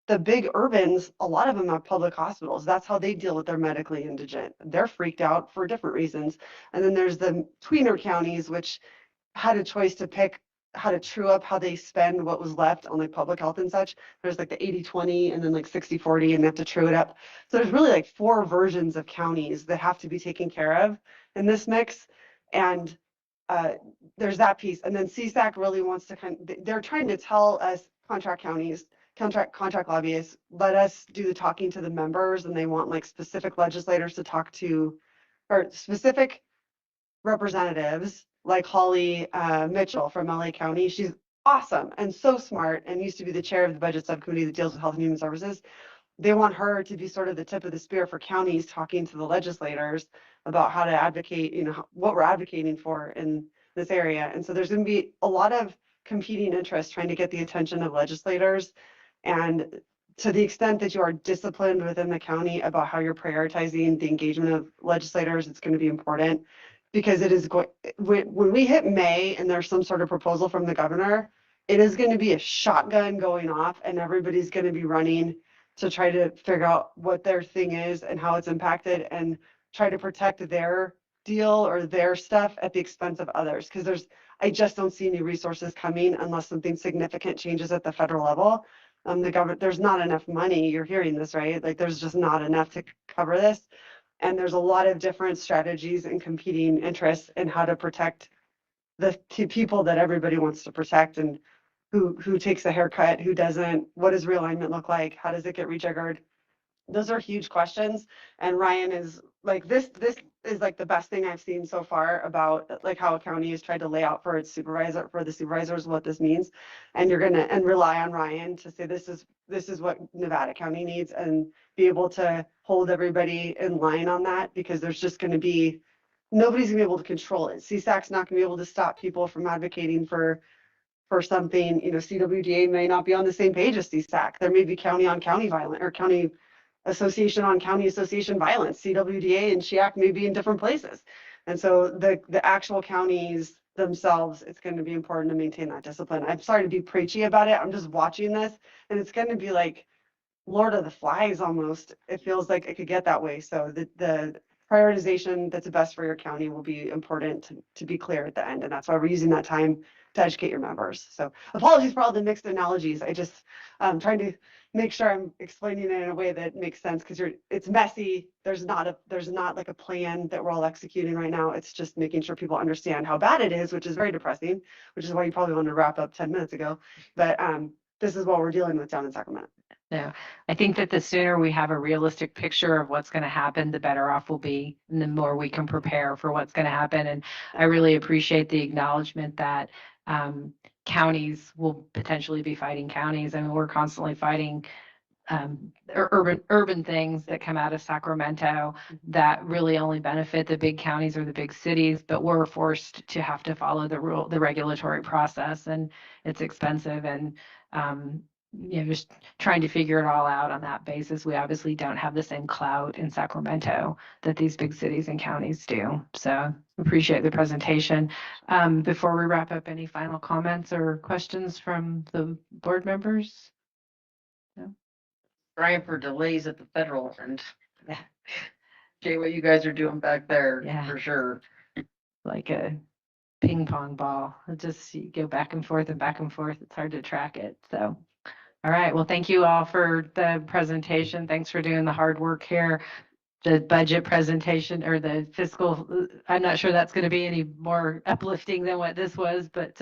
The big urbans, a lot of them have public hospitals. That's how they deal with their medically indigent. They're freaked out for different reasons. And then there's the tweener counties, which had a choice to pick how to true up how they spend what was left on like public health and such. There's like the 80-20 and then like 60-40, and they have to true it up. So there's really like 4 versions of counties that have to be taken care of in this mix. And there's that piece. And then CSAC really wants to they're trying to tell us contract counties, contract lobbyists, let us do the talking to the members, and they want like specific legislators to talk to, or specific representatives like Holly Mitchell from LA County. She's awesome and so smart and used to be the chair of the budget subcommittee that deals with health and human services. They want her to be sort of the tip of the spear for counties, talking to the legislators about how to advocate, you know, what we're advocating for in this area. And so there's going to be a lot of competing interests trying to get the attention of legislators. And to the extent that you are disciplined within the county about how you're prioritizing the engagement of legislators, it's going to be important. Because it is going, when we hit May and there's some sort of proposal from the governor, it is going to be a shotgun going off, and everybody's going to be running to try to figure out what their thing is and how it's impacted, and try to protect their deal or their stuff at the expense of others. Because I just don't see new resources coming unless something significant changes at the federal level. The government, there's not enough money. You're hearing this, right? Like there's just not enough to cover this. And there's a lot of different strategies and competing interests in how to protect the people that everybody wants to protect, and who takes a haircut, who doesn't, what does realignment look like, how does it get rejiggered? Those are huge questions. And Ryan is like, this is like the best thing I've seen so far about like how a county has tried to lay out for its supervisor, for the supervisors, what this means. And you're gonna, and rely on Ryan to say, this is what Nevada County needs, and be able to hold everybody in line on that, because there's just gonna be, nobody's gonna be able to control it. CSAC's not gonna be able to stop people from advocating for something. You know, CWDA may not be on the same page as CSAC. There may be county on county violence, or county association on county association violence. CWDA and SHIAC may be in different places. And so the actual counties themselves, it's going to be important to maintain that discipline. I'm sorry to be preachy about it. I'm just watching this, and it's going to be like Lord of the Flies almost. It feels like it could get that way. So the prioritization that's best for your county will be important to be clear at the end. And that's why we're using that time to educate your members. So apologies for all the mixed analogies. I just trying to make sure I'm explaining it in a way that makes sense, because it's messy. There's not like a plan that we're all executing right now. It's just making sure people understand how bad it is, which is very depressing, which is why you probably wanted to wrap up 10 minutes ago. But this is what we're dealing with down in Sacramento. No, I think that the sooner we have a realistic picture of what's going to happen, the better off we'll be, and the more we can prepare for what's going to happen. And I really appreciate the acknowledgement that counties will potentially be fighting counties. I mean, we're constantly fighting urban things that come out of Sacramento that really only benefit the big counties or the big cities, but we're forced to have to follow the regulatory process, and it's expensive. And just trying to figure it all out on that basis. We obviously don't have the same clout in Sacramento that these big cities and counties do. So appreciate the presentation. Before we wrap up, any final comments or questions from the board members? No? Trying for delays at the federal end. Jay, what you guys are doing back there, for sure. Like a ping pong ball. It just, you go back and forth and back and forth. It's hard to track it. So. All right. Well, thank you all for the presentation. Thanks for doing the hard work here. The budget presentation, or the fiscal, I'm not sure that's going to be any more uplifting than what this was, but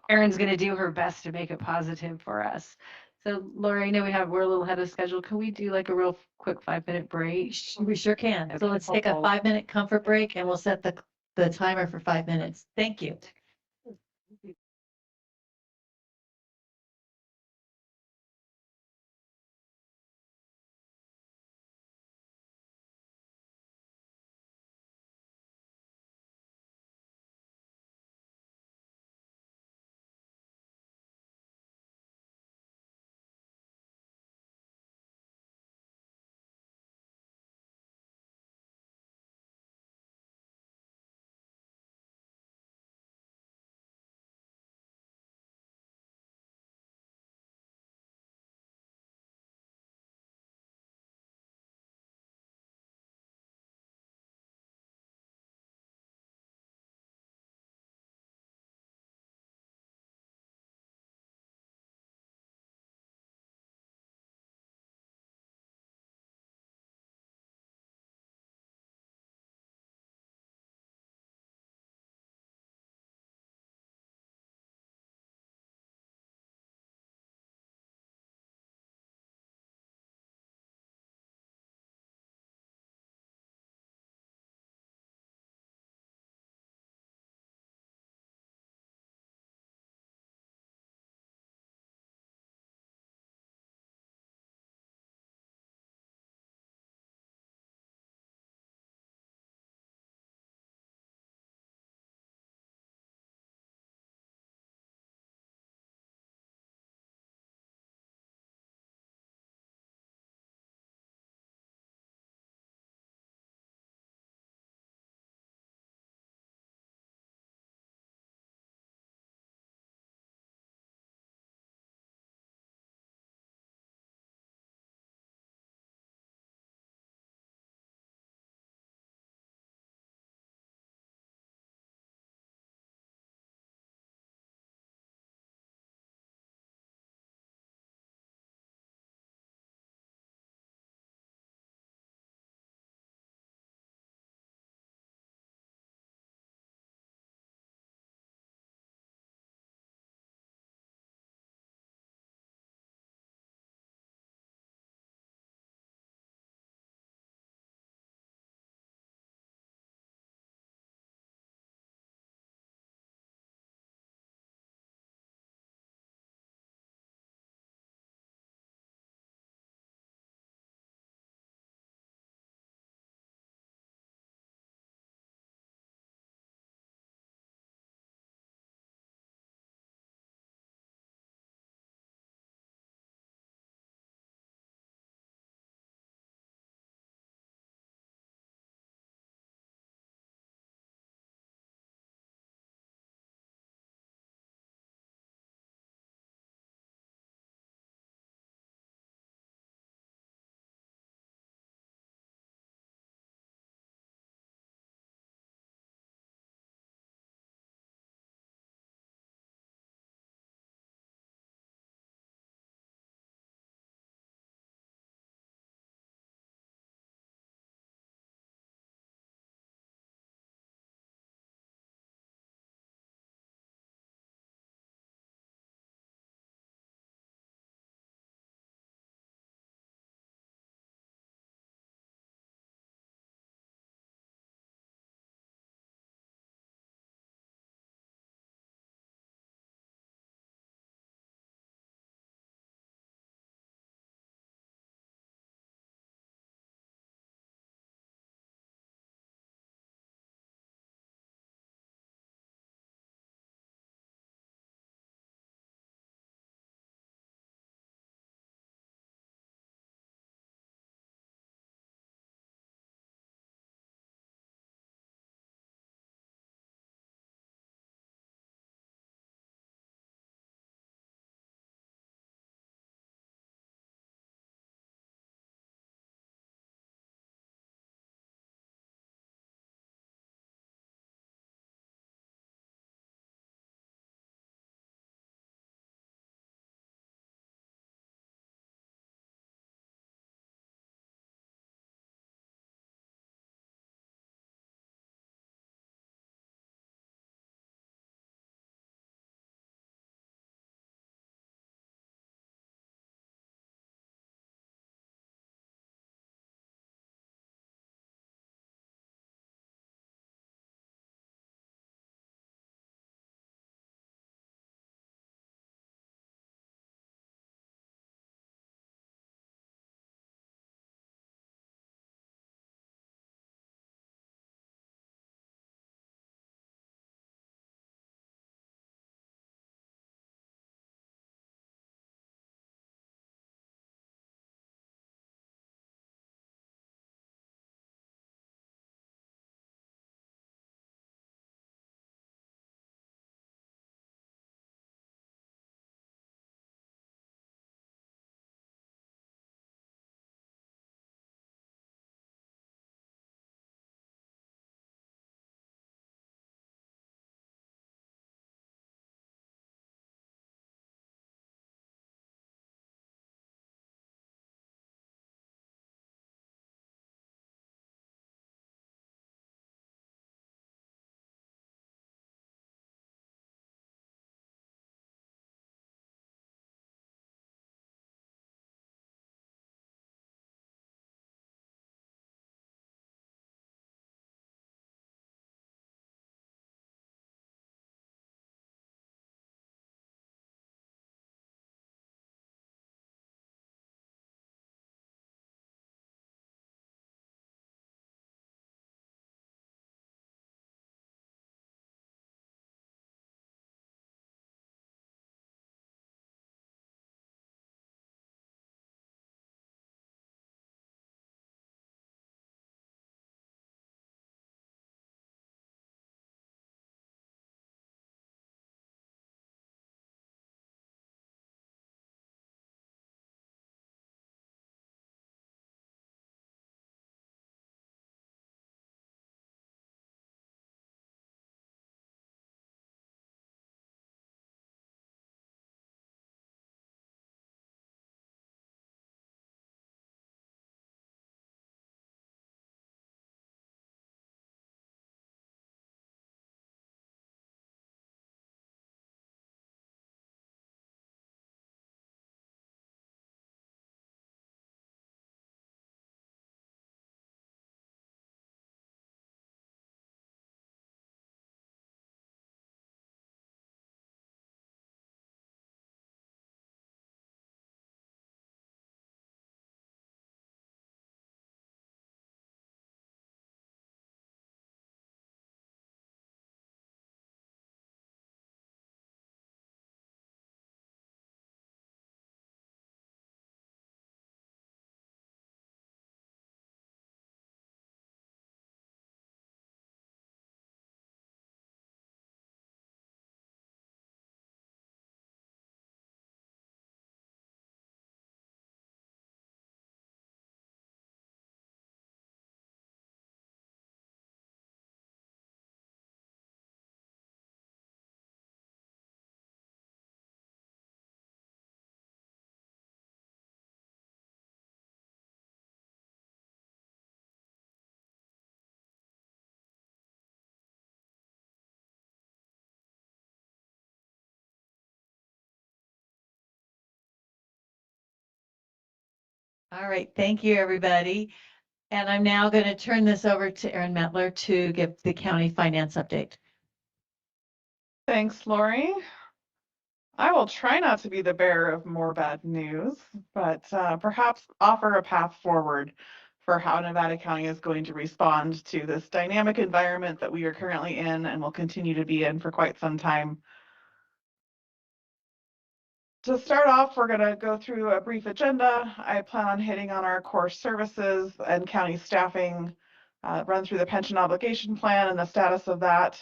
Erin's going to do her best to make it positive for us. So Lori, I know we're a little ahead of schedule. Can we do like a real quick 5-minute break? We sure can. So let's take a 5-minute comfort break, and we'll set the timer for 5 minutes. Thank you. All right, thank you, everybody. And I'm now going to turn this over to Erin Mettler to give the county finance update. Thanks, Lori. I will try not to be the bearer of more bad news, but perhaps offer a path forward for how Nevada County is going to respond to this dynamic environment that we are currently in and will continue to be in for quite some time. To start off, we're going to go through a brief agenda. I plan on hitting on our core services and county staffing, run through the pension obligation plan and the status of that.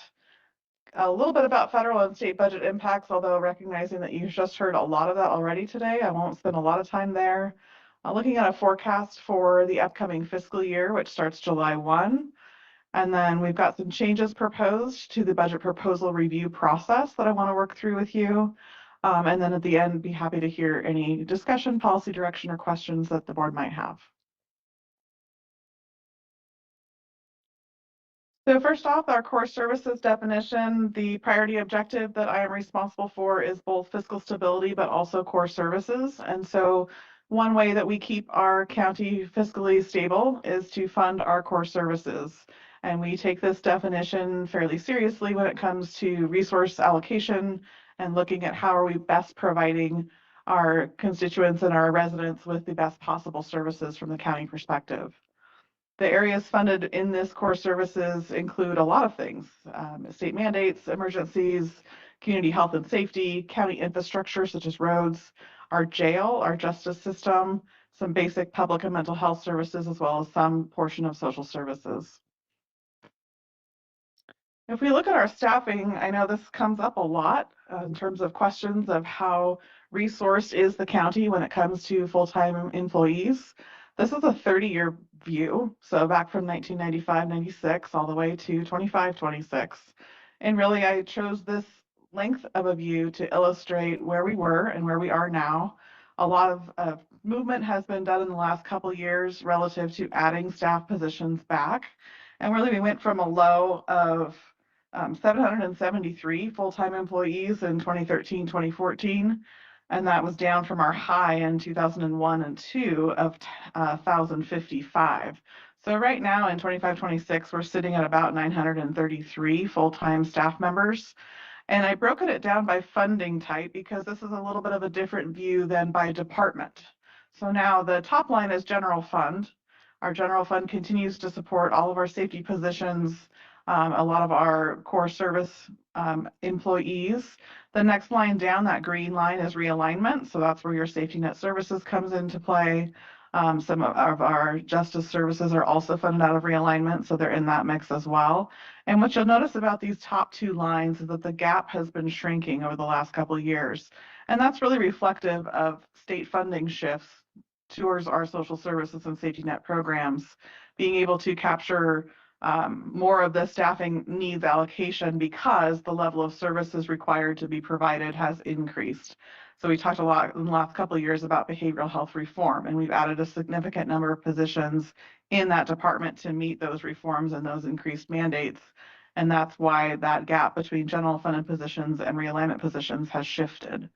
A little bit about federal and state budget impacts, although recognizing that you've just heard a lot of that already today, I won't spend a lot of time there. Looking at a forecast for the upcoming fiscal year, which starts July 1. And then we've got some changes proposed to the budget proposal review process that I want to work through with you. And then at the end, be happy to hear any discussion, policy direction, or questions that the board might have. So first off, our core services definition, the priority objective that I am responsible for is both fiscal stability, but also core services. And so one way that we keep our county fiscally stable is to fund our core services. And we take this definition fairly seriously when it comes to resource allocation and looking at how are we best providing our constituents and our residents with the best possible services from the county perspective. The areas funded in this core services include a lot of things, state mandates, emergencies, community health and safety, county infrastructure such as roads, our jail, our justice system, some basic public and mental health services, as well as some portion of social services. If we look at our staffing, I know this comes up a lot in terms of questions of how resourced is the county when it comes to full-time employees. This is a 30-year view, so back from 1995-96 all the way to 25-26. And really, I chose this length of a view to illustrate where we were and where we are now. A lot of movement has been done in the last couple of years relative to adding staff positions back. And really, we went from a low of 773 full-time employees in 2013-2014. And that was down from our high in 2001 and 2 of 1,055. So right now in 25-26, we're sitting at about 933 full-time staff members. And I broken it down by funding type because this is a little bit of a different view than by department. So now the top line is general fund. Our general fund continues to support all of our safety positions, a lot of our core service employees. The next line down, that green line, is realignment. So that's where your safety net services comes into play. Some of our justice services are also funded out of realignment, so they're in that mix as well. And what you'll notice about these top two lines is that the gap has been shrinking over the last couple of years. And that's really reflective of state funding shifts towards our social services and safety net programs, being able to capture more of the staffing needs allocation because the level of services required to be provided has increased. So we talked a lot in the last couple of years about behavioral health reform, and we've added a significant number of positions in that department to meet those reforms and those increased mandates. And that's why that gap between general funded positions and realignment positions has shifted.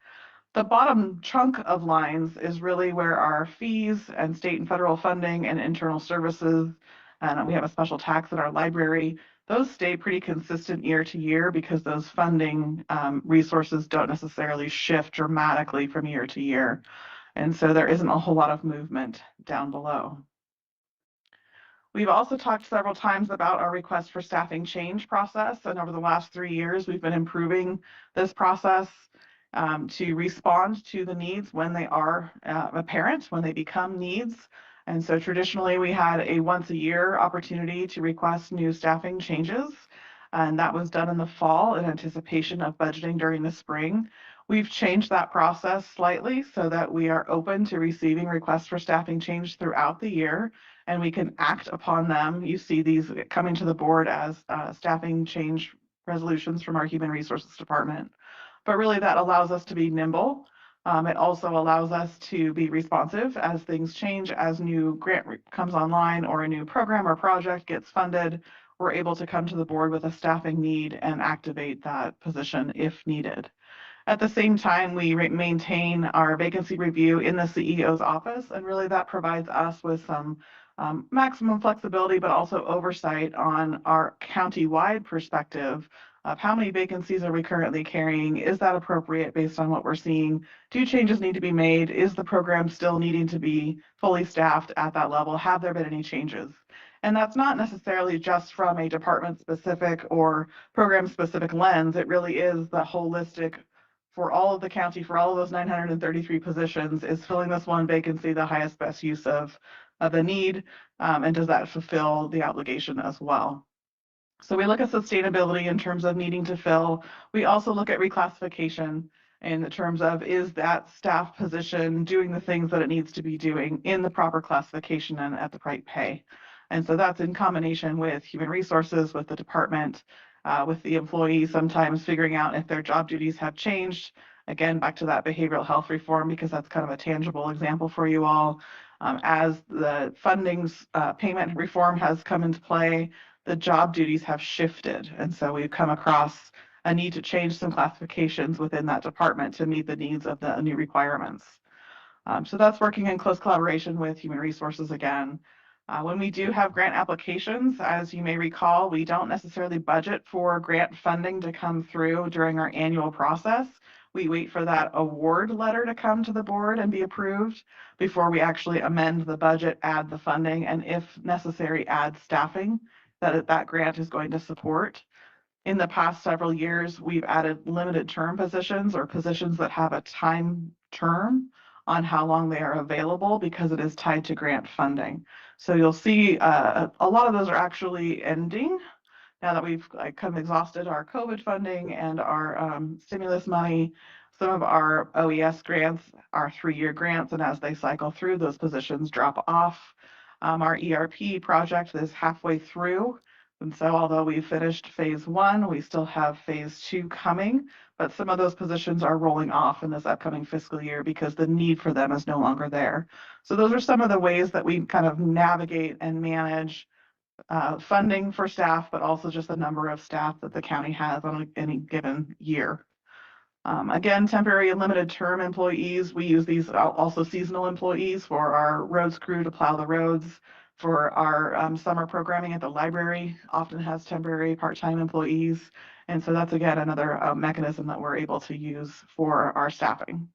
The bottom chunk of lines is really where our fees and state and federal funding and internal services, and we have a special tax in our library, those stay pretty consistent year to year because those funding resources don't necessarily shift dramatically from year to year. And so there isn't a whole lot of movement down below. We've also talked several times about our request for staffing change process. And over the last 3 years, we've been improving this process to respond to the needs when they are apparent, when they become needs. And so traditionally we had a once a year opportunity to request new staffing changes. And that was done in the fall in anticipation of budgeting during the spring. We've changed that process slightly so that we are open to receiving requests for staffing change throughout the year, and we can act upon them. You see these coming to the board as staffing change resolutions from our Human Resources Department. But really that allows us to be nimble. It also allows us to be responsive as things change, as new grant comes online or a new program or project gets funded. We're able to come to the board with a staffing need and activate that position if needed. At the same time, we maintain our vacancy review in the CEO's office, and really that provides us with some maximum flexibility, but also oversight on our county-wide perspective of how many vacancies are we currently carrying? Is that appropriate based on what we're seeing? Do changes need to be made? Is the program still needing to be fully staffed at that level? Have there been any changes? And that's not necessarily just from a department-specific or program-specific lens. It really is the holistic for all of the county, for all of those 933 positions. Is filling this one vacancy the highest, best use of the need? And does that fulfill the obligation as well? So we look at sustainability in terms of needing to fill. We also look at reclassification in terms of, is that staff position doing the things that it needs to be doing in the proper classification and at the right pay? And so that's in combination with human resources, with the department, with the employee, sometimes figuring out if their job duties have changed. Again, back to that behavioral health reform, because that's kind of a tangible example for you all. As the funding's payment reform has come into play, the job duties have shifted. And so we've come across a need to change some classifications within that department to meet the needs of the new requirements. So that's working in close collaboration with human resources again. When we do have grant applications, as you may recall, we don't necessarily budget for grant funding to come through during our annual process. We wait for that award letter to come to the board and be approved before we actually amend the budget, add the funding, and if necessary, add staffing that grant is going to support. In the past several years, we've added limited term positions or positions that have a time term on how long they are available, because it is tied to grant funding. So you'll see a lot of those are actually ending now that we've kind of exhausted our COVID funding and our stimulus money. Some of our OES grants are 3-year grants, and as they cycle through, those positions drop off. Our ERP project is halfway through. And so although we finished phase 1, we still have phase 2 coming, but some of those positions are rolling off in this upcoming fiscal year because the need for them is no longer there. So those are some of the ways that we kind of navigate and manage funding for staff, but also just the number of staff that the county has on any given year. Again, temporary and limited term employees, we use these also seasonal employees for our roads crew to plow the roads. For our summer programming at the library, often has temporary part-time employees. And so that's, again, another mechanism that we're able to use for our staffing.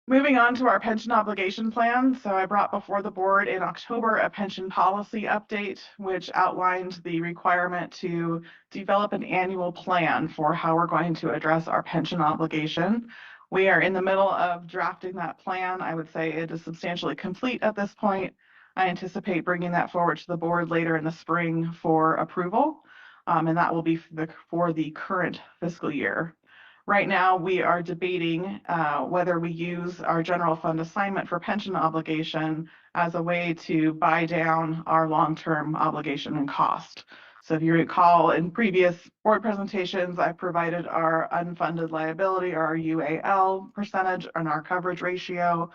Moving on to our pension obligation plan. So I brought before the board in October a pension policy update, which outlined the requirement to develop an annual plan for how we're going to address our pension obligation. We are in the middle of drafting that plan. I would say it is substantially complete at this point. I anticipate bringing that forward to the board later in the spring for approval, and that will be for the current fiscal year. Right now, we are debating whether we use our general fund assignment for pension obligation as a way to buy down our long-term obligation and cost. So if you recall, in previous board presentations, I provided our unfunded liability, or our UAL percentage, and our coverage ratio.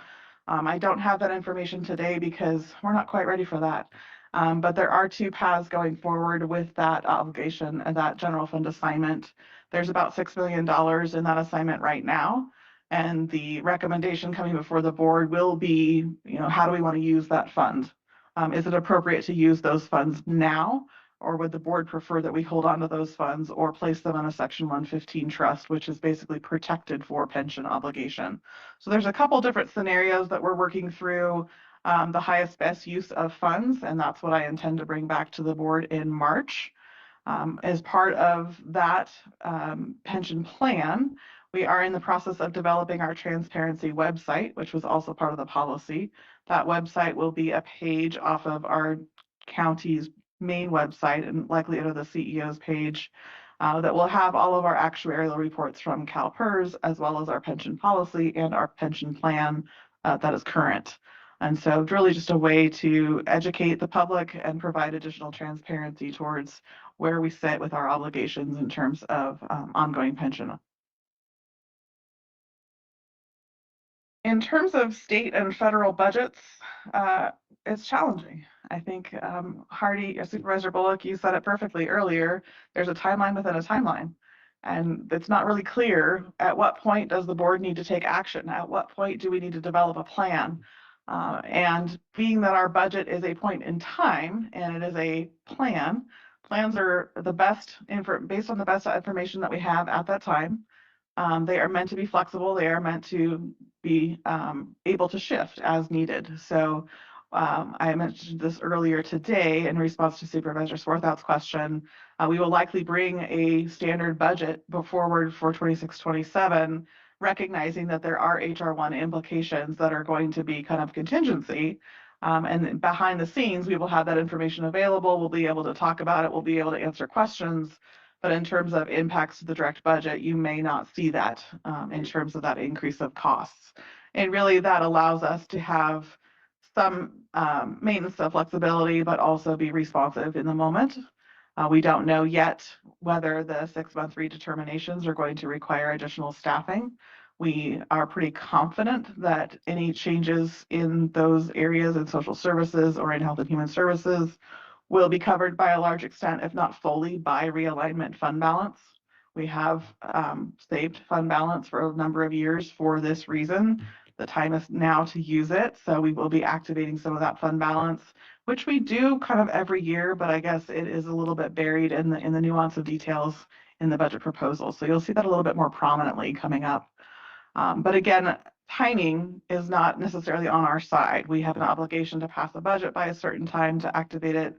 I don't have that information today because we're not quite ready for that. But there are 2 paths going forward with that obligation and that general fund assignment. There's about $6 million in that assignment right now. And the recommendation coming before the board will be, how do we want to use that fund? Is it appropriate to use those funds now? Or would the board prefer that we hold on to those funds or place them in a Section 115 trust, which is basically protected for pension obligation? So there's a couple different scenarios that we're working through. The highest best use of funds, and that's what I intend to bring back to the board in March. As part of that pension plan, we are in the process of developing our transparency website, which was also part of the policy. That website will be a page off of our county's main website and likely under the CEO's page that will have all of our actuarial reports from CalPERS, as well as our pension policy and our pension plan that is current. And so it's really just a way to educate the public and provide additional transparency towards where we sit with our obligations in terms of ongoing pension. In terms of state and federal budgets, it's challenging. I think Supervisor Bullock, you said it perfectly earlier. There's a timeline within a timeline. And it's not really clear at what point does the board need to take action? At what point do we need to develop a plan? And being that our budget is a point in time and it is a plan, plans are the best based on the best information that we have at that time. They are meant to be flexible. They are meant to be able to shift as needed. So I mentioned this earlier today in response to Supervisor Swarthout's question. We will likely bring a standard budget forward for 26-27, recognizing that there are HR1 implications that are going to be kind of contingency. And behind the scenes, we will have that information available. We'll be able to talk about it. We'll be able to answer questions. But in terms of impacts to the direct budget, you may not see that in terms of that increase of costs. And really that allows us to have some maintenance of flexibility, but also be responsive in the moment. We don't know yet whether the 6-month redeterminations are going to require additional staffing. We are pretty confident that any changes in those areas in social services or in health and human services will be covered by a large extent, if not fully, by realignment fund balance. We have saved fund balance for a number of years for this reason. The time is now to use it. So we will be activating some of that fund balance, which we do kind of every year, but I guess it is a little bit buried in the nuance of details in the budget proposal. So you'll see that a little bit more prominently coming up. But again, timing is not necessarily on our side. We have an obligation to pass a budget by a certain time to activate it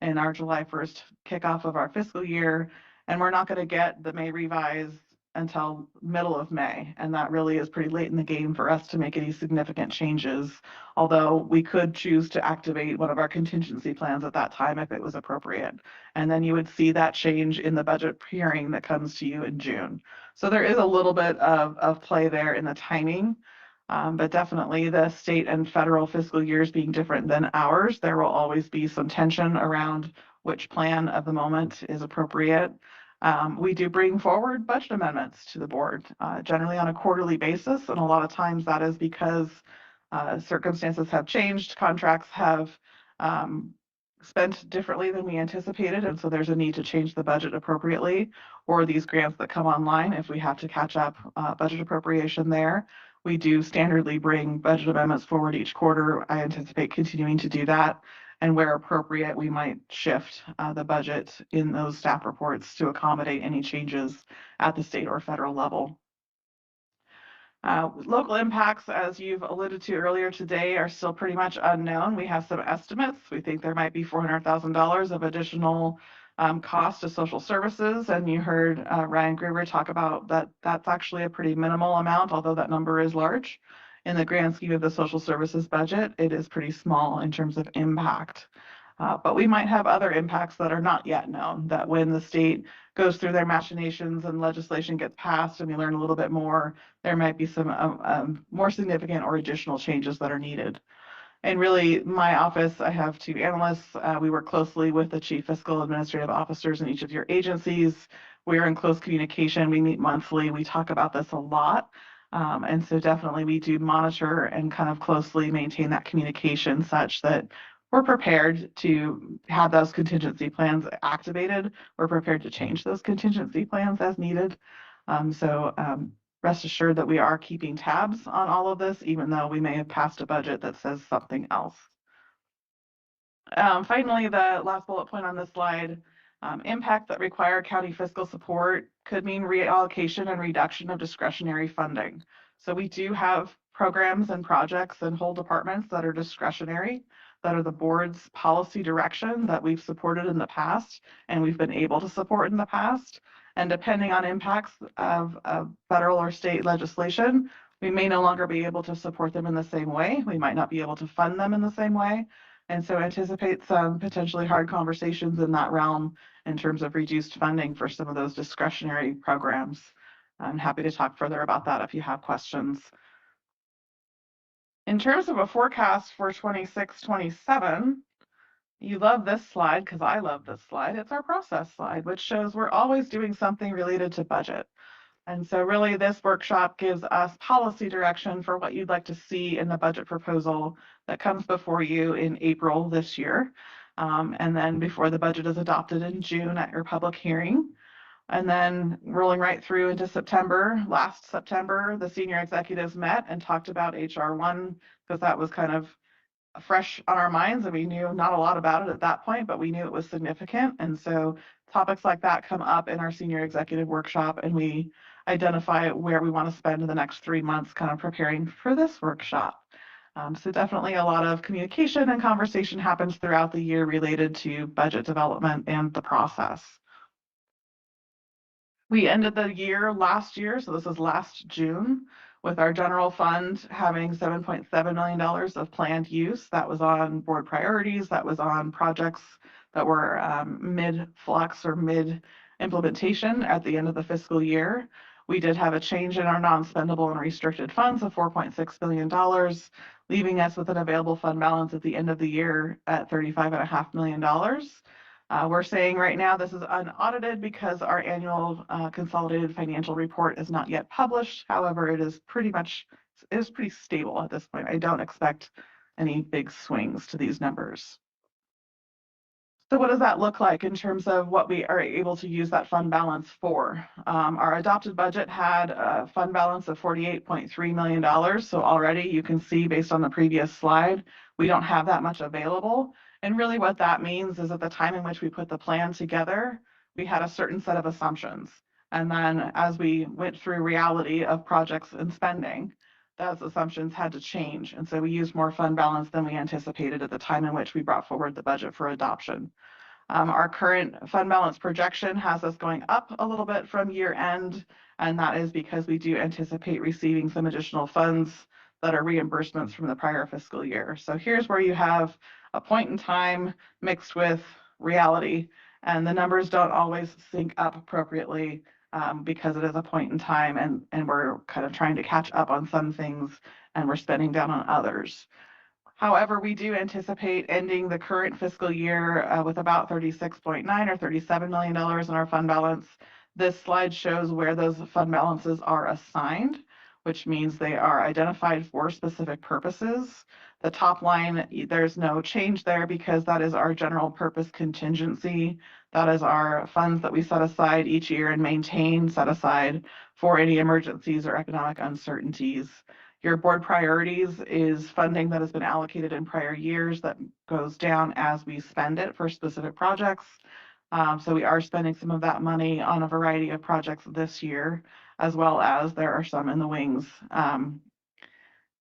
in our July 1st kickoff of our fiscal year. And we're not going to get the May revise until middle of May. And that really is pretty late in the game for us to make any significant changes. Although we could choose to activate one of our contingency plans at that time if it was appropriate. And then you would see that change in the budget hearing that comes to you in June. So there is a little bit of play there in the timing. But definitely the state and federal fiscal years being different than ours, there will always be some tension around which plan of the moment is appropriate. We do bring forward budget amendments to the board, generally on a quarterly basis, and a lot of times that is because circumstances have changed, contracts have spent differently than we anticipated, and so there's a need to change the budget appropriately, or these grants that come online if we have to catch up budget appropriation there. We do standardly bring budget amendments forward each quarter. I anticipate continuing to do that. And where appropriate, we might shift the budget in those staff reports to accommodate any changes at the state or federal level. Local impacts, as you've alluded to earlier today, are still pretty much unknown. We have some estimates. We think there might be $400,000 of additional cost to social services. And you heard Ryan Gruber talk about that. That's actually a pretty minimal amount, although that number is large. In the grand scheme of the social services budget, it is pretty small in terms of impact. But we might have other impacts that are not yet known, that when the state goes through their machinations and legislation gets passed and we learn a little bit more, there might be some more significant or additional changes that are needed. And really, my office, I have 2 analysts. We work closely with the chief fiscal administrative officers in each of your agencies. We're in close communication. We meet monthly. We talk about this a lot. And so definitely we do monitor and kind of closely maintain that communication such that we're prepared to have those contingency plans activated. We're prepared to change those contingency plans as needed. Rest assured that we are keeping tabs on all of this, even though we may have passed a budget that says something else. Finally, the last bullet point on this slide, impacts that require county fiscal support could mean reallocation and reduction of discretionary funding. So we do have programs and projects and whole departments that are discretionary, that are the board's policy direction that we've supported in the past and we've been able to support in the past. And depending on impacts of federal or state legislation, we may no longer be able to support them in the same way. We might not be able to fund them in the same way. And so anticipate some potentially hard conversations in that realm in terms of reduced funding for some of those discretionary programs. I'm happy to talk further about that if you have questions. In terms of a forecast for 26-27, you love this slide because I love this slide. It's our process slide, which shows we're always doing something related to budget. And so really this workshop gives us policy direction for what you'd like to see in the budget proposal that comes before you in April this year. And then before the budget is adopted in June at your public hearing. And then rolling right through into September, last September, the senior executives met and talked about HR1 because that was kind of fresh on our minds and we knew not a lot about it at that point, but we knew it was significant. And so topics like that come up in our senior executive workshop and we identify where we want to spend the next 3 months kind of preparing for this workshop. So definitely a lot of communication and conversation happens throughout the year related to budget development and the process. We ended the year last year, so this is last June, with our general fund having $7.7 million of planned use. That was on board priorities, that was on projects that were mid-flux or mid-implementation at the end of the fiscal year. We did have a change in our non-spendable and restricted funds of $4.6 billion, leaving us with an available fund balance at the end of the year at $35.5 million. We're saying right now this is unaudited because our annual consolidated financial report is not yet published. However, it is pretty stable at this point. I don't expect any big swings to these numbers. So what does that look like in terms of what we are able to use that fund balance for? Our adopted budget had a fund balance of $48.3 million. So already you can see based on the previous slide, we don't have that much available. And really what that means is at the time in which we put the plan together, we had a certain set of assumptions. And then as we went through reality of projects and spending, those assumptions had to change. And so we used more fund balance than we anticipated at the time in which we brought forward the budget for adoption. Our current fund balance projection has us going up a little bit from year end, and that is because we do anticipate receiving some additional funds that are reimbursements from the prior fiscal year. So here's where you have a point in time mixed with reality, and the numbers don't always sync up appropriately because it is a point in time and we're kind of trying to catch up on some things and we're spending down on others. However, we do anticipate ending the current fiscal year with about $36.9 or $37 million in our fund balance. This slide shows where those fund balances are assigned, which means they are identified for specific purposes. The top line, there's no change there because that is our general purpose contingency. That is our funds that we set aside each year and maintain set aside for any emergencies or economic uncertainties. Your board priorities is funding that has been allocated in prior years that goes down as we spend it for specific projects. So we are spending some of that money on a variety of projects this year, as well as there are some in the wings.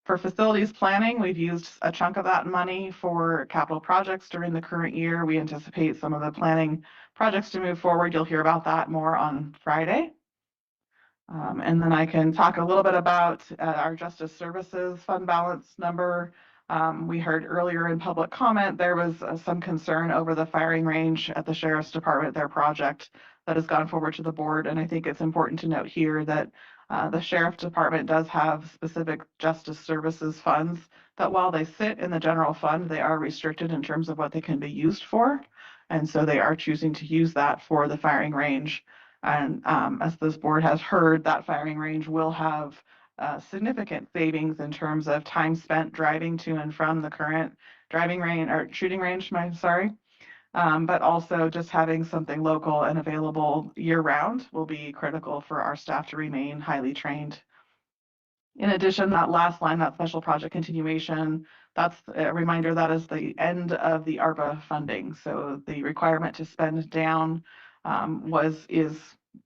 For facilities planning, we've used a chunk of that money for capital projects during the current year. We anticipate some of the planning projects to move forward. You'll hear about that more on Friday. And then I can talk a little bit about our Justice Services fund balance number. We heard earlier in public comment, there was some concern over the firing range at the Sheriff's Department, their project that has gone forward to the board. And I think it's important to note here that the Sheriff's Department does have specific Justice Services funds that while they sit in the general fund, they are restricted in terms of what they can be used for. And so they are choosing to use that for the firing range. And as this board has heard, that firing range will have significant savings in terms of time spent driving to and from the current driving range or shooting range, but also just having something local and available year round will be critical for our staff to remain highly trained. In addition, that last line, that special project continuation, that's a reminder that is the end of the ARPA funding. So the requirement to spend down is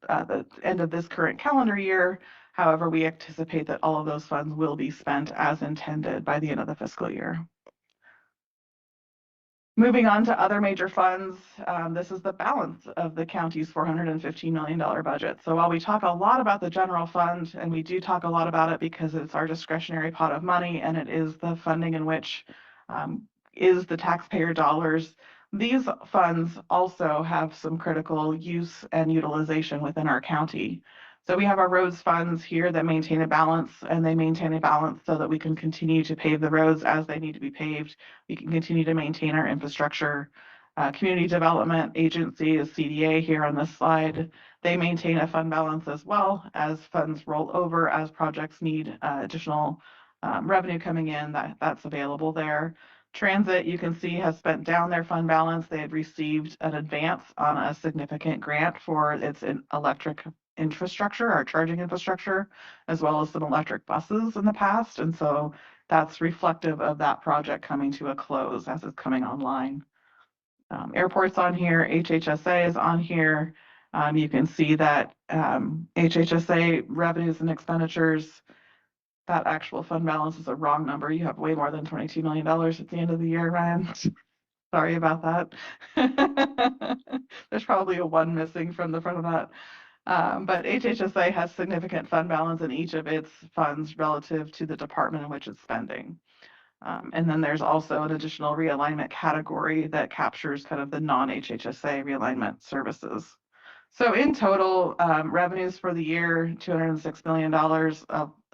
the end of this current calendar year. However, we anticipate that all of those funds will be spent as intended by the end of the fiscal year. Moving on to other major funds, this is the balance of the county's $415 million budget. So while we talk a lot about the general fund, and we do talk a lot about it because it's our discretionary pot of money and it is the funding in which is the taxpayer dollars, these funds also have some critical use and utilization within our county. So we have our roads funds here that maintain a balance, and they maintain a balance so that we can continue to pave the roads as they need to be paved. We can continue to maintain our infrastructure. Community Development Agency is CDA here on this slide. They maintain a fund balance as well as funds roll over as projects need additional revenue coming in, that's available there. Transit, you can see, has spent down their fund balance. They had received an advance on a significant grant for its electric infrastructure, our charging infrastructure, as well as some electric buses in the past. And so that's reflective of that project coming to a close as it's coming online. Airports on here, HHSA is on here. You can see that HHSA revenues and expenditures, that actual fund balance is a wrong number. You have way more than $22 million at the end of the year, Ryan. Sorry about that. There's probably a 1 missing from the front of that. But HHSA has significant fund balance in each of its funds relative to the department in which it's spending. And then there's also an additional realignment category that captures kind of the non-HHSA realignment services. So in total, revenues for the year, $206 million.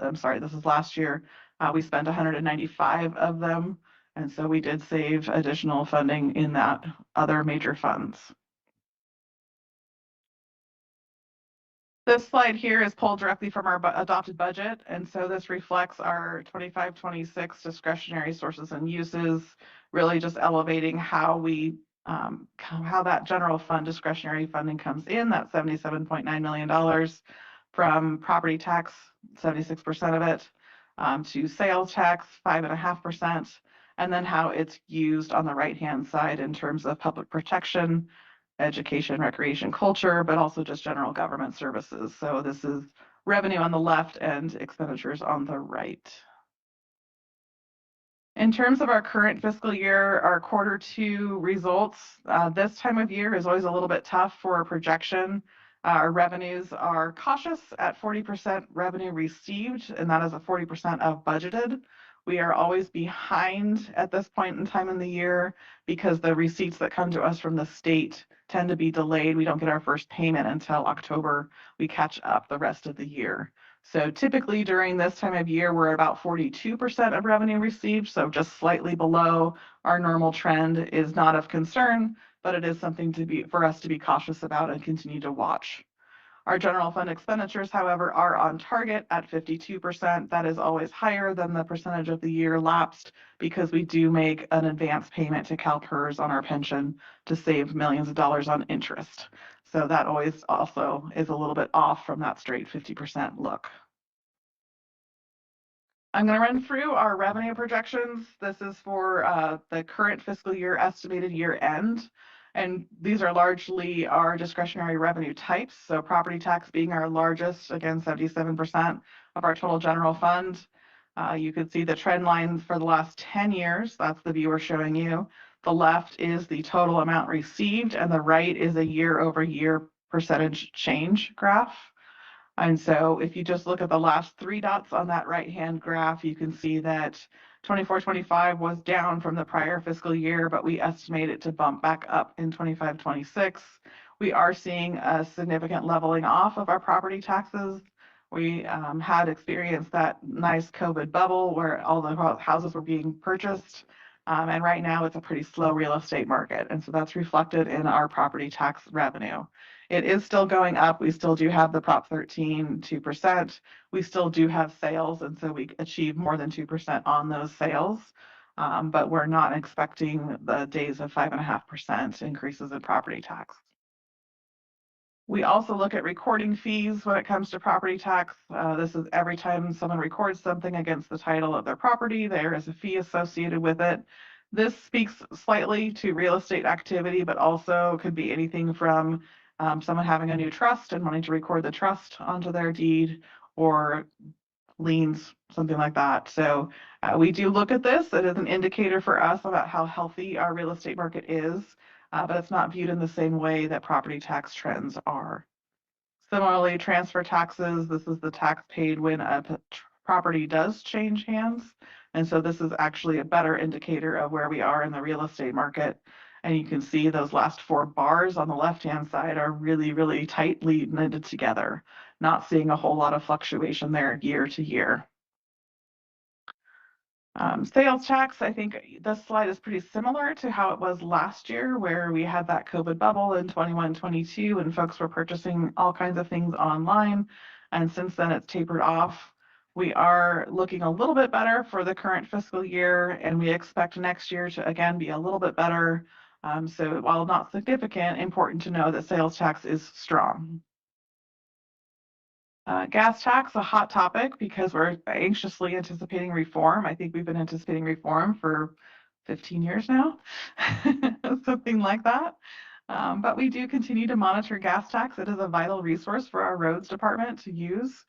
I'm sorry, this is last year. We spent 195 of them. And so we did save additional funding in that other major funds. This slide here is pulled directly from our adopted budget. And so this reflects our 25-26 discretionary sources and uses, really just elevating how we how that general fund discretionary funding comes in, that $77.9 million from property tax, 76% of it, to sales tax, 5.5%, and then how it's used on the right-hand side in terms of public protection, education, recreation, culture, but also just general government services. So this is revenue on the left and expenditures on the right. In terms of our current fiscal year, our Q2 results, this time of year is always a little bit tough for a projection. Our revenues are cautious at 40% revenue received, and that is a 40% of budgeted. We are always behind at this point in time in the year because the receipts that come to us from the state tend to be delayed. We don't get our first payment until October. We catch up the rest of the year. So typically during this time of year, we're about 42% of revenue received, so just slightly below our normal trend is not of concern, but it is something for us to be cautious about and continue to watch. Our general fund expenditures, however, are on target at 52%. That is always higher than the percentage of the year lapsed because we do make an advance payment to CalPERS on our pension to save millions of dollars on interest. So that always also is a little bit off from that straight 50% look. I'm going to run through our revenue projections. This is for the current fiscal year estimated year end. And these are largely our discretionary revenue types. So property tax being our largest, again, 77% of our total general fund. You can see the trend lines for the last 10 years. That's the view we're showing you. The left is the total amount received, and the right is a year-over-year percentage change graph. And so if you just look at the last 3 dots on that right-hand graph, you can see that 24-25 was down from the prior fiscal year, but we estimate it to bump back up in 25-26. We are seeing a significant leveling off of our property taxes. We had experienced that nice COVID bubble where all the houses were being purchased. And right now it's a pretty slow real estate market. And so that's reflected in our property tax revenue. It is still going up. We still do have the Prop 13 2%. We still do have sales. And so we achieve more than 2% on those sales. But we're not expecting the days of 5.5% increases in property tax. We also look at recording fees when it comes to property tax. This is every time someone records something against the title of their property, there is a fee associated with it. This speaks slightly to real estate activity, but also could be anything from someone having a new trust and wanting to record the trust onto their deed, or liens, something like that. So we do look at this. It is an indicator for us about how healthy our real estate market is. But it's not viewed in the same way that property tax trends are. Similarly, transfer taxes, this is the tax paid when a property does change hands. And so this is actually a better indicator of where we are in the real estate market. And you can see those last 4 bars on the left-hand side are really, really tightly knitted together, not seeing a whole lot of fluctuation there year to year. Sales tax, I think this slide is pretty similar to how it was last year, where we had that COVID bubble in 21-22 and folks were purchasing all kinds of things online. And since then it's tapered off. We are looking a little bit better for the current fiscal year, and we expect next year to again be a little bit better. So while not significant, important to know that sales tax is strong. Gas tax, a hot topic because we're anxiously anticipating reform. I think we've been anticipating reform for 15 years now, something like that. But we do continue to monitor gas tax. It is a vital resource for our roads department to use.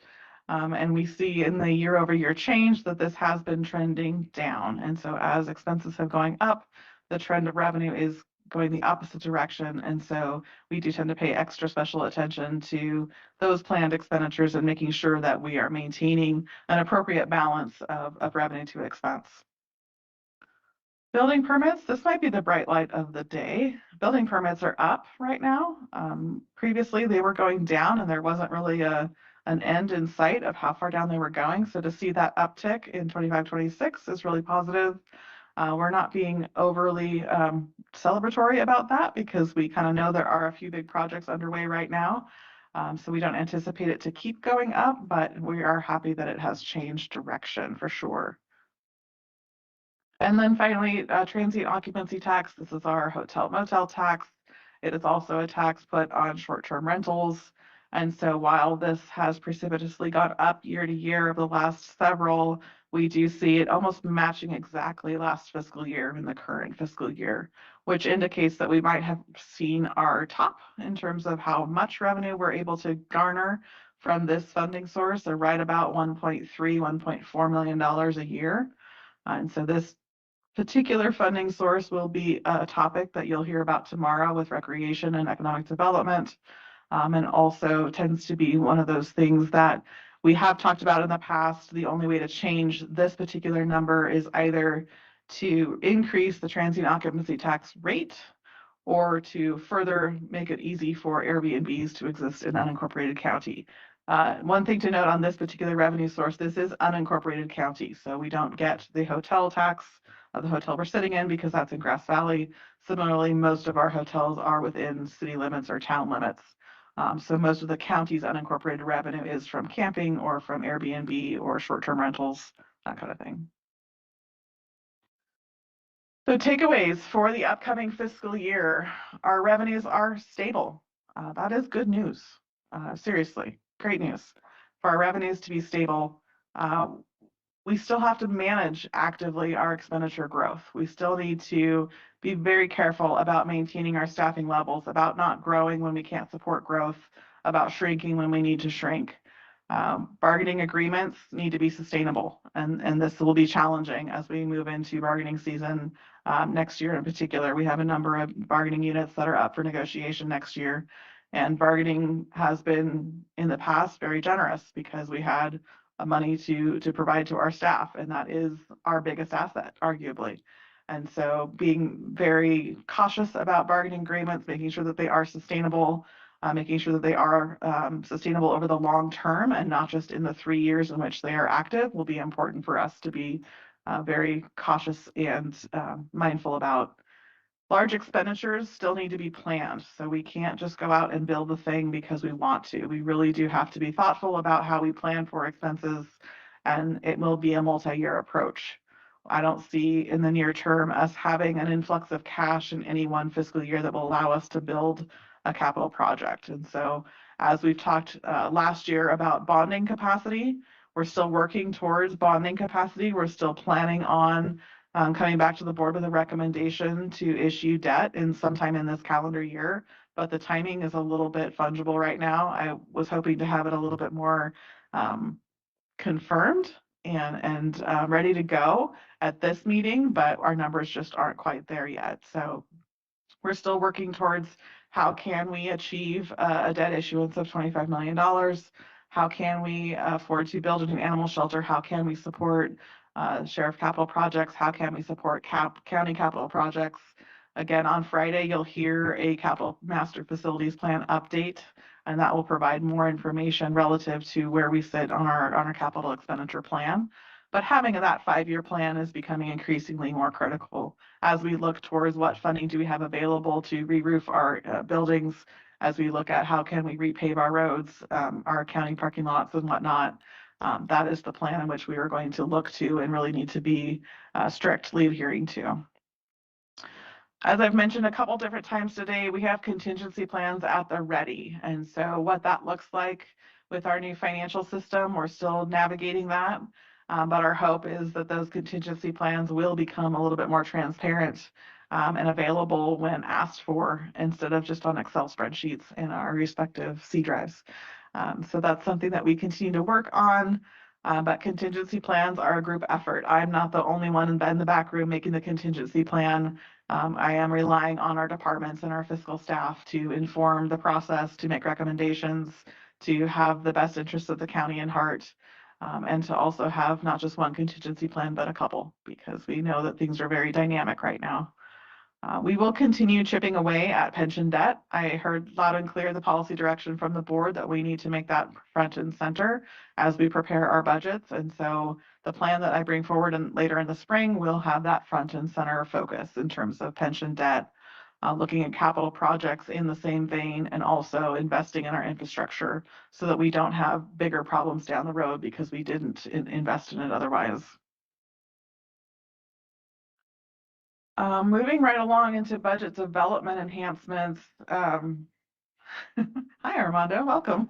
And we see in the year-over-year change that this has been trending down. And so as expenses have going up, the trend of revenue is going the opposite direction. And so we do tend to pay extra special attention to those planned expenditures and making sure that we are maintaining an appropriate balance of revenue to expense. Building permits, this might be the bright light of the day. Building permits are up right now. Previously, they were going down and there wasn't really an end in sight of how far down they were going. So to see that uptick in 25-26 is really positive. We're not being overly celebratory about that because we kind of know there are a few big projects underway right now. So we don't anticipate it to keep going up, but we are happy that it has changed direction for sure. And then finally, transient occupancy tax. This is our hotel motel tax. It is also a tax put on short-term rentals. And so while this has precipitously gone up year to year over the last several, we do see it almost matching exactly last fiscal year in the current fiscal year, which indicates that we might have seen our top in terms of how much revenue we're able to garner from this funding source, or right about $1.3, $1.4 million a year. And so this particular funding source will be a topic that you'll hear about tomorrow with recreation and economic development. And also tends to be one of those things that we have talked about in the past. The only way to change this particular number is either to increase the transient occupancy tax rate or to further make it easy for Airbnbs to exist in unincorporated county. One thing to note on this particular revenue source, this is unincorporated county, so we don't get the hotel tax of the hotel we're sitting in because that's in Grass Valley. Similarly, most of our hotels are within city limits or town limits. So most of the county's unincorporated revenue is from camping or from Airbnb or short-term rentals, that kind of thing. So takeaways for the upcoming fiscal year, our revenues are stable. That is good news. Seriously, great news. For our revenues to be stable, we still have to manage actively our expenditure growth. We still need to be very careful about maintaining our staffing levels, about not growing when we can't support growth, about shrinking when we need to shrink. Bargaining agreements need to be sustainable, and this will be challenging as we move into bargaining season next year in particular. We have a number of bargaining units that are up for negotiation next year, and bargaining has been in the past very generous because we had money to provide to our staff, and that is our biggest asset, arguably. And so being very cautious about bargaining agreements, making sure that they are sustainable, making sure that they are sustainable over the long term and not just in the 3 years in which they are active will be important for us to be very cautious and mindful about. Large expenditures still need to be planned, so we can't just go out and build the thing because we want to. We really do have to be thoughtful about how we plan for expenses, and it will be a multi-year approach. I don't see in the near term us having an influx of cash in any one fiscal year that will allow us to build a capital project. And so as we've talked last year about bonding capacity, we're still working towards bonding capacity. We're still planning on coming back to the board with a recommendation to issue debt in sometime in this calendar year, but the timing is a little bit fungible right now. I was hoping to have it a little bit more confirmed and ready to go at this meeting, but our numbers just aren't quite there yet. So we're still working towards how can we achieve a debt issuance of $25 million? How can we afford to build a new animal shelter? How can we support sheriff capital projects? How can we support county capital projects? Again, on Friday, you'll hear a capital master facilities plan update, and that will provide more information relative to where we sit on our capital expenditure plan. But having that 5-year plan is becoming increasingly more critical as we look towards what funding do we have available to re-roof our buildings, as we look at how can we repave our roads, our county parking lots and whatnot. that is the plan in which we are going to look to and really need to be strictly adhering to. As I've mentioned a couple different times today, we have contingency plans at the ready. And so what that looks like with our new financial system, we're still navigating that. But our hope is that those contingency plans will become a little bit more transparent and available when asked for, instead of just on Excel spreadsheets in our respective C drives. So that's something that we continue to work on. But contingency plans are a group effort. I'm not the only one in the back room making the contingency plan. I am relying on our departments and our fiscal staff to inform the process, to make recommendations, to have the best interests of the county in heart, and to also have not just one contingency plan, but a couple, because we know that things are very dynamic right now. We will continue chipping away at pension debt. I heard loud and clear the policy direction from the board that we need to make that front and center as we prepare our budgets. And so the plan that I bring forward later in the spring will have that front and center focus in terms of pension debt, looking at capital projects in the same vein, and also investing in our infrastructure so that we don't have bigger problems down the road because we didn't invest in it otherwise. Moving right along into budget development enhancements. Hi, Armando, welcome.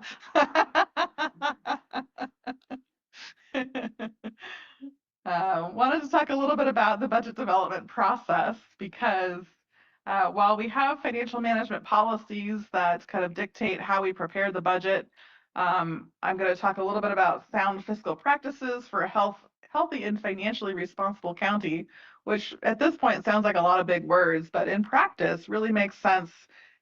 Wanted to talk a little bit about the budget development process, because while we have financial management policies that kind of dictate how we prepare the budget, I'm going to talk a little bit about sound fiscal practices for a healthy and financially responsible county, which at this point sounds like a lot of big words, but in practice really makes sense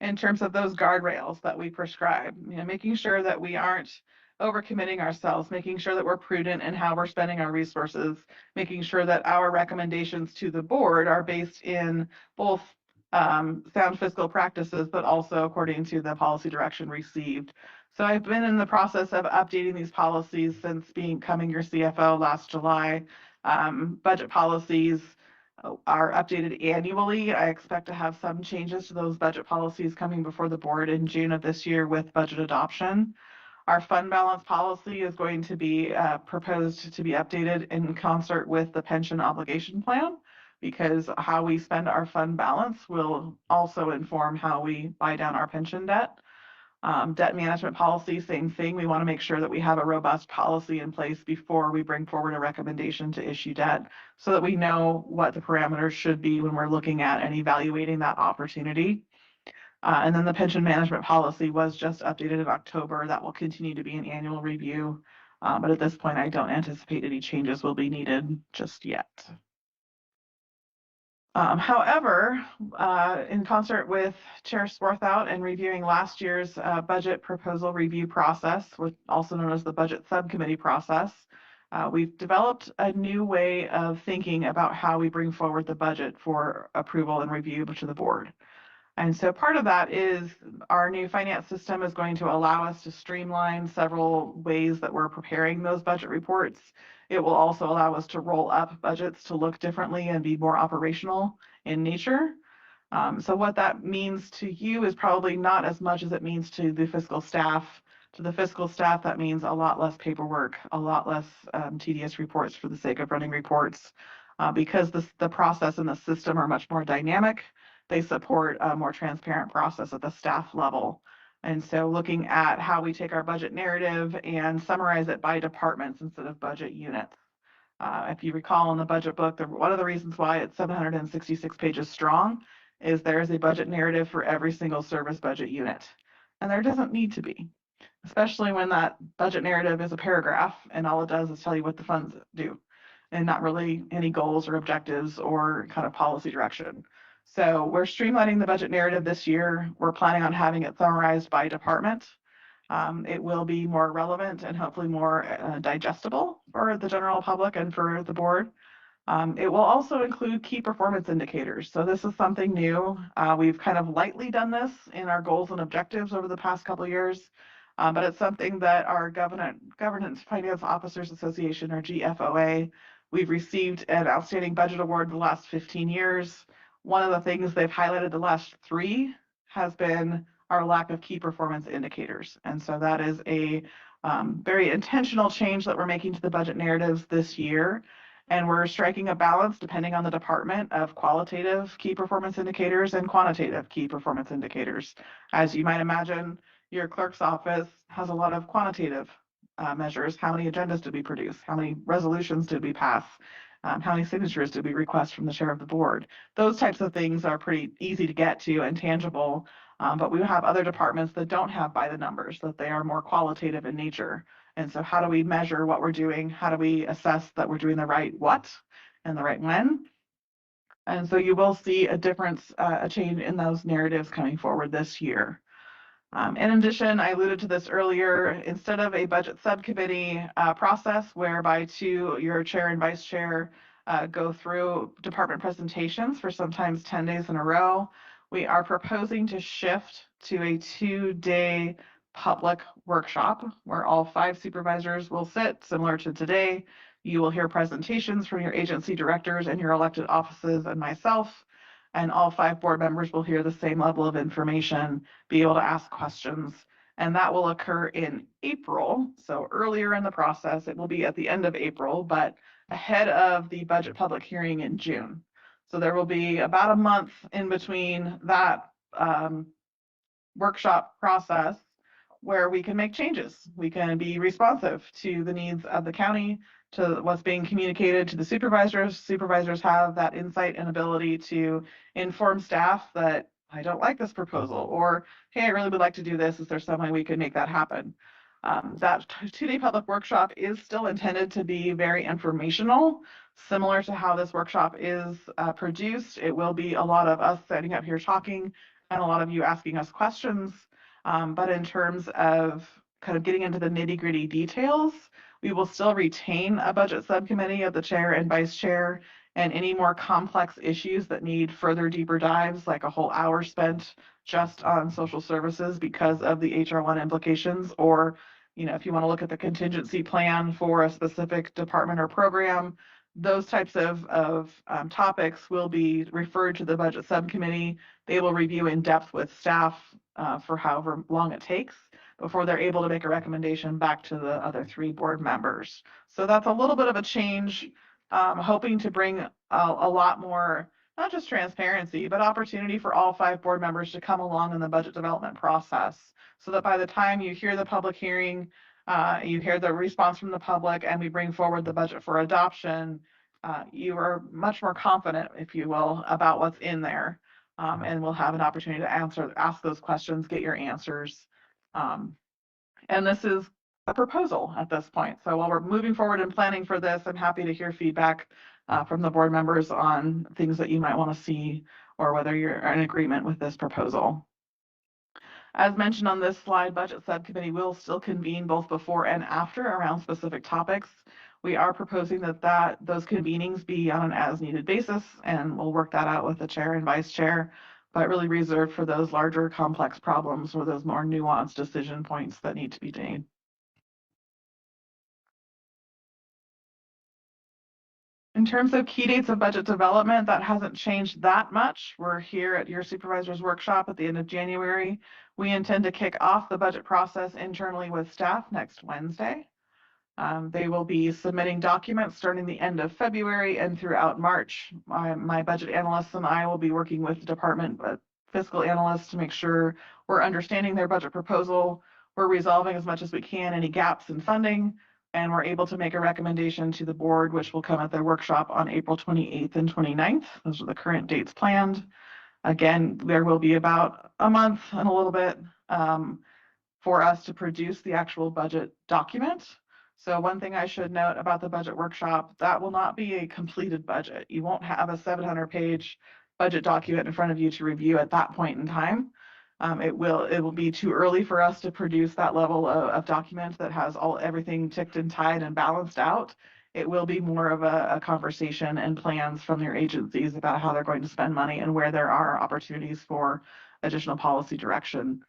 in terms of those guardrails that we prescribe. You know, making sure that we aren't overcommitting ourselves, making sure that we're prudent in how we're spending our resources, making sure that our recommendations to the board are based in both sound fiscal practices, but also according to the policy direction received. So I've been in the process of updating these policies since becoming your CFO last July. Budget policies are updated annually. I expect to have some changes to those budget policies coming before the board in June of this year with budget adoption. Our fund balance policy is going to be proposed to be updated in concert with the pension obligation plan, because how we spend our fund balance will also inform how we buy down our pension debt. Debt management policy, same thing. We want to make sure that we have a robust policy in place before we bring forward a recommendation to issue debt, so that we know what the parameters should be when we're looking at and evaluating that opportunity. And then the pension management policy was just updated in October. That will continue to be an annual review. But at this point, I don't anticipate any changes will be needed just yet. However, in concert with Chair Swarthout and reviewing last year's budget proposal review process, also known as the budget subcommittee process, we've developed a new way of thinking about how we bring forward the budget for approval and review to the board. And so part of that is our new finance system is going to allow us to streamline several ways that we're preparing those budget reports. It will also allow us to roll up budgets to look differently and be more operational in nature. So what that means to you is probably not as much as it means to the fiscal staff. To the fiscal staff, that means a lot less paperwork, a lot less tedious reports for the sake of running reports, because the process and the system are much more dynamic. They support a more transparent process at the staff level. And so looking at how we take our budget narrative and summarize it by departments instead of budget units. If you recall in the budget book, one of the reasons why it's 766 pages strong is there is a budget narrative for every single service budget unit. And there doesn't need to be, especially when that budget narrative is a paragraph and all it does is tell you what the funds do and not really any goals or objectives or kind of policy direction. So we're streamlining the budget narrative this year. We're planning on having it summarized by department. It will be more relevant and hopefully more digestible for the general public and for the board. It will also include key performance indicators. So this is something new. We've kind of lightly done this in our goals and objectives over the past couple of years, but it's something that our Governance Finance Officers Association, or GFOA, we've received an outstanding budget award the last 15 years. One of the things they've highlighted the last 3 has been our lack of key performance indicators. And so that is a very intentional change that we're making to the budget narratives this year. And we're striking a balance, depending on the department, of qualitative key performance indicators and quantitative key performance indicators. As you might imagine, your clerk's office has a lot of quantitative measures. How many agendas did we produce? How many resolutions did we pass? How many signatures did we request from the chair of the board? Those types of things are pretty easy to get to and tangible, but we have other departments that don't have by the numbers, that they are more qualitative in nature. And so how do we measure what we're doing? How do we assess that we're doing the right what and the right when? And so you will see a difference, a change in those narratives coming forward this year. In addition, I alluded to this earlier, instead of a budget subcommittee process whereby your chair and vice chair go through department presentations for sometimes 10 days in a row, we are proposing to shift to a 2-day public workshop where all 5 supervisors will sit, similar to today. You will hear presentations from your agency directors and your elected offices and myself, and all 5 board members will hear the same level of information, be able to ask questions, and that will occur in April. So earlier in the process, it will be at the end of April, but ahead of the budget public hearing in June. So there will be about a month in between that workshop process where we can make changes. We can be responsive to the needs of the county, to what's being communicated to the supervisors. Supervisors have that insight and ability to inform staff that I don't like this proposal, or hey, I really would like to do this. Is there some way we could make that happen? That 2-day public workshop is still intended to be very informational, similar to how this workshop is produced. It will be a lot of us sitting up here talking and a lot of you asking us questions. But in terms of kind of getting into the nitty-gritty details, we will still retain a budget subcommittee of the chair and vice chair, and any more complex issues that need further deeper dives, like a whole hour spent just on social services because of the HR1 implications, or if you want to look at the contingency plan for a specific department or program, those types of topics will be referred to the budget subcommittee. They will review in depth with staff for however long it takes before they're able to make a recommendation back to the other 3 board members. So that's a little bit of a change, hoping to bring a lot more, not just transparency, but opportunity for all 5 board members to come along in the budget development process, so that by the time you hear the public hearing, you hear the response from the public, and we bring forward the budget for adoption, you are much more confident, if you will, about what's in there, and we'll have an opportunity to ask those questions, get your answers. And this is a proposal at this point. So while we're moving forward and planning for this, I'm happy to hear feedback from the board members on things that you might want to see, or whether you're in agreement with this proposal. As mentioned on this slide, budget subcommittee will still convene both before and after around specific topics. We are proposing that those convenings be on an as-needed basis, and we'll work that out with the chair and vice chair, but really reserved for those larger complex problems or those more nuanced decision points that need to be made. In terms of key dates of budget development, that hasn't changed that much. We're here at your supervisors workshop at the end of January. We intend to kick off the budget process internally with staff next Wednesday. They will be submitting documents starting the end of February and throughout March. My budget analysts and I will be working with the department fiscal analysts to make sure we're understanding their budget proposal, we're resolving as much as we can any gaps in funding, and we're able to make a recommendation to the board, which will come at their workshop on April 28th and 29th. Those are the current dates planned. Again, there will be about a month and a little bit for us to produce the actual budget document. So one thing I should note about the budget workshop, that will not be a completed budget. You won't have a 700-page budget document in front of you to review at that point in time. It will be too early for us to produce that level of document that has everything ticked and tied and balanced out. It will be more of a conversation and plans from their agencies about how they're going to spend money and where there are opportunities for additional policy direction.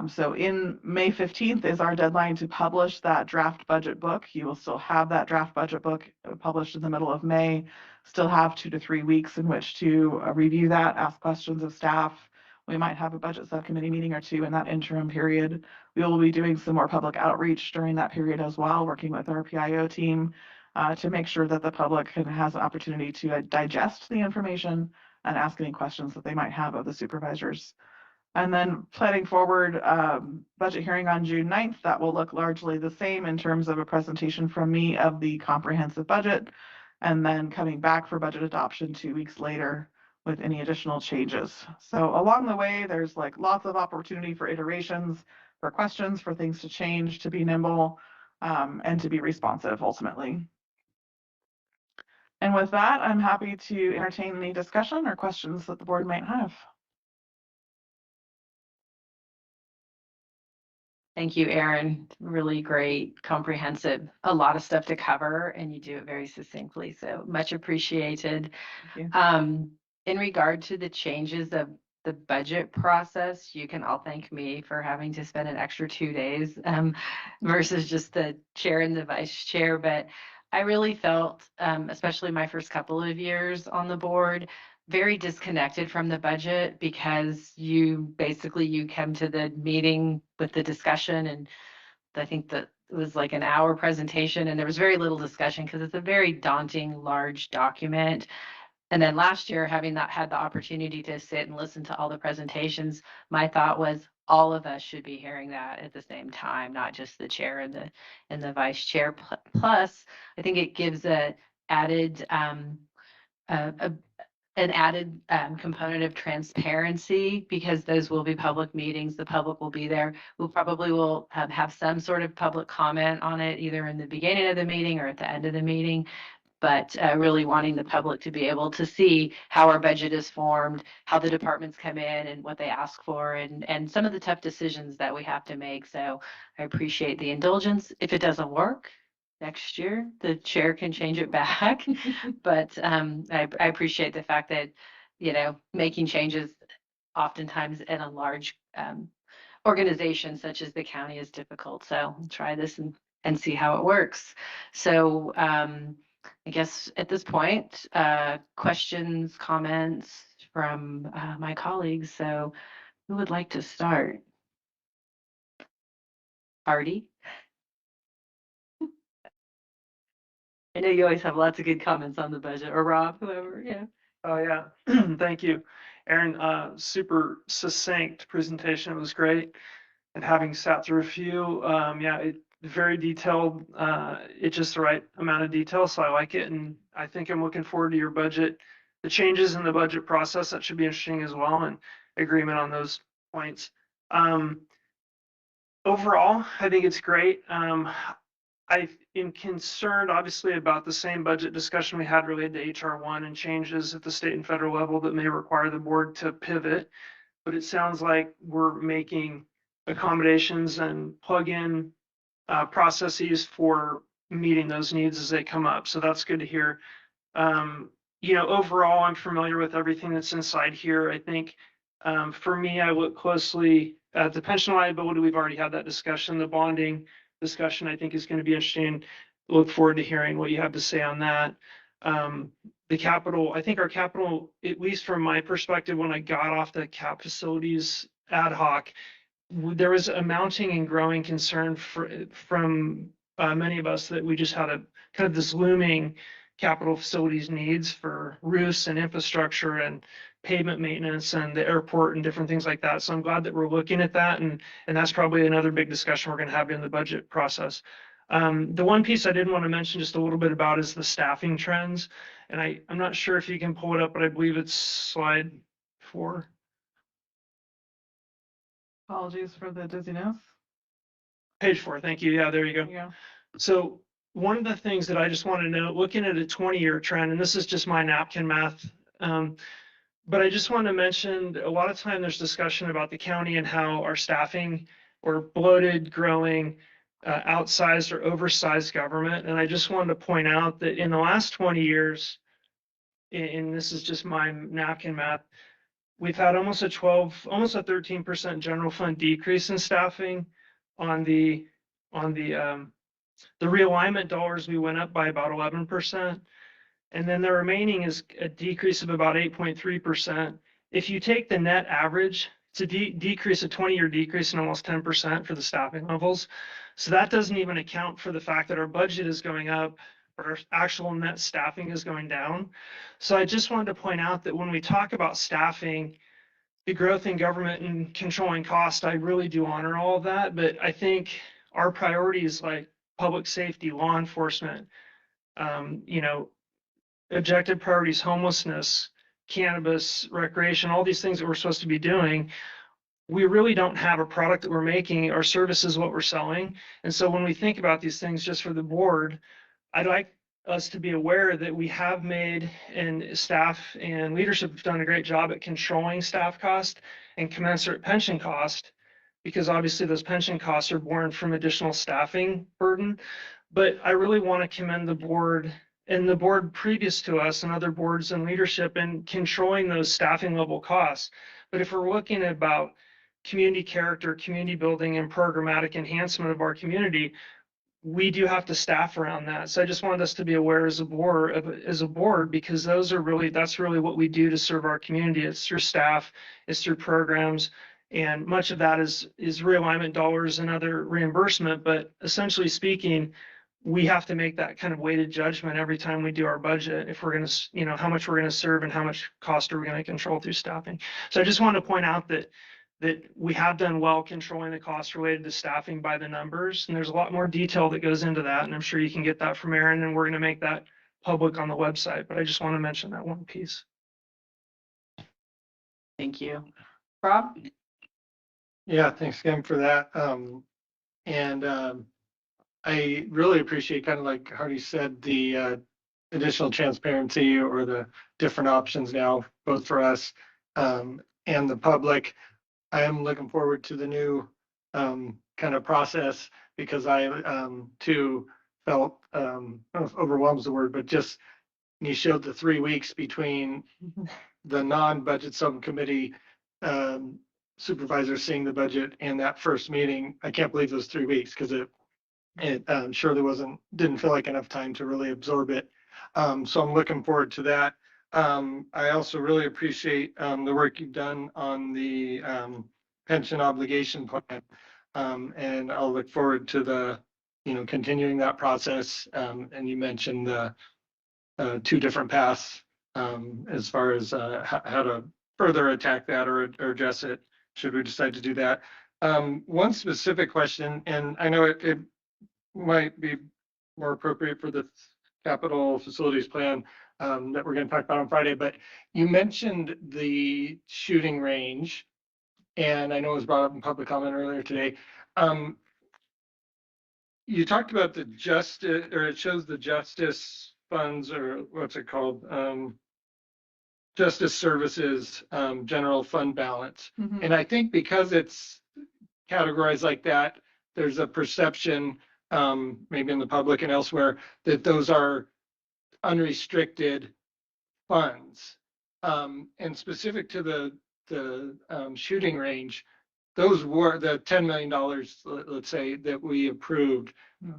So in May 15th is our deadline to publish that draft budget book. You will still have that draft budget book published in the middle of May, still have 2 to 3 weeks in which to review that, ask questions of staff, We might have a budget subcommittee meeting or two in that interim period. We will be doing some more public outreach during that period as well, working with our PIO team to make sure that the public has an opportunity to digest the information and ask any questions that they might have of the supervisors. And then planning forward, budget hearing on June 9th, that will look largely the same in terms of a presentation from me of the comprehensive budget, and then coming back for budget adoption 2 weeks later with any additional changes. So along the way, there's like lots of opportunity for iterations, for questions, for things to change, to be nimble, and to be responsive ultimately. And with that, I'm happy to entertain any discussion or questions that the board might have. Thank you, Erin. Really great, comprehensive, a lot of stuff to cover, and you do it very succinctly. So much appreciated. In regard to the changes of the budget process, you can all thank me for having to spend an extra 2 days versus just the chair and the vice chair. But I really felt, especially my first couple of years on the board, very disconnected from the budget, because you come to the meeting with the discussion, and I think that it was like an hour presentation and there was very little discussion because it's a very daunting, large document. And then last year, having had the opportunity to sit and listen to all the presentations, my thought was all of us should be hearing that at the same time, not just the chair and the vice chair. Plus, I think it gives an added component of transparency, because those will be public meetings. The public will be there. We'll probably have some sort of public comment on it, either in the beginning of the meeting or at the end of the meeting. But really wanting the public to be able to see how our budget is formed, how the departments come in and what they ask for, and some of the tough decisions that we have to make. So I appreciate the indulgence. If it doesn't work next year, the chair can change it back. But I appreciate the fact that, making changes oftentimes in a large organization such as the county is difficult. So I'll try this and see how it works. So I guess at this point, questions, comments from my colleagues. So who would like to start? Artie? I know you always have lots of good comments on the budget, or Rob, whoever, yeah. Oh, yeah. Thank you, Erin. Super succinct presentation. It was great. And having sat through a few, very detailed. It's just the right amount of detail, so I like it. And I think I'm looking forward to your budget, the changes in the budget process. That should be interesting as well, and agreement on those points. Overall, I think it's great. I am concerned, obviously, about the same budget discussion we had related to HR1 and changes at the state and federal level that may require the board to pivot. But it sounds like we're making accommodations and plug-in processes for meeting those needs as they come up. So that's good to hear. Overall, I'm familiar with everything that's inside here. I think for me, I look closely at the pension liability. We've already had that discussion. The bonding discussion, I think, is going to be interesting. Look forward to hearing what you have to say on that. The capital, I think our capital, at least from my perspective, when I got off the cap facilities ad hoc, there was a mounting and growing concern from many of us that we just had a kind of this looming capital facilities needs for roofs and infrastructure and pavement maintenance and the airport and different things like that. So I'm glad that we're looking at that, and that's probably another big discussion we're going to have in the budget process. The one piece I did want to mention just a little bit about is the staffing trends, and I'm not sure if you can pull it up, but I believe it's slide 4. Apologies for the dizziness. Page 4, thank you. Yeah, there you go. Yeah. So one of the things that I just want to note, looking at a 20-year trend, and this is just my napkin math, but I just want to mention a lot of time there's discussion about the county and how our staffing, or bloated, growing, outsized or oversized government. And I just wanted to point out that in the last 20 years, and this is just my napkin math, we've had almost a 13% general fund decrease in staffing. On the realignment dollars, we went up by about 11%. And then the remaining is a decrease of about 8.3% if you take the net average, it's a decrease, a 20-year decrease in almost 10% for the staffing levels. So that doesn't even account for the fact that our budget is going up, or our actual net staffing is going down. So I just wanted to point out that when we talk about staffing, the growth in government and controlling cost, I really do honor all of that. But I think our priorities like public safety, law enforcement, you know, objective priorities, homelessness, cannabis, recreation, all these things that we're supposed to be doing, we really don't have a product that we're making. Our service is what we're selling. And so when we think about these things just for the board, I'd like us to be aware that we have made, and staff and leadership have done a great job at controlling staff cost and commensurate pension cost, because obviously those pension costs are born from additional staffing burden. But I really want to commend the board and the board previous to us and other boards and leadership in controlling those staffing level costs. But if we're looking at about community character, community building, and programmatic enhancement of our community, we do have to staff around that. So I just wanted us to be aware as a board, because that's really what we do to serve our community. It's through staff, it's through programs, and much of that is realignment dollars and other reimbursement. But essentially speaking, we have to make that kind of weighted judgment every time we do our budget, if we're going to, you know, how much we're going to serve and how much cost are we going to control through staffing. So I just wanted to point out that we have done well controlling the costs related to staffing by the numbers. And there's a lot more detail that goes into that. And I'm sure you can get that from Aaron, and we're going to make that public on the website. But I just want to mention that one piece. Thank you. Rob? Yeah, thanks again for that. I really appreciate, kind of like Hardy said, the additional transparency or the different options now, both for us and the public. I am looking forward to the new kind of process, because I too felt, I don't know if overwhelmed is the word, but just you showed the 3 weeks between the non-budget subcommittee supervisors seeing the budget and that first meeting. I can't believe those 3 weeks, because it surely didn't feel like enough time to really absorb it. So I'm looking forward to that. I also really appreciate the work you've done on the pension obligation plan, and I'll look forward to continuing that process. And you mentioned the 2 different paths as far as how to further attack that or address it, should we decide to do that. One specific question, and I know it might be more appropriate for the capital facilities plan that we're going to talk about on Friday, but you mentioned the shooting range, and I know it was brought up in public comment earlier today. You talked about the justice, or it shows the justice funds, or what's it called? Justice Services general fund balance. Mm-hmm. And I think because it's categorized like that, there's a perception, maybe in the public and elsewhere, that those are unrestricted funds. And specific to the shooting range, those were the $10 million, let's say, that we approved.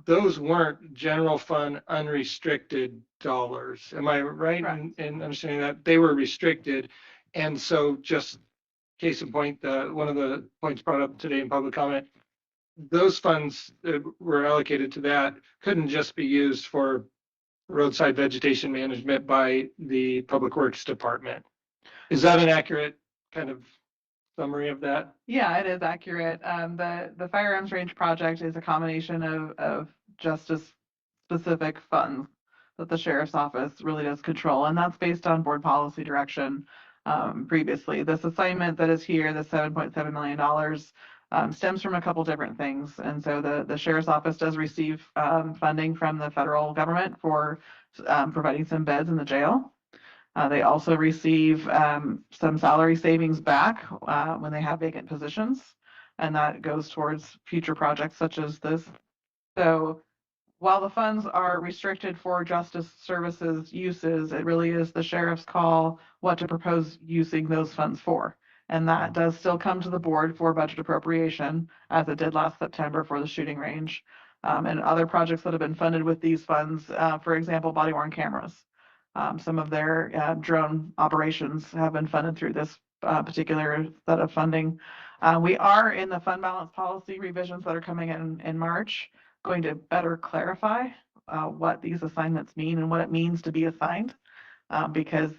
Those weren't general fund unrestricted dollars. Am I right in understanding that? They were restricted. And so, just case in point, one of the points brought up today in public comment, those funds that were allocated to that couldn't just be used for roadside vegetation management by the Public Works Department. Is that an accurate kind of summary of that? Yeah, it is accurate. The firearms range project is a combination of justice specific funds that the sheriff's office really does control, and that's based on board policy direction previously. This assignment that is here, the $7.7 million, stems from a couple different things. And so the sheriff's office does receive funding from the federal government for providing some beds in the jail. They also receive some salary savings back when they have vacant positions, and that goes towards future projects such as this. So while the funds are restricted for justice services uses, it really is the sheriff's call what to propose using those funds for. And that does still come to the board for budget appropriation, as it did last September for the shooting range. And other projects that have been funded with these funds, for example, body-worn cameras. Some of their drone operations have been funded through this particular set of funding. We are in the fund balance policy revisions that are coming in March, going to better clarify what these assignments mean and what it means to be assigned. Because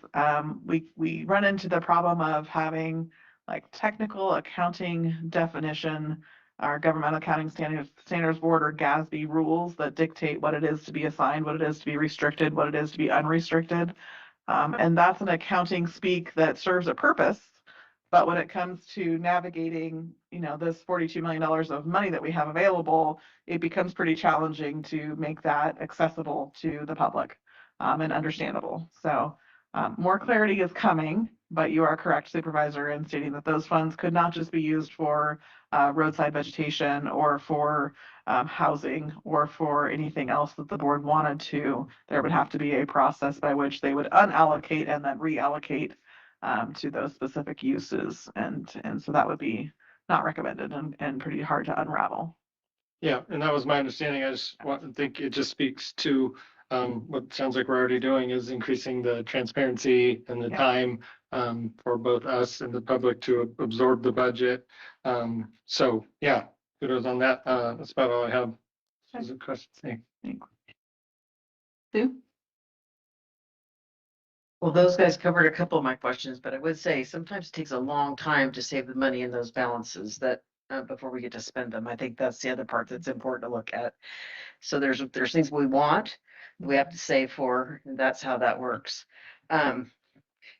we run into the problem of having like technical accounting definition, our Governmental Accounting Standards Board or GASB rules that dictate what it is to be assigned, what it is to be restricted, what it is to be unrestricted. And that's an accounting speak that serves a purpose. But when it comes to navigating, this $42 million of money that we have available, it becomes pretty challenging to make that accessible to the public and understandable. So more clarity is coming, but you are correct, Supervisor, in stating that those funds could not just be used for roadside vegetation or for housing or for anything else that the board wanted to. There would have to be a process by which they would unallocate and then reallocate to those specific uses. And so that would be not recommended and pretty hard to unravel. Yeah, and that was my understanding. I just think it just speaks to what sounds like we're already doing is increasing the transparency and the time for both us and the public to absorb the budget. So yeah, kudos on that. That's about all I have. As a question. Sue? Well, those guys covered a couple of my questions, but I would say sometimes it takes a long time to save the money in those balances that before we get to spend them. I think that's the other part that's important to look at. So there's things we want, we have to save for, and that's how that works. It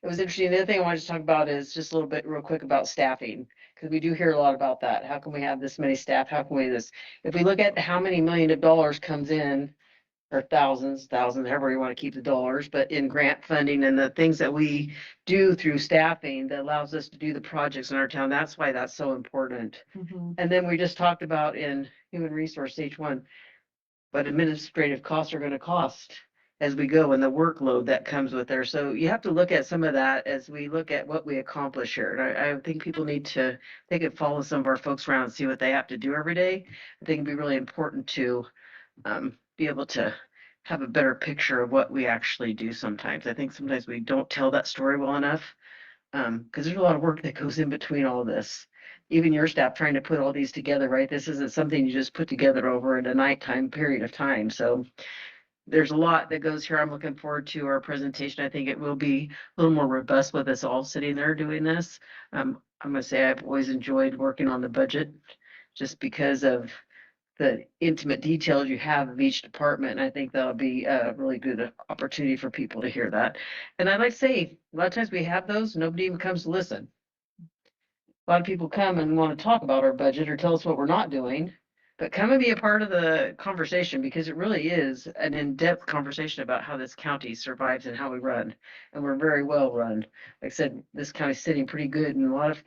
was interesting. The other thing I wanted to talk about is just a little bit real quick about staffing, because we do hear a lot about that. How can we have this many staff? How can we this? If we look at how many million of dollars comes in, or thousands, however you want to keep the dollars, but in grant funding and the things that we do through staffing that allows us to do the projects in our town, that's why that's so important. And then we just talked about in human resource H1, what administrative costs are going to cost as we go and the workload that comes with there. So you have to look at some of that as we look at what we accomplish here. And I think people need to, they could follow some of our folks around and see what they have to do every day. I think it'd be really important to be able to have a better picture of what we actually do sometimes. I think sometimes we don't tell that story well enough because there's a lot of work that goes in between all this. Even your staff trying to put all these together, right? This isn't something you just put together over in a nighttime period of time. So there's a lot that goes here. I'm looking forward to our presentation. I think it will be a little more robust with us all sitting there doing this. I'm going to say I've always enjoyed working on the budget just because of the intimate details you have of each department. And I think that'll be a really good opportunity for people to hear that. And I'd like to say, a lot of times we have those, nobody even comes to listen. A lot of people come and want to talk about our budget or tell us what we're not doing, but come and be a part of the conversation because it really is an in-depth conversation about how this county survives and how we run. And we're very well run. Like I said, this county's sitting pretty good, and a lot of,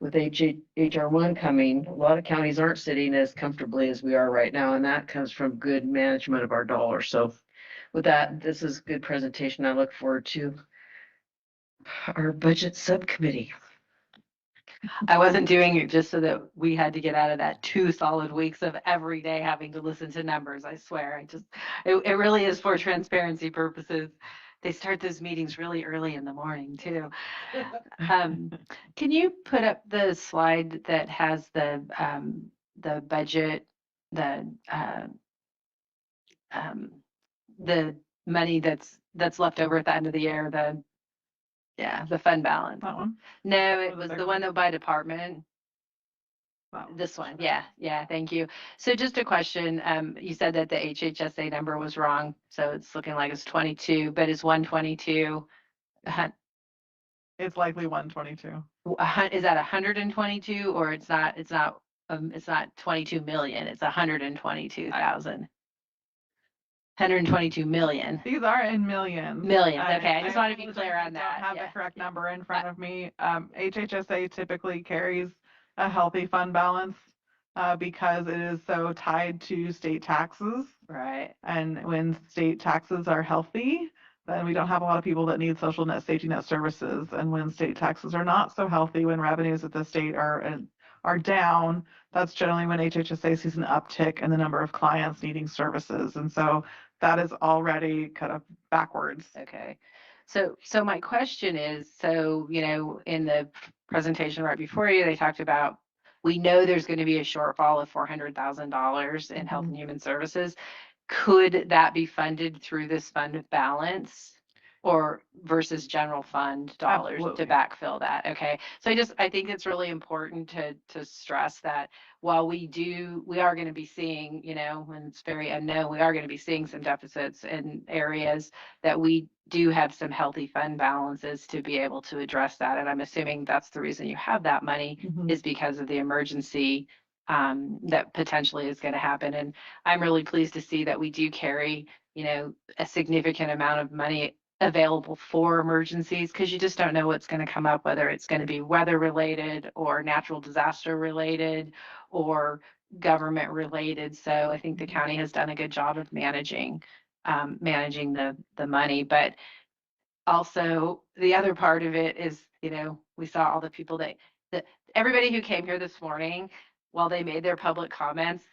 with HR1 coming, a lot of counties aren't sitting as comfortably as we are right now, and that comes from good management of our dollars. So with that, this is a good presentation. I look forward to our budget subcommittee. I wasn't doing it just so that we had to get out of that 2 solid weeks of every day having to listen to numbers. I swear, it really is for transparency purposes. They start those meetings really early in the morning too. Can you put up the slide that has the budget, the money that's left over at the end of the year, the fund balance? That one? No, it was the one that by department. This one, yeah, thank you. So just a question, you said that the HHSA number was wrong, so it's looking like it's 22, but is 122? It's likely 122. Is that 122 or it's not 22 million, it's 122,000? 122 million. These are in millions. Millions, okay, I just want to be clear on that. I don't have the correct number in front of me. HHSA typically carries a healthy fund balance because it is so tied to state taxes. Right. And when state taxes are healthy, then we don't have a lot of people that need social net safety net services. And when state taxes are not so healthy, when revenues at the state are down, that's generally when HHSA sees an uptick in the number of clients needing services. And so that is already kind of backwards. Okay. So my question is, so, you know, in the presentation right before you, they talked about, we know there's going to be a shortfall of $400,000 in Health and Human Services. Could that be funded through this fund of balance or versus general fund dollars Absolutely. to backfill that? Okay. So I think it's really important to stress that while we are going to be seeing, you know, when it's very unknown, we are going to be seeing some deficits in areas that we do have some healthy fund balances to be able to address that. And I'm assuming that's the reason you have that money is because of the emergency that potentially is going to happen. And I'm really pleased to see that we do carry, you know, a significant amount of money available for emergencies, because you just don't know what's going to come up, whether it's going to be weather related or natural disaster related or government related. So I think the county has done a good job of managing the money. But also the other part of it is, you know, we saw all the people that everybody who came here this morning, while they made their public comments,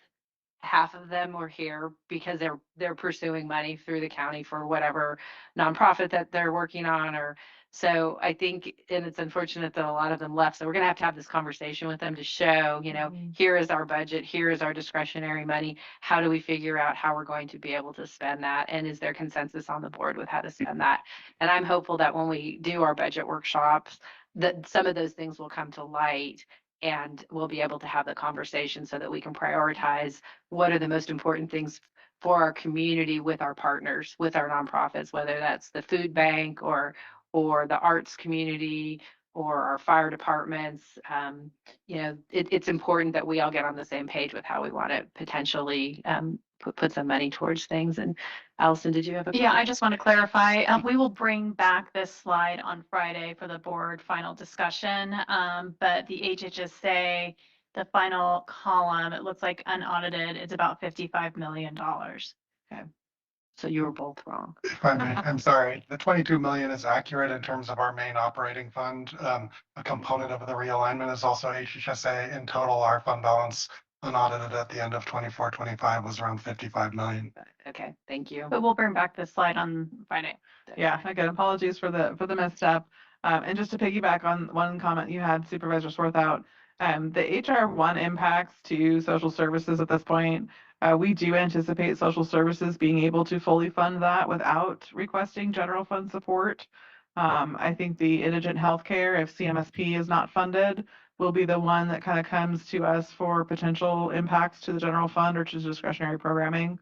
half of them were here because they're pursuing money through the county for whatever nonprofit that they're working on. Or so I think, and it's unfortunate that a lot of them left. So we're gonna have this conversation with them to show, you know, here is our budget, here is our discretionary money. How do we figure out how we're going to be able to spend that? And is there consensus on the board with how to spend that? And I'm hopeful that when we do our budget workshops, that some of those things will come to light and we'll be able to have the conversation so that we can prioritize what are the most important things for our community with our partners, with our nonprofits, whether that's the food bank or the arts community or our fire departments. You know, it's important that we all get on the same page with how we want to potentially put some money towards things. And Allison, did you have a Yeah, I just want to clarify. We will bring back this slide on Friday for the board final discussion. But the HHSA, the final column, it looks like unaudited, it's about $55 million. Okay. So you were both wrong. If I may, I'm sorry. The 22 million is accurate in terms of our main operating fund. A component of the realignment is also HHSA. In total, our fund balance unaudited at the end of 24-25 was around 55 million. Okay, thank you. But we'll bring back this slide on Friday. Yeah, again, apologies for the misstep. And just to piggyback on one comment you had, Supervisor Swarthout, the HR1 impacts to social services at this point, we do anticipate social services being able to fully fund that without requesting general fund support. I think the indigent healthcare, if CMSP is not funded, will be the one that kind of comes to us for potential impacts to the general fund or to discretionary programming.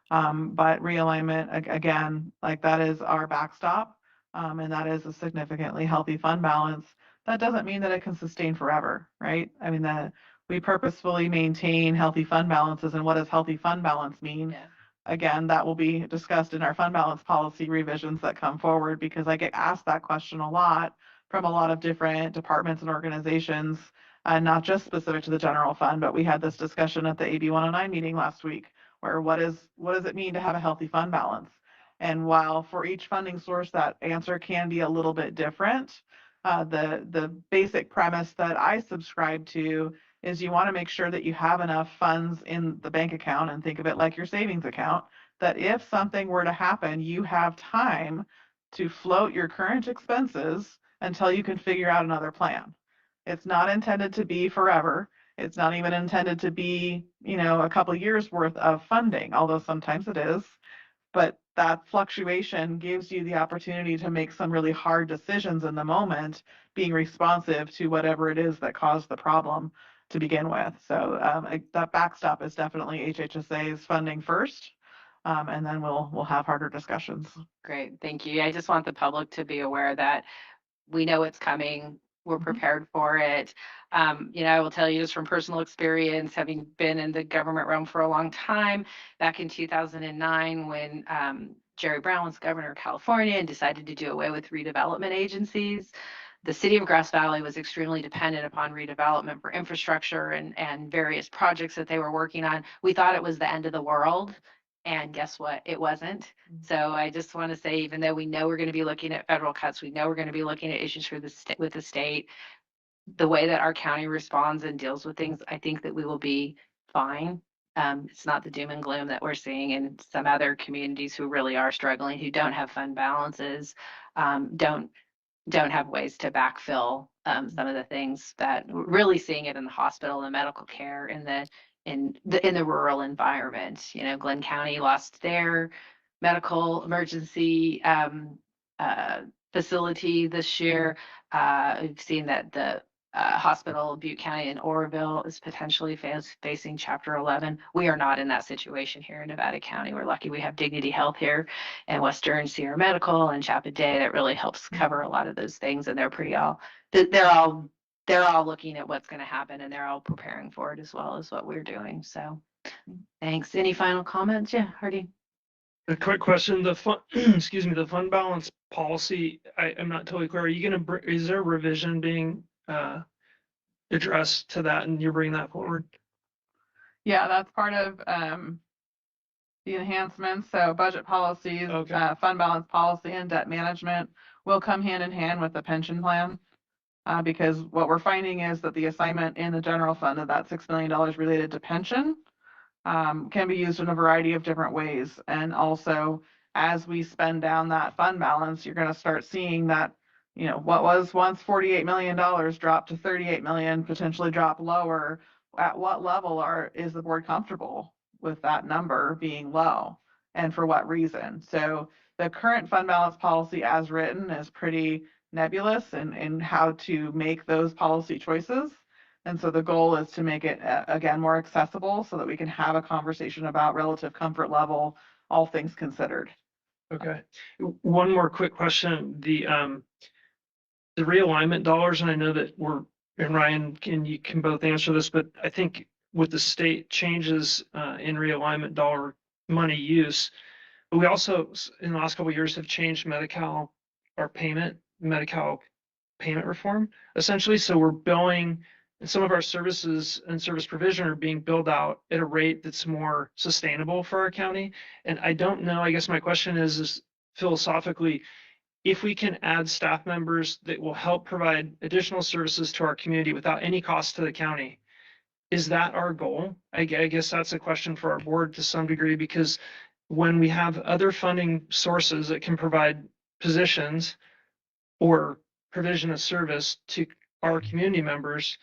But realignment, again, like that is our backstop, and that is a significantly healthy fund balance. That doesn't mean that it can sustain forever, right? I mean, that we purposefully maintain healthy fund balances. And what does healthy fund balance mean? Yeah. Again, that will be discussed in our fund balance policy revisions that come forward, because I get asked that question a lot from a lot of different departments and organizations, not just specific to the general fund, but we had this discussion at the AB 109 meeting last week, where what does it mean to have a healthy fund balance? And while for each funding source that answer can be a little bit different, the basic premise that I subscribe to is you want to make sure that you have enough funds in the bank account, and think of it like your savings account, that if something were to happen, you have time to float your current expenses until you can figure out another plan. It's not intended to be forever. It's not even intended to be, you know, a couple years worth of funding, although sometimes it is. But that fluctuation gives you the opportunity to make some really hard decisions in the moment, being responsive to whatever it is that caused the problem to begin with. So that backstop is definitely HHSA's funding first, and then we'll have harder discussions. Great, thank you. I just want the public to be aware that we know it's coming. We're prepared for it. You know, I will tell you just from personal experience, having been in the government realm for a long time, back in 2009, when Jerry Brown was governor of California and decided to do away with redevelopment agencies, the city of Grass Valley was extremely dependent upon redevelopment for infrastructure and various projects that they were working on. We thought it was the end of the world. And guess what? It wasn't. So I just want to say, even though we know we're going to be looking at federal cuts, we know we're going to be looking at issues for with the state, the way that our county responds and deals with things, I think that we will be fine. It's not the doom and gloom that we're seeing in some other communities who really are struggling, who don't have fund balances, don't have ways to backfill some of the things that we're really seeing it in the hospital and medical care in the rural environment. You know, Glenn County lost their medical emergency facility this year. We've seen that the hospital, Butte County in Oroville, is potentially facing Chapter 11. We are not in that situation here in Nevada County. We're lucky we have Dignity Health here and Western Sierra Medical and Chapel Day that really helps cover a lot of those things. And they're all looking at what's going to happen, and they're all preparing for it as well as what we're doing. So thanks. Any final comments? Yeah, Hardy. A quick question, the fund, excuse me, the fund balance policy, I'm not totally clear. Are you is there a revision being addressed to that and you're bringing that forward? Yeah, that's part of the enhancements. So budget policies, fund balance policy, and debt management will come hand in hand with the pension plan. Because what we're finding is that the assignment in the general fund of that $6 million related to pension can be used in a variety of different ways. And also, as we spend down that fund balance, you're going to start seeing that, you know, what was once $48 million drop to $38 million, potentially drop lower. At what level is the board comfortable with that number being low, and for what reason? So the current fund balance policy as written is pretty nebulous in how to make those policy choices. And so the goal is to make it, again, more accessible so that we can have a conversation about relative comfort level, all things considered. Okay. One more quick question. The realignment dollars, and I know that and Ryan, you can both answer this, but I think with the state changes in realignment dollar money use, but we also, in the last couple of years, have changed Medi-Cal payment reform, essentially. So we're billing, and some of our services and service provision are being billed out at a rate that's more sustainable for our county. And I don't know, I guess my question is philosophically, if we can add staff members that will help provide additional services to our community without any cost to the county, is that our goal? I guess that's a question for our board to some degree, because when we have other funding sources that can provide positions or provision of service to our community members,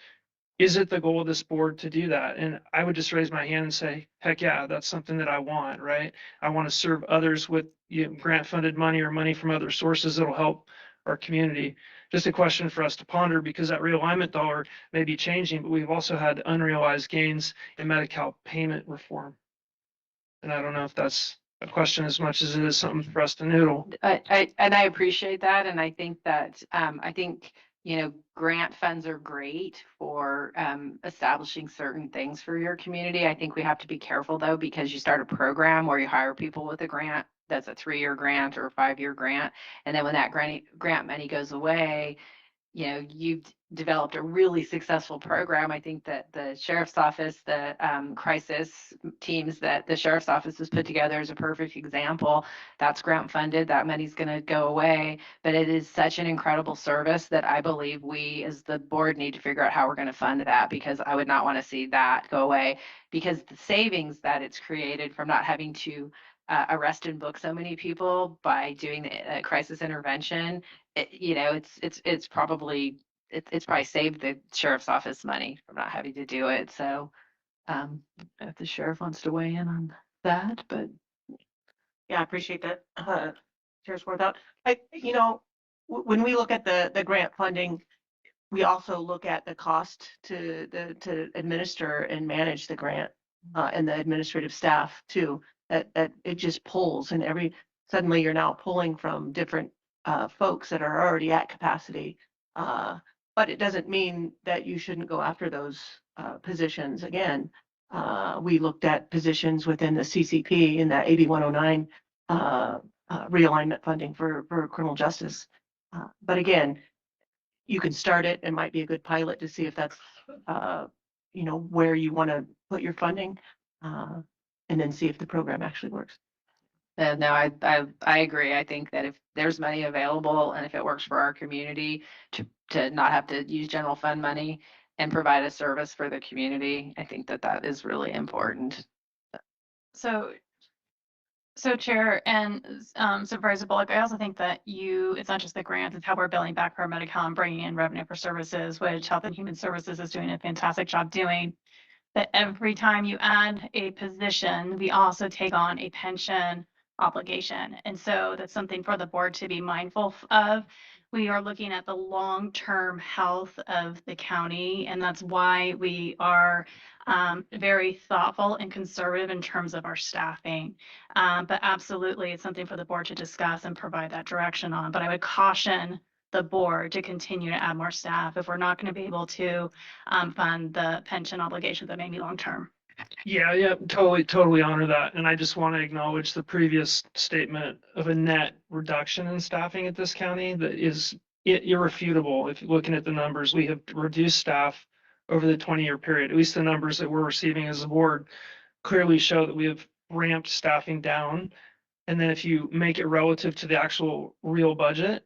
is it the goal of this board to do that? And I would just raise my hand and say, heck yeah, that's something that I want, right? I want to serve others with grant funded money or money from other sources that'll help our community. Just a question for us to ponder, because that realignment dollar may be changing, but we've also had unrealized gains in Medi-Cal payment reform. And I don't know if that's a question as much as it is something for us to noodle. I appreciate that, and I think that you know, grant funds are great for establishing certain things for your community. I think we have to be careful though, because you start a program where you hire people with a grant that's a 3-year grant or a 5-year grant, and then when that grant money goes away, you know, you've developed a really successful program. I think that the sheriff's office, the crisis teams that the sheriff's office has put together is a perfect example. That's grant funded. That money's going to go away, but it is such an incredible service that I believe we as the board need to figure out how we're going to fund that, because I would not want to see that go away, because the savings that it's created from not having to arrest and book so many people by doing the crisis intervention, it's probably saved the sheriff's office money from not having to do it. So if the sheriff wants to weigh in on that, but yeah, I appreciate that. Sheriff's Ward, when we look at the grant funding, we also look at the cost to administer and manage the grant and the administrative staff too. That it just pulls, and suddenly you're now pulling from different folks that are already at capacity. But it doesn't mean that you shouldn't go after those positions. Again, we looked at positions within the CCP in that AB 109 realignment funding for criminal justice. But again, you can start it. It might be a good pilot to see if that's where you want to put your funding, and then see if the program actually works. No, I agree. I think that if there's money available and if it works for our community to not have to use general fund money and provide a service for the community, I think that is really important. So Chair and Supervisor Bullock, I also think that it's not just the grants, it's how we're billing back for Medi-Cal and bringing in revenue for services, which Health and Human Services is doing a fantastic job doing. That every time you add a position, we also take on a pension obligation. And so that's something for the board to be mindful of. We are looking at the long-term health of the county, and that's why we are very thoughtful and conservative in terms of our staffing. But absolutely, it's something for the board to discuss and provide that direction on. But I would caution the board to continue to add more staff if we're not going to be able to fund the pension obligations that may be long-term. Yeah, totally honor that. And I just want to acknowledge the previous statement of a net reduction in staffing at this county that is irrefutable. If you're looking at the numbers, we have reduced staff over the 20-year period. At least the numbers that we're receiving as a board clearly show that we have ramped staffing down. And then if you make it relative to the actual real budget,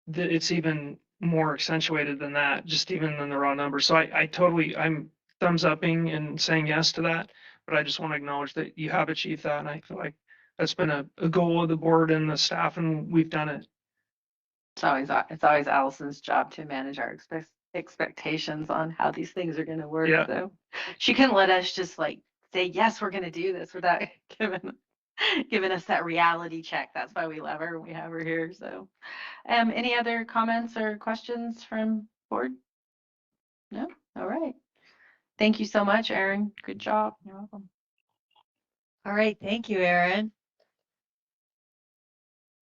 it's even more accentuated than that, just even than the raw numbers. So I'm thumbs upping and saying yes to that, but I just want to acknowledge that you have achieved that. And I feel like that's been a goal of the board and the staff, and we've done it. It's always Allison's job to manage our expectations on how these things are going to work. Yeah. So she couldn't let us just like say, yes, we're going to do this without giving us that reality check. That's why we love her and we have her here. So any other comments or questions from board? No? All right. Thank you so much, Erin. Good job. You're welcome. All right. Thank you, Erin.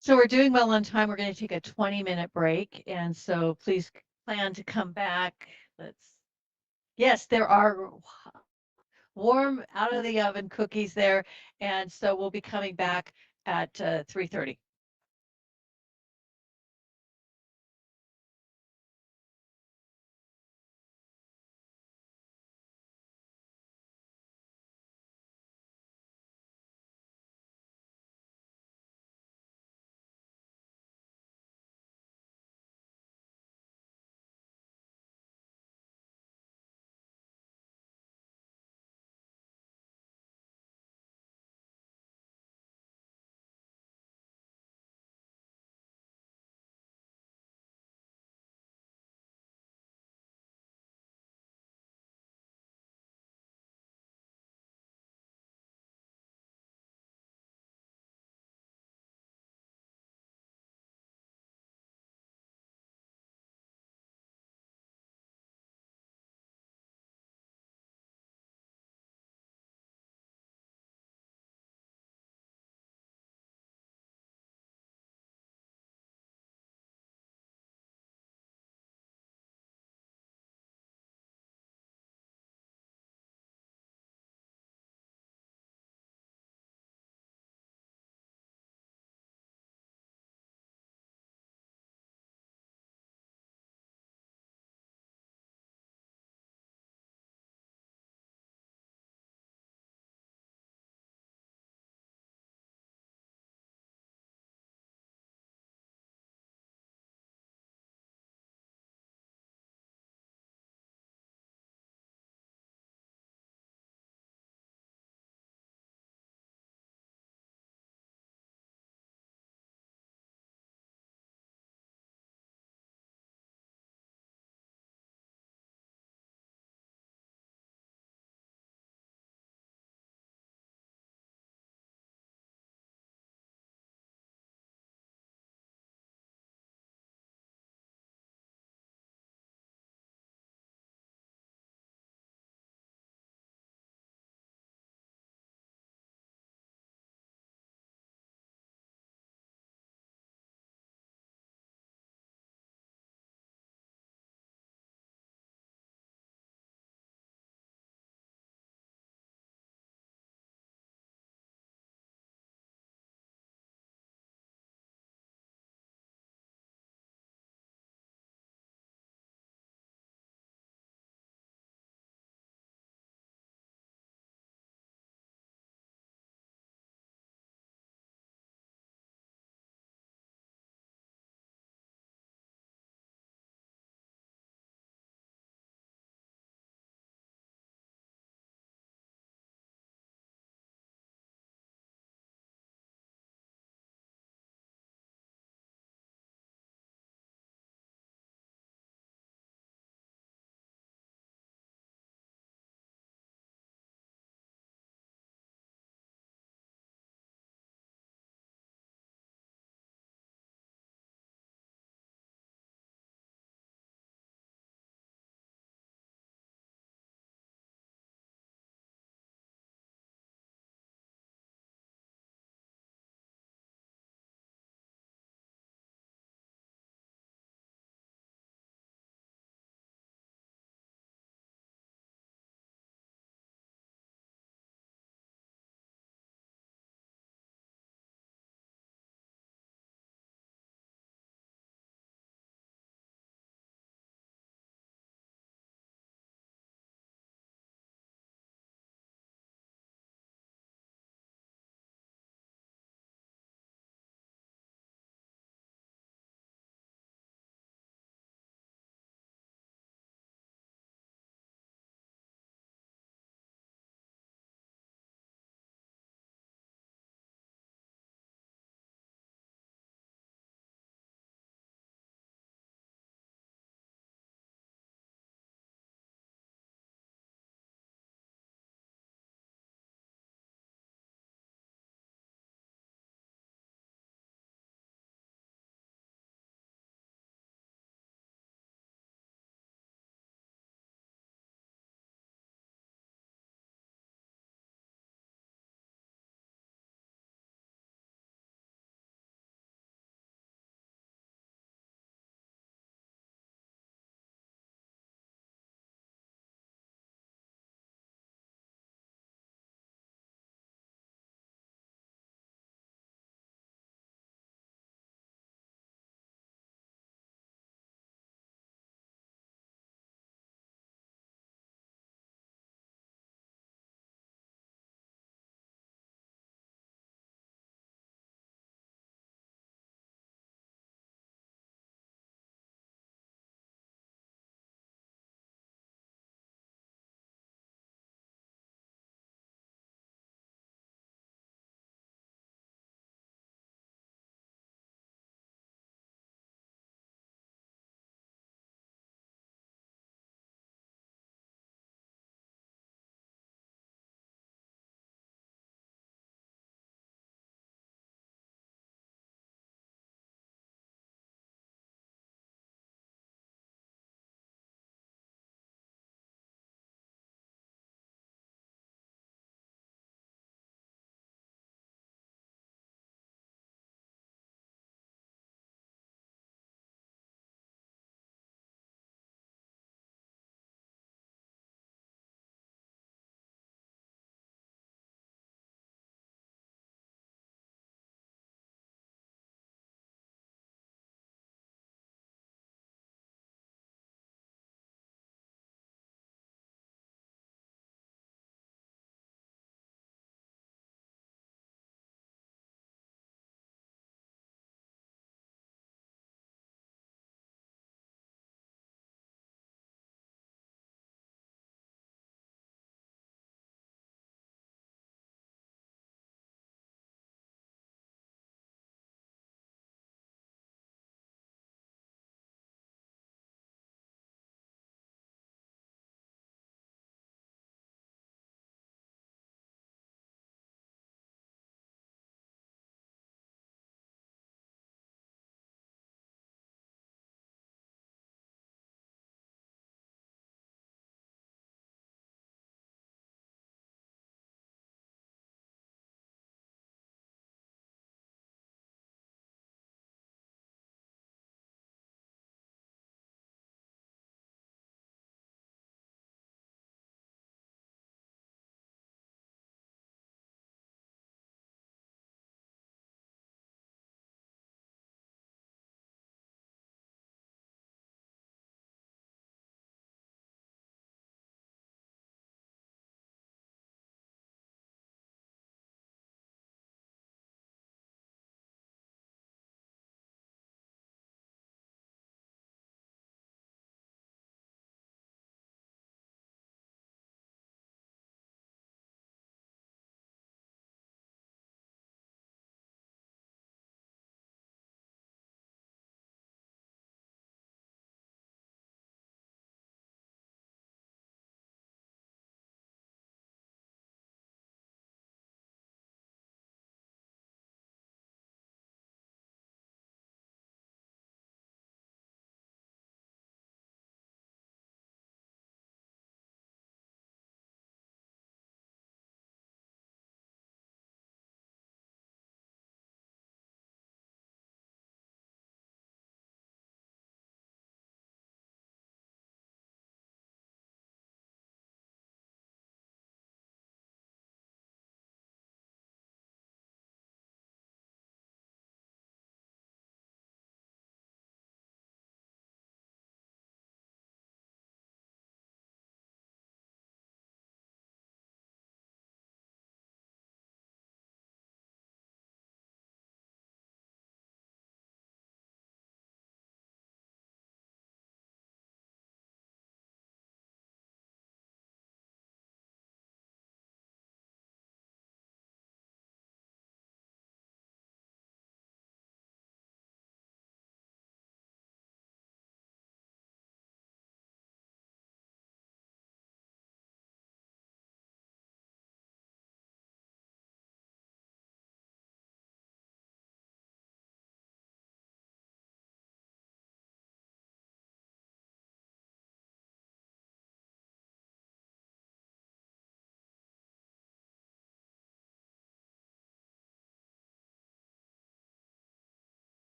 So we're doing well on time. We're going to take a 20-minute break. And so please plan to come back. Yes, there are warm out of the oven cookies there. And so we'll be coming back at 3:30.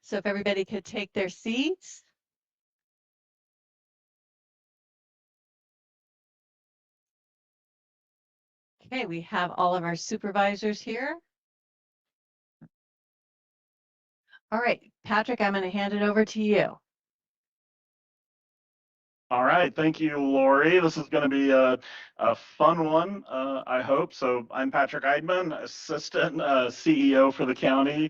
So if everybody could take their seats. Okay, we have all of our supervisors here. All right, Patrick, I'm going to hand it over to you. All right, thank you, Lori. This is going to be a fun one, I hope. So I'm Patrick Eidman, Assistant CEO for the county,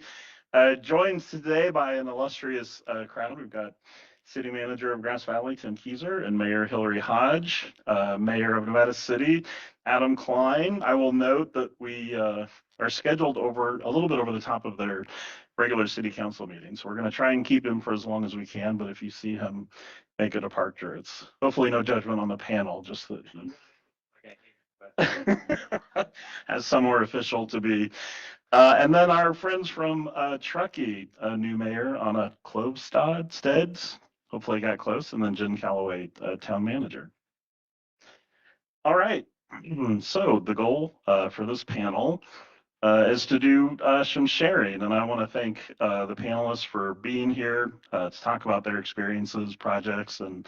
joined today by an illustrious crowd. We've got City Manager of Grass Valley, Tim Keyser, and Mayor Hillary Hodge, Mayor of Nevada City, Adam Klein. I will note that we are scheduled over a little bit over the top of their regular city council meeting. So we're going to try and keep him for as long as we can, but if you see him make a departure, it's hopefully no judgment on the panel, just that as somewhere official to be. And then our friends from Truckee, a new mayor, Anna Klovstad, hopefully got close, and then Jen Calloway, town manager. All right, so the goal for this panel is to do some sharing, and I want to thank the panelists for being here to talk about their experiences, projects, and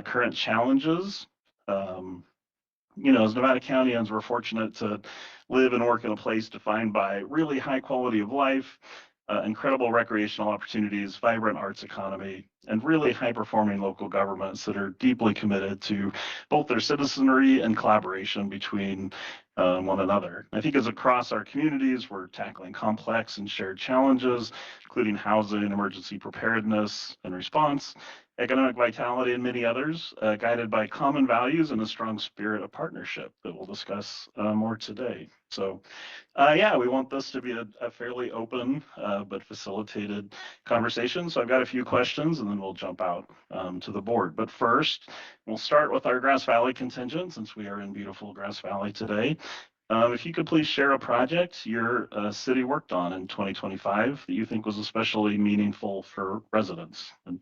current challenges. As Nevada Countyans, we're fortunate to live and work in a place defined by really high quality of life, incredible recreational opportunities, vibrant arts economy, and really high-performing local governments that are deeply committed to both their citizenry and collaboration between one another. I think as across our communities, we're tackling complex and shared challenges, including housing, emergency preparedness and response, economic vitality, and many others, guided by common values and a strong spirit of partnership that we'll discuss more today. So yeah, we want this to be a fairly open but facilitated conversation. So I've got a few questions and then we'll jump out to the board. But first, we'll start with our Grass Valley contingent since we are in beautiful Grass Valley today. If you could please share a project your city worked on in 2025 that you think was especially meaningful for residents. And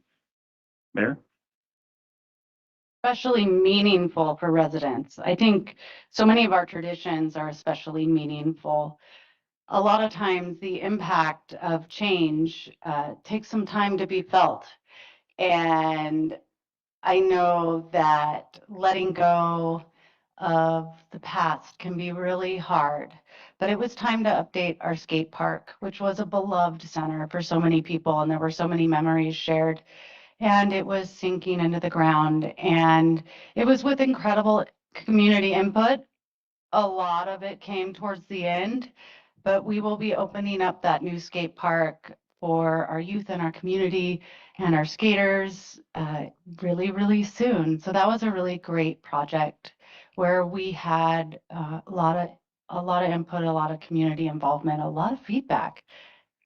Mayor? Especially meaningful for residents. I think so many of our traditions are especially meaningful. A lot of times the impact of change takes some time to be felt. And I know that letting go of the past can be really hard. But it was time to update our skate park, which was a beloved center for so many people, and there were so many memories shared. And it was sinking into the ground. And it was with incredible community input. A lot of it came towards the end, but we will be opening up that new skate park for our youth and our community and our skaters really, really soon. So that was a really great project where we had a lot of input, a lot of community involvement, a lot of feedback.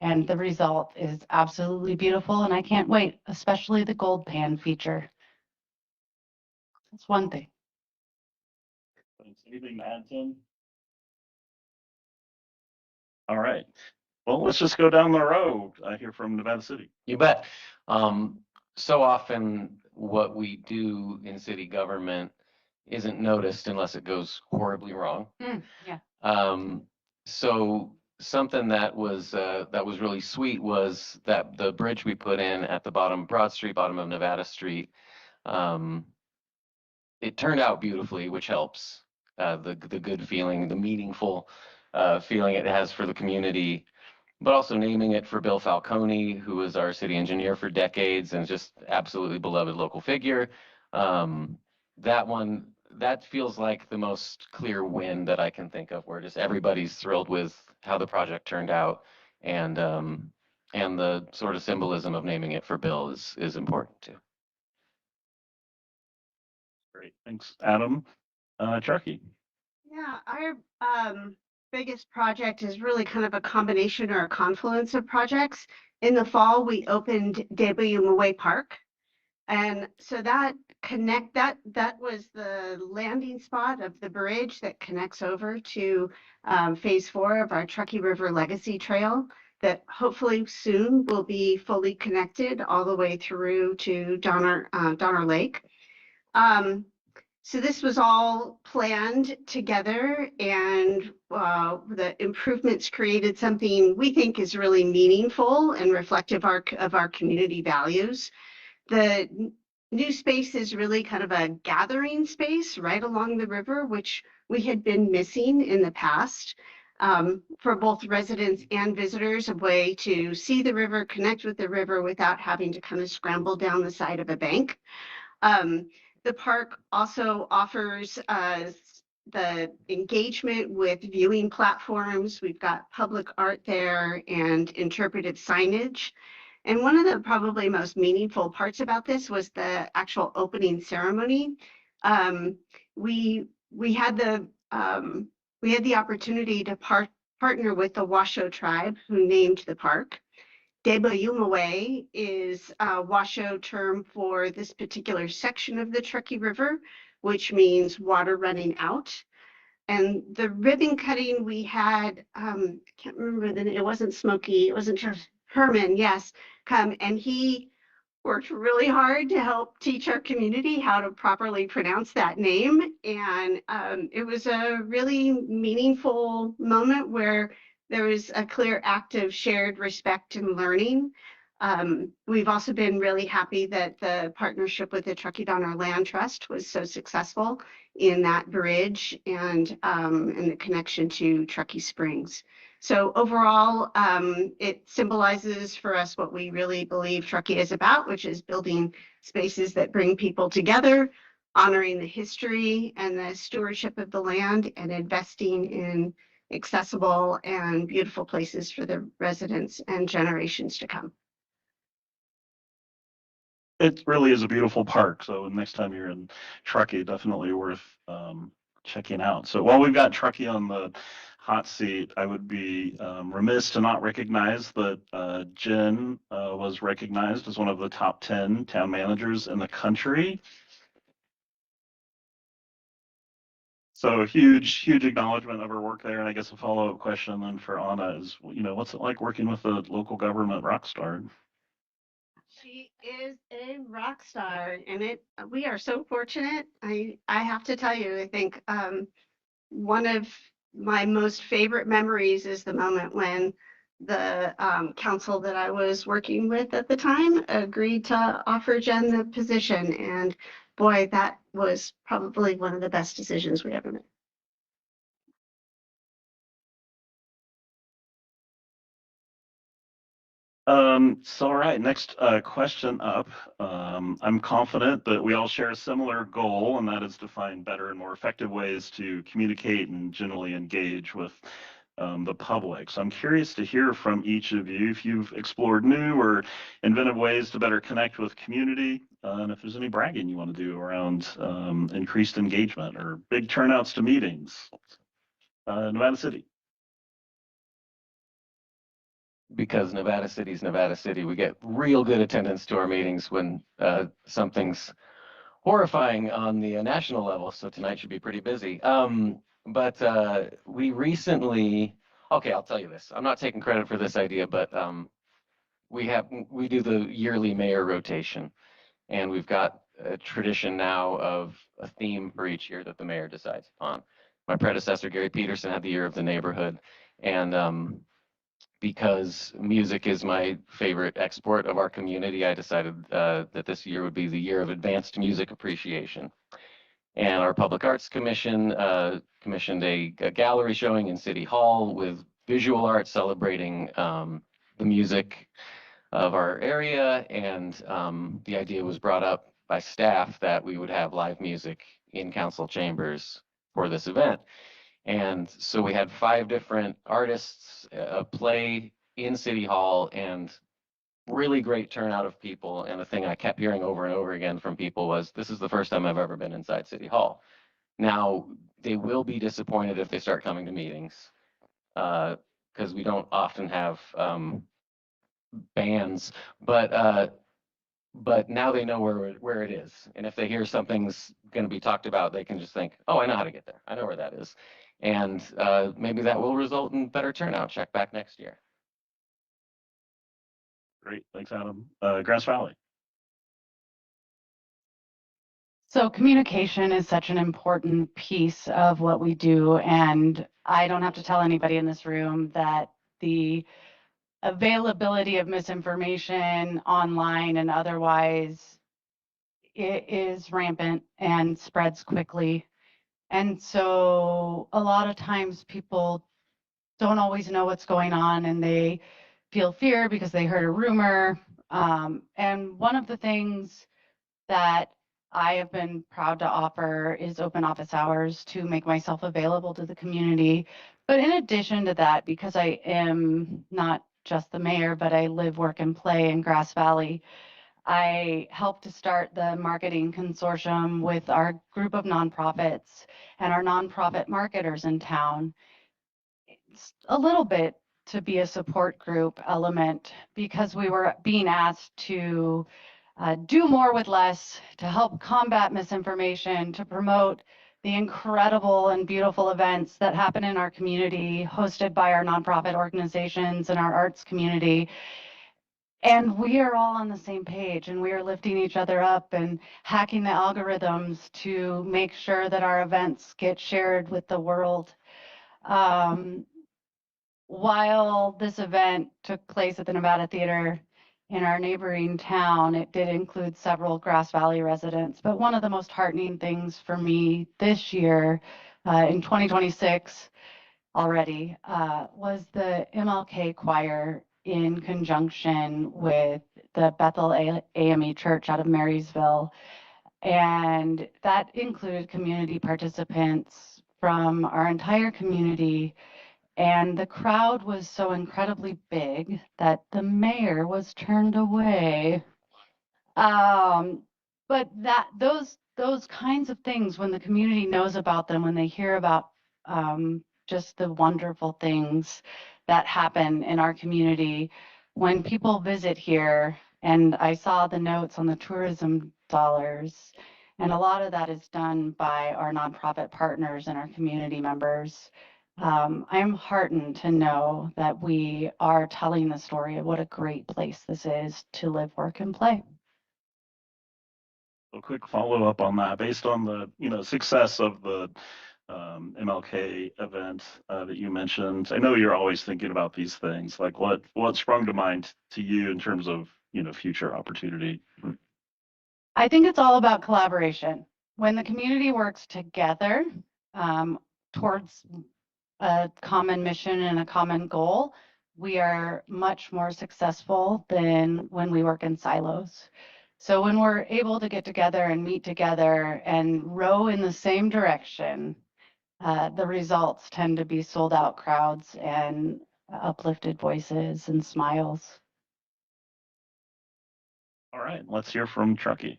And the result is absolutely beautiful, and I can't wait, especially the gold pan feature. That's one thing. Anything to add, Tim? All right. Well, let's just go down the road here from Nevada City. You bet. So often what we do in city government isn't noticed unless it goes horribly wrong. Yeah. So something that was really sweet was that the bridge we put in at the bottom, Broad Street, bottom of Nevada Street. It turned out beautifully, which helps. The good feeling, the meaningful feeling it has for the community, but also naming it for Bill Falcone, who was our city engineer for decades and just absolutely beloved local figure. That feels like the most clear win that I can think of, where just everybody's thrilled with how the project turned out, and the sort of symbolism of naming it for Bill is important too. Great, thanks, Adam. Truckee. Yeah, our biggest project is really kind of a combination or a confluence of projects. In the fall, we opened W. Park. And so that was the landing spot of the bridge that connects over to phase 4 of our Truckee River Legacy Trail that hopefully soon will be fully connected all the way through to Donner Lake. So this was all planned together, and the improvements created something we think is really meaningful and reflective of our community values. The new space is really kind of a gathering space right along the river, which we had been missing in the past. For both residents and visitors, a way to see the river, connect with the river without having to kind of scramble down the side of a bank. The park also offers the engagement with viewing platforms. We've got public art there and interpretive signage. And one of the probably most meaningful parts about this was the actual opening ceremony. We had the opportunity to partner with the Washoe tribe who named the park. Debayumawe is a Washoe term for this particular section of the Truckee River, which means water running out. And the ribbon cutting we had, I can't remember the name, it wasn't Smokey, it wasn't Herman, yes, come, and he worked really hard to help teach our community how to properly pronounce that name. And it was a really meaningful moment where there was a clear act of shared respect and learning. We've also been really happy that the partnership with the Truckee Donner Land Trust was so successful in that bridge and the connection to Truckee Springs. So overall, it symbolizes for us what we really believe Truckee is about, which is building spaces that bring people together, honoring the history and the stewardship of the land, and investing in accessible and beautiful places for the residents and generations to come. It really is a beautiful park. So next time you're in Truckee, definitely worth checking out. So while we've got Truckee on the hot seat, I would be remiss to not recognize that Jen was recognized as one of the top 10 town managers in the country. So huge acknowledgement of her work there. And I guess a follow-up question then for Anna is, what's it like working with a local government rock star? She is a rock star, and we are so fortunate. I have to tell you, I think one of my most favorite memories is the moment when the council that I was working with at the time agreed to offer Jen the position. And boy, that was probably one of the best decisions we ever made. So all right, next question up. I'm confident that we all share a similar goal, and that is to find better and more effective ways to communicate and generally engage with the public. So I'm curious to hear from each of you if you've explored new or inventive ways to better connect with community, and if there's any bragging you want to do around increased engagement or big turnouts to meetings. Nevada City. Because Nevada City's Nevada City, we get real good attendance to our meetings when something's horrifying on the national level. So tonight should be pretty busy. But we recently, okay, I'll tell you this. I'm not taking credit for this idea, but we do the yearly mayor rotation, and we've got a tradition now of a theme for each year that the mayor decides upon. My predecessor, Gary Peterson, had the year of the neighborhood, and because music is my favorite export of our community, I decided that this year would be the year of advanced music appreciation. And our Public Arts Commission commissioned a gallery showing in City Hall with visual art celebrating the music of our area. And the idea was brought up by staff that we would have live music in council chambers for this event. And so we had 5 different artists play in City Hall, and really great turnout of people. And the thing I kept hearing over and over again from people was, this is the first time I've ever been inside City Hall. Now, they will be disappointed if they start coming to meetings, because we don't often have bands, but now they know where it is. And if they hear something's going to be talked about, they can just think, oh, I know how to get there. I know where that is. And maybe that will result in better turnout. Check back next year. Great, thanks, Adam. Grass Valley. So communication is such an important piece of what we do, and I don't have to tell anybody in this room that the availability of misinformation online and otherwise it is rampant and spreads quickly. And so a lot of times people don't always know what's going on and they feel fear because they heard a rumor. And one of the things that I have been proud to offer is open office hours to make myself available to the community. But in addition to that, because I am not just the mayor, but I live, work, and play in Grass Valley, I helped to start the marketing consortium with our group of nonprofits and our nonprofit marketers in town. It's a little bit to be a support group element because we were being asked to do more with less, to help combat misinformation, to promote the incredible and beautiful events that happen in our community, hosted by our nonprofit organizations and our arts community. And we are all on the same page, and we are lifting each other up and hacking the algorithms to make sure that our events get shared with the world. While this event took place at the Nevada Theater in our neighboring town, it did include several Grass Valley residents. But one of the most heartening things for me this year, in 2026 already, was the MLK Choir in conjunction with the Bethel AME Church out of Marysville. And that included community participants from our entire community. And the crowd was so incredibly big that the mayor was turned away. But those kinds of things, when the community knows about them, when they hear about just the wonderful things that happen in our community, when people visit here, and I saw the notes on the tourism dollars, and a lot of that is done by our nonprofit partners and our community members. I'm heartened to know that we are telling the story of what a great place this is to live, work, and play. A quick follow-up on that, based on the success of the MLK event that you mentioned. I know you're always thinking about these things. Like what sprung to mind to you in terms of future opportunity? I think it's all about collaboration. When the community works together towards a common mission and a common goal, we are much more successful than when we work in silos. So when we're able to get together and meet together and row in the same direction, the results tend to be sold out crowds and uplifted voices and smiles. All right, let's hear from Truckee.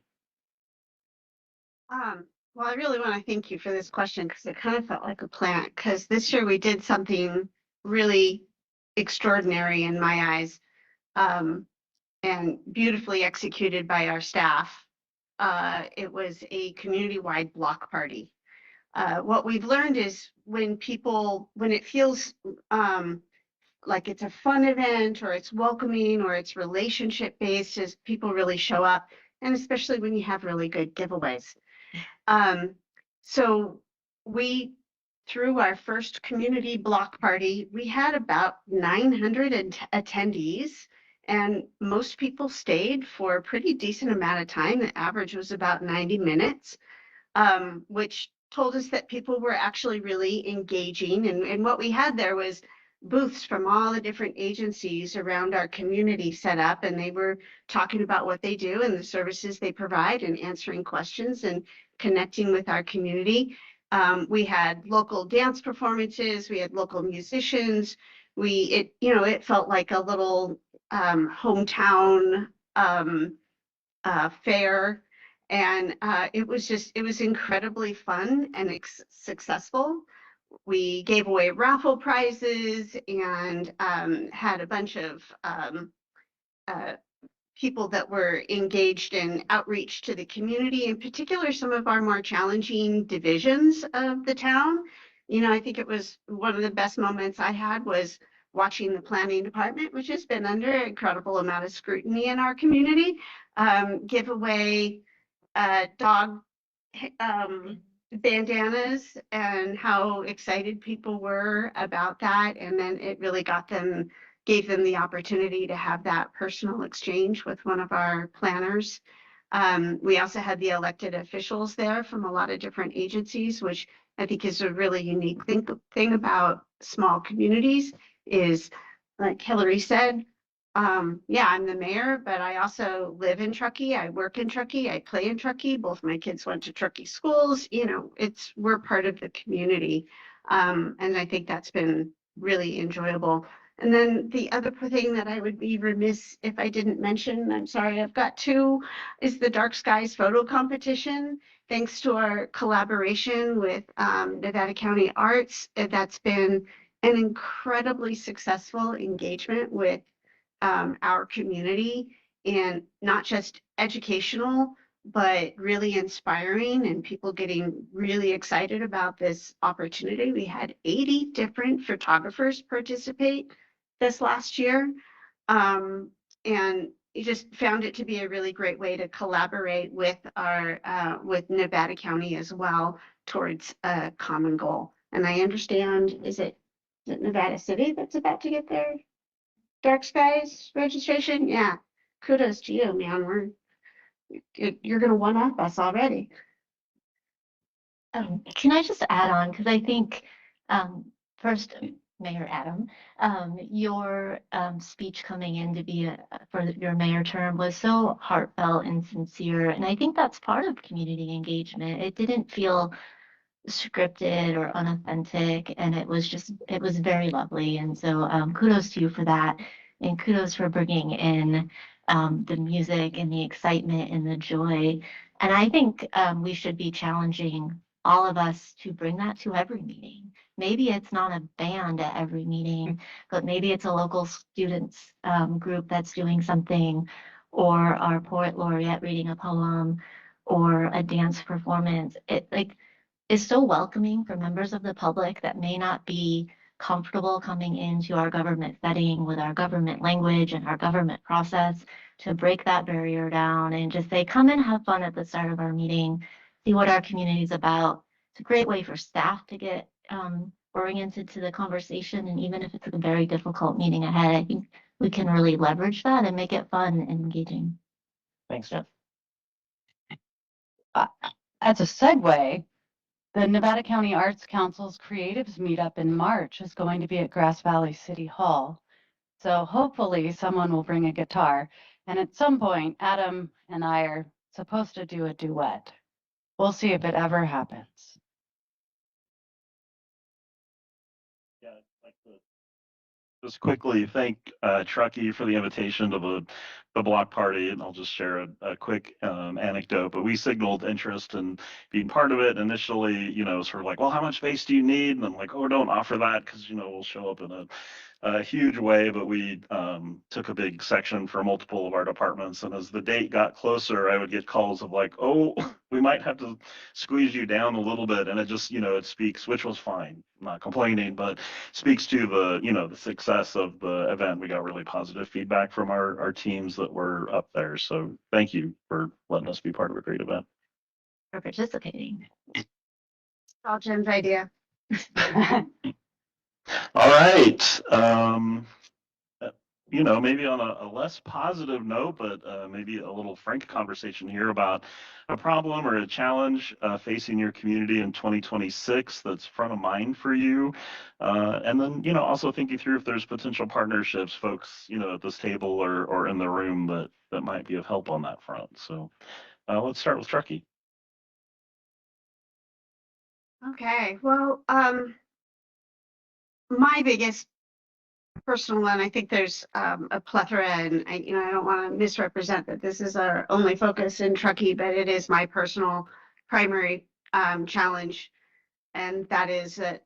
Well, I really want to thank you for this question because it kind of felt like a plan, because this year we did something really extraordinary in my eyes, and beautifully executed by our staff. It was a community-wide block party. What we've learned is when it feels like it's a fun event or it's welcoming or it's relationship based, as people really show up, and especially when you have really good giveaways. So we, through our first community block party, we had about 900 attendees, and most people stayed for a pretty decent amount of time. The average was about 90 minutes, which told us that people were actually really engaging. And what we had there was booths from all the different agencies around our community set up, and they were talking about what they do and the services they provide and answering questions and connecting with our community. We had local dance performances, we had local musicians. It felt like a little hometown fair, and it was incredibly fun and successful. We gave away raffle prizes and had a bunch of people that were engaged in outreach to the community, in particular some of our more challenging divisions of the town. I think it was one of the best moments I had was watching the planning department, which has been under an incredible amount of scrutiny in our community, give away dog bandanas and how excited people were about that. And then it really gave them the opportunity to have that personal exchange with one of our planners. We also had the elected officials there from a lot of different agencies, which I think is a really unique thing about small communities is, like Hillary said, yeah, I'm the mayor, but I also live in Truckee. I work in Truckee. I play in Truckee. Both my kids went to Truckee schools. You know, we're part of the community. And I think that's been really enjoyable. And then the other thing that I would be remiss if I didn't mention, I'm sorry, I've got two, is the Dark Skies photo competition. Thanks to our collaboration with Nevada County Arts, that's been an incredibly successful engagement with our community, and not just educational, but really inspiring and people getting really excited about this opportunity. We had 80 different photographers participate this last year. And you just found it to be a really great way to collaborate with with Nevada County as well towards a common goal. And I understand, is it Nevada City that's about to get their Dark Skies registration? Yeah. Kudos to you, man. You're gonna one up us already. Can I just add on? Because I think, first, Mayor Adam, your speech coming in to be for your mayor term was so heartfelt and sincere. And I think that's part of community engagement. It didn't feel scripted or unauthentic, and it was very lovely. And so kudos to you for that. And kudos for bringing in the music and the excitement and the joy. And I think we should be challenging all of us to bring that to every meeting. Maybe it's not a band at every meeting, but maybe it's a local students group that's doing something, or our poet laureate reading a poem, or a dance performance. It is so welcoming for members of the public that may not be comfortable coming into our government setting with our government language and our government process, to break that barrier down and just say, come and have fun at the start of our meeting, see what our community is about. It's a great way for staff to get oriented to the conversation. And even if it's a very difficult meeting ahead, I think we can really leverage that and make it fun and engaging. Thanks, Jeff. As a segue, the Nevada County Arts Council's Creatives Meetup in March is going to be at Grass Valley City Hall. So hopefully someone will bring a guitar. And at some point, Adam and I are supposed to do a duet. We'll see if it ever happens. Yeah, I'd like to just quickly thank Truckee for the invitation to the block party, and I'll just share a quick anecdote. But we signaled interest in being part of it initially. You know, sort of like, well, how much space do you need? And I'm like, oh, don't offer that because we'll show up in a huge way. But we took a big section for multiple of our departments, and as the date got closer, I would get calls of like, oh, we might have to squeeze you down a little bit, and it just it speaks, which was fine, I'm not complaining, but speaks to the success of the event. We got really positive feedback from our teams that were up there, so thank you for letting us be part of a great event. For participating. It's all Jen's idea. All right. Maybe on a less positive note, but maybe a little frank conversation here about a problem or a challenge facing your community in 2026 that's front of mind for you. And then, also thinking through if there's potential partnerships, folks, at this table or in the room that might be of help on that front. So let's start with Truckee. Okay, well, my biggest personal one, I think there's a plethora, and I don't want to misrepresent that this is our only focus in Truckee, but it is my personal primary challenge, and that is that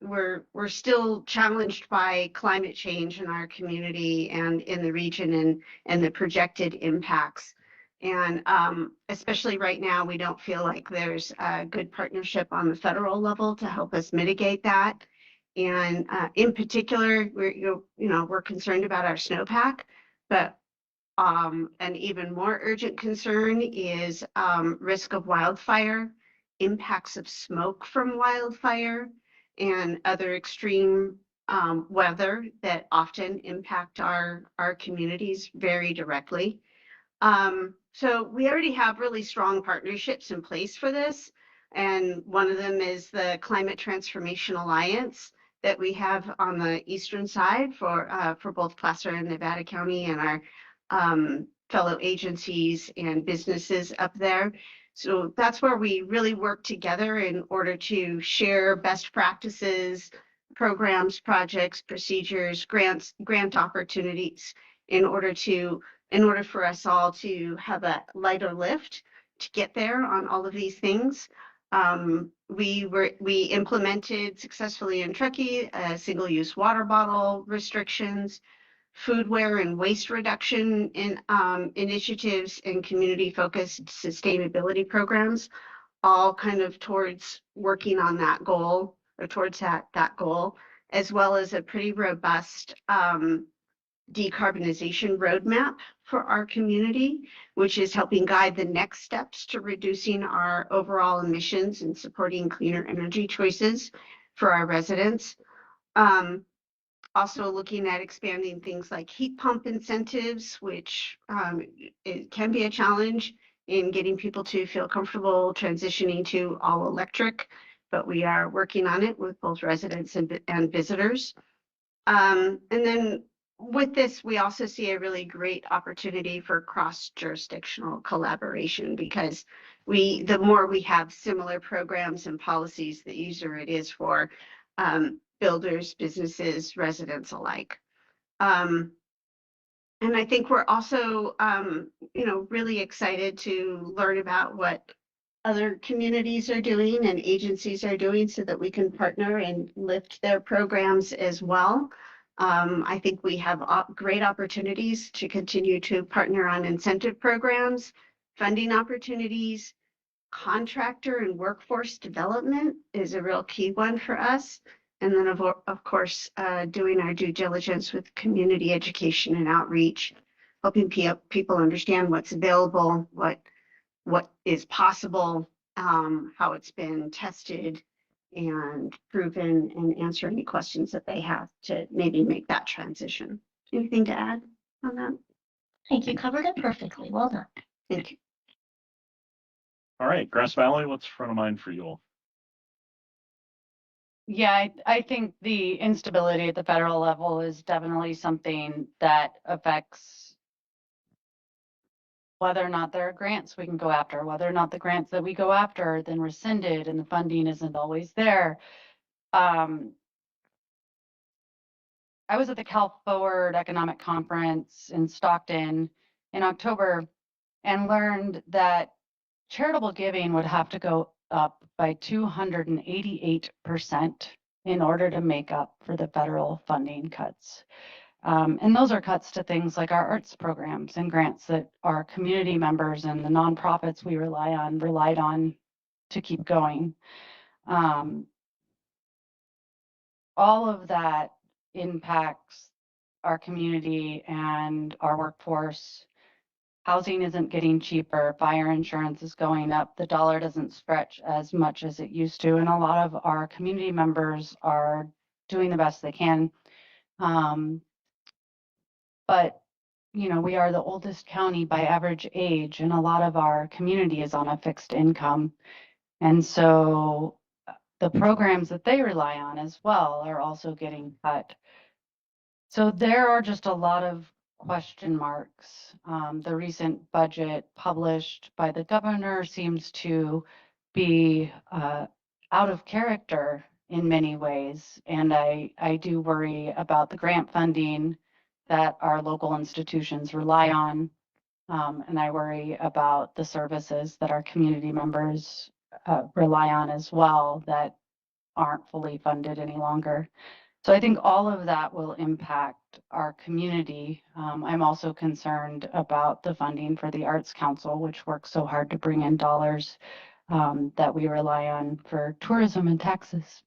we're still challenged by climate change in our community and in the region, and the projected impacts. And especially right now, we don't feel like there's a good partnership on the federal level to help us mitigate that. And in particular, we're concerned about our snowpack, but An even more urgent concern is risk of wildfire, impacts of smoke from wildfire, and other extreme weather that often impact our communities very directly. So we already have really strong partnerships in place for this. And one of them is the Climate Transformation Alliance that we have on the eastern side for both Placer and Nevada County and our fellow agencies and businesses up there. So that's where we really work together in order to share best practices, programs, projects, procedures, grant opportunities in order for us all to have a lighter lift to get there on all of these things. We implemented successfully in Truckee single-use water bottle restrictions, foodware and waste reduction in initiatives, and community-focused sustainability programs, all kind of towards working on that goal, or towards that goal, as well as a pretty robust decarbonization roadmap for our community, which is helping guide the next steps to reducing our overall emissions and supporting cleaner energy choices for our residents. Also looking at expanding things like heat pump incentives, which it can be a challenge in getting people to feel comfortable transitioning to all electric, but we are working on it with both residents and visitors. And then with this, we also see a really great opportunity for cross-jurisdictional collaboration, because the more we have similar programs and policies, the easier it is for builders, businesses, residents alike. And I think we're also, really excited to learn about what other communities are doing and agencies are doing so that we can partner and lift their programs as well. I think we have great opportunities to continue to partner on incentive programs, funding opportunities, contractor and workforce development is a real key one for us. And then of course, doing our due diligence with community education and outreach, helping people understand what's available, what is possible, how it's been tested and proven, and answer any questions that they have to maybe make that transition. Anything to add on that? I think you covered it perfectly. Well done. Thank you. All right, Grass Valley, what's front of mind for you all? Yeah, I think the instability at the federal level is definitely something that affects whether or not there are grants we can go after, whether or not the grants that we go after are then rescinded and the funding isn't always there. I was at the Cal Forward Economic Conference in Stockton in October and learned that charitable giving would have to go up by 288% in order to make up for the federal funding cuts. And those are cuts to things like our arts programs and grants that our community members and the nonprofits we relied on to keep going. All of that impacts our community and our workforce. Housing isn't getting cheaper, fire insurance is going up, the dollar doesn't stretch as much as it used to, and a lot of our community members are doing the best they can. But we are the oldest county by average age, and a lot of our community is on a fixed income. And so the programs that they rely on as well are also getting cut. So there are just a lot of question marks. The recent budget published by the governor seems to be out of character in many ways. And I do worry about the grant funding that our local institutions rely on. And I worry about the services that our community members rely on as well that aren't fully funded any longer. So I think all of that will impact our community. I'm also concerned about the funding for the Arts Council, which works so hard to bring in dollars that we rely on for tourism and taxes.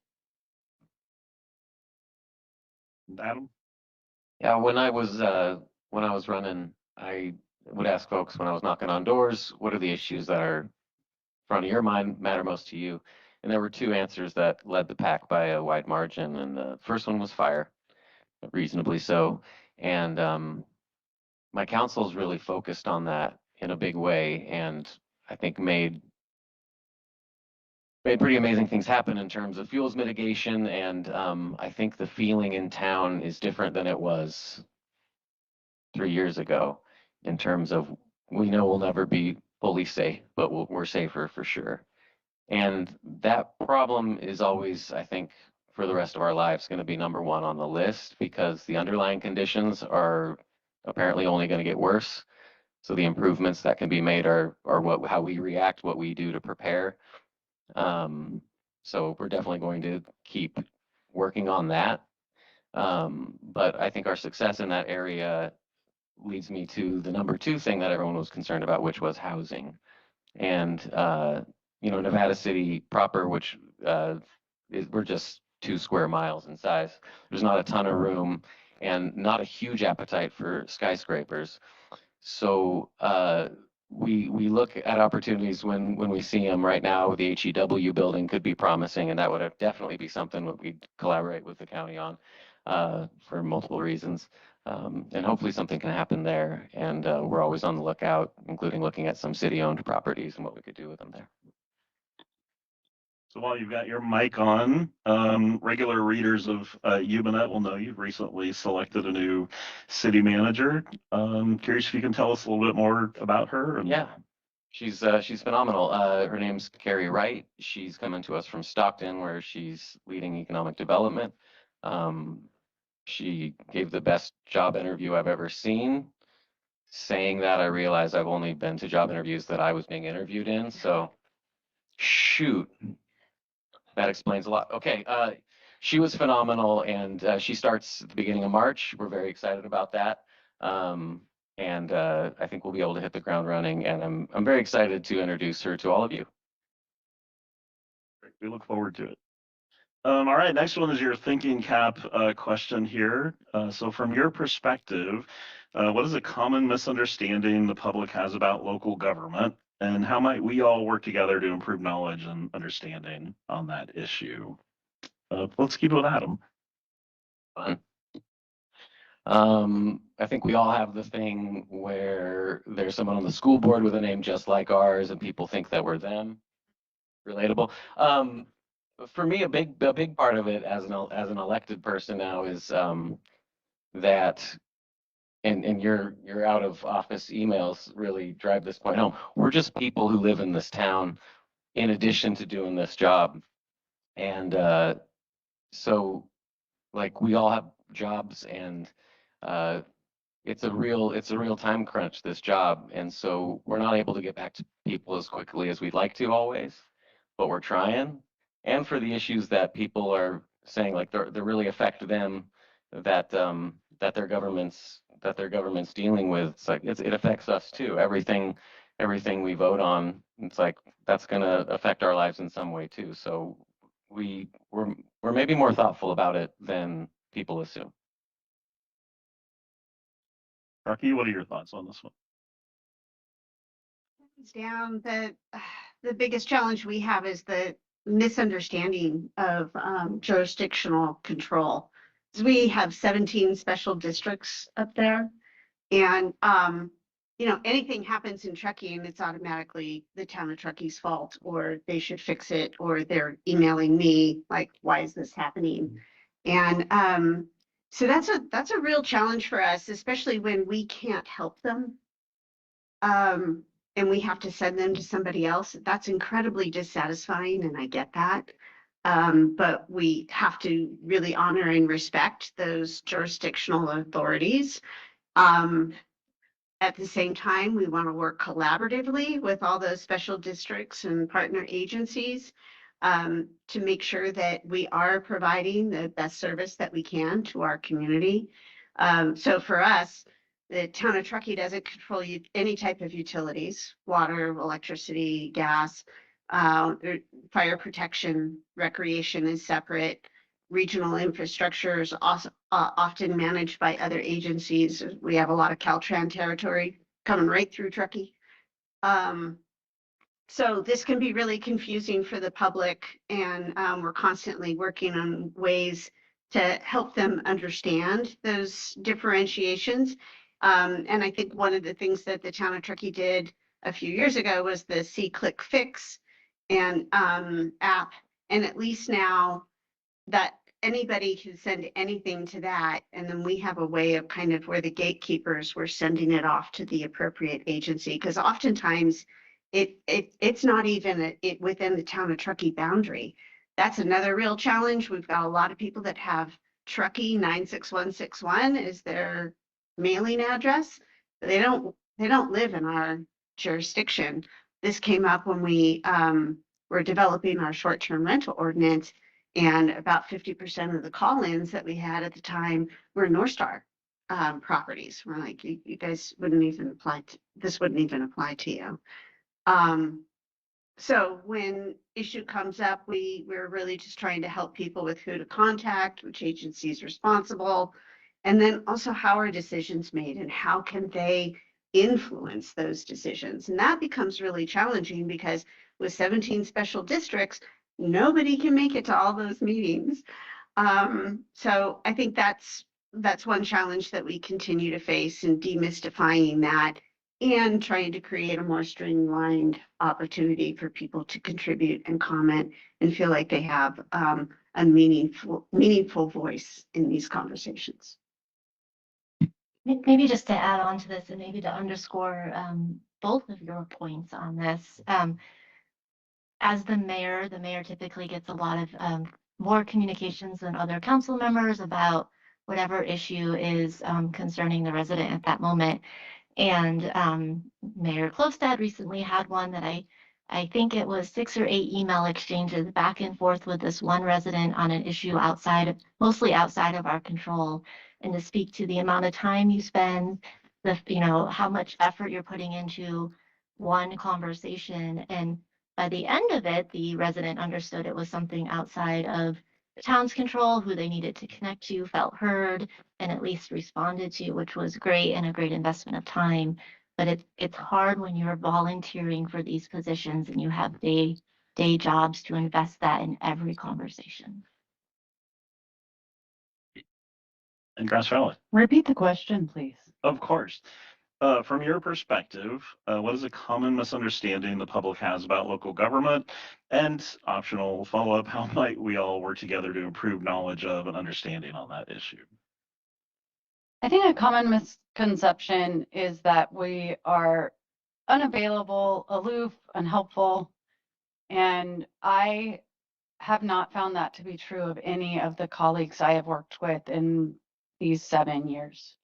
Adam? Yeah, when I was running I would ask folks when I was knocking on doors, what are the issues that are front of your mind, matter most to you? And there were two answers that led the pack by a wide margin. And the first one was fire, reasonably so. And my council's really focused on that in a big way, and I think made pretty amazing things happen in terms of fuels mitigation. And I think the feeling in town is different than it was 3 years ago in terms of we know we'll never be fully safe, but we're safer for sure. And that problem is always, I think, for the rest of our lives going to be number one on the list because the underlying conditions are apparently only going to get worse. So the improvements that can be made are how we react, what we do to prepare. So we're definitely going to keep working on that. But I think our success in that area leads me to the number two thing that everyone was concerned about, which was housing. And Nevada City proper, which we're just 2 square miles in size. There's not a ton of room and not a huge appetite for skyscrapers. So we look at opportunities when we see them. Right now, the HEW building could be promising, and that would definitely be something that we'd collaborate with the county on for multiple reasons. And hopefully something can happen there. And we're always on the lookout, including looking at some city-owned properties and what we could do with them there. So while you've got your mic on, regular readers of Ubinet will know you've recently selected a new city manager. Curious if you can tell us a little bit more about her. Yeah, she's phenomenal. Her name's Carrie Wright. She's coming to us from Stockton, where she's leading economic development. She gave the best job interview I've ever seen. Saying that, I realize I've only been to job interviews that I was being interviewed in. So, shoot. That explains a lot. Okay, she was phenomenal, and she starts at the beginning of March. We're very excited about that, and I think we'll be able to hit the ground running. And I'm very excited to introduce her to all of you. We look forward to it. All right, next one is your thinking cap question here. So from your perspective, what is a common misunderstanding the public has about local government? And how might we all work together to improve knowledge and understanding on that issue? Let's keep it with Adam. Fun. I think we all have the thing where there's someone on the school board with a name just like ours, and people think that we're them. Relatable. For me, a big part of it as an elected person now is that. And your out of office emails really drive this point home. We're just people who live in this town in addition to doing this job. And so like we all have jobs, and it's a real time crunch, this job. And so we're not able to get back to people as quickly as we'd like to always, but we're trying. And for the issues that people are saying, like they really affect them, that their government's dealing with, it's like it affects us too. Everything we vote on, it's like that's going to affect our lives in some way too. So we're maybe more thoughtful about it than people assume. Rocky, what are your thoughts on this one? Down the biggest challenge we have is the misunderstanding of jurisdictional control. So we have 17 special districts up there, and anything happens in Truckee and it's automatically the town of Truckee's fault, or they should fix it, or they're emailing me like, why is this happening? And so that's a real challenge for us, especially when we can't help them. And we have to send them to somebody else. That's incredibly dissatisfying, and I get that. But we have to really honor and respect those jurisdictional authorities. At the same time, we want to work collaboratively with all those special districts and partner agencies to make sure that we are providing the best service that we can to our community. So for us, the town of Truckee doesn't control any type of utilities: water, electricity, gas, fire protection, recreation is separate. regional infrastructure is also often managed by other agencies. We have a lot of Caltrans territory coming right through Truckee. So this can be really confusing for the public, and we're constantly working on ways to help them understand those differentiations. And I think one of the things that the town of Truckee did a few years ago was the See Click Fix and app. And at least now that anybody can send anything to that, and then we have a way of kind of where the gatekeepers were sending it off to the appropriate agency, because oftentimes it's not even it within the town of Truckee boundary. That's another real challenge. We've got a lot of people that have Truckee 96161 is their mailing address. They don't live in our jurisdiction. This came up when we were developing our short-term rental ordinance, and about 50% of the call-ins that we had at the time were North Star properties. We're like, you guys wouldn't even apply to, this wouldn't even apply to you. So when issue comes up, we're really just trying to help people with who to contact, which agency is responsible, and then also how are decisions made and how can they influence those decisions. And that becomes really challenging because with 17 special districts, nobody can make it to all those meetings. So I think that's one challenge that we continue to face in demystifying that and trying to create a more streamlined opportunity for people to contribute and comment and feel like they have a meaningful voice in these conversations. Maybe just to add on to this and maybe to underscore both of your points on this. As the mayor typically gets a lot of more communications than other council members about whatever issue is concerning the resident at that moment. And Mayor Klostad recently had one that I think it was 6 or 8 email exchanges back and forth with this one resident on an issue mostly outside of our control. And to speak to the amount of time you spend, how much effort you're putting into one conversation. And by the end of it, the resident understood it was something outside of the town's control, who they needed to connect to, felt heard, and at least responded to, which was great and a great investment of time. But it's hard when you're volunteering for these positions and you have day jobs to invest that in every conversation. And Grass Valley. Repeat the question, please. Of course. From your perspective, what is a common misunderstanding the public has about local government? And optional follow-up, how might we all work together to improve knowledge of and understanding on that issue? I think a common misconception is that we are unavailable, aloof, unhelpful, and I have not found that to be true of any of the colleagues I have worked with in these 7 years.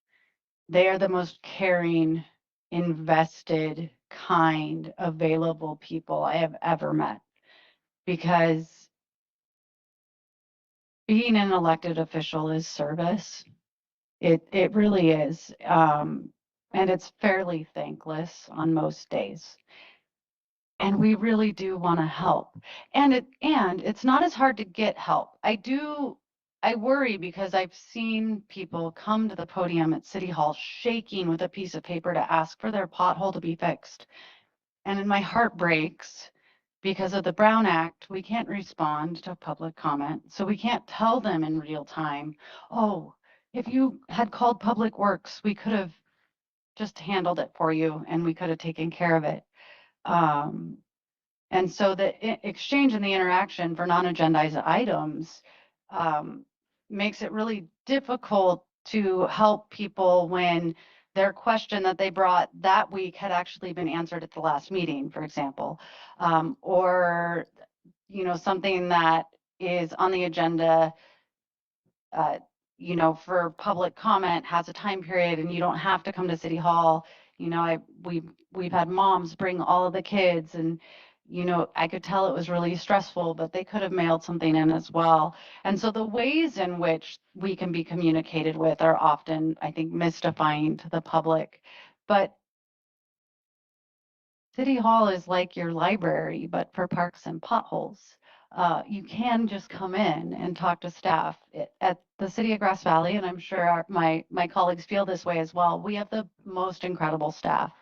They are the most caring, invested, kind, available people I have ever met, because being an elected official is service. It really is. And it's fairly thankless on most days. And we really do want to help. And it's not as hard to get help. I worry because I've seen people come to the podium at City Hall shaking with a piece of paper to ask for their pothole to be fixed. And my heart breaks because of the Brown Act. We can't respond to public comment. So we can't tell them in real time, oh, if you had called Public Works, we could have just handled it for you and we could have taken care of it. And so the exchange and the interaction for non-agendized items makes it really difficult to help people when their question that they brought that week had actually been answered at the last meeting, for example, or something that is on the agenda for public comment has a time period and you don't have to come to City Hall. We've had moms bring all of the kids, and I could tell it was really stressful, but they could have mailed something in as well. And so the ways in which we can be communicated with are often, I think, mystifying to the public. But City Hall is like your library, but for parks and potholes. you can just come in and talk to staff at the city of Grass Valley, and I'm sure my colleagues feel this way as well. We have the most incredible staff,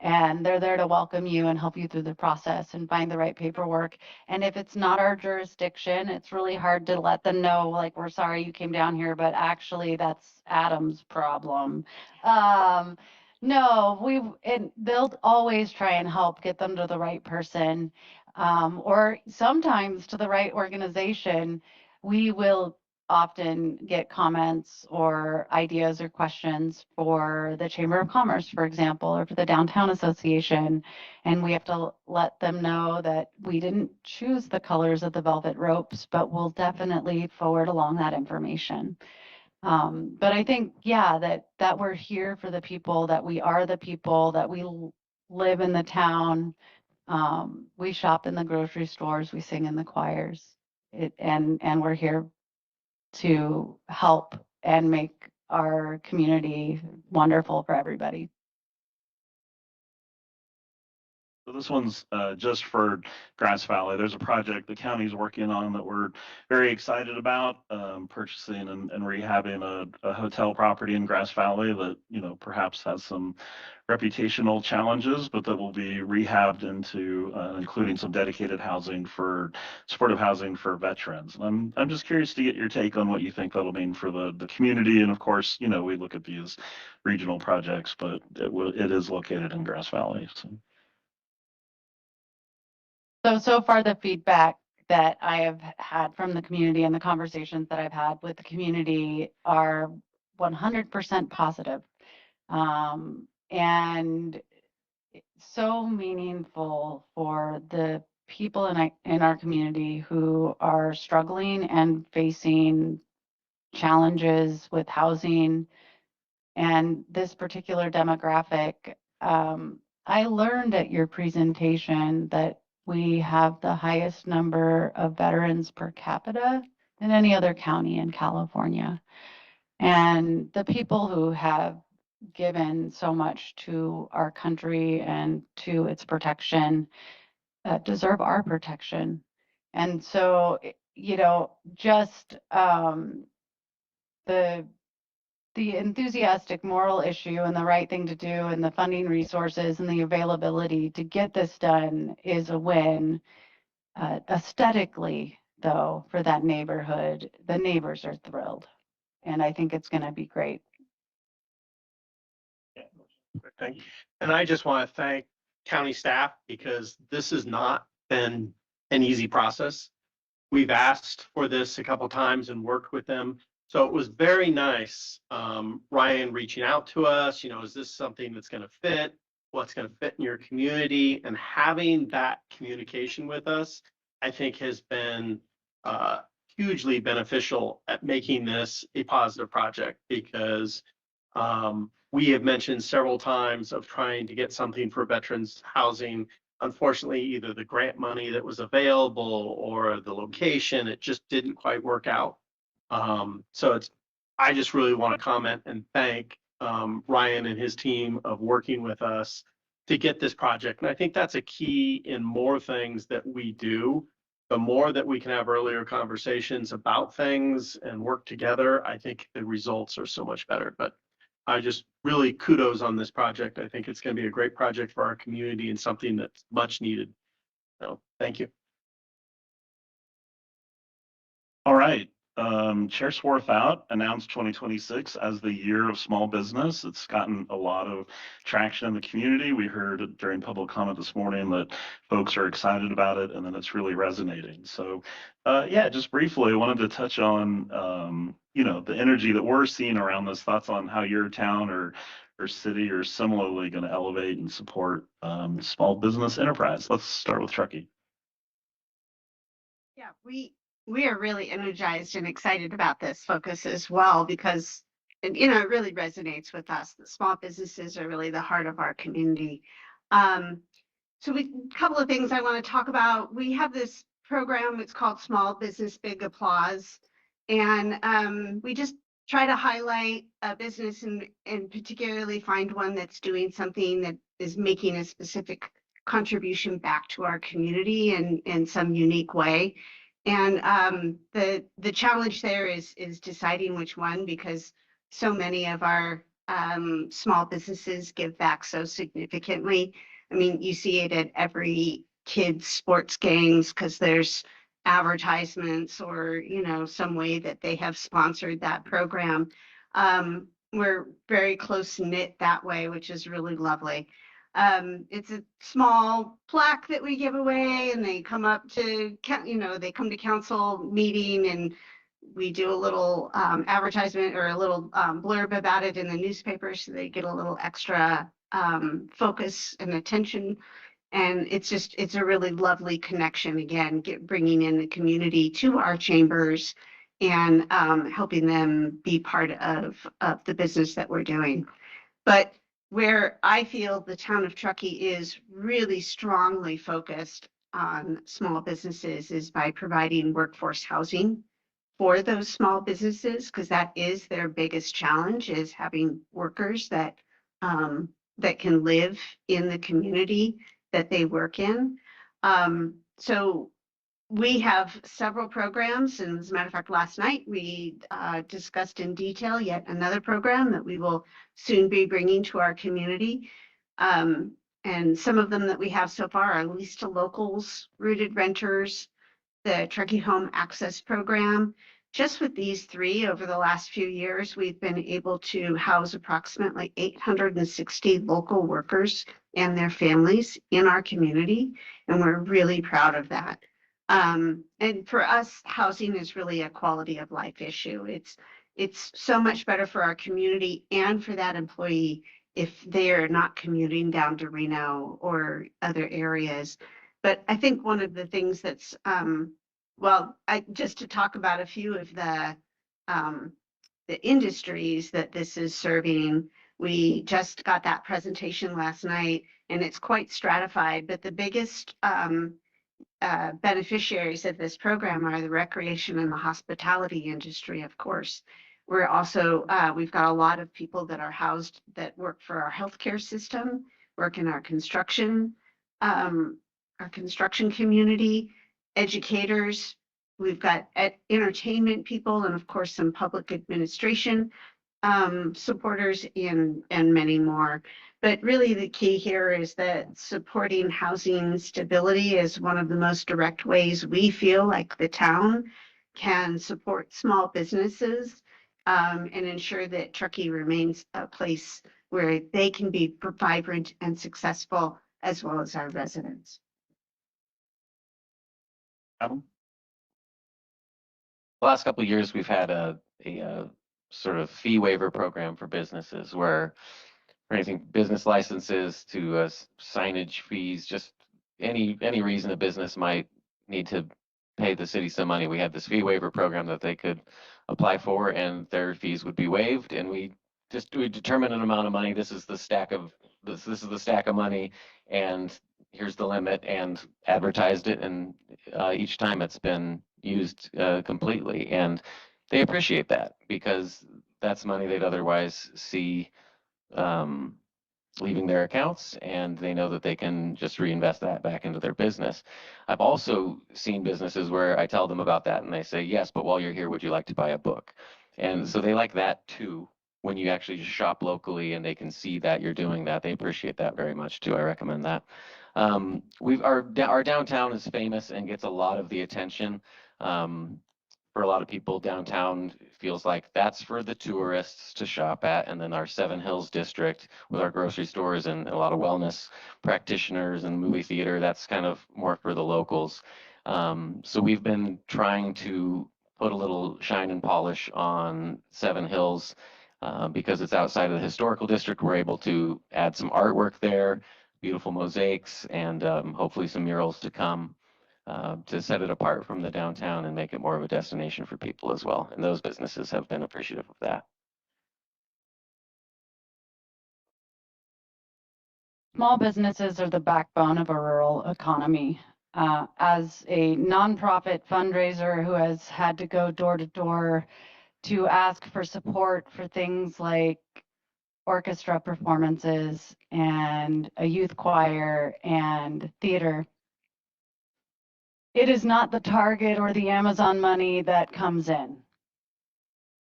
and they're there to welcome you and help you through the process and find the right paperwork. And if it's not our jurisdiction, it's really hard to let them know, like, we're sorry you came down here, but actually that's Adam's problem. No, and they'll always try and help get them to the right person, or sometimes to the right organization. We will often get comments or ideas or questions for the Chamber of Commerce, for example, or for the Downtown Association, and we have to let them know that we didn't choose the colors of the velvet ropes, but we'll definitely forward along that information. But I think, yeah, that we're here for the people, that we are the people, that we live in the town. We shop in the grocery stores, we sing in the choirs, and we're here to help and make our community wonderful for everybody. So this one's just for Grass Valley. There's a project the county's working on that we're very excited about, purchasing and rehabbing a hotel property in Grass Valley that, you know, perhaps has some reputational challenges, but that will be rehabbed into including some dedicated housing for supportive housing for veterans. And I'm just curious to get your take on what you think that'll mean for the community. And of course, you know, we look at these regional projects, but it is located in Grass Valley. So far the feedback that I have had from the community and the conversations that I've had with the community are 100% positive. And so meaningful for the people in our community who are struggling and facing challenges with housing and this particular demographic. I learned at your presentation that we have the highest number of veterans per capita than any other county in California. And the people who have given so much to our country and to its protection deserve our protection. And so, you know, just the enthusiastic moral issue and the right thing to do and the funding resources and the availability to get this done is a win. Aesthetically, though, for that neighborhood, the neighbors are thrilled. And I think it's going to be great. Thank you. And I just want to thank county staff because this has not been an easy process. We've asked for this a couple times and worked with them. So it was very nice, Ryan reaching out to us, you know, is this something that's going to fit? What's going to fit in your community? And having that communication with us, I think has been hugely beneficial at making this a positive project because we have mentioned several times of trying to get something for veterans housing. Unfortunately, either the grant money that was available or the location, it just didn't quite work out. So I just really want to comment and thank Ryan and his team of working with us to get this project. And I think that's a key in more things that we do. The more that we can have earlier conversations about things and work together, I think the results are so much better. But I just really kudos on this project. I think it's going to be a great project for our community and something that's much needed. So thank you. All right. Chair Swarthout announced 2026 as the year of small business. It's gotten a lot of traction in the community. We heard during public comment this morning that folks are excited about it and then it's really resonating. So yeah, just briefly, I wanted to touch on, you know, the energy that we're seeing around this, thoughts on how your town or city are similarly going to elevate and support small business enterprise. Let's start with Truckee. Yeah, we are really energized and excited about this focus as well because, you know, it really resonates with us. The small businesses are really the heart of our community. So a couple of things I want to talk about. We have this program, it's called Small Business Big Applause. And we just try to highlight a business and particularly find one that's doing something that is making a specific contribution back to our community in some unique way. And the challenge there is deciding which one, because so many of our small businesses give back so significantly. I mean, you see it at every kid's sports games because there's advertisements or, you know, some way that they have sponsored that program. We're very close knit that way, which is really lovely. It's a small plaque that we give away, and they come up to, you know, they come to council meeting, and we do a little advertisement or a little blurb about it in the newspaper, so they get a little extra focus and attention. And it's a really lovely connection, again, bringing in the community to our chambers and helping them be part of the business that we're doing. But where I feel the town of Truckee is really strongly focused on small businesses is by providing workforce housing for those small businesses, because that is their biggest challenge, is having workers that that can live in the community that they work in. So we have several programs, and as a matter of fact, last night we discussed in detail yet another program that we will soon be bringing to our community. And some of them that we have so far are lease to locals, rooted renters, the Truckee Home Access Program. Just with these three, over the last few years, we've been able to house approximately 860 local workers and their families in our community, and we're really proud of that. And for us, housing is really a quality of life issue. It's so much better for our community and for that employee if they're not commuting down to Reno or other areas. But I think one of the things that's well, just to talk about a few of the industries that this is serving, we just got that presentation last night, and it's quite stratified. But the biggest beneficiaries of this program are the recreation and the hospitality industry, of course. We're also, we've got a lot of people that are housed that work for our healthcare system, work in our construction community, educators. We've got entertainment people, and of course some public administration supporters and many more. But really the key here is that supporting housing stability is one of the most direct ways we feel like the town can support small businesses and ensure that Truckee remains a place where they can be vibrant and successful, as well as our residents. The last couple of years, we've had a sort of fee waiver program for businesses where for anything business licenses to signage fees, just any reason a business might need to pay the city some money. We had this fee waiver program that they could apply for, and their fees would be waived. And we determined an amount of money. This is the stack of money, and here's the limit, and advertised it. And each time it's been used completely, and they appreciate that because that's money they'd otherwise see leaving their accounts, and they know that they can just reinvest that back into their business. I've also seen businesses where I tell them about that and they say, yes, but while you're here, would you like to buy a book? And so they like that too. When you actually just shop locally and they can see that you're doing that, they appreciate that very much too. I recommend that. Our downtown is famous and gets a lot of the attention. For a lot of people, downtown feels like that's for the tourists to shop at. And then our Seven Hills district with our grocery stores and a lot of wellness practitioners and movie theater, that's kind of more for the locals. So we've been trying to put a little shine and polish on Seven Hills because it's outside of the historical district. We're able to add some artwork there, beautiful mosaics, and hopefully some murals to come. To set it apart from the downtown and make it more of a destination for people as well. And those businesses have been appreciative of that. Small businesses are the backbone of a rural economy. As a nonprofit fundraiser who has had to go door to door to ask for support for things like orchestra performances and a youth choir and theater, it is not the Target or the Amazon money that comes in.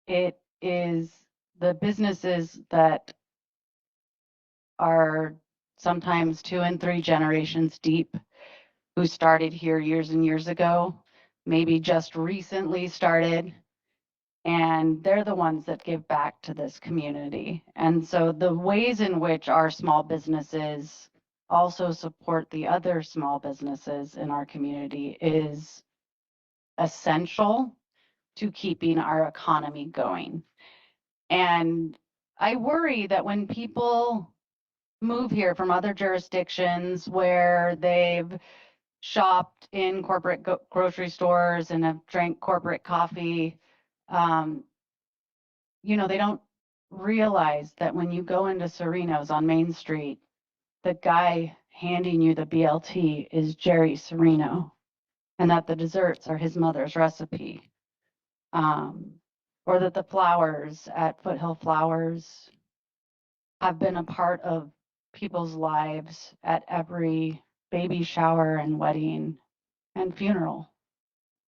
It is the businesses that are sometimes 2 and 3 generations deep, who started here years and years ago, maybe just recently started, and they're the ones that give back to this community. And so the ways in which our small businesses also support the other small businesses in our community is essential to keeping our economy going. And I worry that when people move here from other jurisdictions where they've shopped in corporate grocery stores and have drank corporate coffee, you know, they don't realize that when you go into Sereno's on Main Street, the guy handing you the BLT is Jerry Sereno, and that the desserts are his mother's recipe. Or that the flowers at Foothill Flowers have been a part of people's lives at every baby shower and wedding and funeral,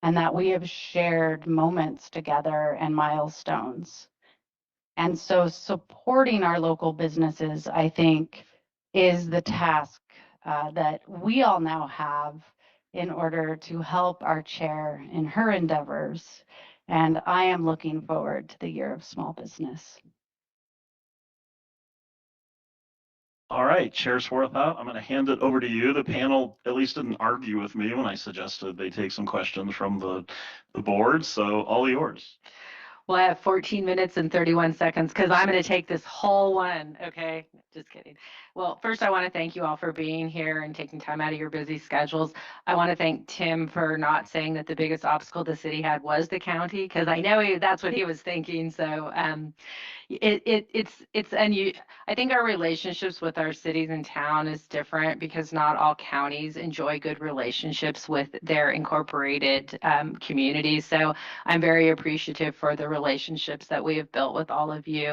and that we have shared moments together and milestones. And so supporting our local businesses, I think, is the task that we all now have in order to help our chair in her endeavors. And I am looking forward to the Year of Small Business. All right, Chair Swarthout, I'm going to hand it over to you. The panel at least didn't argue with me when I suggested they take some questions from the board, so all yours. Well, I have 14 minutes and 31 seconds because I'm going to take this whole one. Okay, just kidding. Well, first, I want to thank you all for being here and taking time out of your busy schedules. I want to thank Tim for not saying that the biggest obstacle the city had was the county, because I know that's what he was thinking. So I think our relationships with our cities and town is different because not all counties enjoy good relationships with their incorporated communities. So I'm very appreciative for the relationships that we have built with all of you,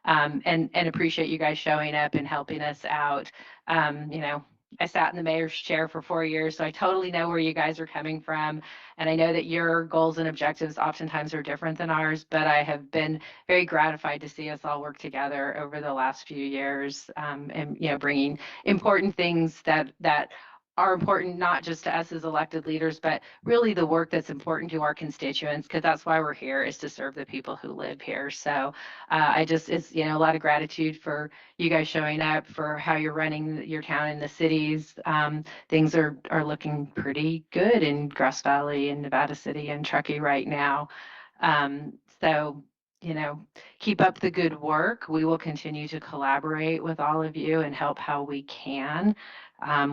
and appreciate you guys showing up and helping us out. You know, I sat in the mayor's chair for 4 years, so I totally know where you guys are coming from. And I know that your goals and objectives oftentimes are different than ours, but I have been very gratified to see us all work together over the last few years, and, you know, bringing important things that are important not just to us as elected leaders, but really the work that's important to our constituents, because that's why we're here, is to serve the people who live here. So it's, you know, a lot of gratitude for you guys showing up, for how you're running your town and the cities. Things are looking pretty good in Grass Valley and Nevada City and Truckee right now. So, you know, keep up the good work. We will continue to collaborate with all of you and help how we can.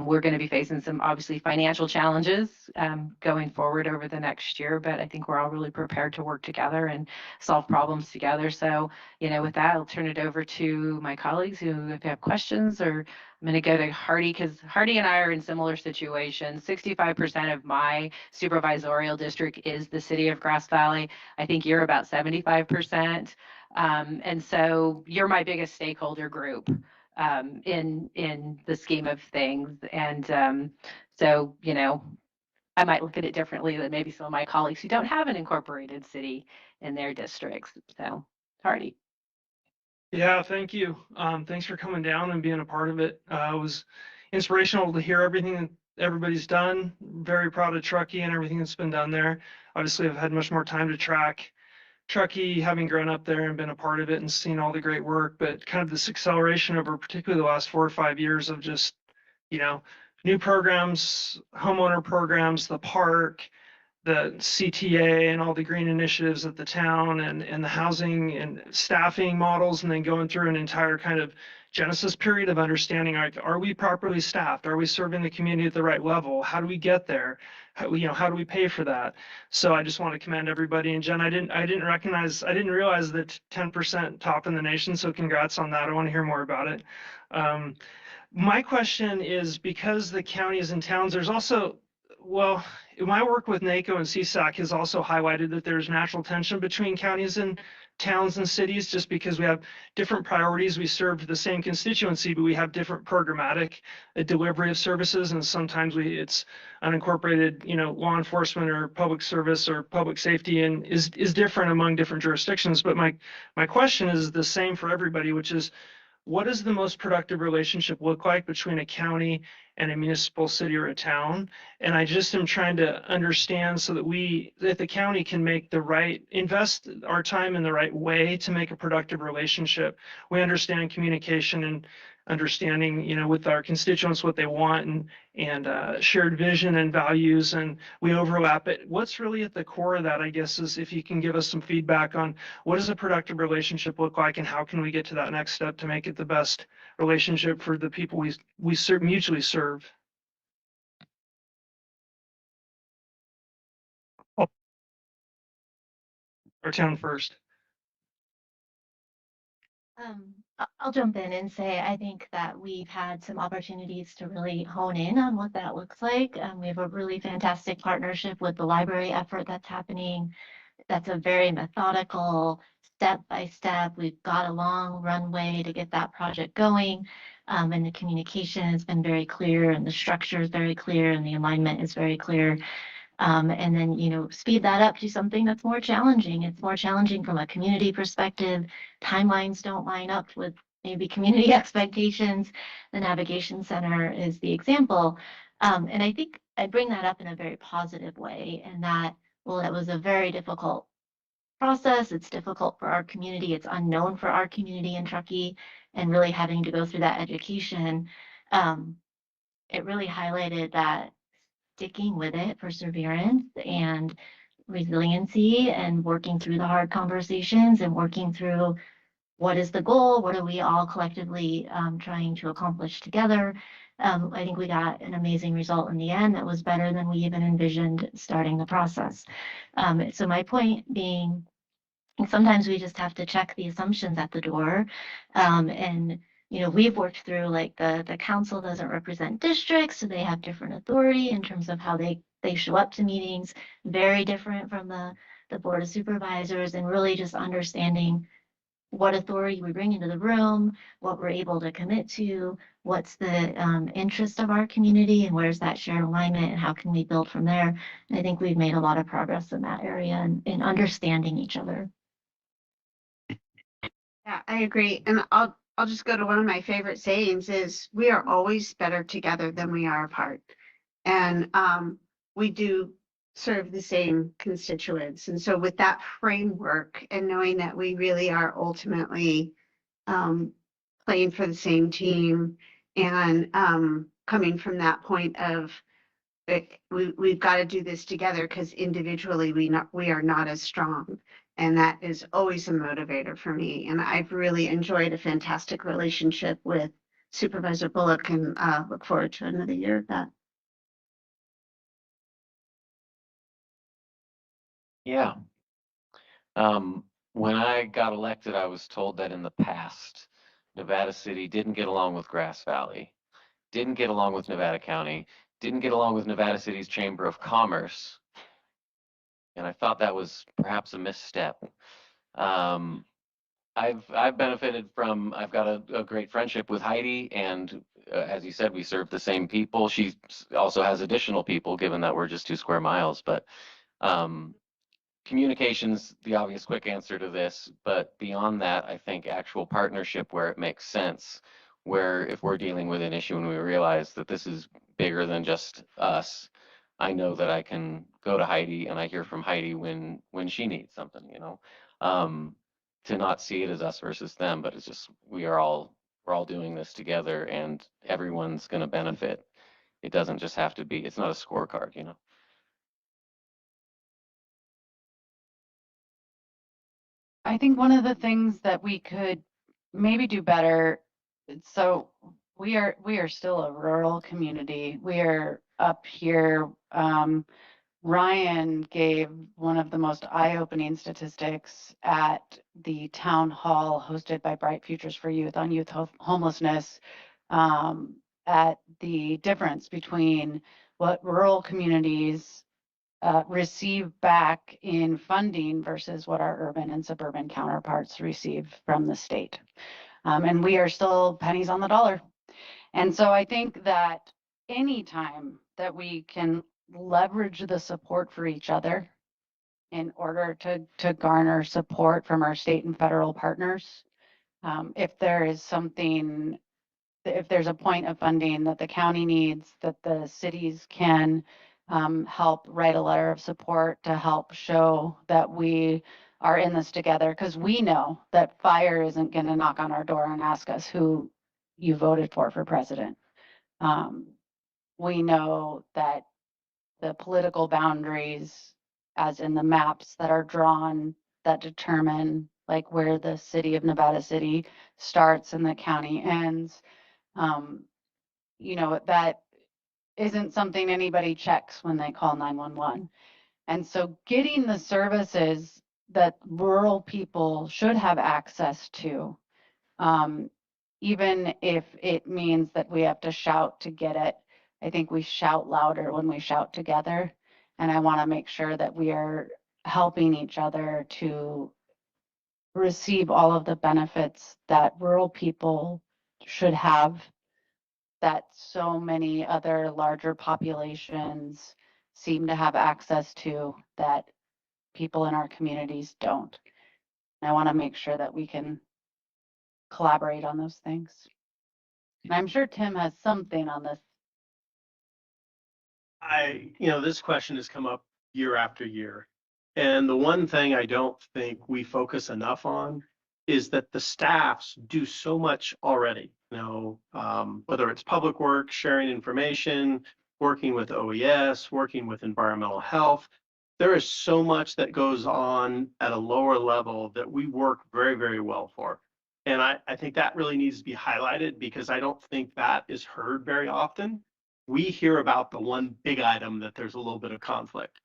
We're going to be facing some obviously financial challenges going forward over the next year, but I think we're all really prepared to work together and solve problems together. So, you know, with that, I'll turn it over to my colleagues who, if you have questions, or I'm going to go to Hardy, because Hardy and I are in similar situations. 65% of my supervisorial district is the city of Grass Valley. I think you're about 75%. And so you're my biggest stakeholder group in the scheme of things. And so, you know, I might look at it differently than maybe some of my colleagues who don't have an incorporated city in their districts. So, Hardy. Yeah, thank you. Thanks for coming down and being a part of it. It was inspirational to hear everything that everybody's done. Very proud of Truckee and everything that's been done there. Obviously, I've had much more time to track Truckee, having grown up there and been a part of it and seen all the great work, but kind of this acceleration over particularly the last 4 or 5 years of just, you know, new programs, homeowner programs, the park, the CTA and all the green initiatives at the town, and the housing and staffing models, and then going through an entire kind of genesis period of understanding, like, are we properly staffed? Are we serving the community at the right level? How do we get there? How, you know, how do we pay for that? So I just want to commend everybody. And Jen, I didn't realize that 10% top in the nation. So congrats on that. I want to hear more about it. My question is, because the counties and towns, there's also, well, my work with NACO and CSAC has also highlighted that there's natural tension between counties and towns and cities just because we have different priorities. We serve the same constituency, but we have different programmatic delivery of services. And sometimes it's unincorporated, law enforcement or public service or public safety and is different among different jurisdictions. But my question is the same for everybody, which is, what does the most productive relationship look like between a county and a municipal city or a town? And I just am trying to understand so that the county can invest our time in the right way to make a productive relationship. We understand communication and understanding, with our constituents what they want and shared vision and values, and we overlap it. What's really at the core of that, I guess, is if you can give us some feedback on what does a productive relationship look like and how can we get to that next step to make it the best relationship for the people we mutually serve. Our town first. I'll jump in and say I think that we've had some opportunities to really hone in on what that looks like. We have a really fantastic partnership with the library effort that's happening. That's a very methodical, step by step. We've got a long runway to get that project going. And the communication has been very clear and the structure is very clear and the alignment is very clear. And then, speed that up to something that's more challenging. It's more challenging from a community perspective. Timelines don't line up with maybe community expectations. The Navigation Center is the example. And I think I bring that up in a very positive way, and that, well, it was a very difficult process. It's difficult for our community. It's unknown for our community in Truckee, and really having to go through that education. It really highlighted that sticking with it, perseverance and resiliency, and working through the hard conversations and working through what is the goal, what are we all collectively trying to accomplish together. I think we got an amazing result in the end that was better than we even envisioned starting the process. So my point being, sometimes we just have to check the assumptions at the door. And we've worked through, like, the council doesn't represent districts, so they have different authority in terms of how they show up to meetings, very different from the board of supervisors, and really just understanding what authority we bring into the room, what we're able to commit to, what's the interest of our community, and where's that shared alignment, and how can we build from there. And I think we've made a lot of progress in that area and in understanding each other. Yeah, I agree. And I'll just go to one of my favorite sayings is we are always better together than we are apart. And we do serve the same constituents. And so with that framework and knowing that we really are ultimately playing for the same team and coming from that point of we've got to do this together because individually we are not as strong. And that is always a motivator for me. And I've really enjoyed a fantastic relationship with Supervisor Bullock and look forward to another year of that. Yeah. When I got elected, I was told that in the past, Nevada City didn't get along with Grass Valley, didn't get along with Nevada County, didn't get along with Nevada City's Chamber of Commerce. And I thought that was perhaps a misstep. I've benefited from, I've got a great friendship with Heidi, and as you said, we serve the same people. She also has additional people, given that we're just 2 square miles, but communication's the obvious quick answer to this, but beyond that, I think actual partnership where it makes sense, where if we're dealing with an issue and we realize that this is bigger than just us, I know that I can go to Heidi and I hear from Heidi when she needs something, to not see it as us versus them, but it's just we're all doing this together and everyone's going to benefit. It doesn't just have to be, it's not a scorecard, I think one of the things that we could maybe do better, so we are still a rural community. We are up here. Ryan gave one of the most eye-opening statistics at the town hall hosted by Bright Futures for Youth on youth homelessness, at the difference between what rural communities receive back in funding versus what our urban and suburban counterparts receive from the state. And we are still pennies on the dollar. And so I think that anytime that we can leverage the support for each other in order to garner support from our state and federal partners, if there is something, if there's a point of funding that the county needs, that the cities can help write a letter of support to help show that we are in this together, because we know that fire isn't going to knock on our door and ask us who you voted for president. We know that the political boundaries, as in the maps that are drawn that determine like where the city of Nevada City starts and the county ends, you know, that isn't something anybody checks when they call 911. And so getting the services that rural people should have access to, even if it means that we have to shout to get it, I think we shout louder when we shout together. And I want to make sure that we are helping each other to receive all of the benefits that rural people should have, that so many other larger populations seem to have access to, that people in our communities don't. And I want to make sure that we can collaborate on those things. And I'm sure Tim has something on this. This question has come up year after year. And the one thing I don't think we focus enough on is that the staffs do so much already. Whether it's public work, sharing information, working with OES, working with environmental health, there is so much that goes on at a lower level that we work very, very well for. And I think that really needs to be highlighted, because I don't think that is heard very often. We hear about the one big item that there's a little bit of conflict.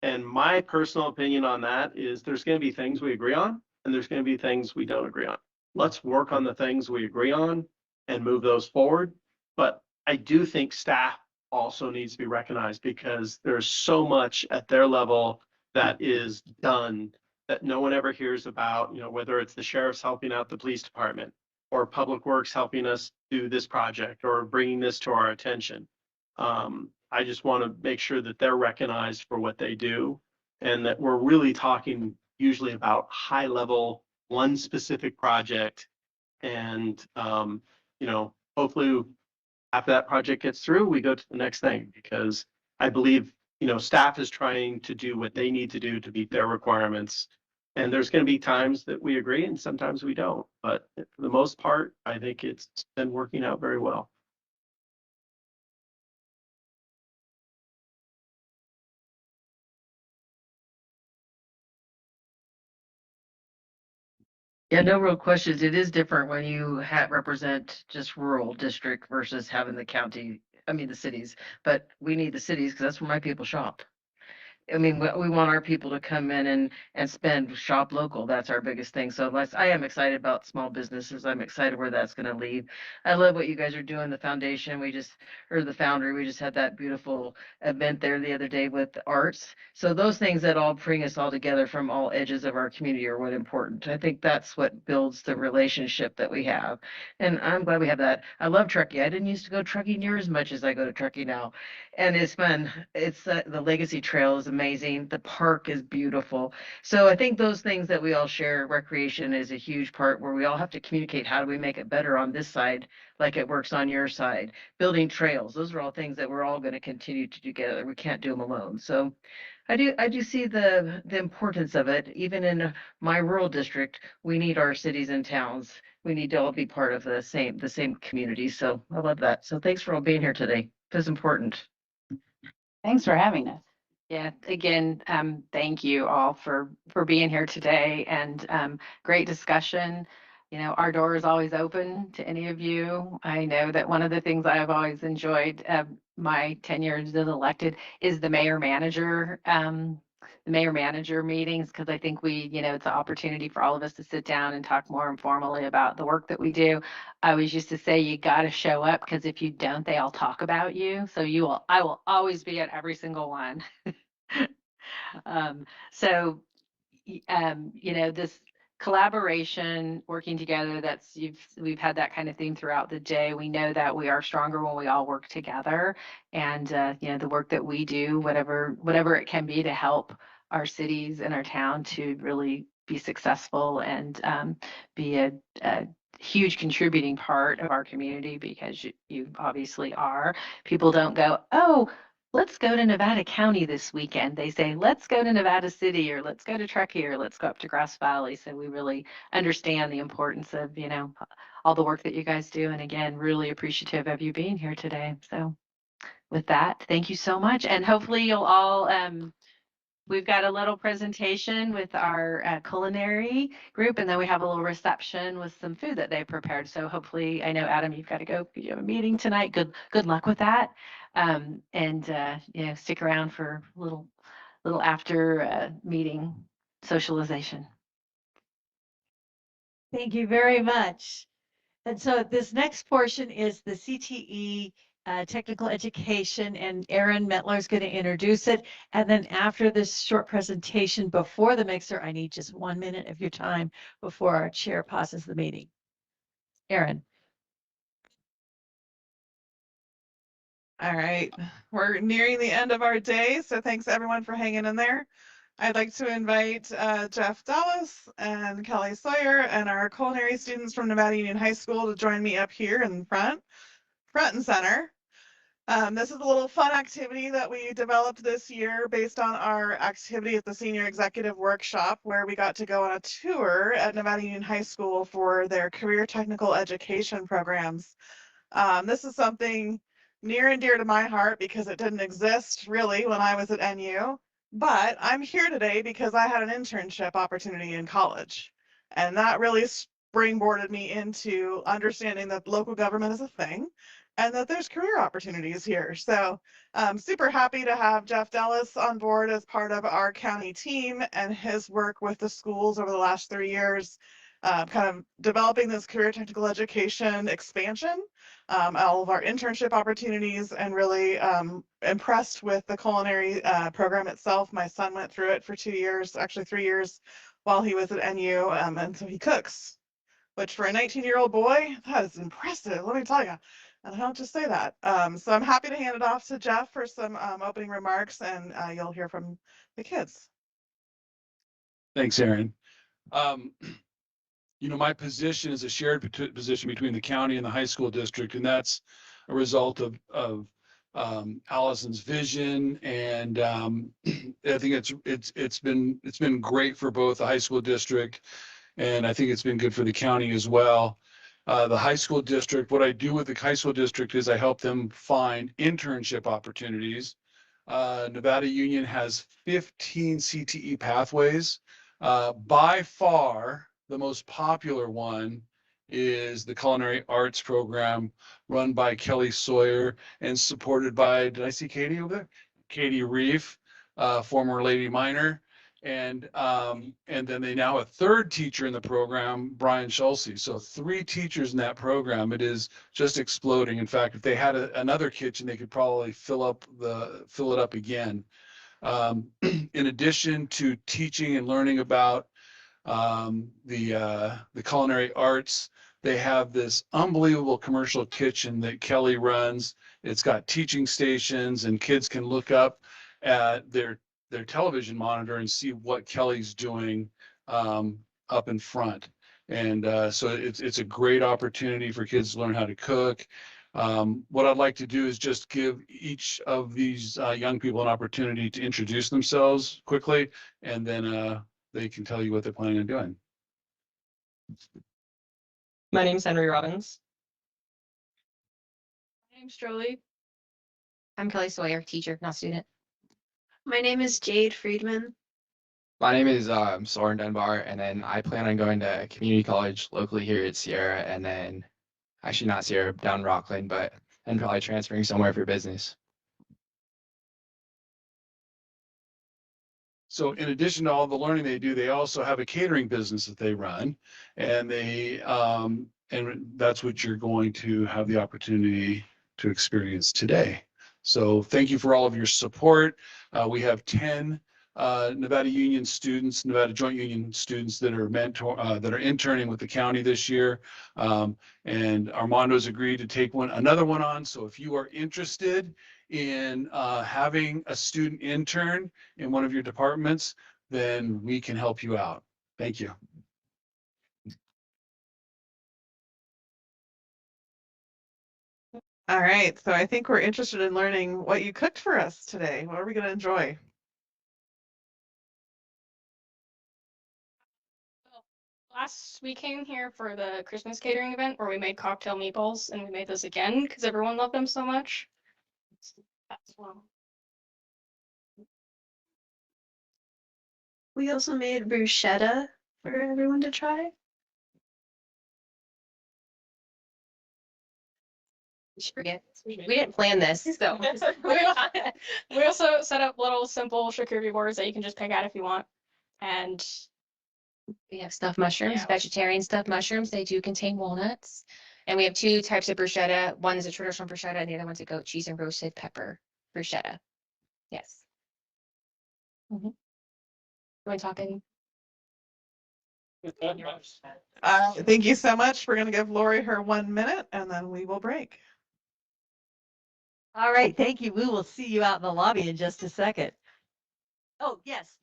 And my personal opinion on that is there's going to be things we agree on, and there's going to be things we don't agree on. Let's work on the things we agree on and move those forward. But I do think staff also needs to be recognized, because there's so much at their level that is done that no one ever hears about, whether it's the sheriff's helping out the police department, or public works helping us do this project, or bringing this to our attention. I just want to make sure that they're recognized for what they do, and that we're really talking usually about high level, one specific project. And, hopefully after that project gets through, we go to the next thing, because I believe, staff is trying to do what they need to do to meet their requirements. And there's going to be times that we agree and sometimes we don't. But for the most part, I think it's been working out very well. Yeah, no real questions. It is different when you represent just rural district versus having the county, the cities. But we need the cities because that's where my people shop. I mean, we want our people to come in and shop local. That's our biggest thing. So I am excited about small businesses. I'm excited where that's going to lead. I love what you guys are doing. The foundation, the Foundry, we just had that beautiful event there the other day with the arts. So those things that all bring us all together from all edges of our community are what important. I think that's what builds the relationship that we have. And I'm glad we have that. I love Truckee. I didn't used to go Truckee near as much as I go to Truckee now. And it's fun. It's the Legacy Trail is amazing. The park is beautiful. So I think those things that we all share, recreation is a huge part where we all have to communicate. How do we make it better on this side like it works on your side? Building trails. Those are all things that we're all going to continue to do together. We can't do them alone. So I do see the importance of it. Even in my rural district, we need our cities and towns. We need to all be part of the same community. So I love that. So thanks for all being here today. It's important. Thanks for having us. Yeah, again, thank you all for being here today, and great discussion. Our door is always open to any of you. I know that one of the things I've always enjoyed my tenure as elected is the mayor-manager meetings, because I think it's an opportunity for all of us to sit down and talk more informally about the work that we do. I always used to say you got to show up, because if you don't, they all talk about you. So I will always be at every single one. So, you know, this collaboration, working together, we've had that kind of theme throughout the day. We know that we are stronger when we all work together, and you know, the work that we do, whatever it can be to help our cities and our town to really be successful and be a huge contributing part of our community, because you obviously are. People don't go, oh, let's go to Nevada County this weekend. They say, let's go to Nevada City, or let's go to Truckee, or let's go up to Grass Valley. So we really understand the importance of, you know, all the work that you guys do. And again, really appreciative of you being here today. So with that, thank you so much. And hopefully you'll all, we've got a little presentation with our culinary group, and then we have a little reception with some food that they prepared. So hopefully, I know Adam, you've got to go. You have a meeting tonight. Good luck with that. And you know, stick around for a little after meeting socialization. Thank you very much. And so this next portion is the CTE technical education, and Aaron Mettler is going to introduce it. And then after this short presentation before the mixer, I need just 1 minute of your time before our chair pauses the meeting. Aaron. All right, we're nearing the end of our day, so thanks everyone for hanging in there. I'd like to invite Jeff Dallas and Kelly Sawyer and our culinary students from Nevada Union High School to join me up here in front and center. This is a little fun activity that we developed this year based on our activity at the Senior Executive Workshop, where we got to go on a tour at Nevada Union High School for their career technical education programs. This is something near and dear to my heart because it didn't exist really when I was at NU, but I'm here today because I had an internship opportunity in college, and that really springboarded me into understanding that local government is a thing and that there's career opportunities here. So I'm super happy to have Jeff Dallas on board as part of our county team, and his work with the schools over the last 3 years, kind of developing this career technical education expansion, all of our internship opportunities, and really impressed with the culinary program itself. My son went through it for 2 years, actually 3 years, while he was at NU, and so he cooks, which for a 19-year-old boy, that is impressive, let me tell you. And I don't just say that. So I'm happy to hand it off to Jeff for some opening remarks, and you'll hear from the kids. Thanks, Aaron. You know, my position is a shared position between the county and the high school district, and that's a result of Allison's vision. And I think it's been great for both the high school district, and I think it's been good for the county as well. The high school district, what I do with the high school district is I help them find internship opportunities. Nevada Union has 15 CTE pathways. By far, the most popular one is the culinary arts program run by Kelly Sawyer and supported by, did I see Katie over there? Katie Reef, former Lady Minor. And then they now have a third teacher in the program, Brian Schulze. So 3 teachers in that program. It is just exploding. In fact, if they had another kitchen, they could probably fill it up again. In addition to teaching and learning about the culinary arts, they have this unbelievable commercial kitchen that Kelly runs. It's got teaching stations, and kids can look up at their television monitor and see what Kelly's doing up in front. And so it's a great opportunity for kids to learn how to cook. What I'd like to do is just give each of these young people an opportunity to introduce themselves quickly, and then they can tell you what they're planning on doing. My name's Henry Robbins. My name's Jolie. I'm Kelly Sawyer, teacher, not student. My name is Jade Friedman. My name is Soren Dunbar, and then I plan on going to community college locally here at Sierra, and then actually not Sierra, down Rockland, but and probably transferring somewhere for business. So in addition to all the learning they do, they also have a catering business that they run, and and that's what you're going to have the opportunity to experience today. So thank you for all of your support. We have 10 Nevada Union students, Nevada Joint Union students that are that are interning with the county this year. And Armando's agreed to take another one on. So if you are interested in having a student intern in one of your departments, then we can help you out. Thank you. All right, so I think we're interested in learning what you cooked for us today. What are we going to enjoy? Last we came here for the Christmas catering event where we made cocktail meatballs, and we made those again because everyone loved them so much. That's one. We also made bruschetta for everyone to try. Forget. We didn't plan this, so. We also set up little simple charcuterie boards that you can just pick out if you want. And We have stuffed mushrooms, Yeah. vegetarian stuffed mushrooms. They do contain walnuts. And we have two types of bruschetta. One is a traditional bruschetta and the other one's a goat cheese and roasted pepper bruschetta. Yes. You want to talk any? Thank you so much. We're going to give Lori her 1 minute and then we will break. All right, thank you. We will see you out in the lobby in just a second. Oh, yes.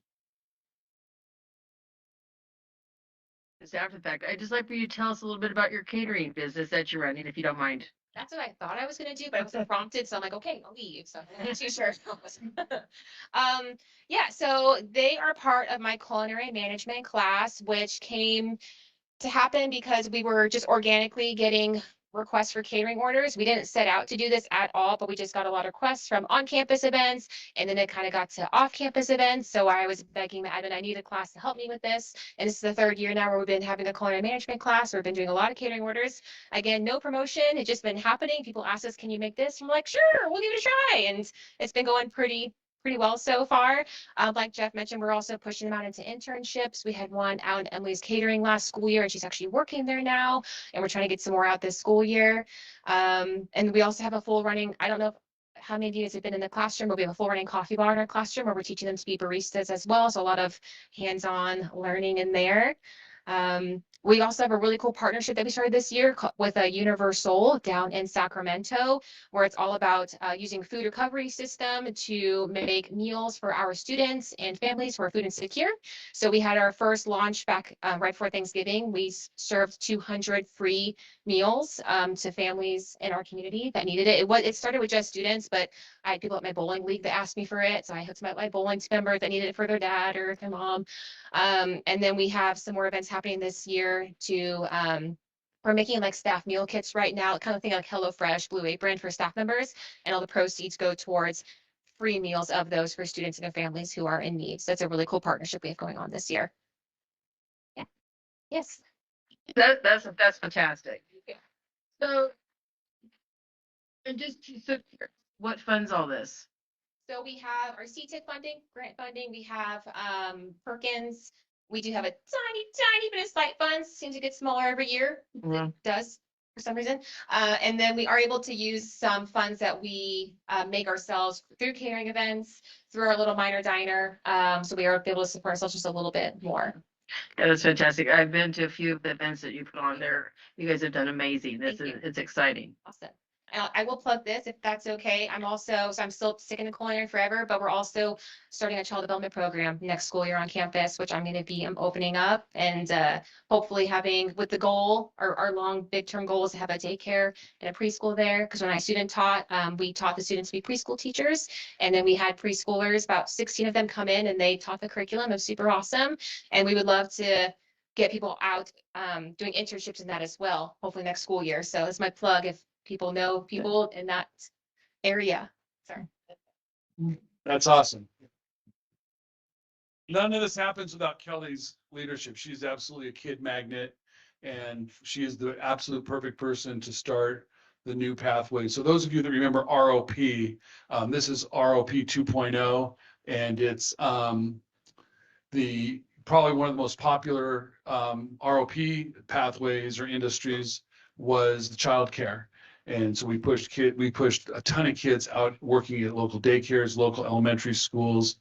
It's after the fact. I'd just like for you to tell us a little bit about your catering business that you're running, if you don't mind. That's what I thought I was gonna do, but I wasn't prompted, so I'm like, okay, I'll leave. So I'm not too sure. Yeah, so they are part of my culinary management class, which came to happen because we were just organically getting requests for catering orders. We didn't set out to do this at all, but we just got a lot of requests from on-campus events, and then it kind of got to off-campus events. So I was begging the admin, I need a class to help me with this. And this is the third year now where we've been having a culinary management class. We've been doing a lot of catering orders. Again, no promotion. It's just been happening. People ask us, can you make this? I'm like, sure, we'll give it a try. And it's been going pretty well so far. Like Jeff mentioned, we're also pushing them out into internships. We had one out in Emily's Catering last school year, and she's actually working there now. And we're trying to get some more out this school year. And we also have a full running, I don't know how many of you guys have been in the classroom, but we have a full running coffee bar in our classroom where we're teaching them to be baristas as well. So a lot of hands-on learning in there. We also have a really cool partnership that we started this year with a Universal down in Sacramento, where it's all about using food recovery system to make meals for our students and families who are food insecure. So we had our first launch back right before Thanksgiving. We served 200 free meals to families in our community that needed it. It started with just students, but I had people at my bowling league that asked me for it. So I hooked my bowling members that needed it for their dad or their mom. And then we have some more events happening this year to, we're making like staff meal kits right now, kind of thing like HelloFresh, Blue Apron for staff members, and all the proceeds go towards free meals of those for students and their families who are in need. So that's a really cool partnership we have going on this year. Yeah. Yes. That's fantastic. So, and just so what funds all this? So we have our CTIC funding, grant funding. We have Perkins. We do have a tiny bit of site funds. Seems to get smaller every year. It does for some reason. And then we are able to use some funds that we make ourselves through catering events, through our little minor diner. So we are able to support ourselves just a little bit more. Yeah, that's fantastic. I've been to a few of the events that you put on there. You guys have done amazing. It's exciting. Awesome. I will plug this if that's okay. I'm still sticking to culinary forever, but we're also starting a child development program next school year on campus, which I'm going to be opening up and hopefully having with the goal, our long big term goal is to have a daycare and a preschool there. Because when I student taught, we taught the students to be preschool teachers. And then we had preschoolers, about 16 of them come in and they taught the curriculum. It was super awesome. And we would love to get people out doing internships in that as well, hopefully next school year. So that's my plug if people know people in that area. Sorry. That's awesome. None of this happens without Kelly's leadership. She's absolutely a kid magnet, and she is the absolute perfect person to start the new pathway. So those of you that remember ROP, this is ROP 2.0, and it's probably one of the most popular ROP pathways or industries was the childcare. And so we pushed a ton of kids out working at local daycares, local elementary schools.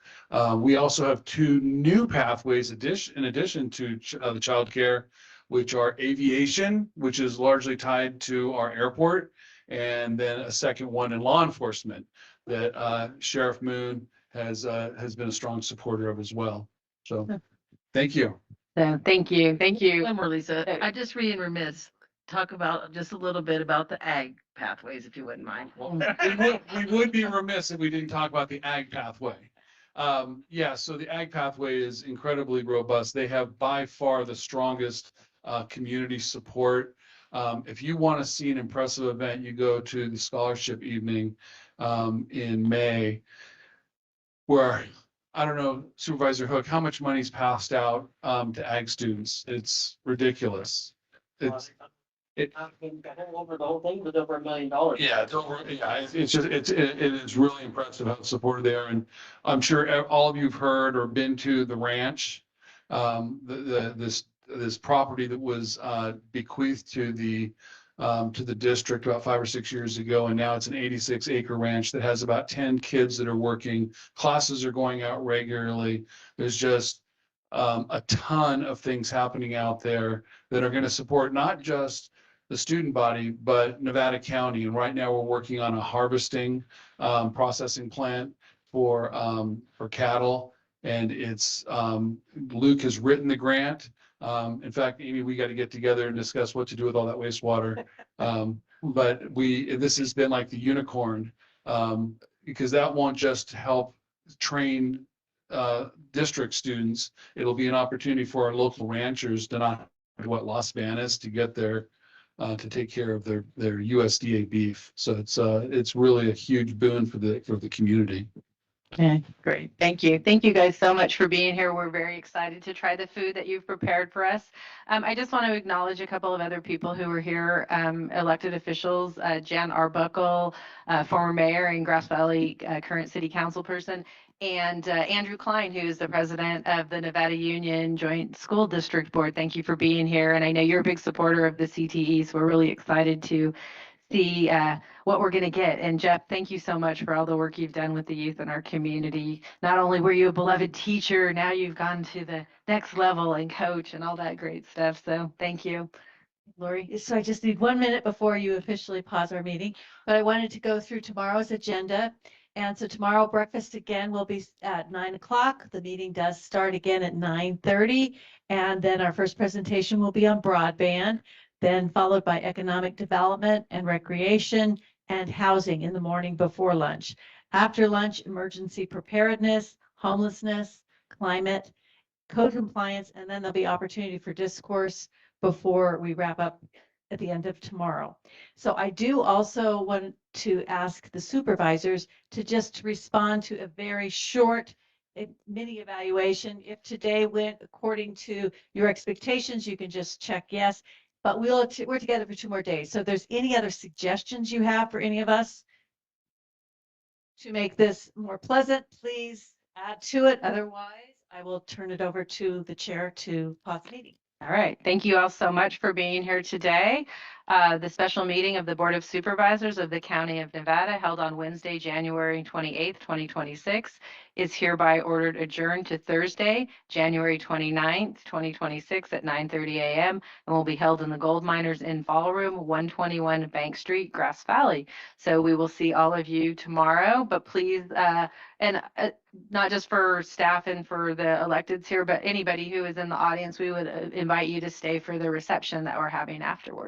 We also have two new pathways in addition to the childcare, which are aviation, which is largely tied to our airport, and then a second one in law enforcement that Sheriff Moon has been a strong supporter of as well. So, thank you. So thank you. Thank you. One more, Lisa. I just being remiss. Talk about just a little bit about the ag pathways, if you wouldn't mind. We would be remiss if we didn't talk about the ag pathway. Yeah, so the ag pathway is incredibly robust. They have by far the strongest community support. If you want to see an impressive event, you go to the scholarship evening in May, where I don't know, Supervisor Hook, how much money's passed out to ag students? It's ridiculous. Over the whole thing was over $1 million. Yeah, it is really impressive how supportive they are, and I'm sure all of you have heard or been to the ranch. This property that was bequeathed to the district about 5 or 6 years ago, and now it's an 86-acre ranch that has about 10 kids that are working. Classes are going out regularly. There's just a ton of things happening out there that are going to support not just the student body, but Nevada County. And right now we're working on a harvesting processing plant for cattle. And it's Luke has written the grant. In fact, Amy, we got to get together and discuss what to do with all that wastewater. But this has been like the unicorn, because that won't just help train district students. It'll be an opportunity for our local ranchers to not Las Vegas to get their to take care of their USDA beef. So it's really a huge boon for the community. Okay, great. Thank you. Thank you guys so much for being here. We're very excited to try the food that you've prepared for us. I just want to acknowledge a couple of other people who were here, elected officials, Jan Arbuckle, former mayor and Grass Valley current city council person, and Andrew Klein, who is the president of the Nevada Union Joint School District Board. Thank you for being here. And I know you're a big supporter of the CTE, so we're really excited to see what we're going to get. And Jeff, thank you so much for all the work you've done with the youth in our community. Not only were you a beloved teacher, now you've gone to the next level and coach and all that great stuff. So thank you. Lori, so I just need 1 minute before you officially pause our meeting, but I wanted to go through tomorrow's agenda. And so tomorrow breakfast again will be at 9 o'clock. The meeting does start again at 9:30. And then our first presentation will be on broadband, then followed by economic development and recreation and housing in the morning before lunch. After lunch, emergency preparedness, homelessness, climate, code compliance, and then there'll be opportunity for discourse before we wrap up at the end of tomorrow. So I do also want to ask the supervisors to just respond to a very short mini evaluation. If today went according to your expectations, you can just check yes, but we're together for 2 more days. So if there's any other suggestions you have for any of us to make this more pleasant, please add to it. Otherwise, I will turn it over to the chair to pause the meeting. All right. Thank you all so much for being here today. The special meeting of the Board of Supervisors of the County of Nevada held on Wednesday, January 28th, 2026 is hereby ordered adjourned to Thursday, January 29th, 2026 at 9:30 a.m. and will be held in the Gold Miners Inn Ballroom, 121 Bank Street, Grass Valley. So we will see all of you tomorrow, but please, not just for staff and for the electeds here, but anybody who is in the audience, we would invite you to stay for the reception that we're having afterwards.